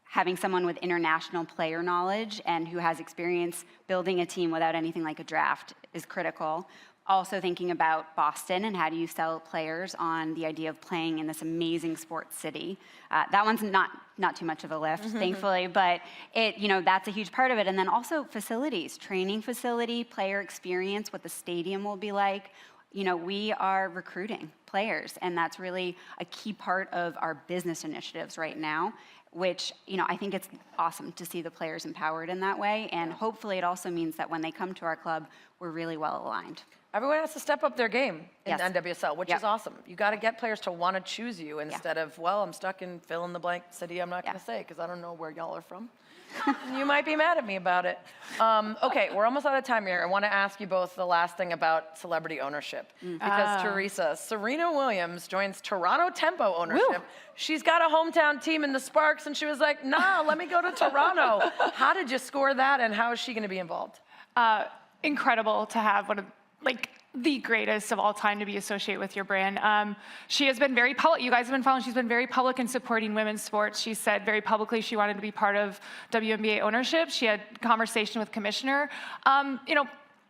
Having someone with international player knowledge and who has experience building a team without anything like a draft is critical. Also thinking about Boston and how do you sell players on the idea of playing in this amazing sports city. That one's not too much of a lift, thankfully, but that's a huge part of it. And then also facilities, training facility, player experience, what the stadium will be like. You know, we are recruiting players, and that's really a key part of our business initiatives right now, which, I think it's awesome to see the players empowered in that way. And hopefully it also means that when they come to our club, we're really well aligned. Everyone has to step up their game in NWSL, which is awesome. You got to get players to want to choose you instead of, well, I'm stuck in fill in the blank city I'm not going to say because I don't know where y'all are from. You might be mad at me about it. Okay, we're almost out of time here. I want to ask you both the last thing about celebrity ownership. Because Teresa, Serena Williams joins Toronto Tempo ownership. Woo. She's got a hometown team in the Sparks, and she was like, nah, let me go to Toronto. How did you score that, and how is she going to be involved? Incredible to have one of, the greatest of all time to be associated with your brand. She has been very public. You guys have been following. She's been very public in supporting women's sports. She said very publicly she wanted to be part of WNBA ownership. She had conversation with commissioner.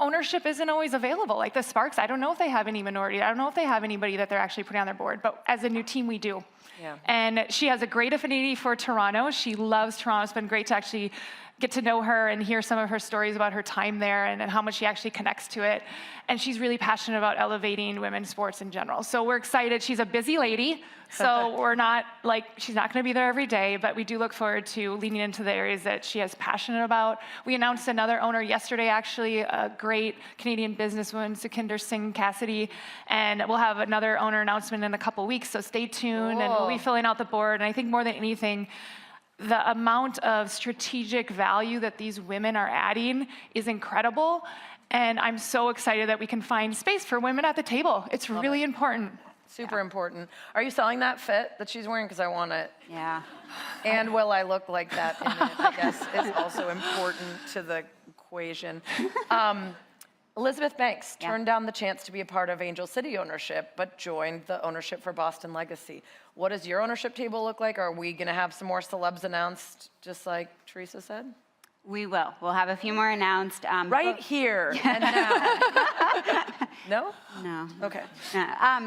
Ownership isn't always available. Like the Sparks, I don't know if they have any minority. I don't know if they have anybody that they're actually putting on their board. But as a new team, we do. Yeah. And she has a great affinity for Toronto. She loves Toronto. It's been great to actually get to know her and hear some of her stories about her time there and how much she actually connects to it. And she's really passionate about elevating women's sports in general. So we're excited. She's a busy lady, so we're not she's not going to be there every day, but we do look forward to leaning into the areas that she is passionate about. We announced another owner yesterday, actually, a great Canadian businesswoman, Sukhinder Singh Cassidy, and we'll have another owner announcement in a couple weeks, so stay tuned, and we'll be filling out the board. And I think more than anything, the amount of strategic value that these women are adding is incredible. And I'm so excited that we can find space for women at the table. It's really important. Super important. Are you selling that fit that she's wearing? Because I want it. Yeah. And will I look like that in it, I guess, is also important to the equation. Elizabeth Banks turned down the chance to be a part of Angel City ownership, but joined the ownership for Boston Legacy. What does your ownership table look like? Are we going to have some more celebs announced, just like Teresa said? We will. We'll have a few more announced. Right here and now. No? No. Okay.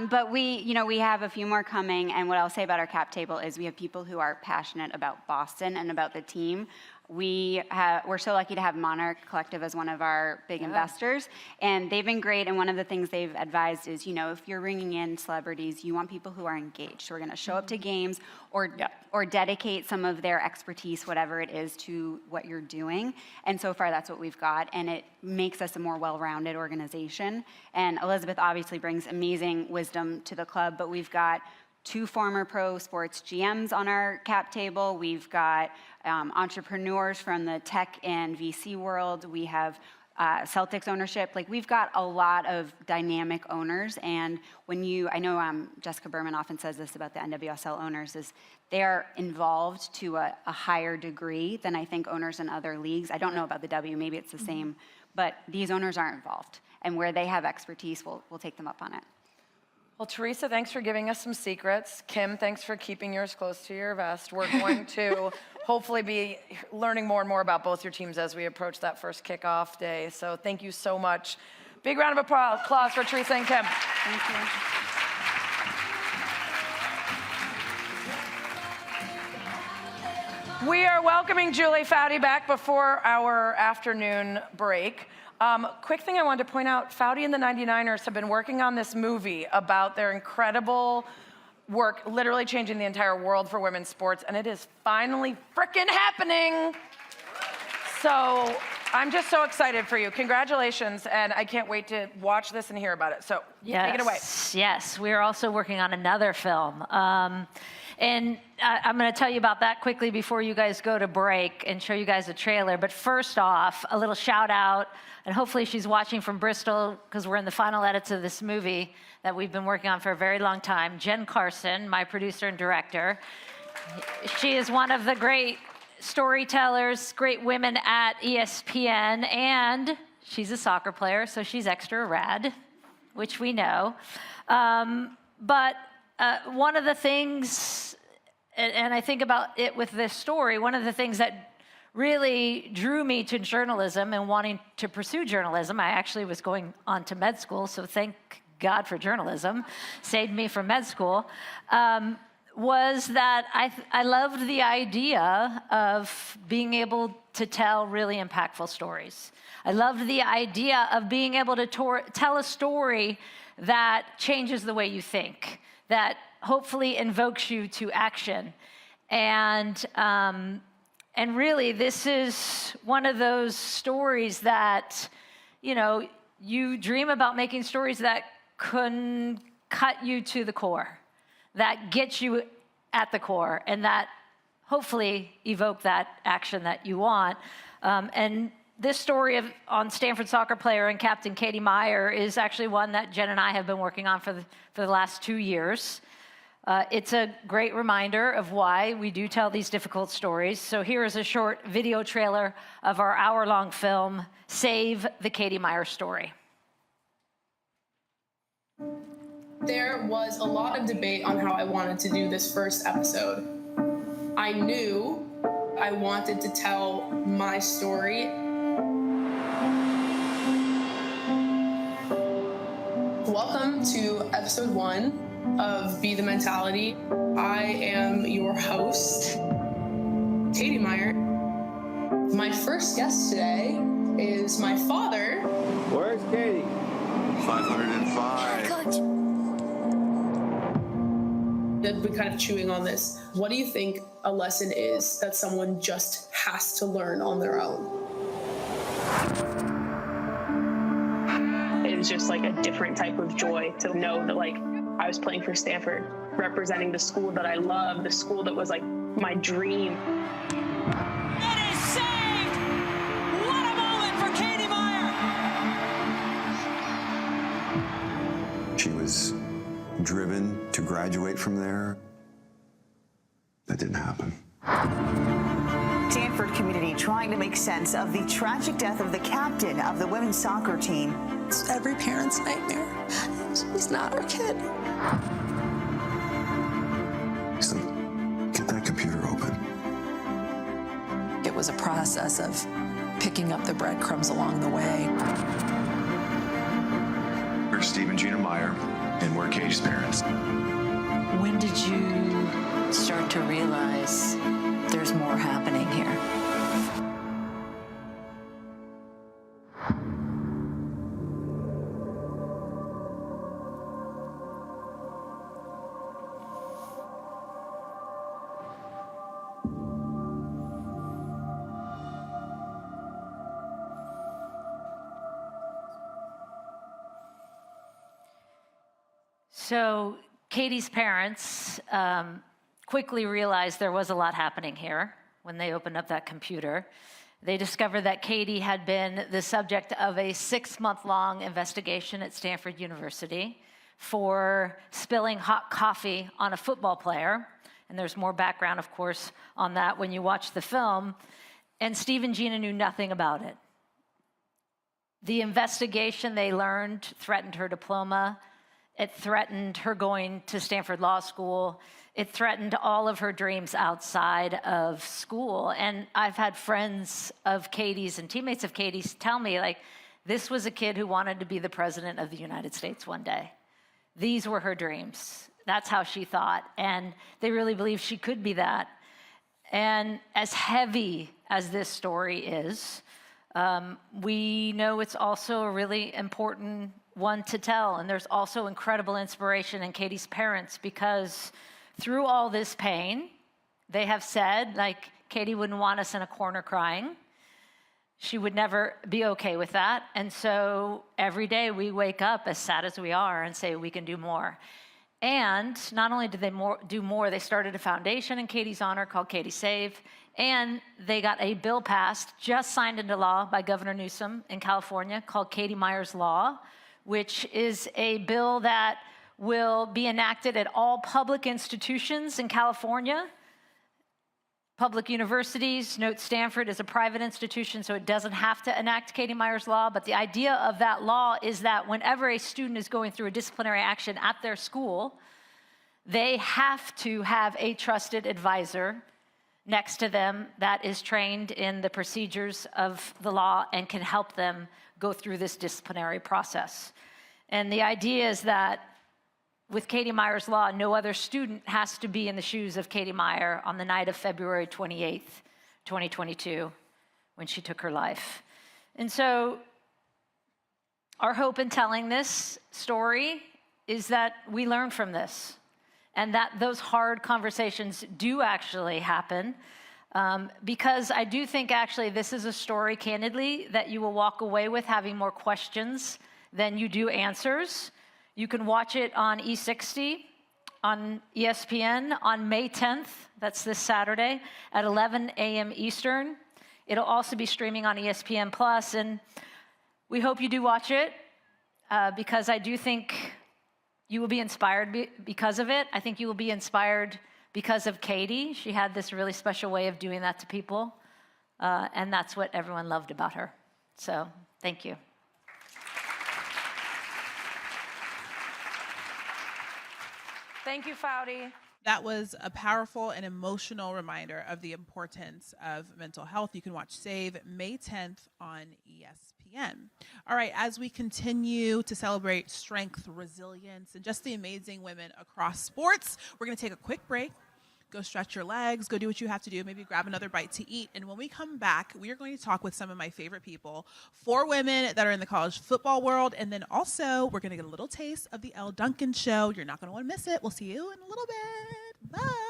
But we have a few more coming. And what I'll say about our cap table is we have people who are passionate about Boston and about the team. We're so lucky to have Monarch Collective as one of our big investors, and they've been great. And one of the things they've advised is, if you're bringing in celebrities, you want people who are engaged, who are going to show up to games or dedicate some of their expertise, whatever it is, to what you're doing. And so far, that's what we've got, and it makes us a more well-rounded organization. And Elizabeth obviously brings amazing wisdom to the club, but we've got 2 former pro sports GMs on our cap table. We've got entrepreneurs from the tech and VC world. We have Celtics ownership. We've got a lot of dynamic owners. And I know Jessica Berman often says this about the NWSL owners, is they're involved to a higher degree than I think owners in other leagues. I don't know about the W, maybe it's the same, but these owners are involved. And where they have expertise, we'll take them up on it. Well, Teresa, thanks for giving us some secrets. Kim, thanks for keeping yours close to your vest. We're going to hopefully be learning more and more about both your teams as we approach that first kickoff day. So thank you so much. Big round of applause for Teresa and Kim. Thank you. We are welcoming Julie Foudy back before our afternoon break. Quick thing I wanted to point out, Foudy and the 99ers have been working on this movie about their incredible work, literally changing the entire world for women's sports, and it is finally frickin' happening. So I'm just so excited for you. Congratulations, and I can't wait to watch this and hear about it. So take it away. Yes, we are also working on another film. And I'm going to tell you about that quickly before you guys go to break and show you guys a trailer. But first off, a little shout out, and hopefully she's watching from Bristol because we're in the final edits of this movie that we've been working on for a very long time. Jen Carson, my producer and director. She is one of the great storytellers, great women at ESPN, and she's a soccer player, so she's extra rad, which we know. But one of the things, and I think about it with this story, one of the things that really drew me to journalism and wanting to pursue journalism, I actually was going on to med school, so thank God for journalism, saved me from med school, was that I loved the idea of being able to tell really impactful stories. I loved the idea of being able to tell a story that changes the way you think, that hopefully invokes you to action. And really, this is one of those stories that, you know, you dream about making stories that can cut you to the core, that get you at the core, and that hopefully evoke that action that you want. And this story on Stanford soccer player and captain Katie Meyer is actually one that Jen and I have been working on for the last 2 years. It's a great reminder of why we do tell these difficult stories. So here is a short video trailer of our hour-long film, Save the Katie Meyer Story. There was a lot of debate on how I wanted to do this first episode. I knew I wanted to tell my story. Welcome to episode 1 of Be the Mentality. I am your host, Katie Meyer. My first guest today is my father. Where's Katie? 505. I've been kind of chewing on this. What do you think a lesson is that someone just has to learn on their own? It was just like a different type of joy to know that like I was playing for Stanford, representing the school that I love, the school that was like my dream. It is saved! What a moment for Katie Meyer! She was driven to graduate from there. That didn't happen. Stanford community trying to make sense of the tragic death of the captain of the women's soccer team. It's every parent's nightmare. She's not our kid. Listen, get that computer open. It was a process of picking up the breadcrumbs along the way. We're Steve and Gina Meyer, and we're Katie's parents. When did you start to realize there's more happening here? So Katie's parents quickly realized there was a lot happening here when they opened up that computer. They discovered that Katie had been the subject of a 6-month-long investigation at Stanford University for spilling hot coffee on a football player. And there's more background, of course, on that when you watch the film. And Steve and Gina knew nothing about it. The investigation, they learned, threatened her diploma. It threatened her going to Stanford Law School. It threatened all of her dreams outside of school. And I've had friends of Katie's and teammates of Katie's tell me, like, this was a kid who wanted to be the president of the United States one day. These were her dreams. That's how she thought. And they really believed she could be that. And as heavy as this story is, we know it's also a really important one to tell. And there's also incredible inspiration in Katie's parents, because through all this pain, they have said, like, Katie wouldn't want us in a corner crying. She would never be okay with that. And so every day we wake up, as sad as we are, and say we can do more. And not only did they do more, they started a foundation in Katie's honor called Katie Save, and they got a bill passed, just signed into law by Governor Newsom in California, called Katie Myers Law, which is a bill that will be enacted at all public institutions in California. Public universities, note Stanford is a private institution, so it doesn't have to enact Katie Myers Law, but the idea of that law is that whenever a student is going through a disciplinary action at their school, they have to have a trusted advisor next to them that is trained in the procedures of the law and can help them go through this disciplinary process. And the idea is that with Katie Myers Law, no other student has to be in the shoes of Katie Meyer on the night of February 28th, 2022, when she took her life. And so our hope in telling this story is that we learn from this and that those hard conversations do actually happen, because I do think actually this is a story, candidly, that you will walk away with having more questions than you do answers. You can watch it on E60, on ESPN, on May 10th, that's this Saturday, at 11 a.m. Eastern. It'll also be streaming on ESPN+, and we hope you do watch it, because I do think you will be inspired because of it. I think you will be inspired because of Katie. She had this really special way of doing that to people, and that's what everyone loved about her. So, thank you. Thank you, Foudy. That was a powerful and emotional reminder of the importance of mental health. You can watch Save May 10th on ESPN. All right, as we continue to celebrate strength, resilience, and just the amazing women across sports, we're going to take a quick break. Go stretch your legs, go do what you have to do, maybe grab another bite to eat. And when we come back, we are going to talk with some of my favorite people, 4 women that are in the college football world. And then also, we're going to get a little taste of the Elle Duncan show. You're not going to want to miss it. We'll see you in a little bit. Bye.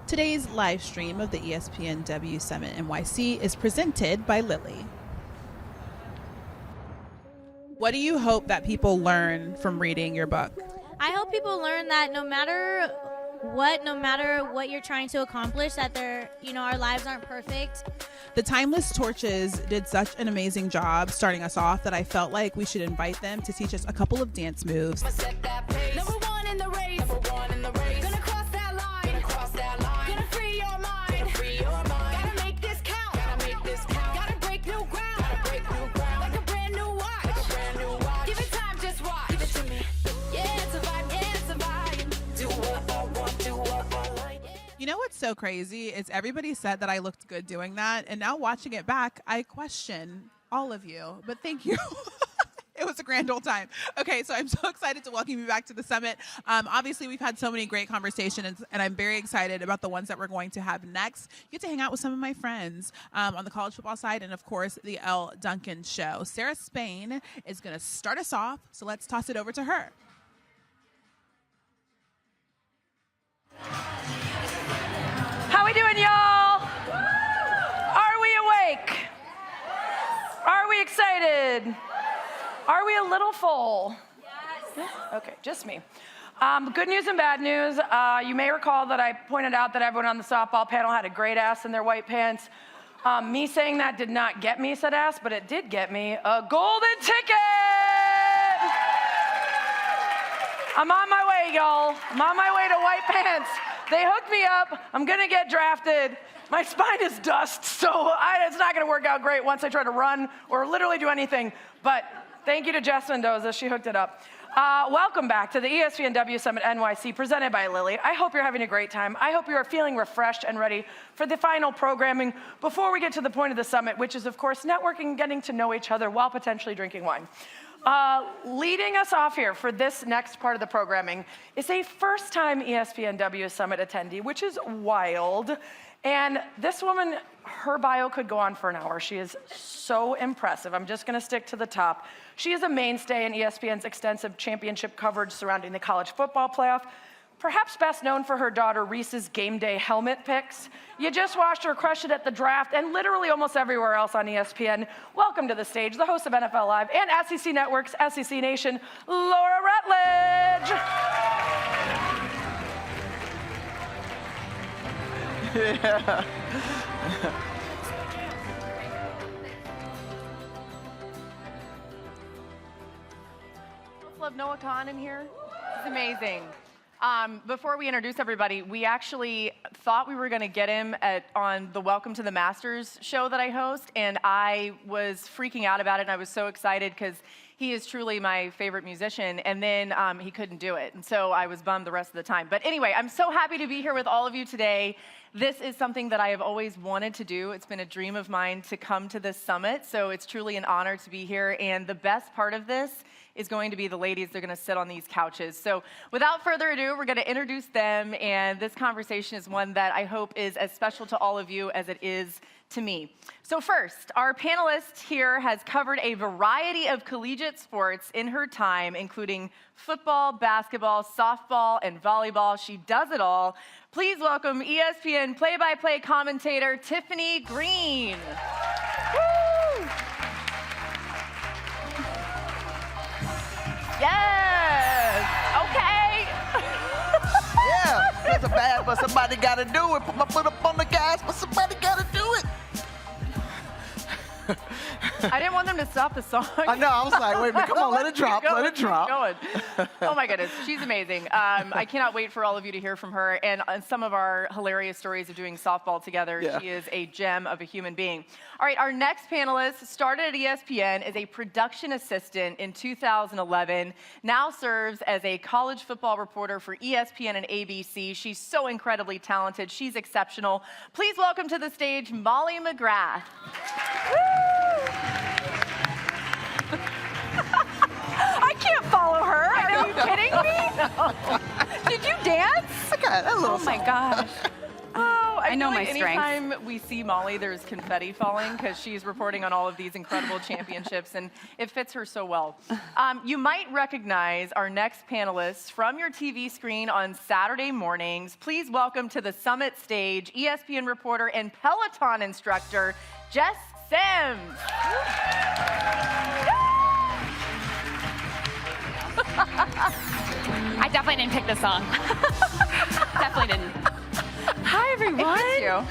Today's live stream of the espnW Summit NYC is presented by Lilly. What do you hope that people learn from reading your book? I hope people learn that no matter what you're trying to accomplish, that our lives aren't perfect. The Timeless Torches did such an amazing job starting us off that I felt like we should invite them to teach us a couple of dance moves. Number one in the race. Gonna cross that line. Gonna free your mind. Gotta make this count. Gotta break new ground. Like a brand new watch. Give it time, just watch. Give it to me. Yeah, it's a vibe. Do what I want, do what I like. You know what's so crazy is everybody said that I looked good doing that, and now watching it back, I question all of you. But thank you. It was a grand old time. Okay, so I'm so excited to welcome you back to the summit. Obviously, we've had so many great conversations, and I'm very excited about the ones that we're going to have next. You get to hang out with some of my friends on the college football side, and of course, the Elle Duncan Show. Sarah Spain is going to start us off, so let's toss it over to her. How we doing, y'all? Are we awake? Are we excited? Are we a little full? Yes. Okay, just me. Good news and bad news. You may recall that I pointed out that everyone on the softball panel had a great ass in their white pants. Me saying that did not get me said ass, but it did get me a golden ticket! I'm on my way, y'all. I'm on my way to white pants. They hooked me up. I'm gonna get drafted. My spine is dust, so it's not gonna work out great once I try to run or literally do anything. But Thank you to Jess Mendoza. She hooked it up. Welcome back to the espnW Summit NYC presented by Lilly. I hope you're having a great time. I hope you are feeling refreshed and ready for the final programming before we get to the point of the summit, which is, of course, networking and getting to know each other while potentially drinking wine. Leading us off here for this next part of the programming is a first-time espnW Summit attendee, which is wild. And this woman, her bio could go on for an hour. She is so impressive. I'm just going to stick to the top. She is a mainstay in ESPN's extensive championship coverage surrounding the college football playoff, perhaps best known for her daughter Reese's game day helmet picks. You just watched her crush it at the draft and literally almost everywhere else on ESPN. Welcome to the stage, the host of NFL Live and SEC Network's SEC Nation, Laura Rutledge. Yeah. Love Noah Khan in here. It's amazing. Before we introduce everybody, we actually thought we were going to get him on the Welcome to the Masters show that I host, and I was freaking out about it, and I was so excited because he is truly my favorite musician, and then he couldn't do it, and so I was bummed the rest of the time. But anyway, I'm so happy to be here with all of you today. This is something that I have always wanted to do. It's been a dream of mine to come to this summit, so it's truly an honor to be here, and the best part of this is going to be the ladies. They're going to sit on these couches. So without further ado, we're going to introduce them, and this conversation is one that I hope is as special to all of you as it is to me. So first, our panelist here has covered a variety of collegiate sports in her time, including football, basketball, softball, and volleyball. She does it all. Please welcome ESPN play-by-play commentator Tiffany Green. Woo! Yes! Okay! Yeah, that's a bad, but somebody gotta do it. Put my foot up on the gas, but somebody gotta do it. I didn't want them to stop the song. I know, I was like, wait a minute, come on, let it drop, let it drop. Keep going. Oh my goodness, she's amazing. I cannot wait for all of you to hear from her and some of our hilarious stories of doing softball together. Yeah. She is a gem of a human being. All right, our next panelist started at ESPN as a production assistant in 2011, now serves as a college football reporter for ESPN and ABC. She's so incredibly talented. She's exceptional. Please welcome to the stage, Molly McGrath. I can't follow her. Are you kidding me? Did you dance? I got a little. Oh my gosh. Oh, I know feel my like strengths. anytime we see Molly, there's confetti falling because she's reporting on all of these incredible championships, and it fits her so well. You might recognize our next panelists from your TV screen on Saturday mornings. Please welcome to the Summit stage ESPN reporter and Peloton instructor, Jess Sims. I definitely didn't pick the song. Definitely didn't. Hi, everyone. Thank you.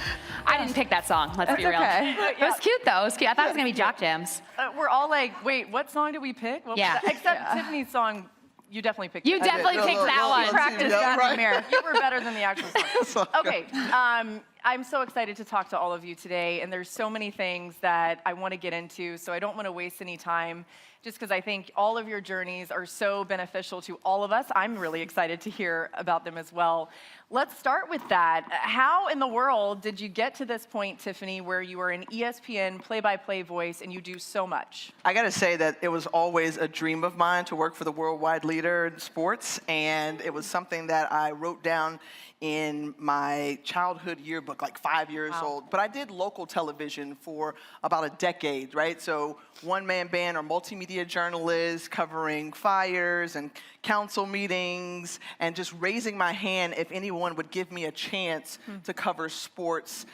I didn't pick that song, let's be real. Okay. It was cute, though. It was cute. I thought it was going to be Jock Jams. We're all like, wait, what song did we pick? Well, Yeah. Except Tiffany's song, you definitely picked You it. definitely picked that one. You practiced that in the mirror. You were better than the actual song. Okay. Okay, I'm so excited to talk to all of you today, and there's so many things that I want to get into, so I don't want to waste any time, just because I think all of your journeys are so beneficial to all of us. I'm really excited to hear about them as well. Let's start with that. How in the world did you get to this point, Tiffany, where you are an ESPN play-by-play voice and you do so much? I gotta say that it was always a dream of mine to work for the worldwide leader in sports, and it was something that I wrote down in my childhood yearbook, like 5 years old. But I did local television for about a decade, right? So one-man band or multimedia journalist covering fires and council meetings and just raising my hand if anyone would give me a chance to cover sports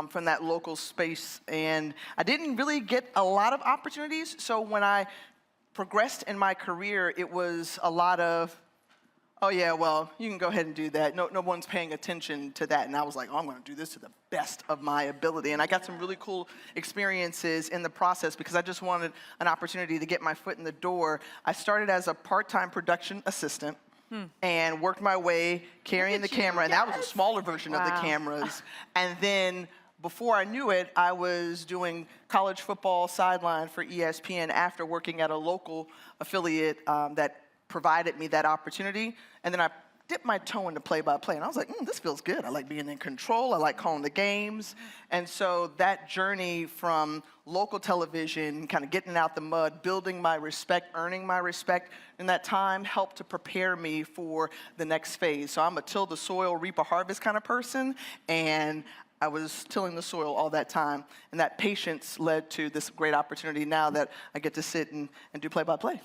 from that local space. And I didn't really get a lot of opportunities. So when I progressed in my career, it was a lot of, oh yeah, well, you can go ahead and do that. No one's paying attention to that. And I was like, oh, I'm gonna do this to the best of my ability. And I got some really cool experiences in the process because I just wanted an opportunity to get my foot in the door. I started as a part-time production assistant and worked my way carrying the camera. And that was a smaller version of the cameras. And then before I knew it, I was doing college football sideline for ESPN after working at a local affiliate that provided me that opportunity. And then I dipped my toe into play-by-play, and I was like, this feels good. I like being in control. I like calling the games. And so that journey from local television, kind of getting out the mud, building my respect, earning my respect in that time helped to prepare me for the next phase. So I'm a till the soil, reap a harvest kind of person, and I was tilling the soil all that time. And that patience led to this great opportunity now that I get to sit and do play-by-play.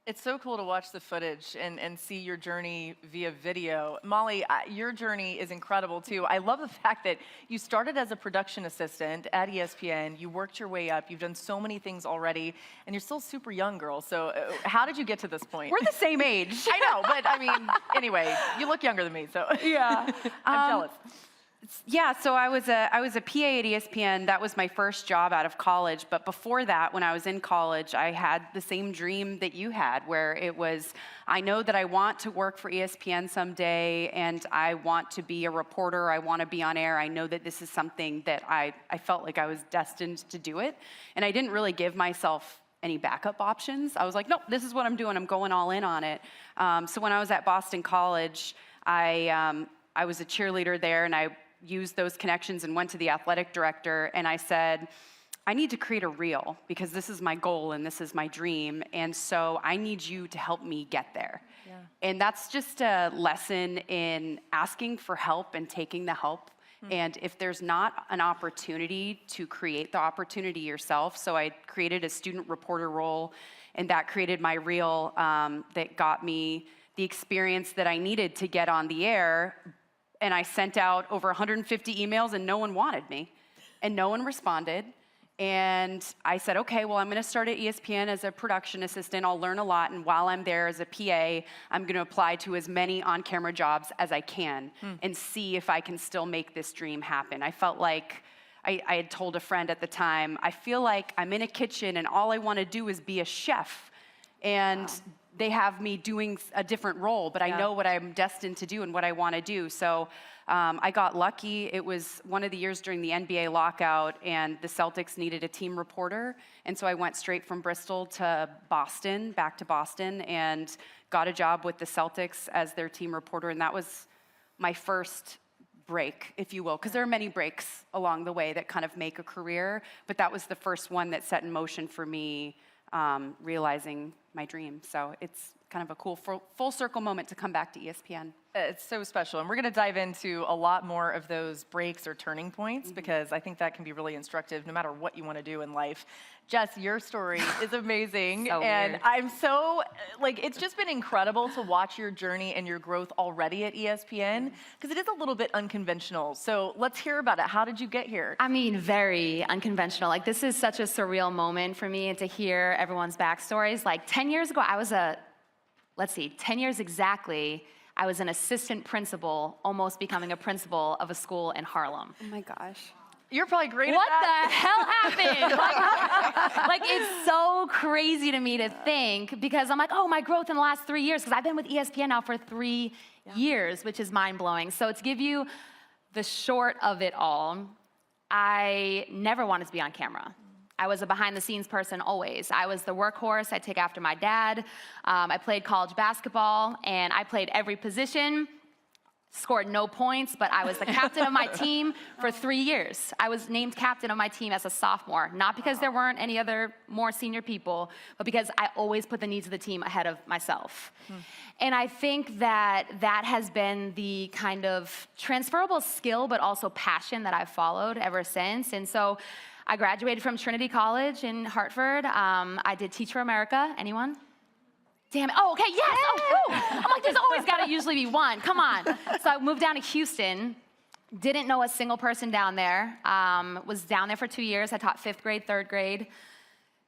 It's so cool to watch the footage and see your journey via video. Molly, your journey is incredible too. I love the fact that you started as a production assistant at ESPN, you worked your way up, you've done so many things already, and you're still super young, girl. So how did you get to this point? We're the same age. I know, but I mean, anyway, you look younger than me, so. Yeah. I'm jealous. Yeah, so I was a PA at ESPN. That was my first job out of college. But before that, when I was in college, I had the same dream that you had, where it was, I know that I want to work for ESPN someday, and I want to be a reporter. I want to be on air. I know that this is something that I felt like I was destined to do it. And I didn't really give myself any backup options. I was like, nope, this is what I'm doing. I'm going all in on it. So when I was at Boston College, I was a cheerleader there, and I used those connections and went to the athletic director, and I said, I need to create a reel because this is my goal and this is my dream, and so I need you to help me get there. Yeah. And that's just a lesson in asking for help and taking the help. And if there's not an opportunity, to create the opportunity yourself. So I created a student reporter role, and that created my reel that got me the experience that I needed to get on the air. And I sent out over 150 emails, and no one wanted me, and no one responded. And I said, okay, well, I'm going to start at ESPN as a production assistant. I'll learn a lot, and while I'm there as a PA, I'm going to apply to as many on-camera jobs as I can and see if I can still make this dream happen. I felt like I had told a friend at the time, I feel like I'm in a kitchen, and all I want to do is be a chef. And they have me doing a different role, but I know what I'm destined to do and what I want to do. So I got lucky. It was one of the years during the NBA lockout, and the Celtics needed a team reporter. And so I went straight from Bristol to Boston, back to Boston, and got a job with the Celtics as their team reporter. And that was my first break, if you will, because there are many breaks along the way that kind of make a career, but that was the first one that set in motion for me realizing my dream. So it's kind of a cool full circle moment to come back to ESPN. It's so special, and we're going to dive into a lot more of those breaks or turning points because I think that can be really instructive no matter what you want to do in life. Jess, your story is amazing, and weird. I'm so, it's just been incredible to watch your journey and your growth already at ESPN because it is a little bit unconventional. So let's hear about it. How did you get here? I mean, very unconventional. This is such a surreal moment for me, and to hear everyone's backstories. 10 years ago, I was 10 years exactly, I was an assistant principal, almost becoming a principal of a school in Harlem. Oh my gosh. You're probably great what at that. the hell happened? It's so crazy to me to think, because I'm like, oh, my growth in the last 3 years, because I've been with ESPN now for 3 years, which is mind-blowing. So to give you the short of it all, I never wanted to be on camera. I was a behind-the-scenes person always. I was the workhorse. I take after my dad. I played college basketball, and I played every position, scored no points, but I was the captain of my team for 3 years. I was named captain of my team as a sophomore, not because there weren't any other more senior people, but because I always put the needs of the team ahead of myself. And I think that has been the kind of transferable skill, but also passion that I've followed ever since. And so I graduated from Trinity College in Hartford. I did Teach for America. Anyone? Damn it. Oh, okay, yes. Oh, I'm like, there's always got to usually be one. Come on. So I moved down to Houston. Didn't know a single person down there. Was down there for 2 years. I taught 5th grade, 3rd grade.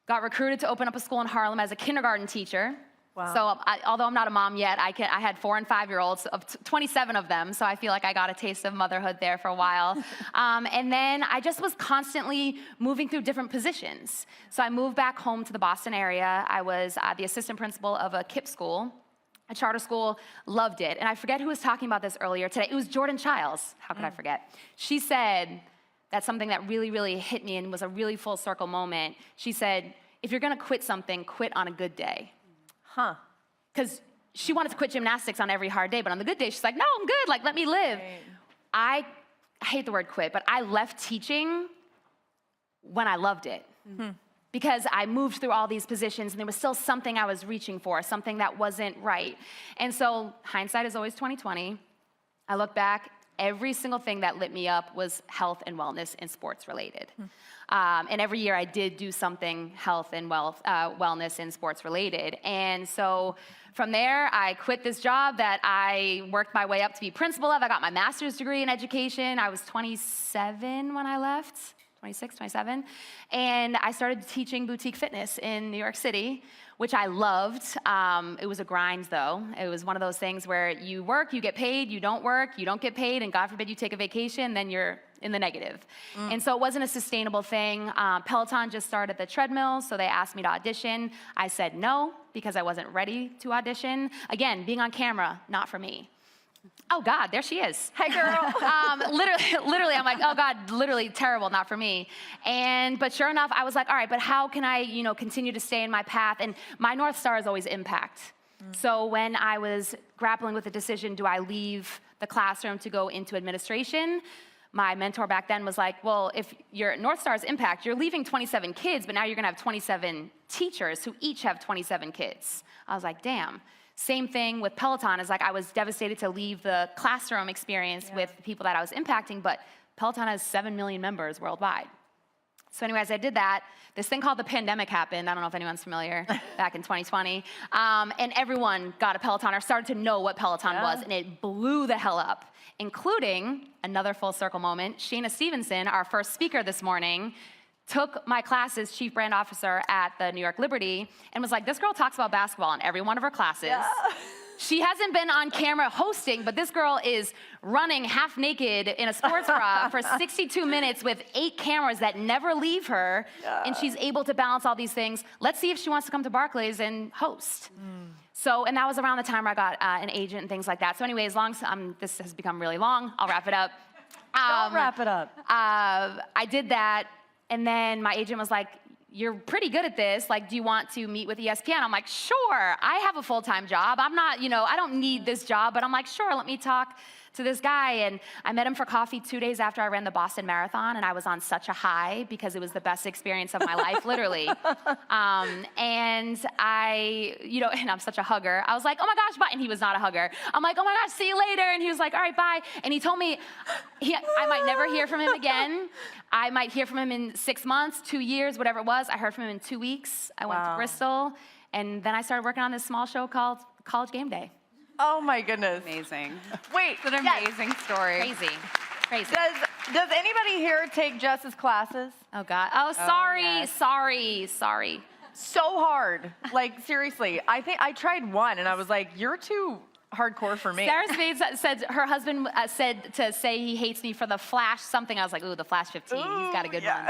Got recruited to open up a school in Harlem as a kindergarten teacher. Wow. So although I'm not a mom yet, I had 4 and 5-year-olds, 27 of them, so I feel like I got a taste of motherhood there for a while. And then I just was constantly moving through different positions. So I moved back home to the Boston area. I was the assistant principal of a KIPP school, a charter school, loved it. And I forget who was talking about this earlier today. It was Jordan Chiles. How could I forget? She said, that's something that really, really hit me and was a really full circle moment. She said, if you're gonna quit something, quit on a good day. Huh. Because she wanted to quit gymnastics on every hard day, but on the good day, she's like, no, I'm good, like, let me live. Right. I hate the word quit, but I left teaching when I loved it. Mm-hmm. Because I moved through all these positions and there was still something I was reaching for, something that wasn't right. And so hindsight is always 20/20. I look back, every single thing that lit me up was health and wellness and sports related. And every year I did do something health and wellness and sports related. And so from there, I quit this job that I worked my way up to be principal of. I got my master's degree in education. I was 27 when I left. 26, 27, and I started teaching boutique fitness in New York City, which I loved. It was a grind, though. It was one of those things where you work, you get paid, you don't work, you don't get paid, and God forbid you take a vacation, then you're in the negative. And so it wasn't a sustainable thing. Peloton just started the treadmill, so they asked me to audition. I said no, because I wasn't ready to audition. Again, being on camera, not for me. Oh God, there she is. Hey girl. Literally, I'm like, oh God, literally terrible, not for me. But sure enough, I was like, all right, but how can I, continue to stay in my path? And my North Star is always impact. So when I was grappling with the decision, do I leave the classroom to go into administration? My mentor back then was like, well, if your North Star is impact, you're leaving 27 kids, but now you're gonna have 27 teachers who each have 27 kids. I was like, damn. Same thing with Peloton, is like I was devastated to leave the classroom experience with the people that I was impacting, but Peloton has 7 million members worldwide. So anyways, I did that. This thing called the pandemic happened. I don't know if anyone's familiar, back in 2020. And everyone got a Peloton or started to know what Peloton was, and it blew the hell up, including another full circle moment. Shayna Stevenson, our first speaker this morning, took my class as chief brand officer at the New York Liberty and was like, this girl talks about basketball in every one of her classes. Yeah. She hasn't been on camera hosting, but this girl is running half naked in a sports bra for 62 minutes with 8 cameras that never leave her, and she's able to balance all these things. Let's see if she wants to come to Barclays and host. So, and that was around the time where I got an agent and things like that. So anyways, this has become really long. I'll wrap it up. Don't wrap it up. I did that. And then my agent was like, you're pretty good at this. Like, do you want to meet with ESPN? I'm like, sure. I have a full-time job. I'm not, I don't need this job, but I'm like, sure, let me talk to this guy. And I met him for coffee 2 days after I ran the Boston Marathon, and I was on such a high because it was the best experience of my life, literally. And and I'm such a hugger. I was like, oh my gosh, bye. And he was not a hugger. I'm like, oh my gosh, see you later. And he was like, all right, bye. And he told me I might never hear from him again. I might hear from him in 6 months, 2 years, whatever it was. I heard from him in 2 weeks. I went to Bristol, and then I started working on this small show called College Game Day. Oh my goodness. Amazing. Wait, it's an amazing story. Crazy. Does anybody here take Jess's classes? Oh God. Oh, sorry, yes. sorry. So hard. Like, seriously. I think I tried one, and I was like, you're too hardcore for me. Sarah Spade said her husband said to say he hates me for the Flash something. I was like, ooh, the Flash 15. He's got a good one.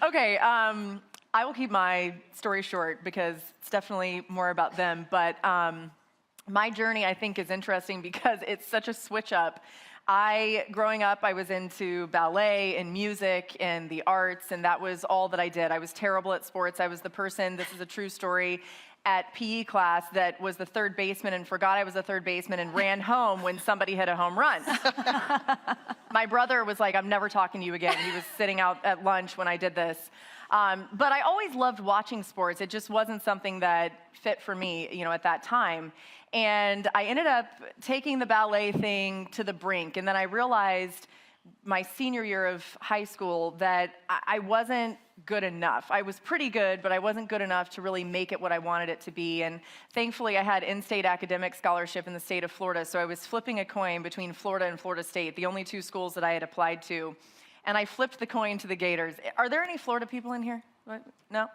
Okay, I will keep my story short because it's definitely more about them. But my journey, I think, is interesting because it's such a switch up. Growing up, I was into ballet and music and the arts, and that was all that I did. I was terrible at sports. I was the person, this is a true story, at PE class that was the third baseman and forgot I was the third baseman and ran home when somebody hit a home run. My brother was like, I'm never talking to you again. He was sitting out at lunch when I did this. But I always loved watching sports. It just wasn't something that fit for me, at that time. And I ended up taking the ballet thing to the brink. And then I realized my senior year of high school that I wasn't good enough. I was pretty good, but I wasn't good enough to really make it what I wanted it to be. And thankfully, I had in-state academic scholarship in the state of Florida. So I was flipping a coin between Florida and Florida State, the only 2 schools that I had applied to. And I flipped the coin to the Gators. Are there any Florida people in here? What? No?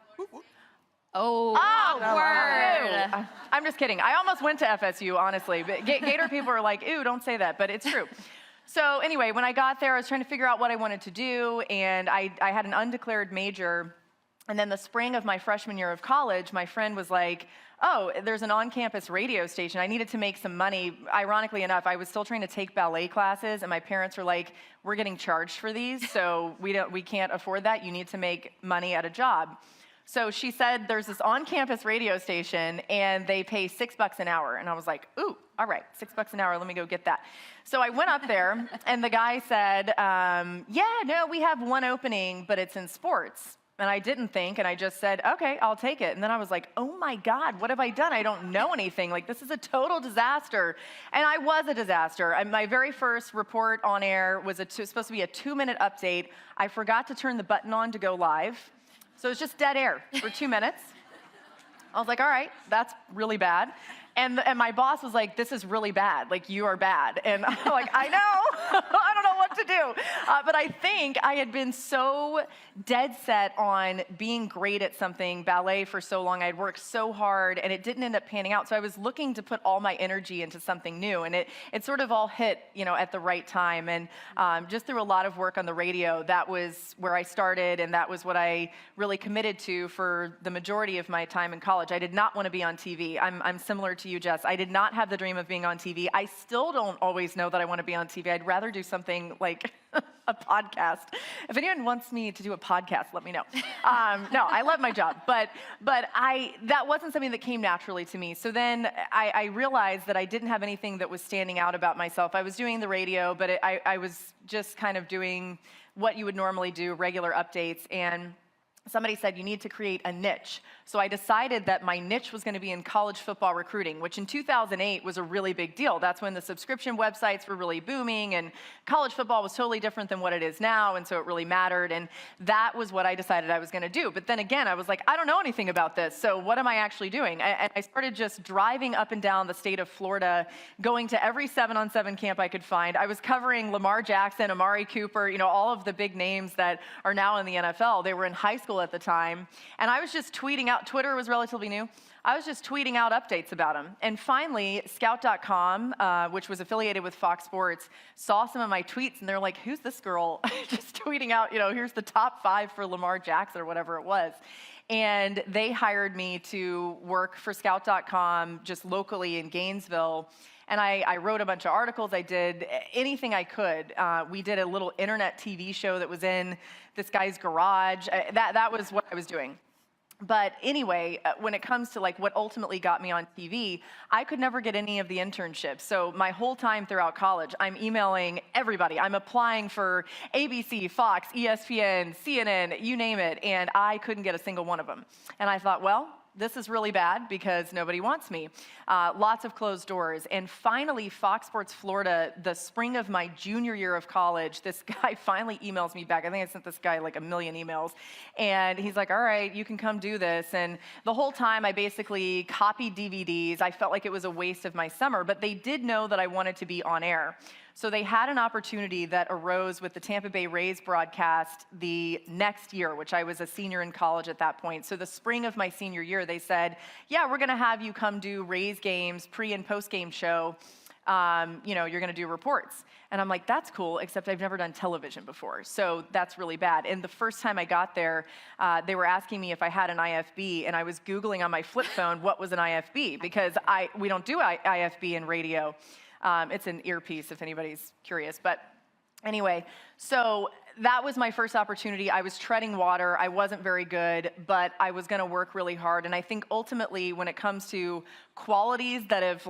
Oh, word. I'm just kidding. I almost went to FSU, honestly. But Gator people are like, ew, don't say that, but it's true. So anyway, when I got there, I was trying to figure out what I wanted to do, and I had an undeclared major And then the spring of my freshman year of college, my friend was like, oh, there's an on-campus radio station. I needed to make some money. Ironically enough, I was still trying to take ballet classes, and my parents were like, we're getting charged for these, so we can't afford that. You need to make money at a job. So she said, there's this on-campus radio station, and they pay $6 an hour. And I was like, ooh, all right, $6 an hour, let me go get that. So I went up there, and the guy said, yeah, no, we have one opening, but it's in sports. And I didn't think, and I just said, okay, I'll take it. And then I was like, oh my God, what have I done? I don't know anything. Like, this is a total disaster. And I was a disaster. My very first report on air was supposed to be a 2-minute update. I forgot to turn the button on to go live. So it was just dead air for 2 minutes. I was like, all right, that's really bad. And my boss was like, this is really bad. Like, you are bad. And I'm like, I know. I don't know what to do. But I think I had been so dead set on being great at something, ballet, for so long. I'd worked so hard, and it didn't end up panning out. So I was looking to put all my energy into something new. And it sort of all hit, at the right time. And just through a lot of work on the radio, that was where I started, and that was what I really committed to for the majority of my time in college. I did not want to be on TV. I'm similar to you, Jess. I did not have the dream of being on TV. I still don't always know that I want to be on TV. I'd rather do something like a podcast. If anyone wants me to do a podcast, let me know. No, I love my job, but that wasn't something that came naturally to me. So then I realized that I didn't have anything that was standing out about myself. I was doing the radio, but I was just kind of doing what you would normally do, regular updates, and somebody said, you need to create a niche. So I decided that my niche was going to be in college football recruiting, which in 2008 was a really big deal. That's when the subscription websites were really booming, and college football was totally different than what it is now, and so it really mattered, and that was what I decided I was going to do. But then again, I was like, I don't know anything about this, so what am I actually doing? And I started just driving up and down the state of Florida, going to every 7-on-7 camp I could find. I was covering Lamar Jackson, Amari Cooper, all of the big names that are now in the NFL. They were in high school at the time, and I was just tweeting out. Twitter was relatively new. I was just tweeting out updates about them. And finally, Scout.com, which was affiliated with Fox Sports, saw some of my tweets, and they're like, who's this girl just tweeting out, here's the top 5 for Lamar Jackson or whatever it was. And they hired me to work for Scout.com just locally in Gainesville. And I wrote a bunch of articles. I did anything I could. We did a little internet TV show that was in this guy's garage. That was what I was doing. But anyway, when it comes to what ultimately got me on TV, I could never get any of the internships. So my whole time throughout college, I'm emailing everybody. I'm applying for ABC, Fox, ESPN, CNN, you name it, and I couldn't get a single one of them. And I thought, well, this is really bad because nobody wants me. Lots of closed doors. And finally, Fox Sports Florida, the spring of my junior year of college, this guy finally emails me back. I think I sent this guy like 1 million emails. And he's like, all right, you can come do this. And the whole time I basically copied DVDs. I felt like it was a waste of my summer, but they did know that I wanted to be on air. So they had an opportunity that arose with the Tampa Bay Rays broadcast the next year, which I was a senior in college at that point. So the spring of my senior year, they said, yeah, we're going to have you come do Rays games, pre- and post-game show. You're going to do reports. And I'm like, that's cool, except I've never done television before. So that's really bad. And the first time I got there, they were asking me if I had an IFB, and I was Googling on my flip phone what was an IFB, because we don't do IFB in radio. It's an earpiece if anybody's curious. But anyway, so that was my first opportunity. I was treading water. I wasn't very good, but I was going to work really hard. And I think ultimately when it comes to qualities that have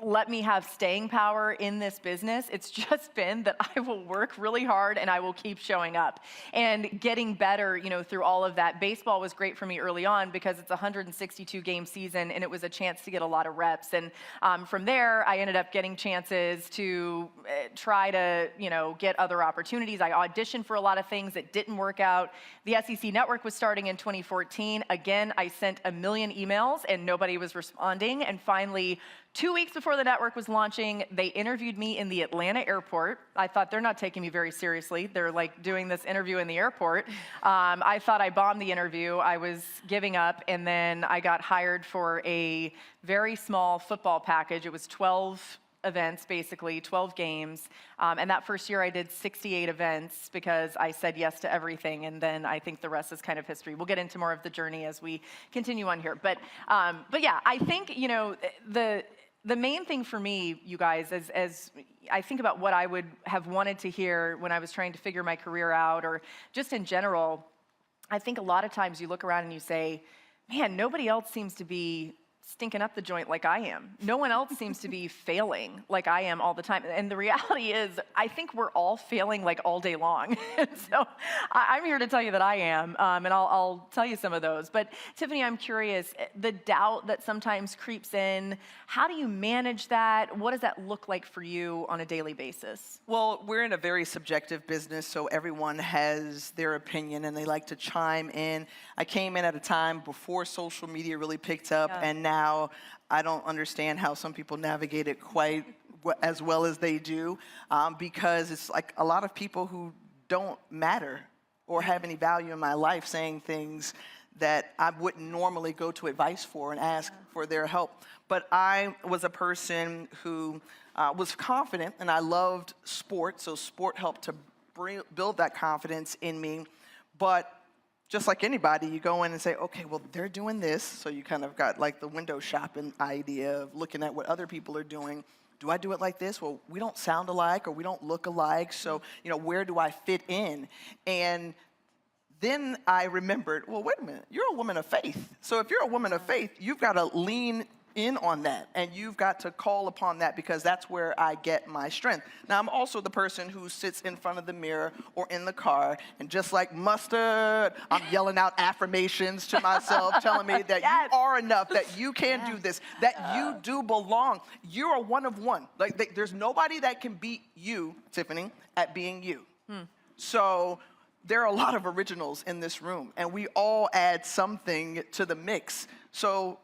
let me have staying power in this business, it's just been that I will work really hard and I will keep showing up and getting better, through all of that. Baseball was great for me early on because it's a 162 game season and it was a chance to get a lot of reps. And from there, I ended up getting chances to try to, get other opportunities. I auditioned for a lot of things that didn't work out. The SEC Network was starting in 2014. Again, I sent 1 million emails and nobody was responding. And finally, 2 weeks before the network was launching, they interviewed me in the Atlanta airport. I thought, they're not taking me very seriously. They're doing this interview in the airport. I thought I bombed the interview. I was giving up, and then I got hired for a very small football package. It was 12 events, basically, 12 games. And that first year I did 68 events because I said yes to everything. And then I think the rest is kind of history. We'll get into more of the journey as we continue on here. But yeah, I think, you know, the main thing for me, you guys, as I think about what I would have wanted to hear when I was trying to figure my career out, or just in general, I think a lot of times you look around and you say, man, nobody else seems to be stinking up the joint like I am. No one else seems to be failing like I am all the time. And the reality is, I think we're all failing like all day long. So I'm here to tell you that I am, and I'll tell you some of those. But Tiffany, I'm curious, the doubt that sometimes creeps in, how do you manage that? What does that look like for you on a daily basis? Well, we're in a very subjective business, so everyone has their opinion and they like to chime in. I came in at a time before social media really picked up, and now I don't understand how some people navigate it quite as well as they do, because it's like a lot of people who don't matter or have any value in my life saying things that I wouldn't normally go to advice for and ask for their help. But I was a person who was confident, and I loved sport, so sport helped to build that confidence in me. But just like anybody, you go in and say, okay, well, they're doing this, so you kind of got like the window shopping idea of looking at what other people are doing. Do I do it like this? Well, we don't sound alike or we don't look alike, so, you know, where do I fit in? And then I remembered, well, wait a minute, you're a woman of faith. So if you're a woman of faith, you've got to lean in on that, and you've got to call upon that, because that's where I get my strength. Now, I'm also the person who sits in front of the mirror or in the car, and just like Mustard, I'm yelling out affirmations to myself, telling me that you are enough, that you can do this, that you do belong. You're a one of one. Like, there's nobody that can beat you, Tiffany, at being you. So there are a lot of originals in this room, and we all add something to the mix. So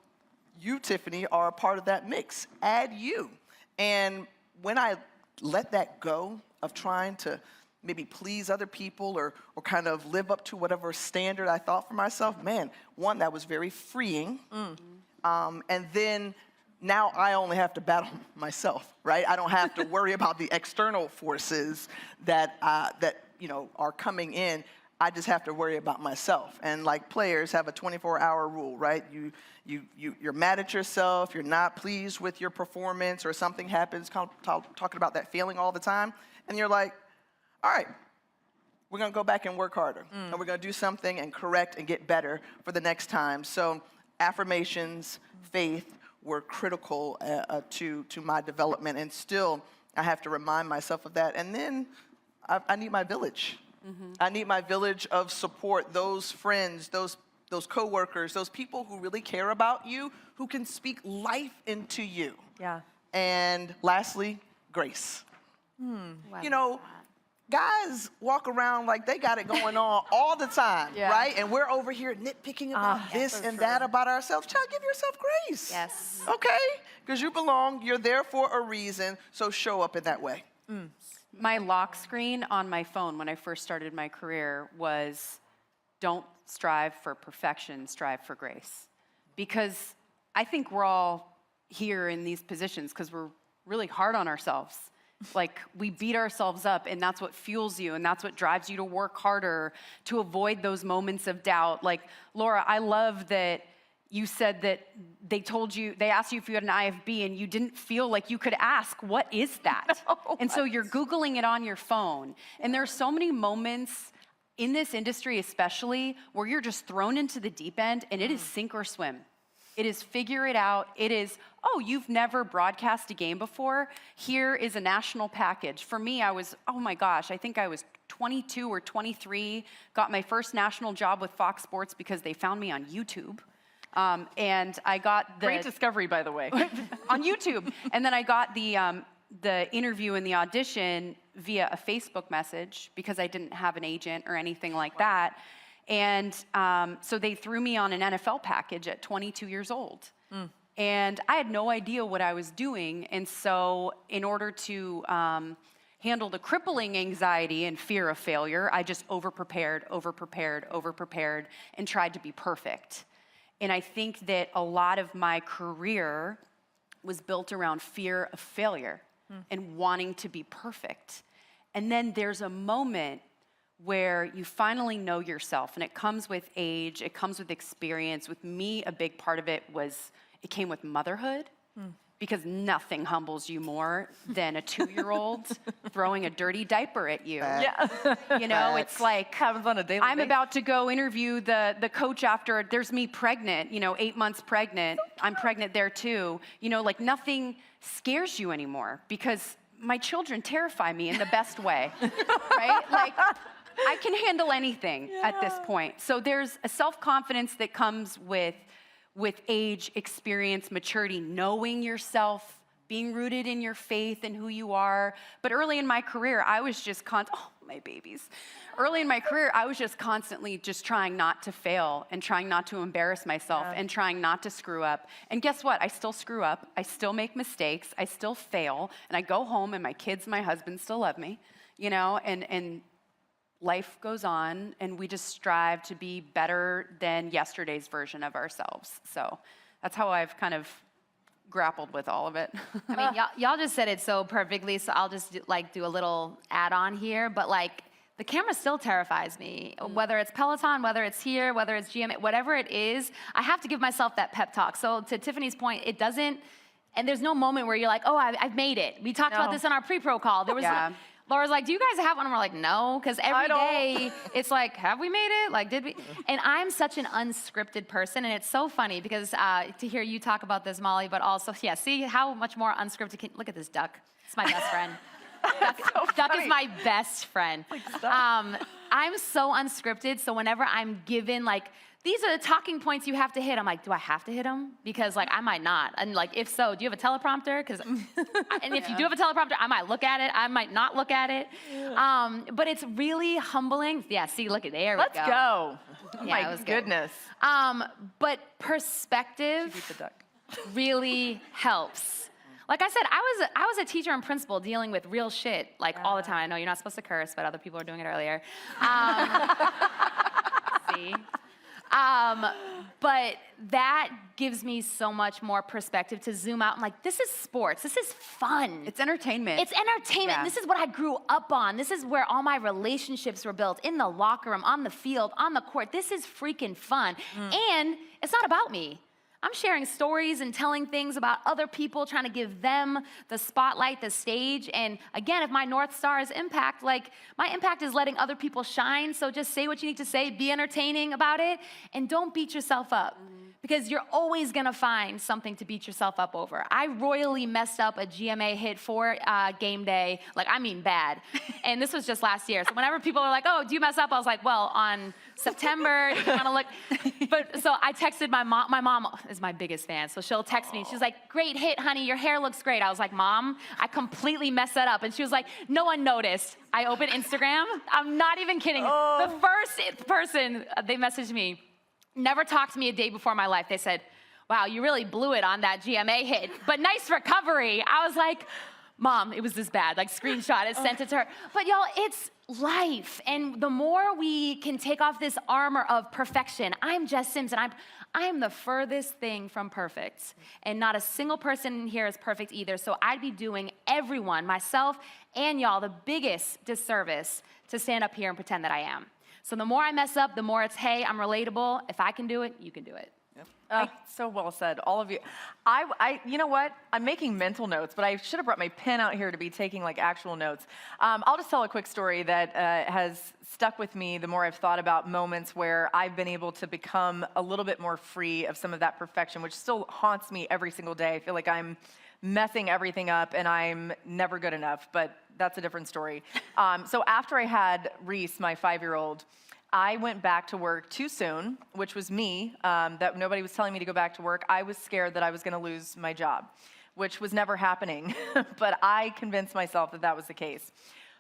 you, Tiffany, are a part of that mix. Add you. And when I let that go of trying to maybe please other people or kind of live up to whatever standard I thought for myself, man, one, that was very freeing. And then now I only have to battle myself, right? I don't have to worry about the external forces that you know, are coming in. I just have to worry about myself. And like players have a 24-hour rule, right? You're mad at yourself, you're not pleased with your performance, or something happens, talking about that feeling all the time, and you're like, all right, we're gonna go back and work harder, and we're gonna do something and correct and get better for the next time. So affirmations, faith were critical to my development, and still I have to remind myself of that. And then I need my village. I need my village of support, those friends, those coworkers, those people who really care about you, who can speak life into you. And lastly, grace. You know, guys walk around like they got it going on all the time, right? And we're over here nitpicking about this and that about ourselves. Child, give yourself grace. Okay? Because you belong, you're there for a reason, so show up in that way. My lock screen on my phone when I first started my career was, don't strive for perfection, strive for grace. Because I think we're all here in these positions because we're really hard on ourselves. Like, we beat ourselves up, and that's what fuels you, and that's what drives you to work harder, to avoid those moments of doubt. Like, Laura, I love that you said that they asked you if you had an IFB, and you didn't feel like you could ask, what is that? And so you're Googling it on your phone. And there are so many moments in this industry especially where you're just thrown into the deep end, and it is sink or swim. It is figure it out. It is, oh, you've never broadcast a game before? Here is a national package. For me, I was, oh my gosh, I think I was 22 or 23, got my first national job with Fox Sports because they found me on YouTube. And I got the— Great discovery, by the way. on YouTube. And then I got the interview and the audition via a Facebook message because I didn't have an agent or anything like that. And so they threw me on an NFL package at 22 years old. And I had no idea what I was doing. And so in order to handle the crippling anxiety and fear of failure, I just over-prepared, and tried to be perfect. And I think that a lot of my career was built around fear of failure. and wanting to be perfect. And then there's a moment where you finally know yourself, and it comes with age, it comes with experience. With me, a big part of it came with motherhood, because nothing humbles you more than a 2-year-old throwing a dirty diaper at you. You know, it's like, happens on a daily I'm basis. about to go interview the coach after, there's me pregnant, 8 months pregnant. I'm pregnant there too. Like nothing scares you anymore, because my children terrify me in the best way, right? Like, I can handle anything at this point. So there's a self-confidence that comes with age, experience, maturity, knowing yourself, being rooted in your faith and who you are. But early in my career, I was just my babies. Early in my career, I was just constantly just trying not to fail and trying not to embarrass myself and trying not to screw up. And guess what? I still screw up. I still make mistakes. I still fail. And I go home and my kids and my husband still love me, and life goes on, and we just strive to be better than yesterday's version of ourselves. So that's how I've kind of grappled with all of it. I mean, y'all just said it so perfectly, so I'll just do a little add-on here, but the camera still terrifies me. Whether it's Peloton, whether it's here, whether it's GM, whatever it is, I have to give myself that pep talk. So to Tiffany's point, it doesn't, and there's no moment where you're like, oh, I've made it. We talked about this on our pre-pro call. There was Laura's like, do you guys have one? And we're like, no, because every day it's like, have we made it? Like, did we? And I'm such an unscripted person, and it's so funny because to hear you talk about this, Molly, but also, see how much more unscripted look at this duck. It's my best friend. Duck is my best friend. I'm so unscripted, so whenever I'm given, these are the talking points you have to hit. I'm like, do I have to hit them? Because I might not. And if so, do you have a teleprompter? And if you do have a teleprompter, I might look at it. I might not look at it. But it's really humbling. Yeah, see, look at there. Let's go. Oh my goodness. But perspective really helps. Like I said, I was a teacher and principal dealing with real shit all the time. I know you're not supposed to curse, but other people are doing it earlier. See? But that gives me so much more perspective to zoom out. I'm like, this is sports. This is fun. It's entertainment. It's entertainment. Yeah. This is what I grew up on. This is where all my relationships were built, in the locker room, on the field, on the court. This is freaking fun. And it's not about me. I'm sharing stories and telling things about other people, trying to give them the spotlight, the stage. And again, if my North Star is impact, my impact is letting other people shine. So just say what you need to say, be entertaining about it, and don't beat yourself up. Because you're always gonna find something to beat yourself up over. I royally messed up a GMA hit for game day, I mean bad. And this was just last year. So whenever people are like, oh, do you mess up? I was like, well, on September, you wanna look. But so I texted my mom. My mom is my biggest fan, so she'll text me. She's like, great hit, honey, your hair looks great. I was like, Mom, I completely messed that up. And she was like, no one noticed. I opened Instagram. I'm not even kidding. The first person, they messaged me, never talked to me a day before my life. They said, wow, you really blew it on that GMA hit, but nice recovery. I was like, Mom, it was this bad. Screenshot it, sent it to her. But y'all, it's life. And the more we can take off this armor of perfection, I'm Jess Sims, and I'm the furthest thing from perfect. And not a single person in here is perfect either. So I'd be doing everyone, myself and y'all, the biggest disservice to stand up here and pretend that I am. So the more I mess up, the more it's, hey, I'm relatable. If I can do it, you can do it. So well said, all of you. You know what? I'm making mental notes, but I should have brought my pen out here to be taking actual notes. I'll just tell a quick story that has stuck with me the more I've thought about moments where I've been able to become a little bit more free of some of that perfection, which still haunts me every single day. I feel like I'm messing everything up and I'm never good enough, but that's a different story. So after I had Reese, my 5-year-old, I went back to work too soon, which was me, that nobody was telling me to go back to work. I was scared that I was gonna lose my job, which was never happening, but I convinced myself that that was the case.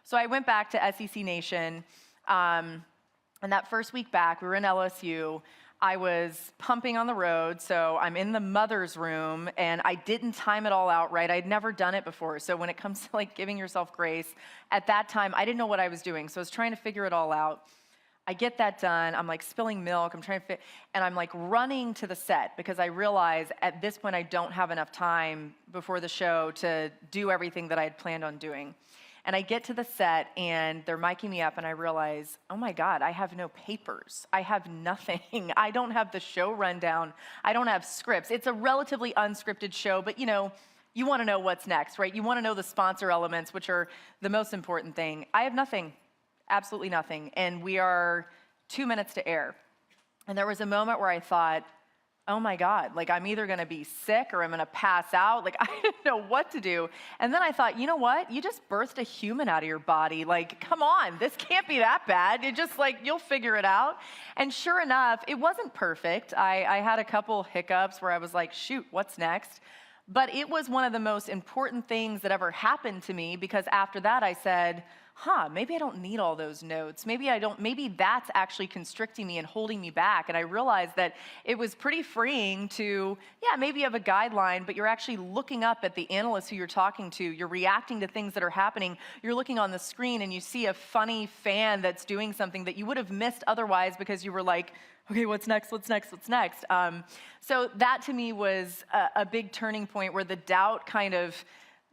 So I went back to SEC Nation, and that first week back, we were in LSU. I was pumping on the road, so I'm in the mother's room, and I didn't time it all out right. I'd never done it before, so when it comes to giving yourself grace, at that time, I didn't know what I was doing, so I was trying to figure it all out. I get that done. I'm like spilling milk. I'm trying to fit, and I'm like running to the set because I realize at this point I don't have enough time before the show to do everything that I had planned on doing. And I get to the set and they're miking me up and I realize, oh my God, I have no papers. I have nothing. I don't have the show rundown. I don't have scripts. It's a relatively unscripted show, but you know, you want to know what's next, right? You want to know the sponsor elements, which are the most important thing. I have nothing. Absolutely nothing. And we are 2 minutes to air. And there was a moment where I thought, oh my God, like I'm either gonna be sick or I'm gonna pass out. Like I didn't know what to do. And then I thought, you know what? You just birthed a human out of your body. Like, come on, this can't be that bad. It just like, you'll figure it out. And sure enough, it wasn't perfect. I had a couple hiccups where I was like, shoot, what's next? But it was one of the most important things that ever happened to me because after that I said, maybe I don't need all those notes. Maybe that's actually constricting me and holding me back. And I realized that it was pretty freeing to, maybe you have a guideline, but you're actually looking up at the analysts who you're talking to. You're reacting to things that are happening. You're looking on the screen and you see a funny fan that's doing something that you would have missed otherwise because you were like, okay, what's next, what's next, what's next? So that to me was a big turning point where the doubt kind of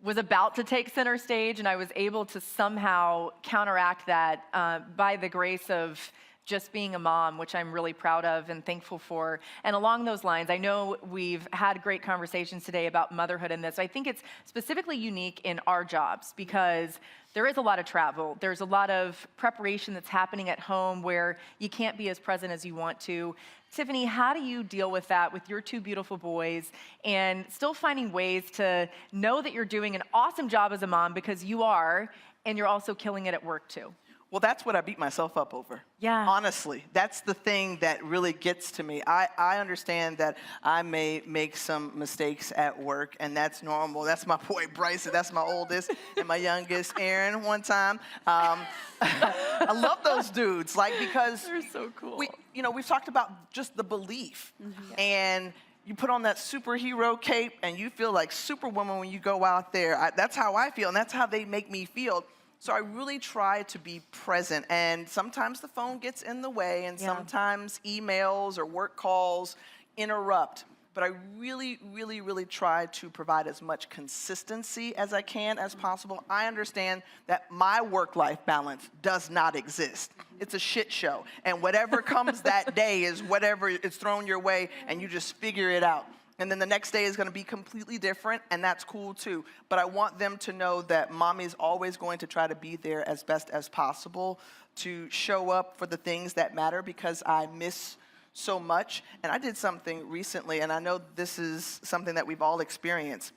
was about to take center stage, and I was able to somehow counteract that by the grace of just being a mom, which I'm really proud of and thankful for. And along those lines, I know we've had great conversations today about motherhood in this. I think it's specifically unique in our jobs because there is a lot of travel. There's a lot of preparation that's happening at home where you can't be as present as you want to. Tiffany, how do you deal with that with your two beautiful boys and still finding ways to know that you're doing an awesome job as a mom because you are, and you're also killing it at work too? Well, that's what I beat myself up over. Yeah. Honestly, that's the thing that really gets to me. I understand that I may make some mistakes at work, and that's normal. That's my boy Bryson. That's my oldest, and my youngest, Aaron, one time. I love those dudes, like, because they're so cool. We've talked about just the belief, and you put on that superhero cape, and you feel like Superwoman when you go out there. That's how I feel, and that's how they make me feel. So I really try to be present, and sometimes the phone gets in the way, and sometimes emails or work calls interrupt. But I really, really, really try to provide as much consistency as I can as possible. I understand that my work-life balance does not exist. It's a shit show, and whatever comes that day is whatever is thrown your way, and you just figure it out. And then the next day is going to be completely different, and that's cool too. But I want them to know that mommy is always going to try to be there as best as possible to show up for the things that matter because I miss so much. And I did something recently, and I know this is something that we've all experienced,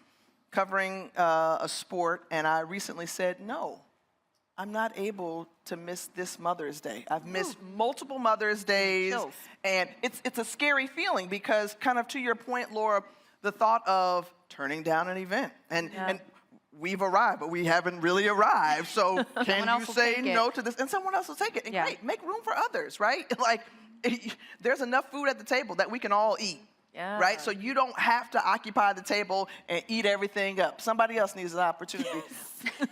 covering a sport, and I recently said, no, I'm not able to miss this Mother's Day. I've missed multiple Mother's Days, and it's a scary feeling because, kind of to your point, Laura, the thought of turning down an event, and we've arrived, but we haven't really arrived, so can you say no to this? And someone else will take it, and great, make room for others, right? Like, there's enough food at the table that we can all eat. Yeah. Right? So you don't have to occupy the table and eat everything up. Somebody else needs an opportunity.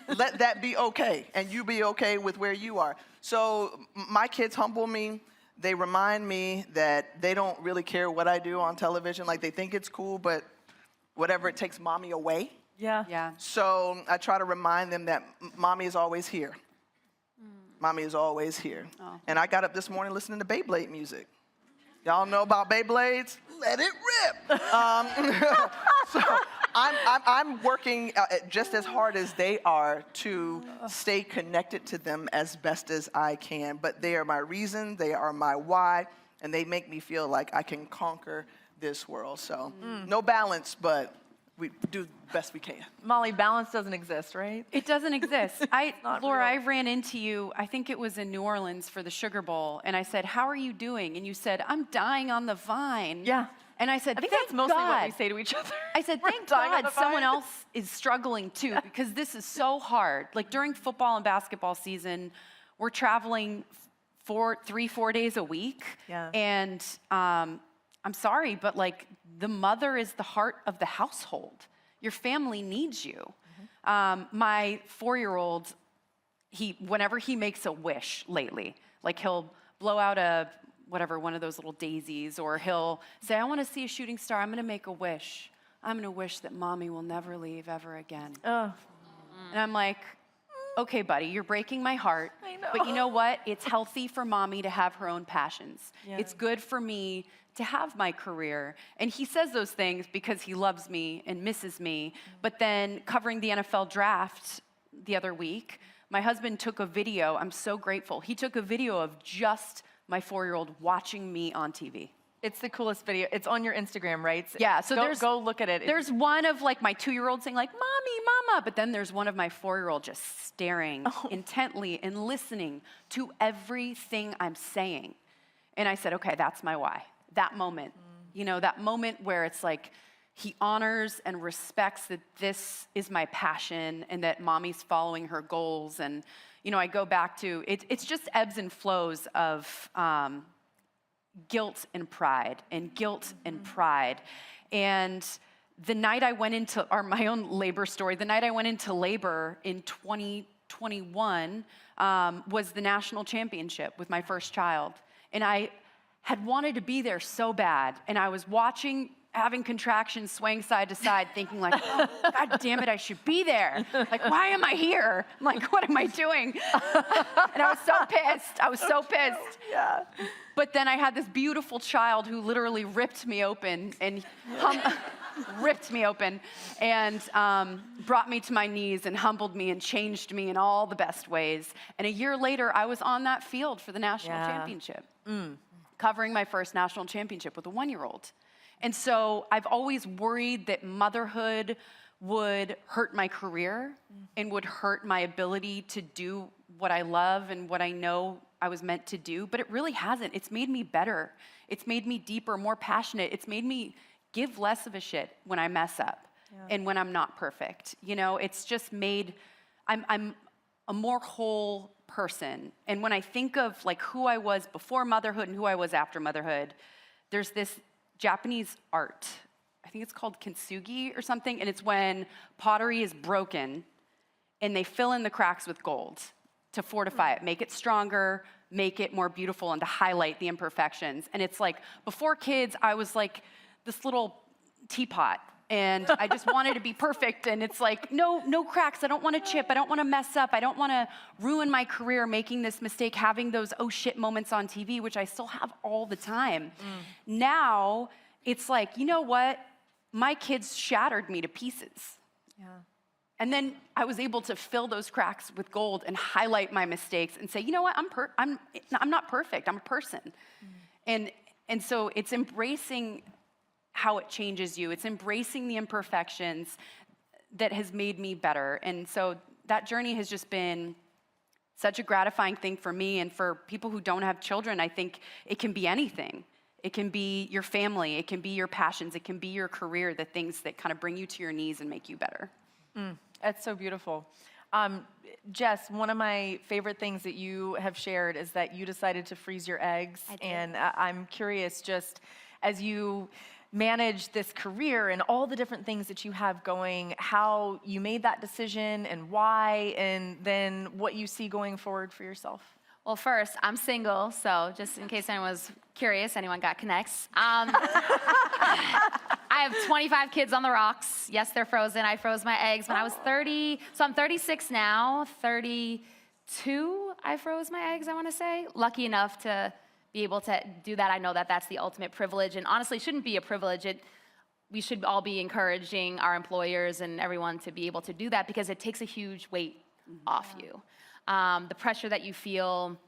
Let that be okay, and you be okay with where you are. So my kids humble me. They remind me that they don't really care what I do on television. Like, they think it's cool, but whatever it takes mommy away. Yeah. So I try to remind them that mommy is always here. Mommy is always here. Oh. And I got up this morning listening to Beyblade music. Y'all know about Beyblades? Let it rip. So I'm working just as hard as they are to stay connected to them as best as I can. But they are my reason, they are my why, and they make me feel like I can conquer this world. So no balance, but we do the best we can. Molly, balance doesn't exist, right? It doesn't exist. Laura, I ran into you, I think it was in New Orleans for the Sugar Bowl, and I said, how are you doing? And you said, I'm dying on the vine. Yeah. And I said, I think thank that's mostly God. what we say to each other. I said, thank God someone else is struggling too, because this is so hard. Like, during football and basketball season, we're traveling 3-4 days a week. Yeah. And I'm sorry, but like, the mother is the heart of the household. Your family needs you. My 4-year-old, whenever he makes a wish lately, like, he'll blow out one of those little daisies, or he'll say, I want to see a shooting star. I'm going to make a wish. I'm going to wish that mommy will never leave ever again. Oh. And I'm like, okay, buddy, you're breaking my heart. I know. But you know what? It's healthy for mommy to have her own passions. Yeah. It's good for me to have my career. And he says those things because he loves me and misses me. But then covering the NFL draft the other week, my husband took a video. I'm so grateful. He took a video of just my 4-year-old watching me on TV. It's the coolest video. It's on your Instagram, right? Yeah, so go look at it. There's one of like my 2-year-old saying like, Mommy, Mama, but then there's one of my 4-year-old just staring intently and listening to everything I'm saying. And I said, okay, that's my why. That moment, you know, that moment where it's like, he honors and respects that this is my passion and that mommy's following her goals. And, you know, I go back to, it's just ebbs and flows of, guilt and pride, and guilt and pride. And the night I went into, or my own labor story, the night I went into labor in 2021 was the national championship with my first child. And I had wanted to be there so bad. And I was watching, having contractions, swaying side to side, thinking like, oh, God damn it, I should be there. Like, why am I here? I'm like, what am I doing? And I was so pissed. I was so pissed. Yeah. But then I had this beautiful child who literally ripped me open and ripped me open and brought me to my knees and humbled me and changed me in all the best ways. And a year later, I was on that field for the national championship, covering my first national championship with a 1-year-old. And so I've always worried that motherhood would hurt my career and would hurt my ability to do what I love and what I know I was meant to do, but it really hasn't. It's made me better. It's made me deeper, more passionate. It's made me give less of a shit when I mess up and when I'm not perfect. You know, it's just made, I'm a more whole person. And when I think of like who I was before motherhood and who I was after motherhood, there's this Japanese art. I think it's called kintsugi or something, and it's when pottery is broken and they fill in the cracks with gold to fortify it, make it stronger, make it more beautiful, and to highlight the imperfections. And it's like, before kids, I was like this little teapot, and I just wanted to be perfect, and it's like, no cracks, I don't want to chip, I don't want to mess up, I don't want to ruin my career making this mistake, having those oh shit moments on TV, which I still have all the time. Now, it's like, you know what? My kids shattered me to pieces. Yeah. And then I was able to fill those cracks with gold and highlight my mistakes and say, you know what, I'm not perfect, I'm a person. And so it's embracing how it changes you. It's embracing the imperfections that has made me better. And so that journey has just been such a gratifying thing for me. And for people who don't have children, I think it can be anything. It can be your family, it can be your passions, it can be your career, the things that kind of bring you to your knees and make you better. That's so beautiful. Jess, one of my favorite things that you have shared is that you decided to freeze your eggs. And I'm curious, just as you manage this career and all the different things that you have going, how you made that decision and why, and then what you see going forward for yourself. Well, first, I'm single, so just in case anyone was curious, anyone got connects. I have 25 kids on the rocks. Yes, they're frozen. I froze my eggs when I was 30. So I'm 36 now. 32, I froze my eggs, I want to say. Lucky enough to be able to do that. I know that that's the ultimate privilege. And honestly, it shouldn't be a privilege. We should all be encouraging our employers and everyone to be able to do that because it takes a huge weight off you. The pressure that you feel,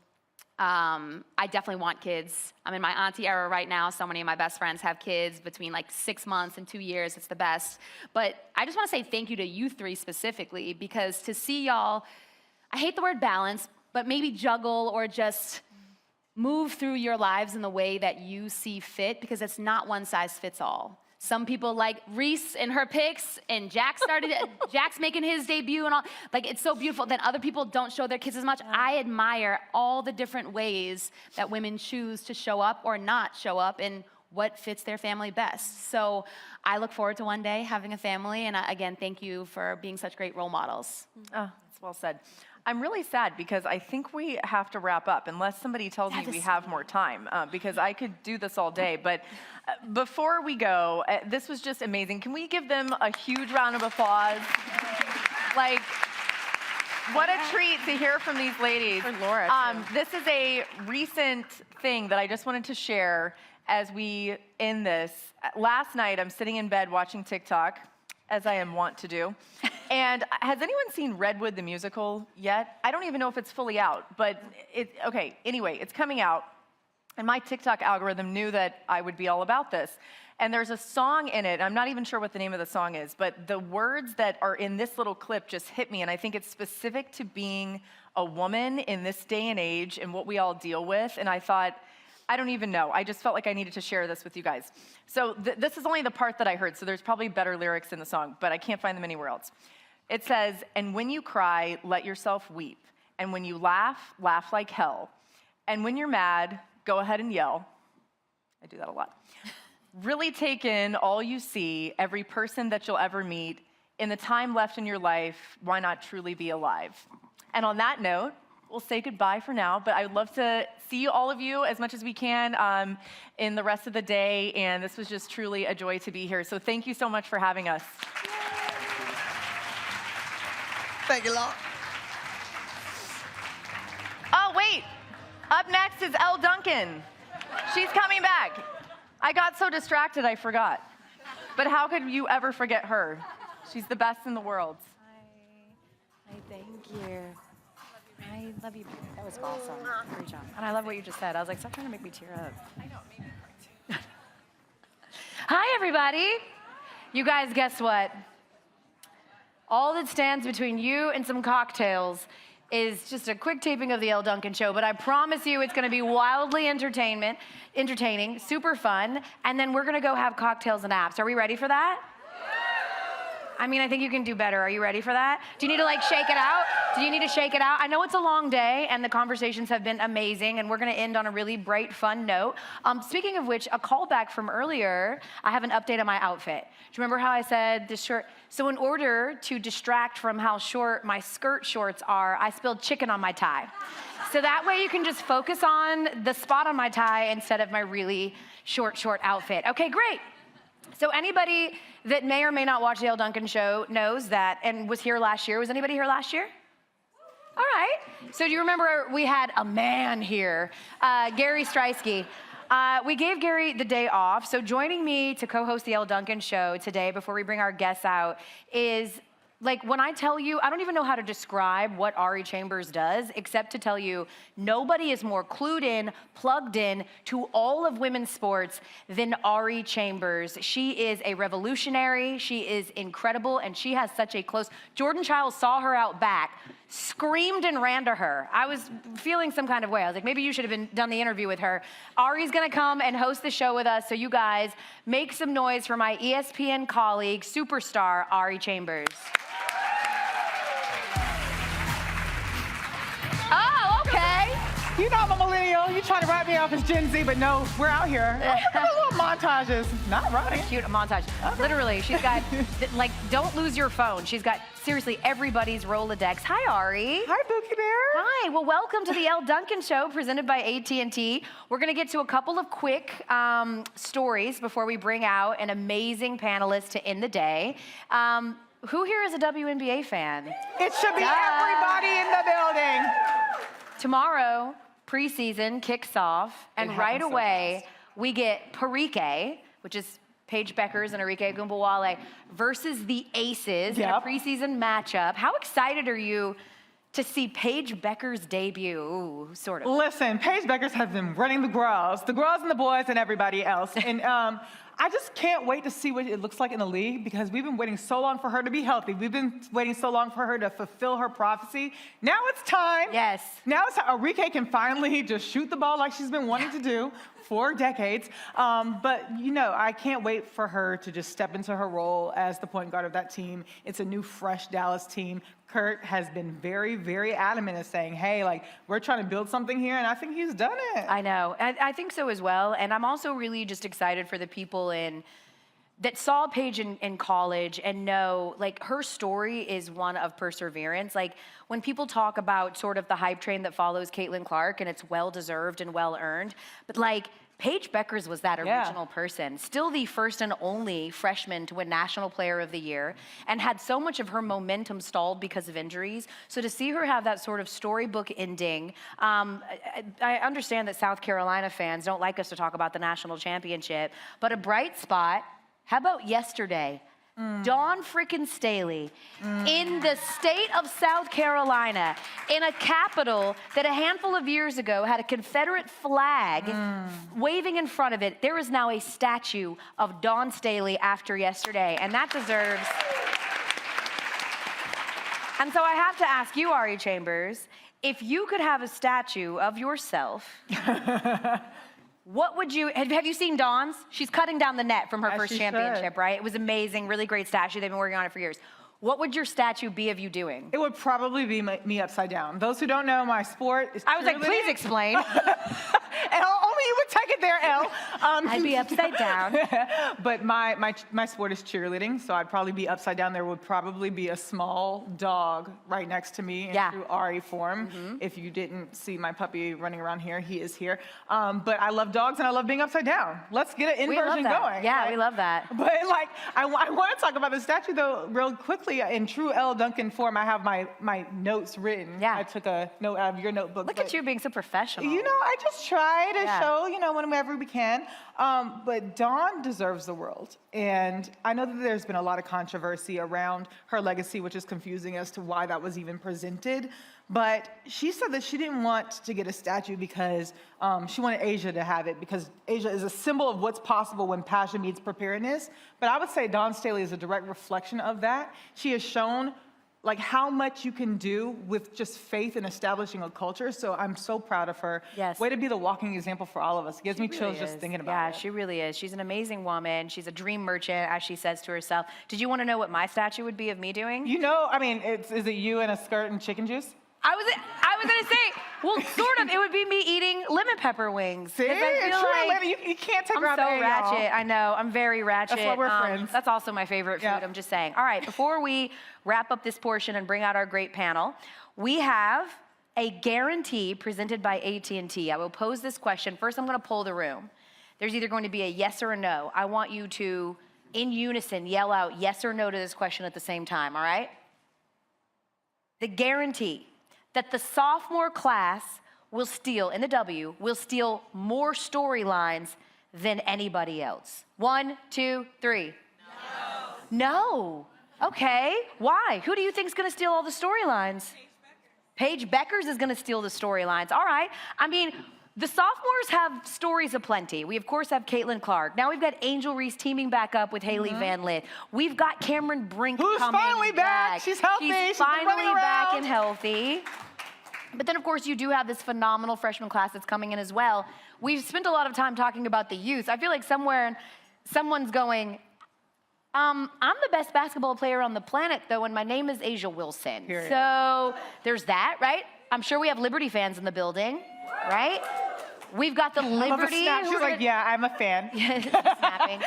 I definitely want kids. I'm in my auntie era right now. So many of my best friends have kids between like 6 months and 2 years. It's the best. But I just want to say thank you to you three specifically because to see y'all, I hate the word balance, but maybe juggle or just move through your lives in the way that you see fit because it's not one size fits all. Some people like Reese and her pics, and Jack's making his debut and all. Like, it's so beautiful. Then other people don't show their kids as much. I admire all the different ways that women choose to show up or not show up and what fits their family best. So I look forward to one day having a family. And again, thank you for being such great role models. Oh, that's well said. I'm really sad because I think we have to wrap up unless somebody tells me we have more time because I could do this all day. But before we go, this was just amazing. Can we give them a huge round of applause? Like, what a treat to hear from these ladies. For Laura, this is a recent thing that I just wanted to share as we end this. Last night, I'm sitting in bed watching TikTok, as I am wont to do. And has anyone seen Redwood the musical yet? I don't even know if it's fully out, but anyway, it's coming out. And my TikTok algorithm knew that I would be all about this. And there's a song in it, I'm not even sure what the name of the song is, but the words that are in this little clip just hit me, and I think it's specific to being a woman in this day and age and what we all deal with, and I thought, I don't even know. I just felt like I needed to share this with you guys. So this is only the part that I heard, so there's probably better lyrics in the song, but I can't find them anywhere else. It says, and when you cry, let yourself weep. And when you laugh, laugh like hell. And when you're mad, go ahead and yell. I do that a lot. Really take in all you see, every person that you'll ever meet. In the time left in your life, why not truly be alive? And on that note, we'll say goodbye for now, but I would love to see all of you as much as we can in the rest of the day, and this was just truly a joy to be here. So thank you so much for having us. Thank you, Laura. Oh, wait. Up next is Elle Duncan. She's coming back. I got so distracted, I forgot. But how could you ever forget her? She's the best in the world. Hi, thank you. I love you. That was awesome. Great job. And I love what you just said. I was like, stop trying to make me tear up. I know, maybe I'm going to. Hi, everybody. You guys, guess what? All that stands between you and some cocktails is just a quick taping of the Elle Duncan show, but I promise you it's going to be wildly entertaining, super fun, and then we're going to go have cocktails and apps. Are we ready for that? I mean, I think you can do better. Are you ready for that? Do you need to like shake it out? Do you need to shake it out? I know it's a long day and the conversations have been amazing and we're gonna end on a really bright, fun note. Speaking of which, a callback from earlier, I have an update on my outfit. Do you remember how I said this shirt? So in order to distract from how short my skirt shorts are, I spilled chicken on my tie. So that way you can just focus on the spot on my tie instead of my really short outfit. Okay, great. So anybody that may or may not watch the Elle Duncan show knows that, and was here last year. Was anybody here last year? All right. So do you remember we had a man here, Gary Streisky. We gave Gary the day off. So joining me to co-host the Elle Duncan show today before we bring our guests out is, like, when I tell you, I don't even know how to describe what Ari Chambers does, except to tell you nobody is more clued in, plugged in to all of women's sports than Ari Chambers. She is a revolutionary, she is incredible, and she has such a close, Jordan Chiles saw her out back, screamed and ran to her. I was feeling some kind of way. I was like, maybe you should have done the interview with her. Ari's gonna come and host the show with us, so you guys make some noise for my ESPN colleague, superstar Ari Chambers. Oh, okay. You know I'm a millennial. You trying to write me off as Gen Z, but no, we're out here. Little montages. Not running. Cute montage. Okay. Literally, she's got, like, don't lose your phone. She's got, seriously, everybody's Rolodex. Hi, Ari. Hi, Bookie Bear. Hi. Well, welcome to the Elle Duncan Show, presented by AT&T. We're going to get to a couple of quick stories before we bring out an amazing panelist to end the day. Who here is a WNBA fan? It should be everybody in the building. Tomorrow, preseason kicks off, and right away, we get Pre-keynote, which is Paige Beckers and Arike Gumbawale, versus the Aces in a preseason matchup. How excited are you to see Paige Beckers debut? Ooh, sort of. Listen, Paige Beckers has been running the girls and the boys and everybody else. And I just can't wait to see what it looks like in the league because we've been waiting so long for her to be healthy. We've been waiting so long for her to fulfill her prophecy. Now it's time. Yes. Now it's time. Arike can finally just shoot the ball like she's been wanting to do for decades. But, you know, I can't wait for her to just step into her role as the point guard of that team. It's a new, fresh Dallas team. Kurt has been very, very adamant in saying, hey, like, we're trying to build something here, and I think he's done it. I know. I think so as well. And I'm also really just excited for the people in that saw Paige in college and know, like, her story is one of perseverance. Like, when people talk about sort of the hype train that follows Caitlin Clark, and it's well-deserved and well-earned, but, like, Paige Beckers was that original person, still the first and only freshman to win National Player of the Year, and had so much of her momentum stalled because of injuries. So to see her have that sort of storybook ending, I understand that South Carolina fans don't like us to talk about the national championship, but a bright spot, how about yesterday? Dawn frickin' Staley in the state of South Carolina, in a capital that a handful of years ago had a Confederate flag waving in front of it. There is now a statue of Dawn Staley after yesterday, and that deserves. And so I have to ask you, Ari Chambers, if you could have a statue of yourself, what would you, have you seen Dawn's? She's cutting down the net from her first championship, right? It was amazing, really great statue. They've been working on it for years. What would your statue be of you doing? It would probably be me upside down. Those who don't know, my sport is I was like, please explain. And only you would take it there, Elle. I'd be upside down. But my sport is cheerleading, so I'd probably be upside down. There would probably be a small dog right next to me in true Ari form. If you didn't see my puppy running around here, he is here. But I love dogs and I love being upside down. Let's get an inversion going. Yeah, right? we love that. But like, I want to talk about the statue though, real quickly. In true Elle Duncan form, I have my notes written. Yeah. I took a note out of your notebook. Look at you being so professional. You know, I just try to show, you know, whenever we can. But Dawn deserves the world. And I know that there's been a lot of controversy around her legacy, which is confusing as to why that was even presented. But she said that she didn't want to get a statue because she wanted Asia to have it, because Asia is a symbol of what's possible when passion meets preparedness. But I would say Dawn Staley is a direct reflection of that. She has shown like how much you can do with just faith in establishing a culture. So I'm so proud of her. Yes. Way to be the walking example for all of us. It gives me chills just thinking about it. Yeah, she really is. She's an amazing woman. She's a dream merchant, as she says to herself. Did you want to know what my statue would be of me doing? You know, I mean, is it you in a skirt and chicken juice? I was gonna say, well, sort of. It would be me eating lemon pepper wings. See, it's true. Like, you can't take her out I'm there, so ratchet. y'all. I know. I'm very ratchet. That's why we're friends. That's also my favorite food. I'm just saying. All right. Before we wrap up this portion and bring out our great panel, we have a guarantee presented by AT&T. I will pose this question. First, I'm going to poll the room. There's either going to be a yes or a no. I want you to, in unison, yell out yes or no to this question at the same time. All right? The guarantee that the sophomore class will steal, in the W, will steal more storylines than anybody else. 1, 2, 3. No. No. Okay. Why? Who do you think is going to steal all the storylines? Paige Beckers is going to steal the storylines. All right. I mean, the sophomores have stories aplenty. We, of course, have Caitlin Clark. Now we've got Angel Reese teaming back up with Haley Van Lith. We've got Cameron Brink who's coming finally back. She's healthy. She's finally back and healthy. But then, of course, you do have this phenomenal freshman class that's coming in as well. We've spent a lot of time talking about the youth. I feel like somewhere someone's going, I'm the best basketball player on the planet, though, and my name is Asia Wilson. Period. So there's that, right? I'm sure we have Liberty fans in the building, right? We've got the Liberty. She's like, yeah, I'm a fan. Snapping.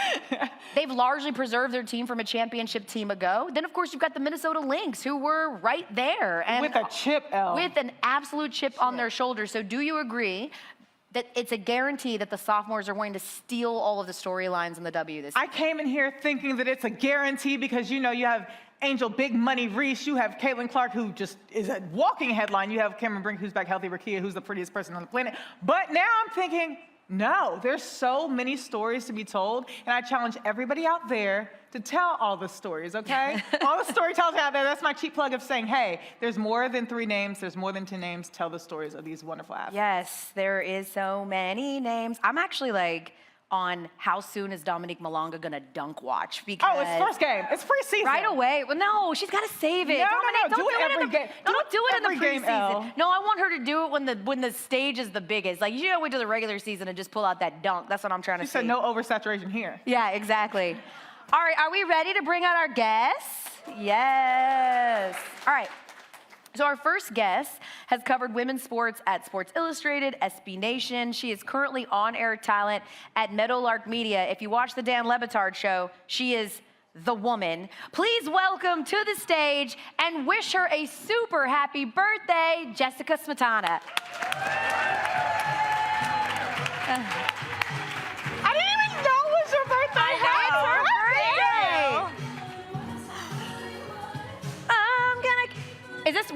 They've largely preserved their team from a championship team ago. Then, of course, you've got the Minnesota Lynx, who were right there. And with a chip, Elle. With an absolute chip on their shoulder. So do you agree that it's a guarantee that the sophomores are going to steal all of the storylines in the W this year? I came in here thinking that it's a guarantee because, you know, you have Angel Big Money Reese, you have Caitlin Clark, who just is a walking headline. You have Cameron Brink, who's back healthy, Rakia, who's the prettiest person on the planet. But now I'm thinking, no, there's so many stories to be told, and I challenge everybody out there to tell all the stories, okay? All the storytellers out there, that's my cheap plug of saying, hey, there's more than 3 names, there's more than 10 names, tell the stories of these wonderful athletes. Yes, there is so many names. I'm actually like, on how soon is Dominique Malonga gonna dunk watch? Because it's first game. It's preseason. Right away. Well, no, she's got to save it. No, Dominique, do it every game. Don't do it in the Game, preseason. No, I want her to do it when the stage is the biggest. Like, you gotta wait till the regular season and just pull out that dunk. That's what I'm trying to say. She said no oversaturation here. Yeah, exactly. All right, are we ready to bring out our guests? Yes. All right. So our first guest has covered women's sports at Sports Illustrated, SB Nation. She is currently on-air talent at Meadowlark Media. If you watch the Dan Le Batard show, she is the woman. Please welcome to the stage and wish her a super happy birthday, Jessica Smetana. I didn't even know it was her birthday. It's her birthday.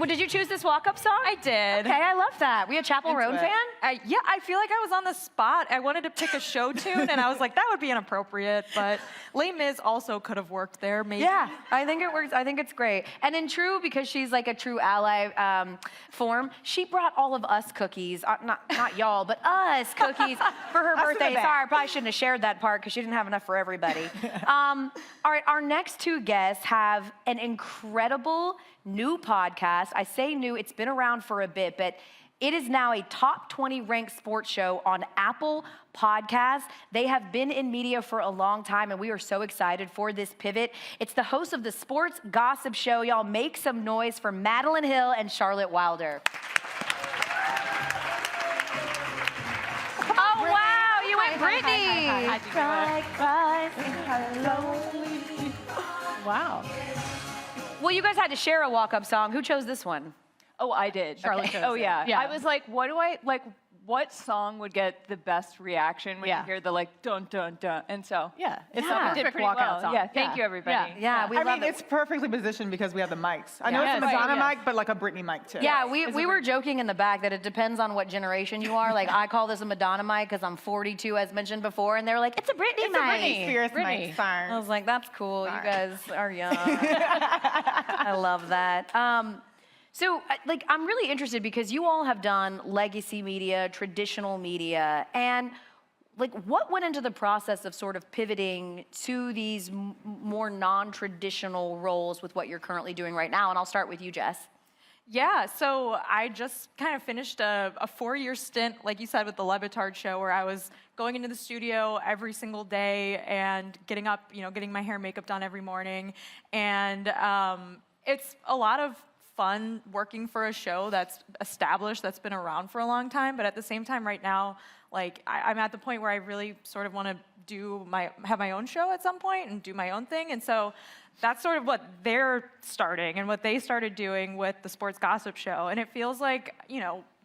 Did you choose this walk-up song? I did. Okay, I love that. Were you a Chapel Roan fan? Yeah, I feel like I was on the spot. I wanted to pick a show tune, and I was like, that would be inappropriate, but Les Mis also could have worked there, maybe. Yeah, I think it works. I think it's great. And in true, because she's like a true ally form, she brought all of us cookies, not y'all, but us cookies for her birthday. Sorry, I probably shouldn't have shared that part because she didn't have enough for everybody. All right, our next two guests have an incredible new podcast. I say new, it's been around for a bit, but it is now a top 20 ranked sports show on Apple Podcasts. They have been in media for a long time, and we are so excited for this pivot. It's the host of the Sports Gossip Show. Y'all make some noise for Madeline Hill and Charlotte Wilder. Oh, wow, you went Brittany. Wow. Well, you guys had to share a walk-up song. Who chose this one? Oh, I did. Charlotte chose Oh, it. yeah. Yeah. I was like, what song would get the best reaction when you hear the dun dun dun? And so it's it did pretty well. Yeah, thank you everybody. Yeah, we love it. It's perfectly positioned because we have the mics. I know it's a Madonna mic, but like a Britney mic too. Yeah, we were joking in the back that it depends on what generation you are. Like I call this a Madonna mic because I'm 42, as mentioned before, and they're like, it's a Britney mic. Britney Spears mic. Sorry. I was like, that's cool. Sorry. You guys are young. I love that. So, I'm really interested because you all have done legacy media, traditional media, and what went into the process of sort of pivoting to these more non-traditional roles with what you're currently doing right now? And I'll start with you, Jess. Yeah, so I just kind of finished a 4-year stint, like you said, with the Le Batard show, where I was going into the studio every single day and getting up, getting my hair and makeup done every morning. And it's a lot of fun working for a show that's established, that's been around for a long time, but at the same time right now, I'm at the point where I really sort of want to have my own show at some point and do my own thing. And so that's sort of what they're starting and what they started doing with the Sports Gossip Show. And it feels like,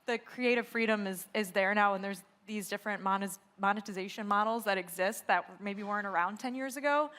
the creative freedom is there now, and there's these different monetization models that exist that maybe weren't around 10 years ago.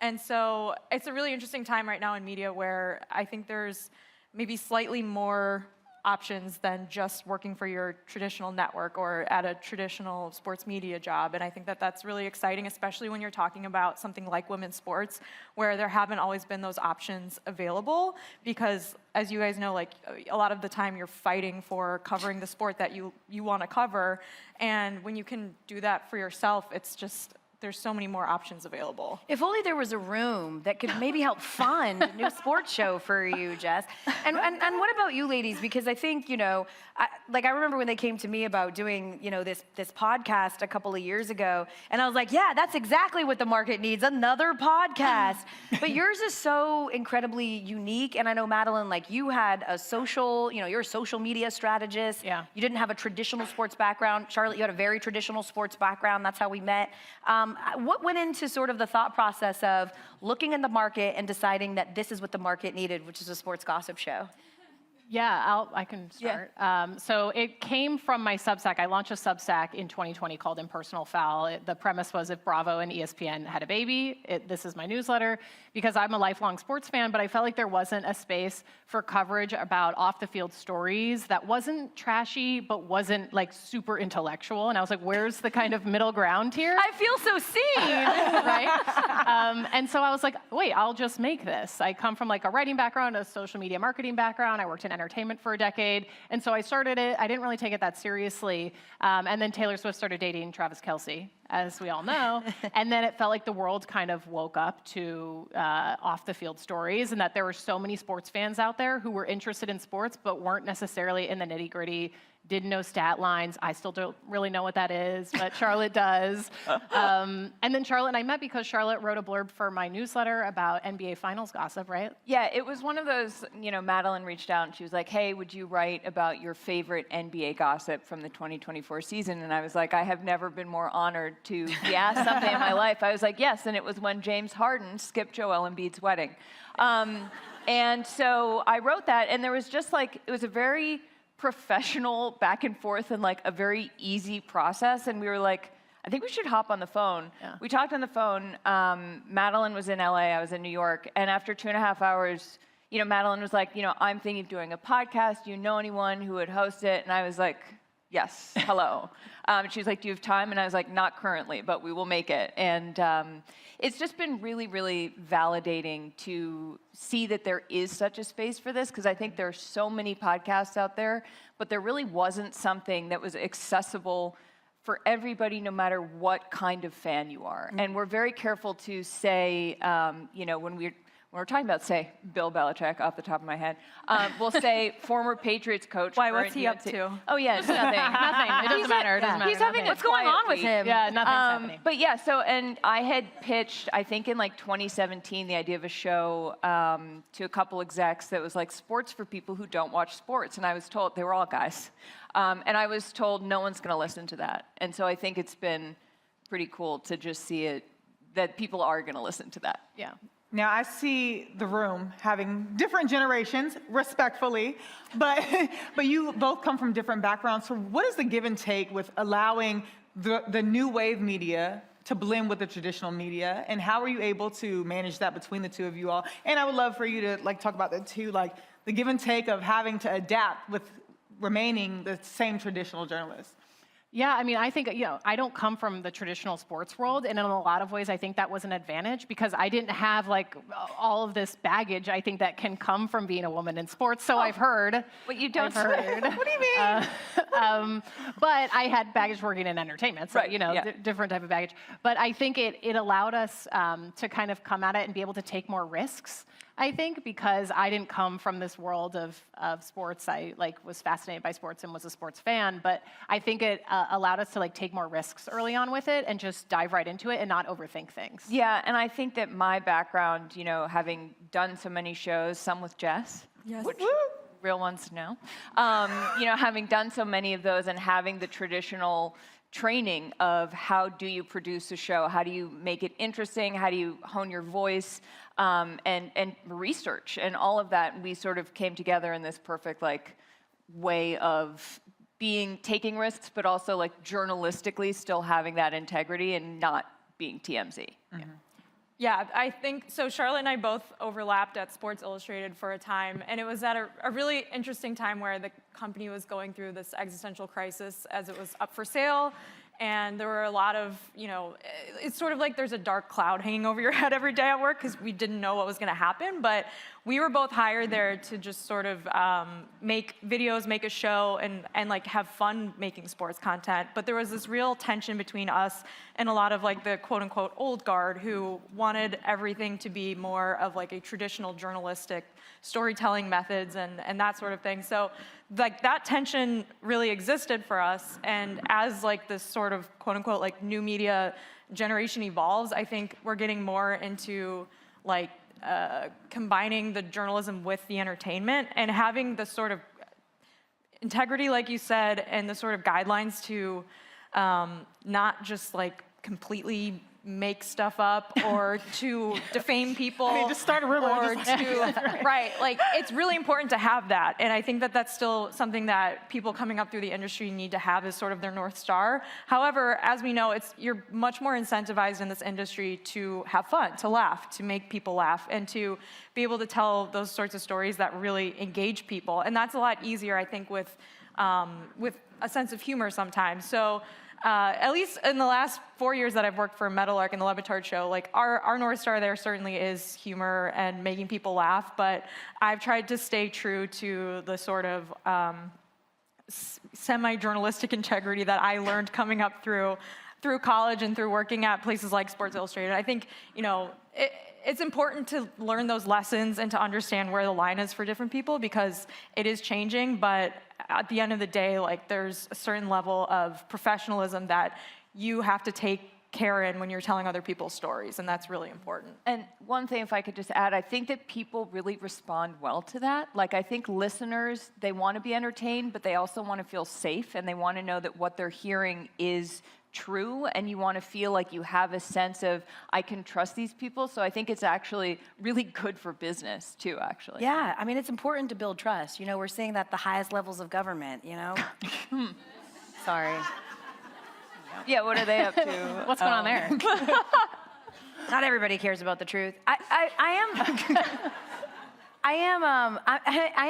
And so it's a really interesting time right now in media where I think there's maybe slightly more options than just working for your traditional network or at a traditional sports media job. And I think that that's really exciting, especially when you're talking about something like women's sports, where there haven't always been those options available. Because as you guys know, a lot of the time you're fighting for covering the sport that you want to cover. And when you can do that for yourself, it's just, there's so many more options available. If only there was a room that could maybe help fund a new sports show for you, Jess. And what about you ladies? Because I think, I remember when they came to me about doing, this podcast a couple of years ago, and I was like, yeah, that's exactly what the market needs, another podcast. But yours is so incredibly unique. And I know, Madeline, you had a social, you're a social media strategist. Yeah. You didn't have a traditional sports background. Charlotte, you had a very traditional sports background. That's how we met. What went into sort of the thought process of looking in the market and deciding that this is what the market needed, which is a sports gossip show? Yeah, I can start. Yeah. So it came from my Substack. I launched a Substack in 2020 called Impersonal Foul. The premise was if Bravo and ESPN had a baby, this is my newsletter, because I'm a lifelong sports fan, but I felt like there wasn't a space for coverage about off-the-field stories that wasn't trashy, but wasn't super intellectual. And I was like, where's the kind of middle ground here? I feel so seen, right? And so I was like, wait, I'll just make this. I come from a writing background, a social media marketing background. I worked in entertainment for a decade. And so I started it. I didn't really take it that seriously. And then Taylor Swift started dating Travis Kelce, as we all know. And then it felt like the world kind of woke up to off-the-field stories, and that there were so many sports fans out there who were interested in sports but weren't necessarily in the nitty-gritty didn't know stat lines. I still don't really know what that is, but Charlotte does. And then Charlotte and I met because Charlotte wrote a blurb for my newsletter about NBA Finals gossip, right? Yeah, it was one of those, Madeline reached out and she was like, hey, would you write about your favorite NBA gossip from the 2024 season? And I was like, I have never been more honored to be asked something in my life. I was like, yes, and it was when James Harden skipped Joel Embiid's wedding. And so I wrote that, and there was just like, it was a very professional back and forth and like a very easy process. And we were like, I think we should hop on the phone. Yeah. We talked on the phone. Madeline was in LA, I was in New York. And after 2.5 hours, Madeline was like, I'm thinking of doing a podcast. Do you know anyone who would host it? And I was like, yes, hello. She was like, do you have time? And I was like, not currently, but we will make it. And it's just been really, really validating to see that there is such a space for this, because I think there are so many podcasts out there, but there really wasn't something that was accessible for everybody, no matter what kind of fan you are. Mm-hmm. And we're very careful to say, when we're talking about, say, Bill Belichick off the top of my head, we'll say former Patriots coach. Why, what's he up to? Oh, yeah, it's nothing. Nothing. It doesn't matter. It doesn't matter. He's having what's going on with him? Yeah, nothing's happening. But yeah, and I had pitched, I think in like 2017, the idea of a show to a couple execs that was like sports for people who don't watch sports. And I was told, they were all guys. And I was told no one's going to listen to that. And so I think it's been pretty cool to just see it, that people are going to listen to that. Yeah. Now, I see the room having different generations, respectfully, but you both come from different backgrounds. So what is the give and take with allowing the new wave media to blend with the traditional media, and how are you able to manage that between the two of you all? And I would love for you to talk about that too, like the give and take of having to adapt with remaining the same traditional journalist. Yeah, I mean, I think, I don't come from the traditional sports world, and in a lot of ways, I think that was an advantage because I didn't have all of this baggage, I think, that can come from being a woman in sports. So I've heard. What you don't heard. What do you mean? But I had baggage working in entertainment, so, right, different type of baggage. But I think it allowed us to kind of come at it and be able to take more risks. I think because I didn't come from this world of sports. I was fascinated by sports and was a sports fan, but I think it allowed us to take more risks early on with it and just dive right into it and not overthink things. Yeah, and I think that my background, having done so many shows, some with Jess, which real ones know, having done so many of those and having the traditional training of how do you produce a show, how do you make it interesting, how do you hone your voice, and research and all of that. We sort of came together in this perfect way of taking risks, but also journalistically still having that integrity and not being TMZ. Mm-hmm. Yeah, I think so. Charlotte and I both overlapped at Sports Illustrated for a time, and it was at a really interesting time where the company was going through this existential crisis as it was up for sale. And there were a lot of, it's sort of like there's a dark cloud hanging over your head every day at work because we didn't know what was going to happen. But we were both hired there to just sort of make videos, make a show, and have fun making sports content. But there was this real tension between us and a lot of the quote unquote old guard who wanted everything to be more of a traditional journalistic storytelling methods and that sort of thing. So that tension really existed for us. And as this sort of quote unquote new media generation evolves, I think we're getting more into combining the journalism with the entertainment and having the sort of integrity, like you said, and the sort of guidelines to not just completely make stuff up or to defame people. I mean, just start a rumor. Or to, right, it's really important to have that. And I think that that's still something that people coming up through the industry need to have as sort of their North Star. However, as we know, you're much more incentivized in this industry to have fun, to laugh, to make people laugh, and to be able to tell those sorts of stories that really engage people. And that's a lot easier, I think, with a sense of humor sometimes. So at least in the last 4 years that I've worked for Meadowlark and the Le Batard Show, our North Star there certainly is humor and making people laugh, but I've tried to stay true to the sort of semi-journalistic integrity that I learned coming up through college and through working at places like Sports Illustrated. I think, it's important to learn those lessons and to understand where the line is for different people because it is changing, but at the end of the day, like there's a certain level of professionalism that you have to take care in when you're telling other people's stories, and that's really important. And one thing, if I could just add, I think that people really respond well to that. Like, I think listeners, they want to be entertained, but they also want to feel safe, and they want to know that what they're hearing is true, and you want to feel like you have a sense of, I can trust these people. So I think it's actually really good for business, too, actually. Yeah, I mean, it's important to build trust. You know, we're seeing that at the highest levels of government, you know? Sorry. Yeah, what are they up to? What's going on there? Not everybody cares about the truth. I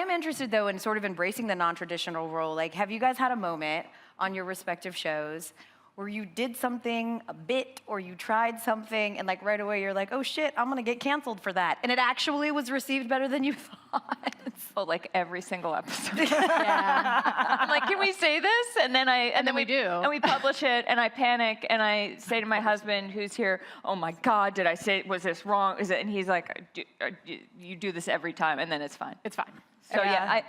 am interested, though, in sort of embracing the non-traditional role. Like, have you guys had a moment on your respective shows where you did something, a bit, or you tried something, and like right away you're like, oh shit, I'm gonna get canceled for that, and it actually was received better than you thought? Oh, like every single episode. Yeah. I'm like, can we say this? And then we do. And we publish it, and I panic, and I say to my husband, who's here, oh my God, did I say, was this wrong? Is it? And he's like, you do this every time, and then it's fine. It's fine. So yeah,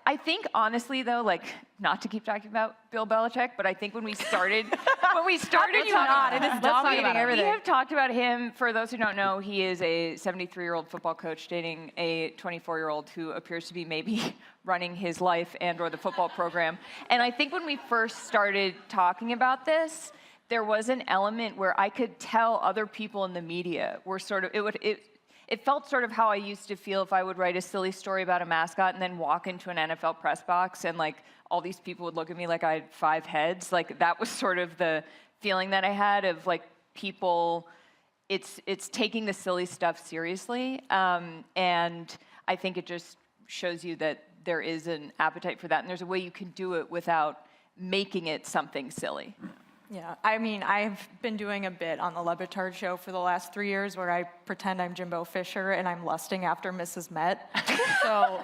I think honestly though, like, not to keep talking about Bill Belichick, but I think when we started It is dominating everything. We have talked about him. For those who don't know, he is a 73-year-old football coach dating a 24-year-old who appears to be maybe running his life and/or the football program. And I think when we first started talking about this, there was an element where I could tell other people in the media were sort of it felt sort of how I used to feel if I would write a silly story about a mascot and then walk into an NFL press box and like all these people would look at me like I had 5 heads. Like that was sort of the feeling that I had of like people, it's taking the silly stuff seriously. And I think it just shows you that there is an appetite for that. And there's a way you can do it without making it something silly. Yeah, I mean, I've been doing a bit on the Le Batard show for the last 3 years where I pretend I'm Jimbo Fisher and I'm lusting after Mrs. Met. So,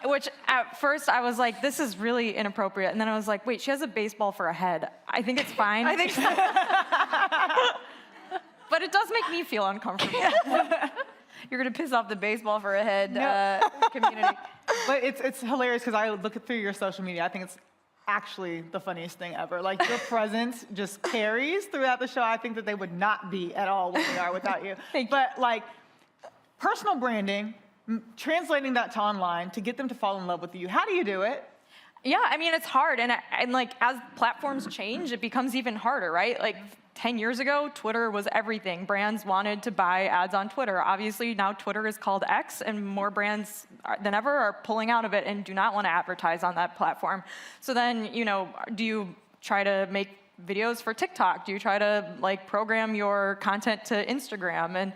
which at first I was like, this is really inappropriate. And then I was like, wait, she has a baseball for a head. I think it's fine. I think so. But it does make me feel uncomfortable. You're gonna piss off the baseball for a head community. But it's hilarious because I look through your social media. I think it's actually the funniest thing ever. Like your presence just carries throughout the show. I think that they would not be at all what they are without you. But like personal branding, translating that to online to get them to fall in love with you. How do you do it? Yeah, I mean, it's hard. And like as platforms change, it becomes even harder, right? Like 10 years ago, Twitter was everything. Brands wanted to buy ads on Twitter. Obviously, now Twitter is called X, and more brands than ever are pulling out of it and do not want to advertise on that platform. So then, you know, do you try to make videos for TikTok? Do you try to like program your content to Instagram? And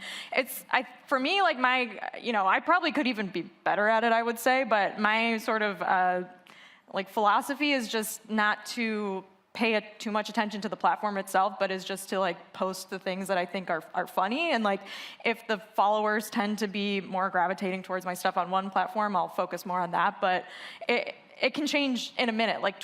for me, like I probably could even be better at it, I would say, but my sort of like philosophy is just not to pay too much attention to the platform itself, but is just to like post the things that I think are funny. And like if the followers tend to be more gravitating towards my stuff on one platform, I'll focus more on that. But it can change in a minute. Like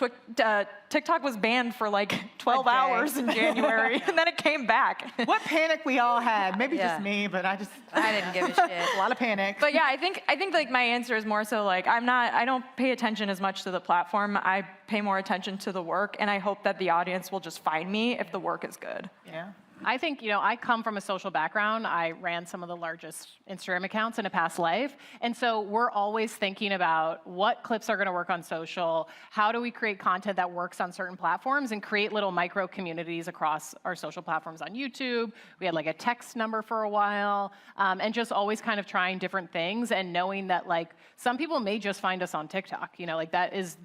TikTok was banned for like 12 hours in January, and then it came back. What panic we all had. Maybe just me, but I didn't give a shit. A lot of panic. But yeah, I think like my answer is more so like I don't pay attention as much to the platform. I pay more attention to the work, and I hope that the audience will just find me if the work is good. Yeah. I think, I come from a social background. I ran some of the largest Instagram accounts in a past life. And so we're always thinking about what clips are going to work on social, how do we create content that works on certain platforms, and create little micro communities across our social platforms on YouTube. We had like a text number for a while, and just always kind of trying different things and knowing that like some people may just find us on TikTok, like that is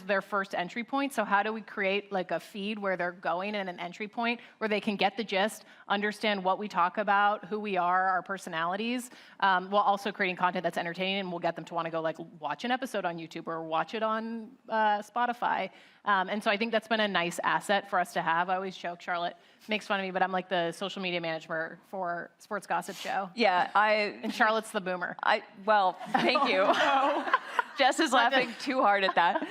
their first entry point. So how do we create like a feed where they're going and an entry point where they can get the gist, understand what we talk about, who we are, our personalities, while also creating content that's entertaining and will get them to want to go like watch an episode on YouTube or watch it on Spotify. And so I think that's been a nice asset for us to have. I always joke, Charlotte makes fun of me, but I'm like the social media manager for Sports Gossip Show. Yeah, and Charlotte's the boomer. Well, thank you. Jess is laughing too hard at that.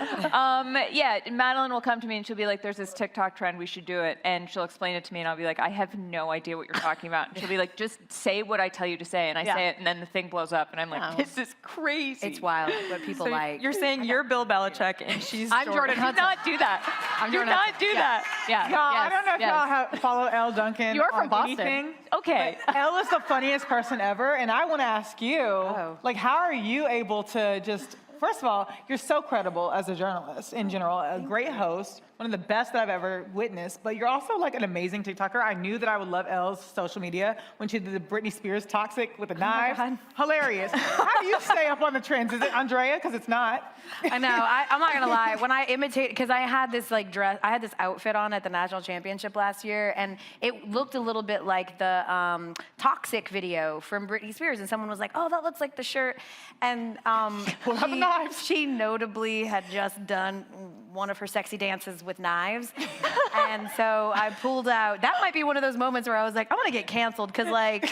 Yeah, Madeline will come to me and she'll be like, there's this TikTok trend, we should do it. And she'll explain it to me and I'll be like, I have no idea what you're talking about. And she'll be like, just say what I tell you to say. And I say it and then the thing blows up and I'm like, this is crazy. It's wild what people So like. You're saying you're Bill Belichick and she's I'm Jordan Hudson. Hudson. Do not do that. Do not do that. Yeah. Y'all, I don't know if y'all follow Elle Duncan. You're from on Boston. anything, Okay. but Elle is the funniest person ever, and I want to ask you, like, how are you able to just? First of all, you're so credible as a journalist in general, a great host, one of the best that I've ever witnessed, but you're also like an amazing TikToker. I knew that I would love Elle's social media when she did the Britney Spears toxic with the knives. Hilarious. How do you stay up on the trends? Is it Andrea? Because it's not. I know. I'm not gonna lie. When I imitate, because I had this like dress, I had this outfit on at the national championship last year, and it looked a little bit like the toxic video from Britney Spears, and someone was like, "Oh, that looks like the shirt," and she notably had just done one of her sexy dances with knives, and so I pulled out. That might be one of those moments where I was like, I'm gonna get canceled because like,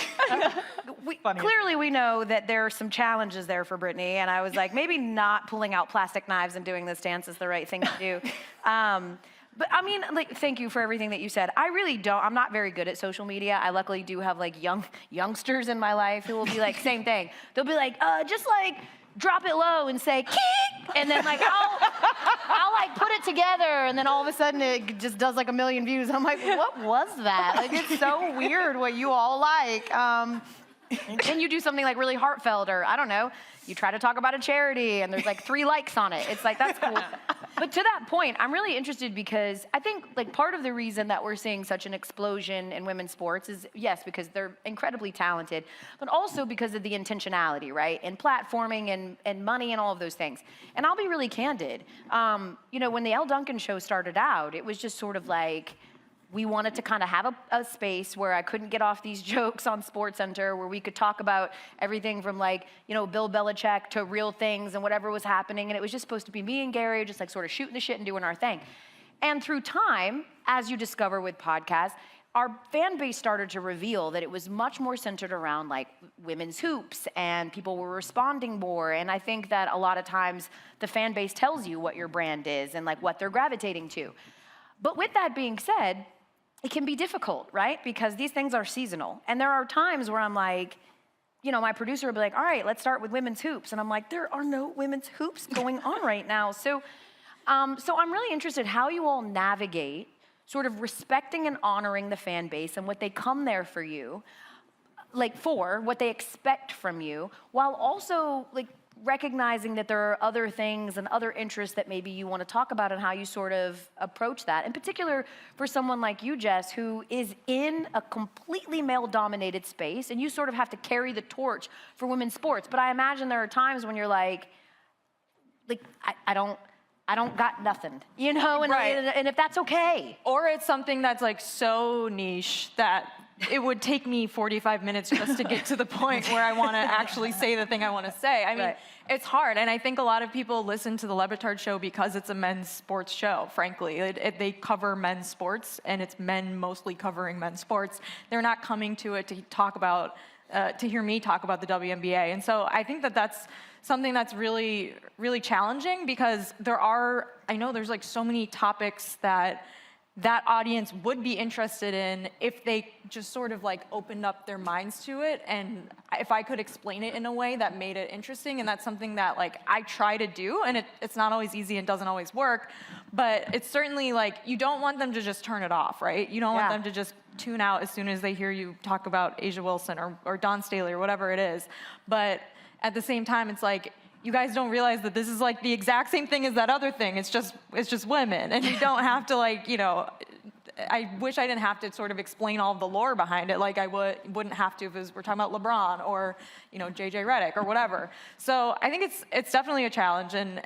clearly we know that there are some challenges there for Britney, and I was like, maybe not pulling out plastic knives and doing this dance is the right thing to do. But I mean, like, thank you for everything that you said. I really don't. I'm not very good at social media. I luckily do have like youngsters in my life who will be like, same thing. They'll be like, just like drop it low and say, kick, and then like I'll like put it together, and then all of a sudden it just does like 1 million views. I'm like, what was that? Like, it's so weird what you all like. And you do something like really heartfelt, or I don't know, you try to talk about a charity and there's like 3 likes on it. It's like, that's cool. But to that point, I'm really interested because I think like part of the reason that we're seeing such an explosion in women's sports is, yes, because they're incredibly talented, but also because of the intentionality, right? And platforming and money and all of those things. And I'll be really candid. You know, when the Elle Duncan show started out, it was just sort of like, we wanted to kind of have a space where I couldn't get off these jokes on SportsCenter, where we could talk about everything from like, you know, Bill Belichick to real things and whatever was happening. And it was just supposed to be me and Gary just like sort of shooting the shit and doing our thing. And through time, as you discover with podcasts, our fan base started to reveal that it was much more centered around like women's hoops, and people were responding more. And I think that a lot of times the fan base tells you what your brand is and like what they're gravitating to. But with that being said, it can be difficult, right? Because these things are seasonal. And there are times where I'm like, you know, my producer will be like, all right, let's start with women's hoops. And I'm like, there are no women's hoops going on right now. So I'm really interested how you all navigate sort of respecting and honoring the fan base and what they come there for you, like for what they expect from you, while also like recognizing that there are other things and other interests that maybe you want to talk about and how you sort of approach that. In particular, for someone like you, Jess, who is in a completely male-dominated space, and you sort of have to carry the torch for women's sports. But I imagine there are times when you're like I don't got nothing, you know, and if that's okay. Or it's something that's like so niche that it would take me 45 minutes just to get to the point where I want to actually say the thing I want to say. I mean, it's hard. And I think a lot of people listen to the Le Batard show because it's a men's sports show, frankly. They cover men's sports, and it's men mostly covering men's sports. They're not coming to it to talk about, to hear me talk about the WNBA. And so I think that that's something that's really, really challenging, because I know there's like so many topics that audience would be interested in if they just sort of like opened up their minds to it, and if I could explain it in a way that made it interesting. And that's something that like I try to do, and it's not always easy and doesn't always work, but it's certainly like, you don't want them to just turn it off, right? You don't want them to just tune out as soon as they hear you talk about Asia Wilson or Dawn Staley or whatever it is. But at the same time, it's like, you guys don't realize that this is like the exact same thing as that other thing. It's just women, and you don't have to like, you know, I wish I didn't have to sort of explain all of the lore behind it like I wouldn't have to if we're talking about LeBron or, you know, JJ Redick or whatever. So I think it's definitely a challenge, and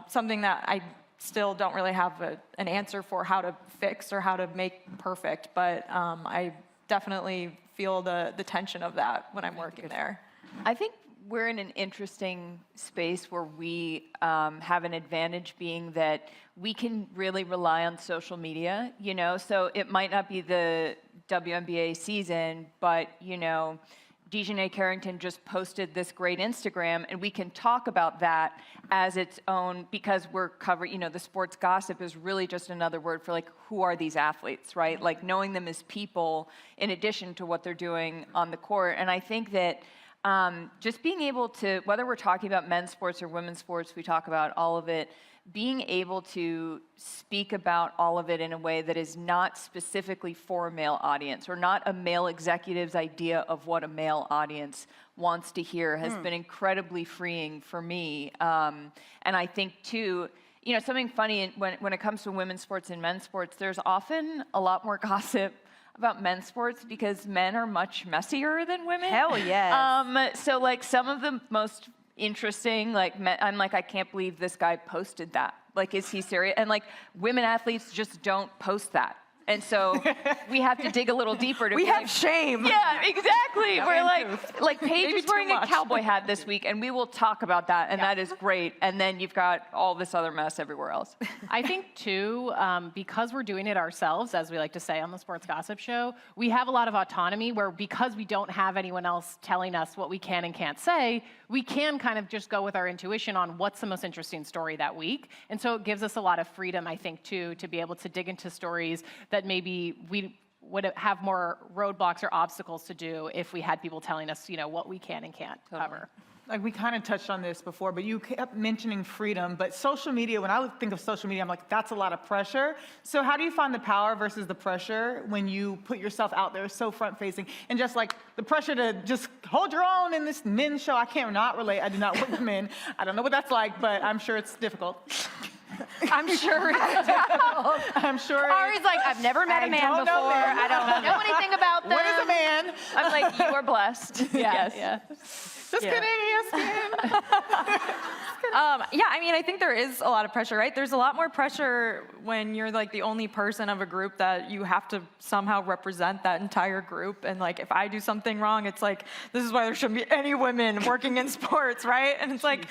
something that I still don't really have an answer for how to fix or how to make perfect, but I definitely feel the tension of that when I'm working there. I think we're in an interesting space where we have an advantage, being that we can really rely on social media, you know? So it might not be the WNBA season, but, you know, Dejanay Carrington just posted this great Instagram, and we can talk about that as its own, because we're covering, the sports gossip is really just another word for like, who are these athletes, right? Like knowing them as people in addition to what they're doing on the court. And I think that just being able to, whether we're talking about men's sports or women's sports, we talk about all of it, being able to speak about all of it in a way that is not specifically for a male audience or not a male executive's idea of what a male audience wants to hear has been incredibly freeing for me. And I think, too, something funny when it comes to women's sports and men's sports, there's often a lot more gossip about men's sports because men are much messier than women. Hell yes. So, like, some of the most interesting, I'm like, I can't believe this guy posted that. Like, is he serious? And like, women athletes just don't post that. And so we have to dig a little deeper to We have shame. Yeah, exactly. We're like Paige was wearing a cowboy hat this week, and we will talk about that, and that is great. And then you've got all this other mess everywhere else. I think, too, because we're doing it ourselves, as we like to say on the Sports Gossip Show, we have a lot of autonomy where because we don't have anyone else telling us what we can and can't say, we can kind of just go with our intuition on what's the most interesting story that week. And so it gives us a lot of freedom, I think, too, to be able to dig into stories that maybe we would have more roadblocks or obstacles to do if we had people telling us, what we can and can't cover. Like, we kind of touched on this before, but you kept mentioning freedom. But social media, when I think of social media, I'm like, that's a lot of pressure. So how do you find the power versus the pressure when you put yourself out there so front-facing? And just like the pressure to just hold your own in this men's show. I cannot relate. I do not work with men. I don't know what that's like, but I'm sure it's difficult. I'm sure it's difficult. I'm sure. Ari's like, I've never met a man before. I don't know anything about them. What is a man? I'm like, you are blessed. Yes. Yeah. Just kidding, ESPN. Yeah, I mean, I think there is a lot of pressure, right? There's a lot more pressure when you're like the only person of a group that you have to somehow represent that entire group. And like, if I do something wrong, it's like, this is why there shouldn't be any women working in sports, right? And it's like,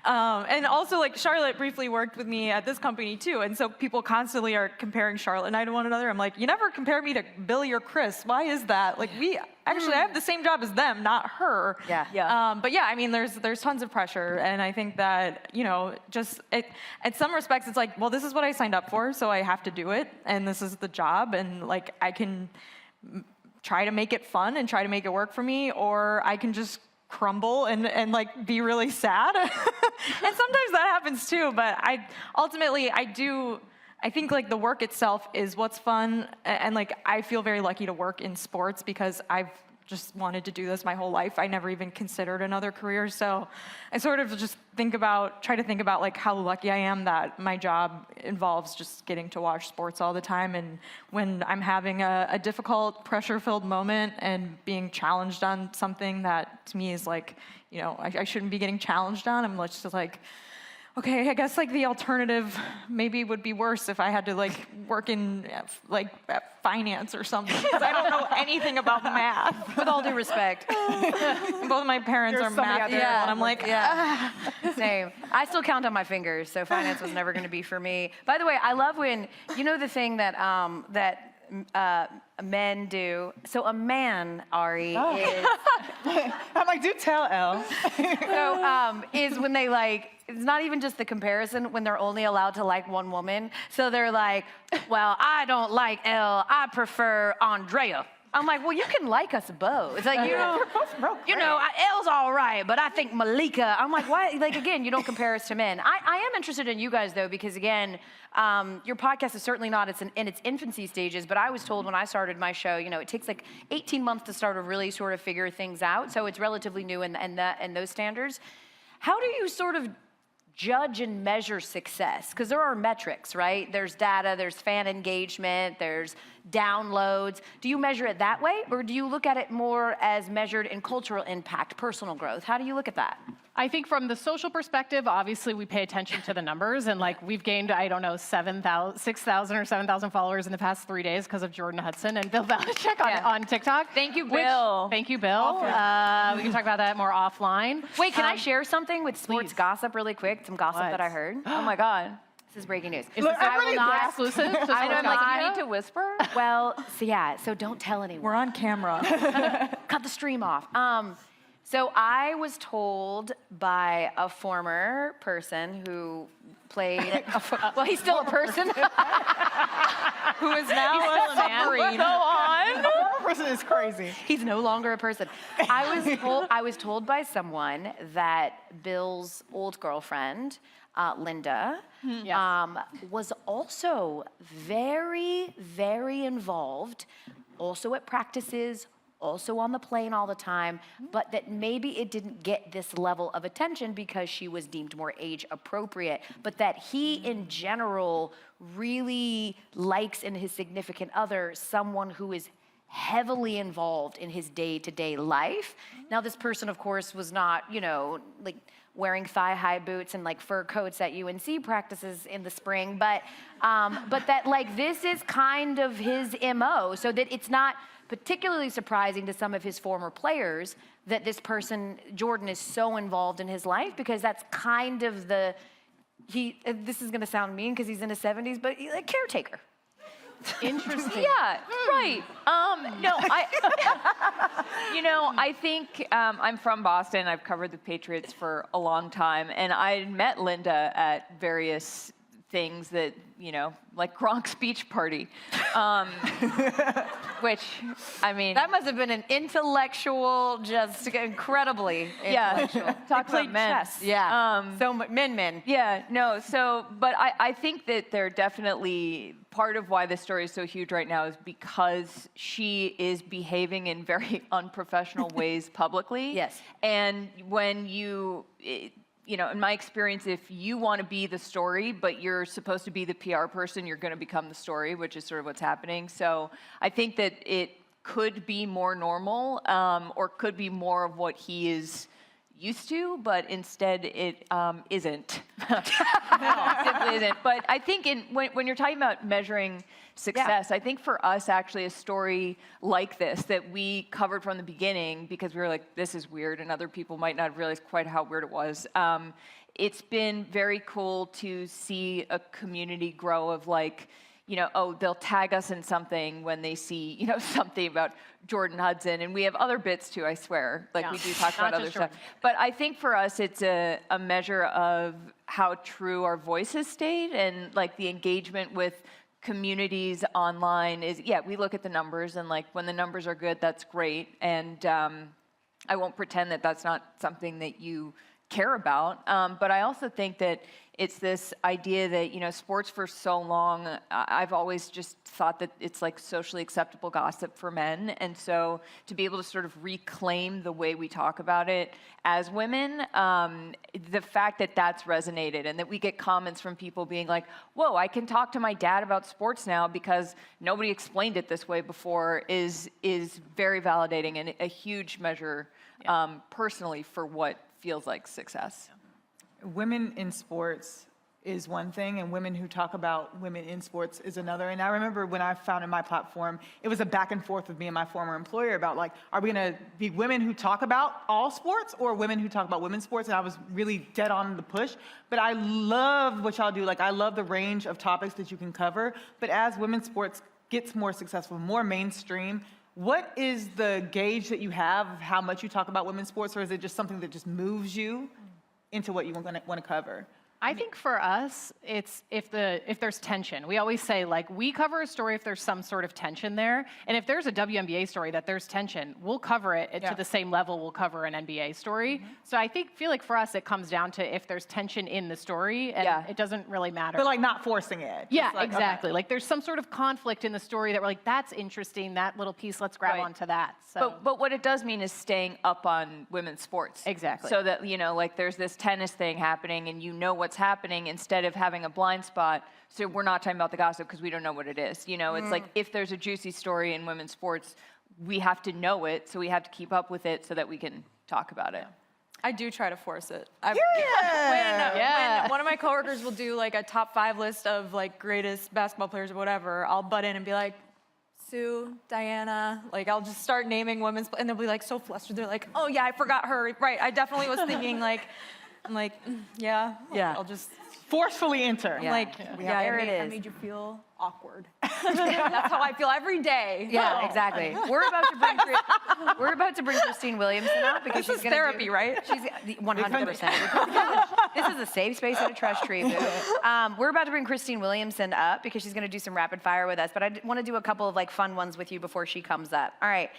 and also, like, Charlotte briefly worked with me at this company, too. And so people constantly are comparing Charlotte and I to one another. I'm like, you never compare me to Billy or Chris. Why is that? Like, I have the same job as them, not her. Yeah. But yeah, I mean, there's tons of pressure. And I think that, just at some respects, it's like, well, this is what I signed up for, so I have to do it. And this is the job. And, like, I can try to make it fun and try to make it work for me, or I can just crumble and like be really sad. And sometimes that happens too, but I think like the work itself is what's fun, and like I feel very lucky to work in sports because I've just wanted to do this my whole life. I never even considered another career, so I sort of just try to think about like how lucky I am that my job involves just getting to watch sports all the time. And when I'm having a difficult, pressure-filled moment and being challenged on something that to me is like, I shouldn't be getting challenged on, I'm just like, okay, I guess like the alternative maybe would be worse if I had to like work in like finance or something, because I don't know anything about math. With all due respect. Both of my parents are math people, and I'm like, Same. I still count on my fingers, so finance was never going to be for me. By the way, I love when, the thing that men do. So a man, Ari, is... I'm like, do tell, Elle. So is when they like, it's not even just the comparison when they're only allowed to like one woman. So they're like, well, I don't like Elle, I prefer Andrea. I'm like, well, you can like us both. It's like, Elle's all right, but I think Malika. I'm like, why? Like, again, you don't compare us to men. I am interested in you guys, though, because, again, your podcast is certainly not in its infancy stages, but I was told when I started my show, it takes like 18 months to start to really sort of figure things out, so it's relatively new in those standards. How do you sort of judge and measure success? Because there are metrics, right? There's data, there's fan engagement, there's downloads. Do you measure it that way, or do you look at it more as measured in cultural impact, personal growth? How do you look at that? I think from the social perspective, obviously we pay attention to the numbers, and like we've gained, 6,000 or 7,000 followers in the past 3 days because of Jordan Hudson and Bill Belichick on TikTok. Thank you, Bill. Thank you, Bill. We can talk about that more offline. Wait, can I share something with sports gossip really quick? Some gossip that I heard. Oh my God. This is breaking news. Is this exclusive? I know, like, you need to whisper? Well, so don't tell anyone. We're on camera. cut the stream off. So I was told by a former person who played, well, he's still a person, who is now a submarine. Go on. A former person is crazy. He's no longer a person. I was told by someone that Bill's old girlfriend, Linda, was also very, very involved, also at practices, also on the plane all the time, but that maybe it didn't get this level of attention because she was deemed more age appropriate, but that he in general really likes in his significant other someone who is heavily involved in his day-to-day life. Now this person, of course, was not, you know, like wearing thigh-high boots and like fur coats at UNC practices in the spring, but that like this is kind of his MO, so that it's not particularly surprising to some of his former players that this person, Jordan, is so involved in his life, because that's kind of the, this is gonna sound mean because he's in his 70s, but he's a caretaker. Interesting. Yeah, right. No, I think I'm from Boston. I've covered the Patriots for a long time, and I met Linda at various things that, you know, like Gronk's beach party, which, I mean. That must have been an intellectual, just incredibly intellectual. Yeah, talk about men. Chess. Yeah, so men. Yeah, no, so, but I think that they're definitely, part of why this story is so huge right now is because she is behaving in very unprofessional ways publicly. Yes. And when you know, in my experience, if you want to be the story, but you're supposed to be the PR person, you're going to become the story, which is sort of what's happening. So I think that it could be more normal, or could be more of what he is used to, but instead it isn't. No, it simply isn't. But I think when you're talking about measuring success, I think for us, actually, a story like this that we covered from the beginning, because we were like, this is weird, and other people might not have realized quite how weird it was. It's been very cool to see a community grow of like, you know, oh, they'll tag us in something when they see, you know, something about Jordan Hudson. And we have other bits too, I swear. Like we do talk about other stuff. But I think for us, it's a measure of how true our voices stayed, and like the engagement with communities online is, yeah, we look at the numbers, and like when the numbers are good, that's great. And I won't pretend that that's not something that you care about. But I also think that it's this idea that, you know, sports for so long, I've always just thought that it's like socially acceptable gossip for men. And so to be able to sort of reclaim the way we talk about it as women, the fact that that's resonated, and that we get comments from people being like, whoa, I can talk to my dad about sports now because nobody explained it this way before, is very validating, and a huge measure personally for what feels like success. Women in sports is one thing, and women who talk about women in sports is another. And I remember when I founded my platform, it was a back and forth with me and my former employer about like, are we gonna be women who talk about all sports or women who talk about women's sports? And I was really dead on the push. But I love what y'all do. Like, I love the range of topics that you can cover. But as women's sports gets more successful, more mainstream, what is the gauge that you have of how much you talk about women's sports, or is it just something that just moves you into what you want to cover? I think for us, it's if there's tension. We always say, like, we cover a story if there's some sort of tension there. And if there's a WNBA story that there's tension, we'll cover it to the same level we'll cover an NBA story. So I feel like for us, it comes down to if there's tension in the story, and it doesn't really matter. But like not forcing it. Yeah, like, exactly. Okay. Like there's some sort of conflict in the story that we're like, that's interesting, that little piece, let's grab onto that. So. But what it does mean is staying up on women's sports. Exactly. So that, you know, like there's this tennis thing happening and you know what's happening, instead of having a blind spot. So we're not talking about the gossip because we don't know what it is. You know, it's like if there's a juicy story in women's sports, we have to know it, so we have to keep up with it so that we can talk about it. I do try to force it. When one of my coworkers will do like a top 5 list of like greatest basketball players or whatever, I'll butt in and be like, Sue, Diana, like I'll just start naming women's, and they'll be like so flustered. They're like, oh yeah, I forgot her. Right, I definitely was thinking like I'm like, yeah. I'll just forcefully enter. Yeah. Like, yeah, there it I is. made you feel awkward. That's how I feel every day. Yeah, exactly. We're about to bring Christine Williamson up because This she's is going to therapy, right? She's 100%. This is a safe space and a trust tree. We're about to bring Christine Williamson up because she's going to do some rapid fire with us. But I want to do a couple of like fun ones with you before she comes up. All right.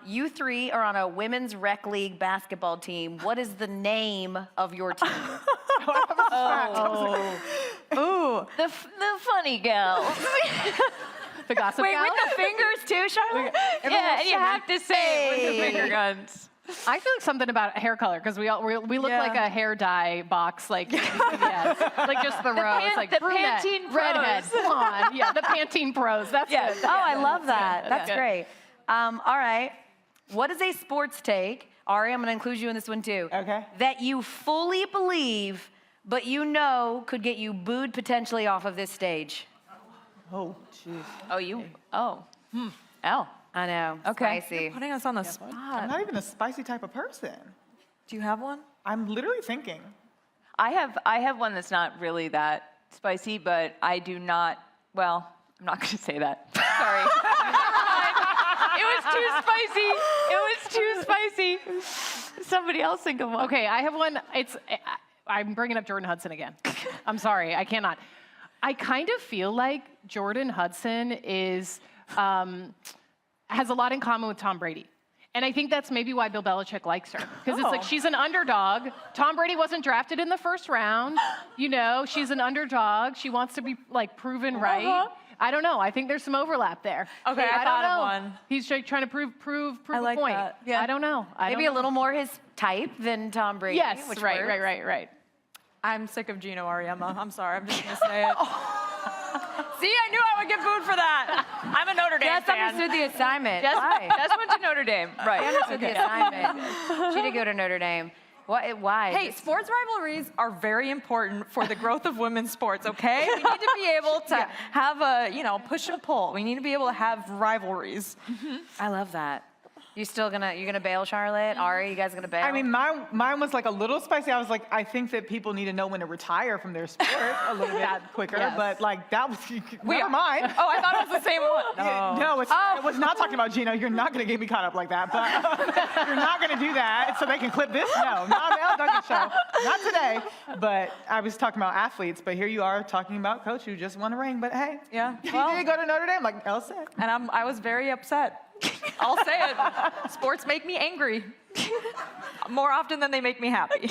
You three are on a women's rec league basketball team. What is the name of your team? Ooh, the funny girls. The gossip Wait, gal? with the fingers too, Charlotte? Yeah, you have to say it with the finger guns. I feel like something about hair color because we look like a hair dye box, like yes, like just the row. It's like the brunette, Pantene redhead, Pros. blonde. Yeah, the Pantene Pros. That's good. Oh, I love that. That's good. great. All right. What is a sports take? Ari, I'm going to include you in this one too. Okay. That you fully believe, but you know could get you booed potentially off of this stage. Oh, jeez. L. I know. Okay. Spicy. You're putting us on the spot. I'm not even a spicy type of person. Do you have one? I'm literally thinking. I have one that's not really that spicy, but I do not. Well, I'm not going to say that. Sorry. It was too spicy. Somebody else think of one. Okay, I have one. I'm bringing up Jordan Hudson again. I'm sorry, I cannot. I kind of feel like Jordan Hudson is has a lot in common with Tom Brady. And I think that's maybe why Bill Belichick likes her. Because it's like she's an underdog. Tom Brady wasn't drafted in the first round. You know, she's an underdog. She wants to be like proven right. I don't know. I think there's some overlap there. Okay, I thought of one. He's trying to prove I like a point. that. Yeah. I don't know. Maybe a little more his type than Tom Brady. Yes, which right. works. I'm sick of Gino Auriemma. I'm sorry. I'm just going to say it. See, I knew I would get booed for that. I'm a Notre Dame Jess fan. understood the assignment. Jess went to Notre Dame. Right. She understood the assignment. She did go to Notre Dame. Why? Hey, sports rivalries are very important for the growth of women's sports, okay? We need to be able to have a, push and pull. We need to be able to have rivalries. I love that. You gonna bail, Charlotte? Ari, you guys gonna bail? I mean, mine was like a little spicy. I was like, I think that people need to know when to retire from their sport a little bit quicker. Yes. But like that was never mind. Oh, I thought it was the same one. No, it was not talking about Gino. You're not gonna get me caught up like that. But you're not gonna do that so they can clip this. No, not on the Elle Duncan show. Not today. But I was talking about athletes. But here you are talking about coach who just won a ring. But hey, he did go to Notre Dame, like Elle said. And I was very upset. I'll say it. Sports make me angry. More often than they make me happy.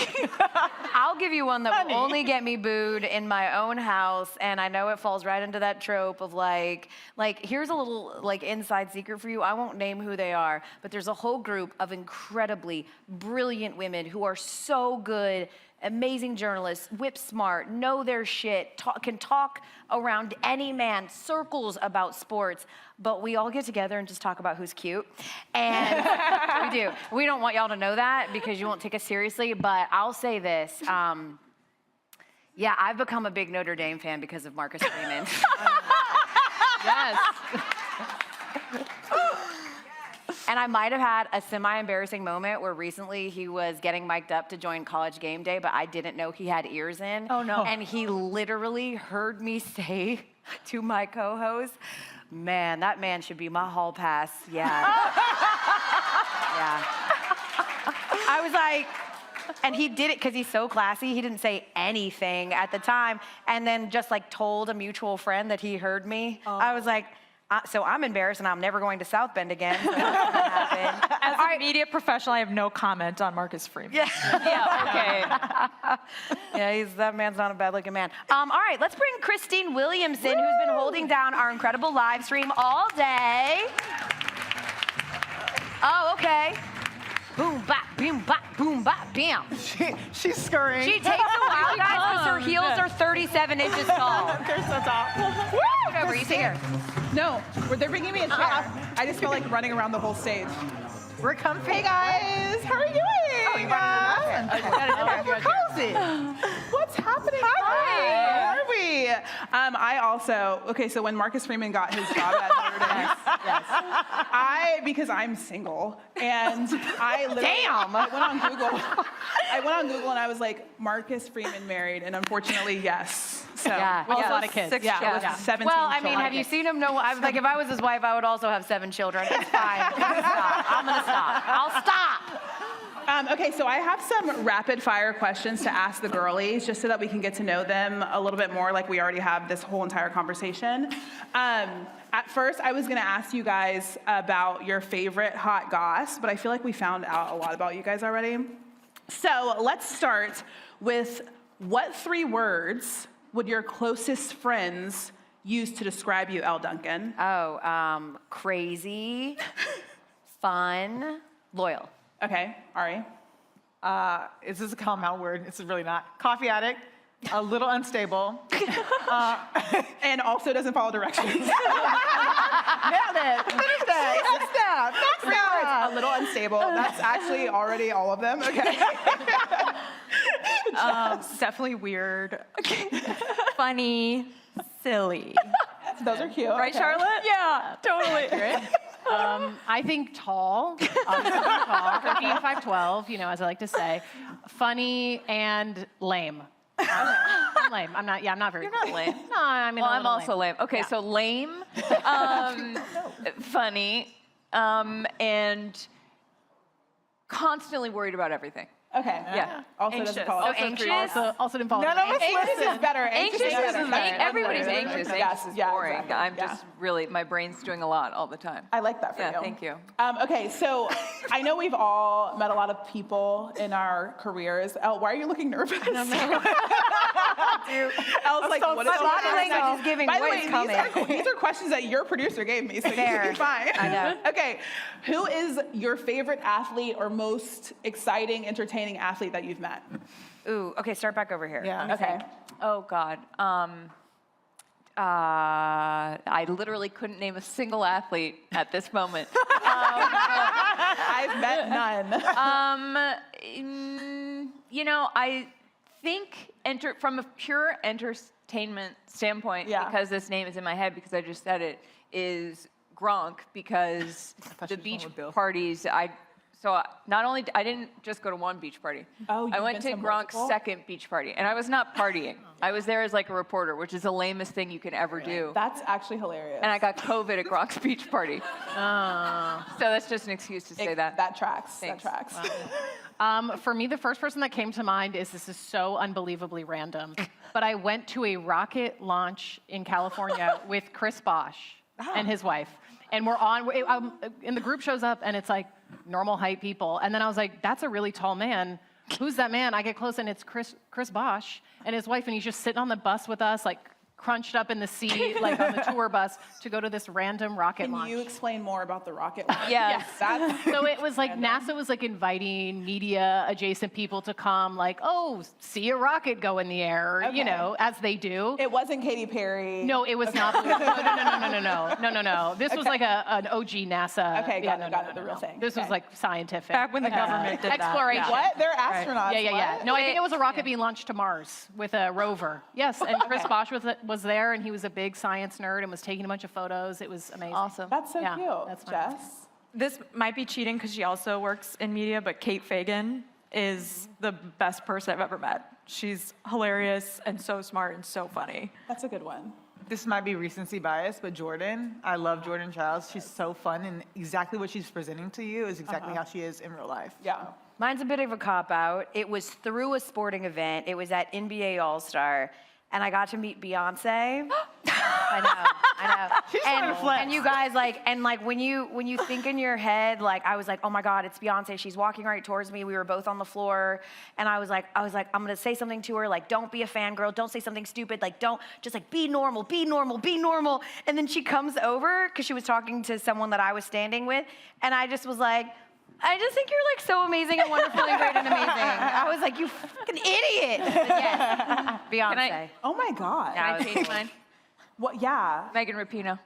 I'll give you one that will only get me booed in my own house, and I know it falls right into that trope of like here's a little like inside secret for you. I won't name who they are, but there's a whole group of incredibly brilliant women who are so good, amazing journalists, whip smart, know their shit, can talk around any man, circles about sports, but we all get together and just talk about who's cute. And we do. We don't want y'all to know that because you won't take us seriously, but I'll say this. Yeah, I've become a big Notre Dame fan because of Marcus Freeman. Yes. And I might have had a semi-embarrassing moment where recently he was getting mic'd up to join College Game Day, but I didn't know he had ears in. Oh, no. And he literally heard me say to my co-host, man, that man should be my hall pass. Yeah. Yeah. I was like, and he did it because he's so classy. He didn't say anything at the time, and then just like told a mutual friend that he heard me. I was like, so I'm embarrassed, and I'm never going to South Bend again. So that's gonna happen. As a media professional, I have no comment on Marcus Freeman. Yeah. Yeah, okay. Yeah, that man's not a bad-looking man. All right, let's bring Christine Williamson, who's been holding down our incredible live stream all day. Oh, okay. Boom, bop, boom, bop, boom, bop, bam. She's scurrying. She takes a while, guys, because her heels are 37 inches tall. They're so tall. Woo! Over, you see her. No, they're bringing me a chair. I just feel like running around the whole stage. We're comfy. Hey guys, how are you doing? Oh, you wanted to We're cozy. What's happening? Hi. How are we? I also, okay, so when Marcus Freeman got his job at Notre Dame, because I'm single, and I literally, I went on Google and I was like, Marcus Freeman married, and unfortunately, yes. So, With a lot of kids. 17 Well, I mean, children. have you seen him? No, I was like, if I was his wife, I would also have 7 children. It's fine. I'm gonna stop. I'll stop. Okay, so I have some rapid fire questions to ask the girlies, just so that we can get to know them a little bit more, like we already have this whole entire conversation. At first, I was gonna ask you guys about your favorite hot goss, but I feel like we found out a lot about you guys already. So let's start with, what 3 words would your closest friends use to describe you, Elle Duncan? Crazy, fun, loyal. Okay, Ari? Is this a compound word? It's really not. Coffee addict, a little unstable. And also doesn't follow directions. Nailed it. Finish that. That's A little unstable. That's actually already all of them. Okay. Definitely weird. Funny, silly. Those are cute. Right, Okay. Charlotte? Yeah, totally. I think tall, obviously tall, 15, 5'12", you know, as I like to say. Funny and lame. I'm lame. I'm not very. You're not lame. No, I mean, well, a I'm little also lame. Okay, so lame, funny, and constantly worried about everything. Okay. Yeah. Also anxious. doesn't follow. Also didn't follow. None of us anxious is better. Anxious is better. Everybody's anxious. Anxious is boring. Exactly. I'm just really, my brain's doing a lot all the time. I like that for you. Yeah, thank you. Okay, so I know we've all met a lot of people in our careers. Elle, why are you looking nervous? I don't know. Elle's like, what is my body language is giving By the what's way, coming. these are questions that your producer gave me, so Fair. you'll be fine. I know. Okay, who is your favorite athlete or most exciting, entertaining athlete that you've met? Ooh, okay, start back over here. Yeah. Okay. Oh, God. I literally couldn't name a single athlete at this moment. I've met none. You know, I think from a pure entertainment standpoint, because this name is in my head because I just said it, is Gronk, because the beach parties, so not only, I didn't just go to one beach party. Oh, I went to Gronk's second beach party, and I was not partying. I was there as like a reporter, which is the lamest thing you can ever do. That's actually hilarious. And I got COVID at Gronk's beach party. So that's just an excuse to say that. That tracks. Thanks. That tracks. For me, the first person that came to mind is, this is so unbelievably random, but I went to a rocket launch in California with Chris Bosh and his wife. And we're on, and the group shows up, and it's like normal height people. And then I was like, that's a really tall man. Who's that man? I get close, and it's Chris Bosh and his wife, and he's just sitting on the bus with us, like crunched up in the seat, like on the tour bus, to go to this random rocket launch. Can you explain more about the rocket launch? Yes. That's So it was like NASA was like inviting media adjacent people to come, like, oh, see a rocket go in the air, you know, as they do. It wasn't Katy Perry. No, it was not. No. This was like an OG NASA. Okay, got it, the real thing. This was like scientific. Back when the government did that. exploration. Yeah. What? They're astronauts. Yeah. No, I think it was a rocket being launched to Mars with a rover. Yes, and Chris Bosh was there, and he was a big science nerd and was taking a bunch of photos. It was amazing. Awesome. That's so cute. That's Jess. This might be cheating because she also works in media, but Kate Fagan is the best person I've ever met. She's hilarious and so smart and so funny. That's a good one. This might be recency bias, but Jordan, I love Jordan Chiles. She's so fun, and exactly what she's presenting to you is exactly how she is in real life. Yeah. Mine's a bit of a cop-out. It was through a sporting event. It was at NBA All-Star, and I got to meet Beyonce. I know. She's trying to flex. And you guys, when you think in your head, like, I was like, oh my God, it's Beyonce. She's walking right towards me. We were both on the floor, and I was like, I'm gonna say something to her, like, don't be a fangirl, don't say something stupid, like, don't, just like, be normal, be normal, be normal. And then she comes over, because she was talking to someone that I was standing with, and I just was like, I just think you're like so amazing and wonderful and great and amazing. I was like, you fucking idiot. But yes, Beyonce. Oh my God. Can I change mine? What? Yeah. Megan Rapinoe.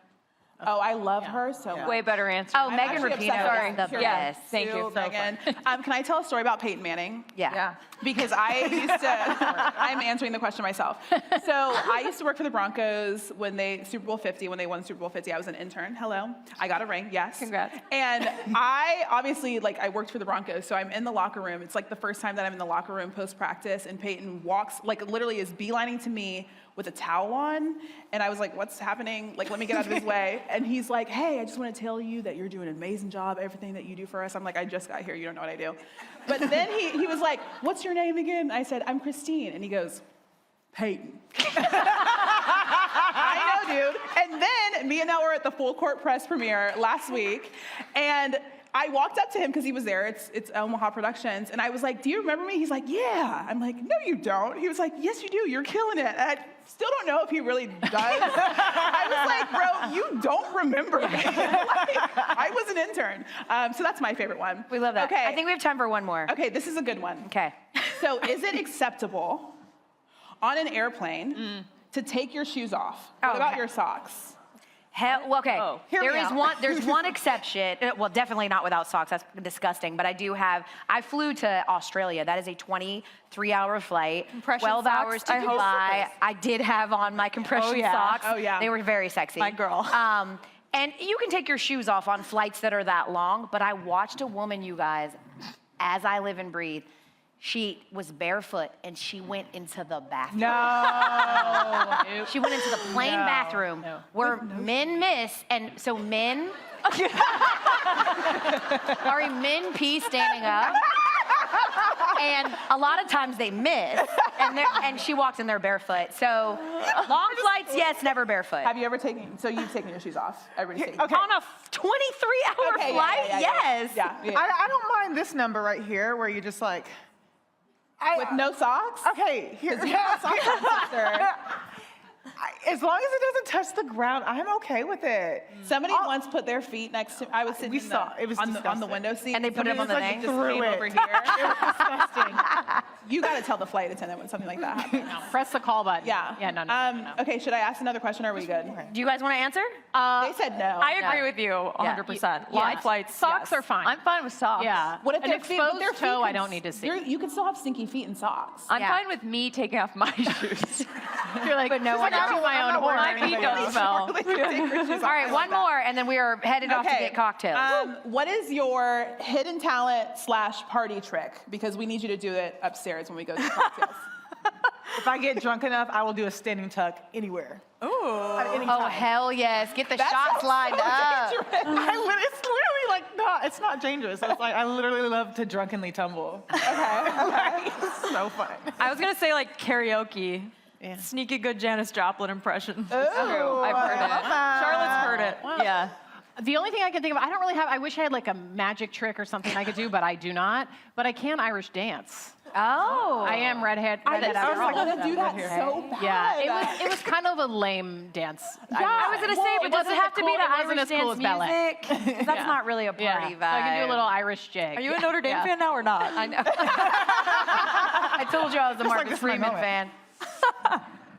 Oh, I love her so much. Way better answer. Oh, I'm Megan actually obsessed Rapinoe with is the her. best. Thank you. Sue, Megan. Can I tell a story about Peyton Manning? Yeah. Because I used to, I'm answering the question myself. So I used to work for the Broncos when they, Super Bowl 50, when they won Super Bowl 50, I was an intern. Hello. I got a ring, yes. Congrats. And I obviously, like, I worked for the Broncos, so I'm in the locker room. It's like the first time that I'm in the locker room post-practice, and Peyton walks, like, literally is beelining to me with a towel on, and I was like, what's happening? Like, let me get out of his way. And he's like, hey, I just want to tell you that you're doing an amazing job, everything that you do for us. I'm like, I just got here, you don't know what I do. But then he was like, what's your name again? I said, I'm Christine. And he goes, Peyton. I know, dude. And then me and Nell were at the full court press premiere last week, and I walked up to him because he was there. It's Omaha Productions. And I was like, do you remember me? He's like, yeah. I'm like, no, you don't. He was like, yes, you do. You're killing it. And I still don't know if he really does. I was like, bro, you don't remember me. Like, I was an intern. So that's my favorite one. We love that. Okay. I think we have time for one more. Okay, this is a good one. Okay. So is it acceptable on an airplane to take your shoes off? What about your socks? Hell, well, okay. There's one exception. Well, definitely not without socks. That's disgusting. But I flew to Australia. That is a 23-hour flight. 12 hours to Dubai. I did have on my compression socks. Oh, yeah. They were very sexy. My girl. And you can take your shoes off on flights that are that long, but I watched a woman, you guys, as I live and breathe. She was barefoot and she went into the bathroom. No. She went into the plain bathroom where men miss, and so men, sorry, men pee standing up, and a lot of times they miss, and she walks in there barefoot. So long flights, yes, never barefoot. Have you ever taken, so you've taken your shoes off? Everybody's taken. Okay. On a 23-hour flight, yes. Yeah. I don't mind this number right here where you're just like, with no socks? okay, here. As long As long as it doesn't touch the ground, I'm okay with it. Somebody once put their feet next to, I was sitting on the window seat. And they put them on the thing? Just came over here. It was disgusting. You got to tell the flight attendant when something like that happens. No, press the call button. Yeah. Yeah, no. Okay, should I ask another question, or are we good? Do you guys want to answer? They said no. I agree with you 100%. Long flights, Socks are fine. I'm fine with socks. Yeah. What if an their feet, but their exposed toe, feet I don't need to see. You could still have stinky feet in socks. I'm fine with me taking off my shoes. You're like, But no one else. my own horn. My feet don't smell. All right, one more, and then we are headed off to get cocktails. What is your hidden talent / party trick? Because we need you to do it upstairs when we go to cocktails. If I get drunk enough, I will do a standing tuck anywhere. Ooh. Oh, hell yes. Get the shots lined up. It's literally like, it's not dangerous. It's like, I literally love to drunkenly tumble. Okay. It's so fun. I was going to say like karaoke. Yeah. Sneaky good Janis Joplin impression. Ooh, I've heard it. Charlotte's heard it. Wow. Yeah. The only thing I can think of, I don't really have, I wish I had like a magic trick or something I could do, but I do not. But I can Irish dance. Oh. I am redhead I after was all. going to do that so bad. Yeah, it was kind of a lame dance. I was going to say, but does it have to be the Irish as cool dance as ballet. music? That's not really a party vibe. So I can do a little Irish jig. Are you a Notre Dame fan now or not? I know. I told you I was a Marcus Freeman fan.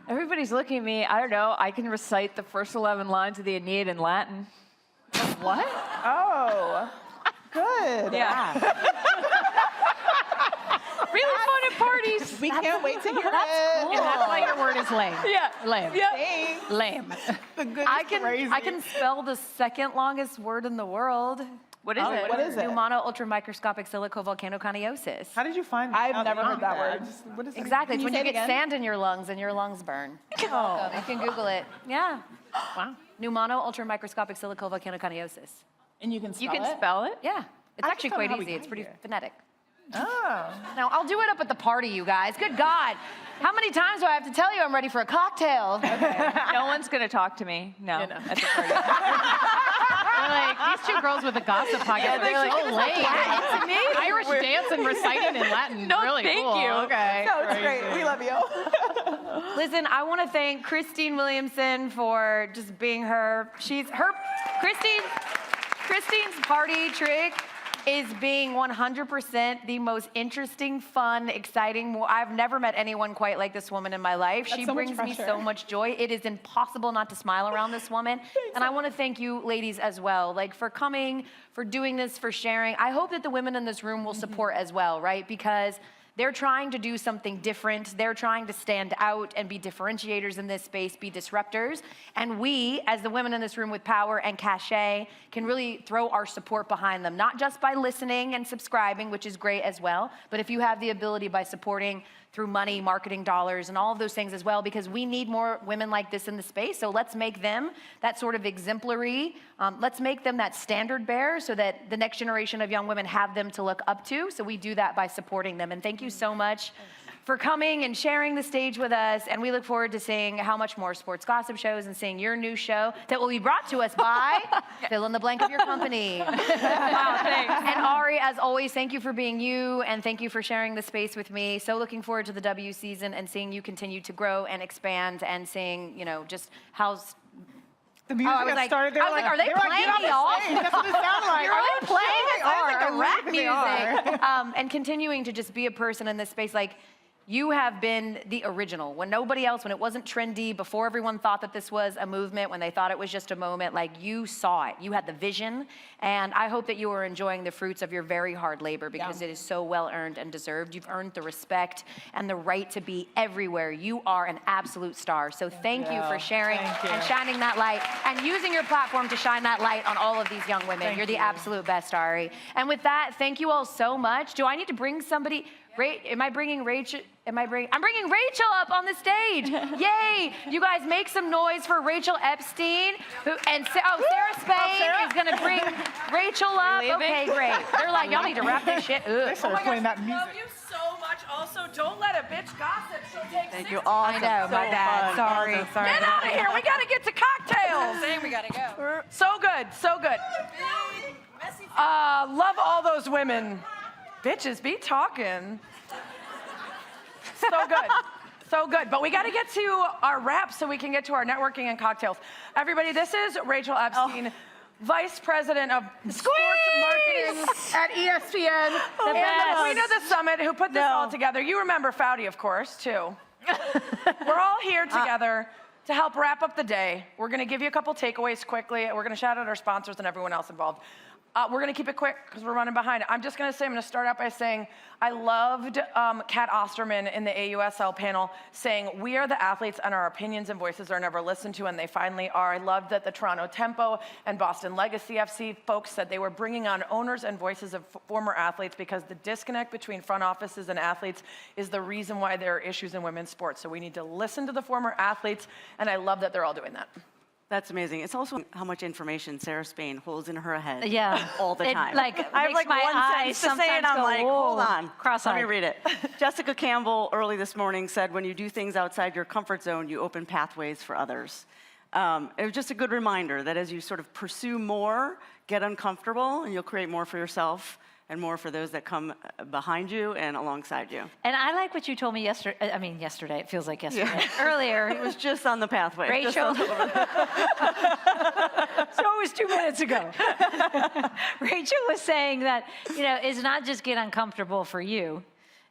Everybody's looking at me. I don't know. I can recite the first 11 lines of the Aeneid in Latin. What? Oh, good. Yeah. Really fun at parties. We can't wait to hear it. And that's why your word is lame. Yeah. Lame. Yeah. Lame. I can spell the second longest word in the world. What is it? What is it? Pneumono ultramicroscopic silicovolcanoconiosis. How did you find I've never heard that word. What is Exactly. It's Can when you you say it get again? sand in your lungs and your lungs burn. Oh. You can Google it. Yeah. Wow. Pneumono ultramicroscopic silicovolcanoconiosis. And you can spell You can it? spell it? Yeah. It's I actually just don't know quite how we easy. got It's pretty here. phonetic. Oh. Now, I'll do it up at the party, you guys. Good God. How many times do I have to tell you I'm ready for a cocktail? No one's going to talk to me. No. At the party. They're like, these two girls with a gossip podcast are so lame. Irish dance and reciting in Latin. No, really thank cool. you. Okay. No, it's great. We love you. Listen, I want to thank Christine Williamson for just being her. Christine's party trick is being 100% the most interesting, fun, exciting. I've never met anyone quite like this woman in my life. That's She so much brings me pressure. so much joy. It is impossible not to smile around this woman. And I want to thank you ladies as well, like for coming, for doing this, for sharing. I hope that the women in this room will support as well, right? Because they're trying to do something different. They're trying to stand out and be differentiators in this space, be disruptors. And we, as the women in this room with power and cachet, can really throw our support behind them, not just by listening and subscribing, which is great as well, but if you have the ability by supporting through money, marketing dollars, and all of those things as well, because we need more women like this in the space. So let's make them that sort of exemplary. Let's make them that standard bearer so that the next generation of young women have them to look up to. So we do that by supporting them. And thank you so much for coming and sharing the stage with us. And we look forward to seeing how much more sports gossip shows and seeing your new show that will be brought to us by fill in the blank of your company. Wow, thanks. And Ari, as always, thank you for being you and thank you for sharing the space with me. So looking forward to the W season and seeing you continue to grow and expand and seeing, you know, just how the music I was got like, started. I was like, are they playing me off? That's what it sounded like. Are they playing Sure it? Sounds they like are. a rap I music. And continuing to just be a person in this space, like, you have been the original. When nobody else, when it wasn't trendy, before everyone thought that this was a movement, when they thought it was just a moment, like you saw it. You had the vision. And I hope that you are enjoying the fruits of your very hard labor because it is so well earned and deserved. You've earned the respect and the right to be everywhere. You are an absolute star. So thank you for sharing and shining that light and using your platform to shine that light on all of these young women. You're the absolute best, Ari. And with that, thank you all so much. Do I need to bring somebody? Am I bringing Rachel? I'm bringing Rachel up on the stage. Yay! You guys make some noise for Rachel Epstein. Sarah Spain is going to bring Rachel up. Okay, great. They're like, y'all need to wrap this shit up. They started playing that music. Love you so much. Also, don't let a bitch gossip. She'll take Thank 6 you all. I know, my bad. Sorry. Get out of here. We got to get to cocktails. We got to go. So good. So good. Love all those women. Bitches, be talking. So good. So good. But we got to get to our wrap so we can get to our networking and cocktails. Everybody, this is Rachel Epstein, Vice President of Sports Marketing at ESPN, and the Queen of the Summit, who put this all together. You remember Foudy, of course, too. We're all here together to help wrap up the day. We're going to give you a couple takeaways quickly. We're going to shout out our sponsors and everyone else involved. We're going to keep it quick because we're running behind. I'm just going to say, I'm going to start out by saying I loved Kat Osterman in the AUSL panel saying, we are the athletes and our opinions and voices are never listened to, and they finally are. I loved that the Toronto Tempo and Boston Legacy FC folks said they were bringing on owners and voices of former athletes because the disconnect between front offices and athletes is the reason why there are issues in women's sports. So we need to listen to the former athletes, and I love that they're all doing that. That's amazing. It's also how much information Sarah Spain holds in her head all the It, time. like, I have makes like my one eyes sentence to say, and I'm sometimes like, go, hold whoa, on. cross-eyed. Let me read it. Jessica Campbell early this morning said, when you do things outside your comfort zone, you open pathways for others. It was just a good reminder that as you sort of pursue more, get uncomfortable, and you'll create more for yourself and more for those that come behind you and alongside you. And I like what you told me yesterday. I mean, yesterday. It feels like yesterday. Yeah. Earlier. It was just on the pathway. Rachel. So it was 2 minutes ago. Rachel was saying that, you know, it's not just get uncomfortable for you.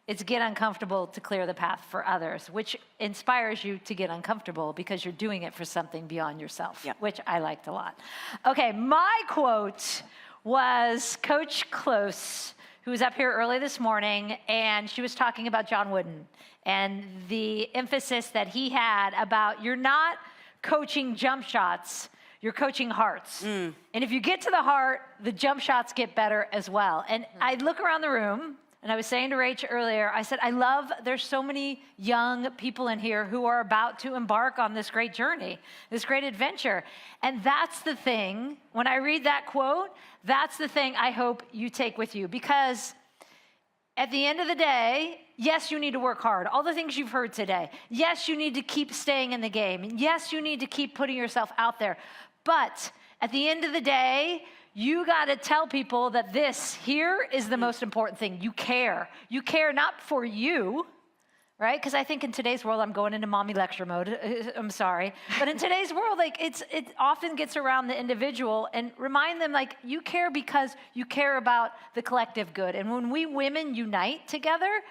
It's get uncomfortable to clear the path for others, which inspires you to get uncomfortable because you're doing it for something beyond yourself, which I liked a lot. Okay, my quote was Coach Close, who was up here early this morning, and she was talking about John Wooden and the emphasis that he had about you're not coaching jump shots, you're coaching hearts. And if you get to the heart, the jump shots get better as well. And I look around the room, and I was saying to Rach earlier, I said, I love there's so many young people in here who are about to embark on this great journey, this great adventure. And that's the thing, when I read that quote, that's the thing I hope you take with you. Because at the end of the day, yes, you need to work hard. All the things you've heard today. Yes, you need to keep staying in the game. Yes, you need to keep putting yourself out there. But at the end of the day, you got to tell people that this here is the most important thing. You care. You care not for you, right? Because I think in today's world, I'm going into mommy lecture mode. I'm sorry. But in today's world, like it often gets around the individual, and remind them like you care because you care about the collective good. And when we women unite together,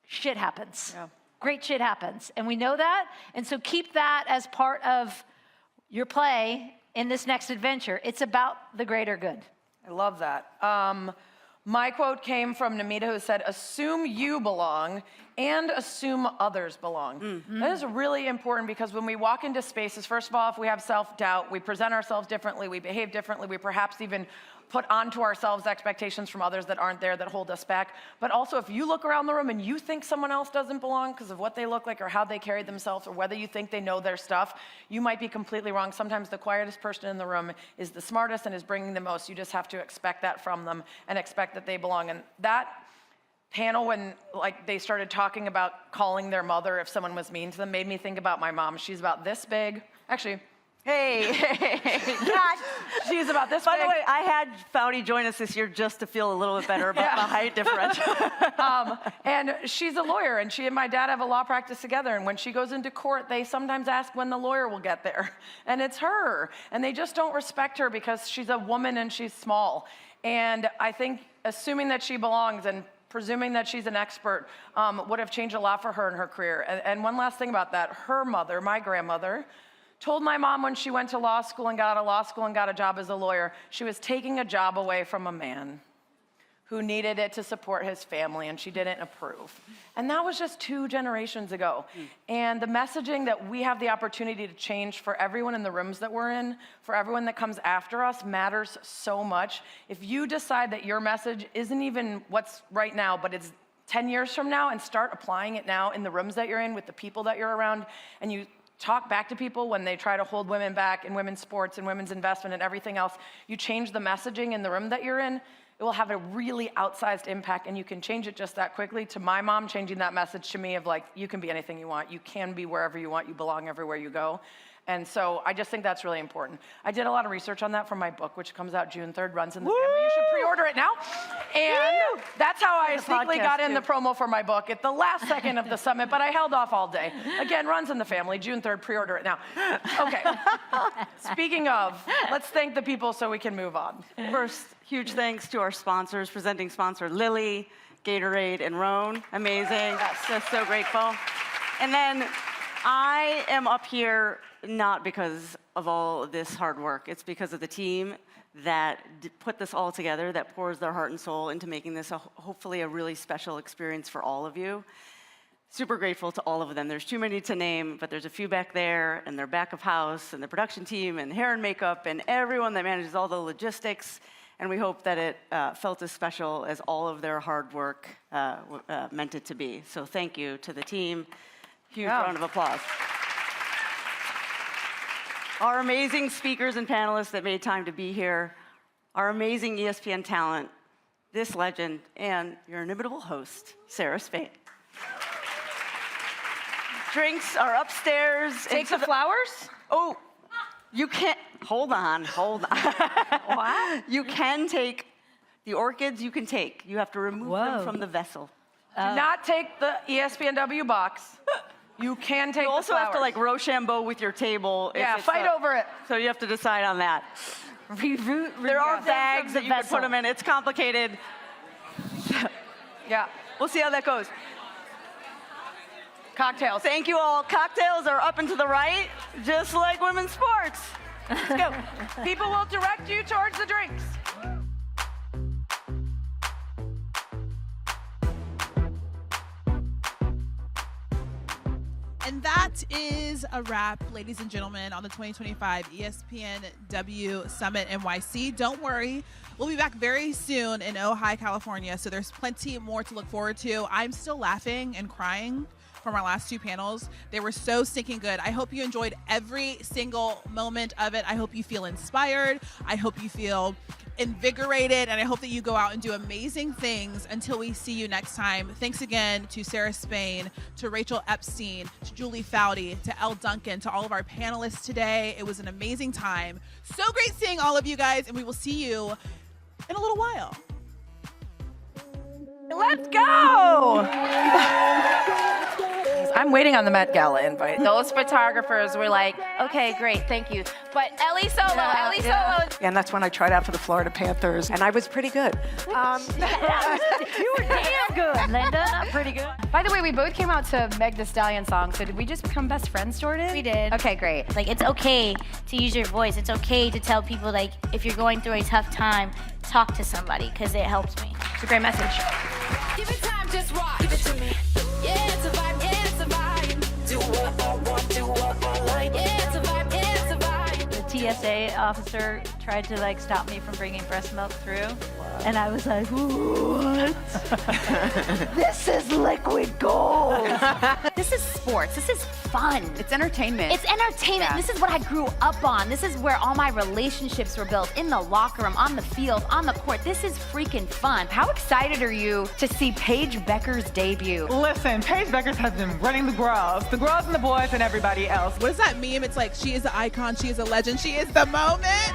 shit happens. Yeah. Great shit happens. And we know that. And so keep that as part of your play in this next adventure. It's about the greater good. I love that. My quote came from Namita, who said, assume you belong and assume others belong. Mm-hmm. That is really important because when we walk into spaces, first of all, if we have self-doubt, we present ourselves differently, we behave differently, we perhaps even put onto ourselves expectations from others that aren't there, that hold us back. But also, if you look around the room and you think someone else doesn't belong because of what they look like or how they carry themselves or whether you think they know their stuff, you might be completely wrong. Sometimes the quietest person in the room is the smartest and is bringing the most. You just have to expect that from them and expect that they belong. And that panel, when like they started talking about calling their mother if someone was mean to them, made me think about my mom. She's about this big. Actually, hey, God. She's about this By big. the way, I had Foudy join us this year just to feel a little bit better about the height differential. And she's a lawyer, and she and my dad have a law practice together, and when she goes into court, they sometimes ask when the lawyer will get there, and it's her, and they just don't respect her because she's a woman and she's small. And I think assuming that she belongs and presuming that she's an expert would have changed a lot for her in her career. And one last thing about that, her mother, my grandmother, told my mom when she went to law school and got out of law school and got a job as a lawyer, she was taking a job away from a man who needed it to support his family, and she didn't approve. And that was just 2 generations ago. And the messaging that we have the opportunity to change for everyone in the rooms that we're in, for everyone that comes after us, matters so much. If you decide that your message isn't even what's right now, but it's 10 years from now, and start applying it now in the rooms that you're in, with the people that you're around, and you talk back to people when they try to hold women back in women's sports and women's investment and everything else, you change the messaging in the room that you're in, it will have a really outsized impact, and you can change it just that quickly. To my mom, changing that message to me of like, you can be anything you want, you can be wherever you want, you belong everywhere you go. And so I just think that's really important. I did a lot of research on that for my book, which comes out June 3rd, runs in the family. You should pre-order it now. And that's how I sneakily got in the promo for my book at the last second of the summit, but I held off all day. Again, runs in the family, June 3rd, pre-order it now. Okay, speaking of, let's thank the people so we can move on. First, huge thanks to our sponsors, presenting sponsor Lilly, Gatorade, and Roan. Amazing, yes. Just so grateful. And then I am up here not because of all this hard work. It's because of the team that put this all together, that pours their heart and soul into making this hopefully a really special experience for all of you. Super grateful to all of them. There's too many to name, but there's a few back there, and their back of house, and the production team, and hair and makeup, and everyone that manages all the logistics. And we hope that it felt as special as all of their hard work meant it to be. So thank you to the team. Huge round of applause. Our amazing speakers and panelists that made time to be here, our amazing ESPN talent, this legend, and your inimitable host, Sarah Spain. Drinks are upstairs. Take the flowers? Oh, you can't. Hold on. What? You can take the orchids. You can take. You have to remove them from the vessel. Do not take the ESPNW box. You can take. You also have to like Rochambeau with your table. Yeah, fight over it. So you have to decide on that. There are bags that you can put them in. It's complicated. Yeah. We'll see how that goes. Cocktails. Thank you all. Cocktails are up and to the right, just like women's sports. Let's go. People will direct you towards the drinks. And that is a wrap, ladies and gentlemen, on the 2025 espnW Summit NYC. Don't worry, we'll be back very soon in Ojai, California, so there's plenty more to look forward to. I'm still laughing and crying from our last 2 panels. They were so stinking good. I hope you enjoyed every single moment of it. I hope you feel inspired. I hope you feel invigorated, and I hope that you go out and do amazing things until we see you next time. Thanks again to Sarah Spain, to Rachel Epstein, to Julie Foudy, to Elle Duncan, to all of our panelists today. It was an amazing time. So great seeing all of you guys, and we will see you in a little while. Let's go! I'm waiting on the Met Gala invite. Those photographers were like, okay, great, thank you. But Ellie Solo. And that's when I tried out for the Florida Panthers, and I was pretty good. You were damn good, Linda. Pretty good. By the way, we both came out to Meg Thee Stallion song, so did we just become best friends, Jordan? We did. Okay, great. Like, it's okay to use your voice. It's okay to tell people, like, if you're going through a tough time, talk to somebody, because it helps me. It's a great message. Give it time, just watch. Give it to me. Yeah, it's a vibe, yeah, it's a vibe. Do what I want, do what I like. Yeah, it's a vibe, yeah, it's a vibe. The TSA officer tried to like stop me from bringing breast milk through, and I was like, what? This is liquid gold. This is sports. This is fun. It's entertainment. It's entertainment. Yeah. This is what I grew up on. This is where all my relationships were built, in the locker room, on the field, on the court. This is freaking fun. How excited are you to see Paige Becker's debut? Listen, Paige Beckers has been running the girls and the boys and everybody else. What is that meme? It's like, she is an icon, she is a legend, she is the moment.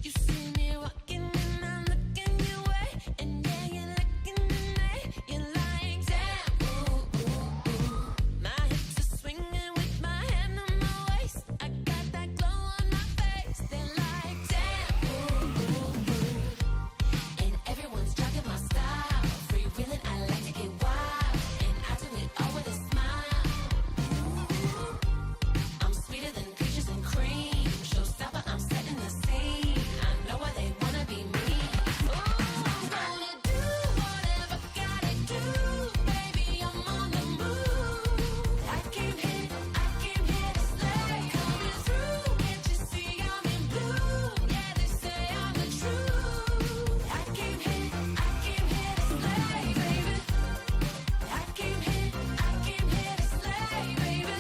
You see me walking and I'm looking your way, and yeah, you're looking at me. You're like, damn, ooh, ooh, ooh. My hips are swinging with my hand on my waist. I got that glow on my face. They're like, damn, ooh, ooh, ooh. And everyone's talking my style. Freewheeling, I like to get wild, and I do it all with a smile. Ooh, I'm sweeter than peaches and cream. Showstopper, I'm setting the scene. I know why they wanna be me. Ooh, I'm gonna do whatever gotta do. Baby, I'm on the move. I came here to slay. Coming through, can't you see I'm in blue? Yeah, they say I'm the truth. I came here to slay, baby. I came here to slay, baby. I came here to slay, baby.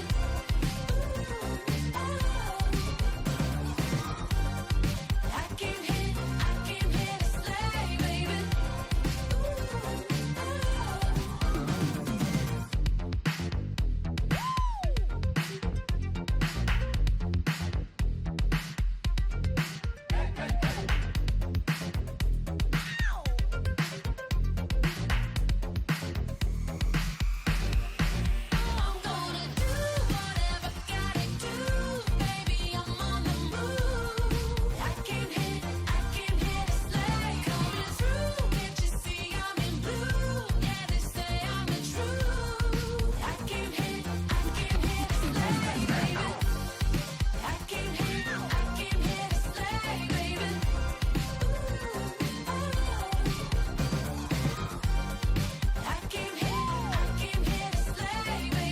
I'm gonna do whatever gotta do. Baby, I'm on the move. I came here to slay. Coming through, can't you see I'm in blue? Yeah, they say I'm the truth. I came here to slay, baby. I came here to slay, baby. I came here to slay, baby.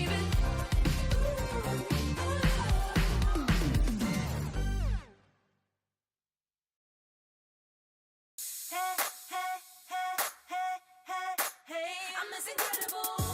I'm this incredible.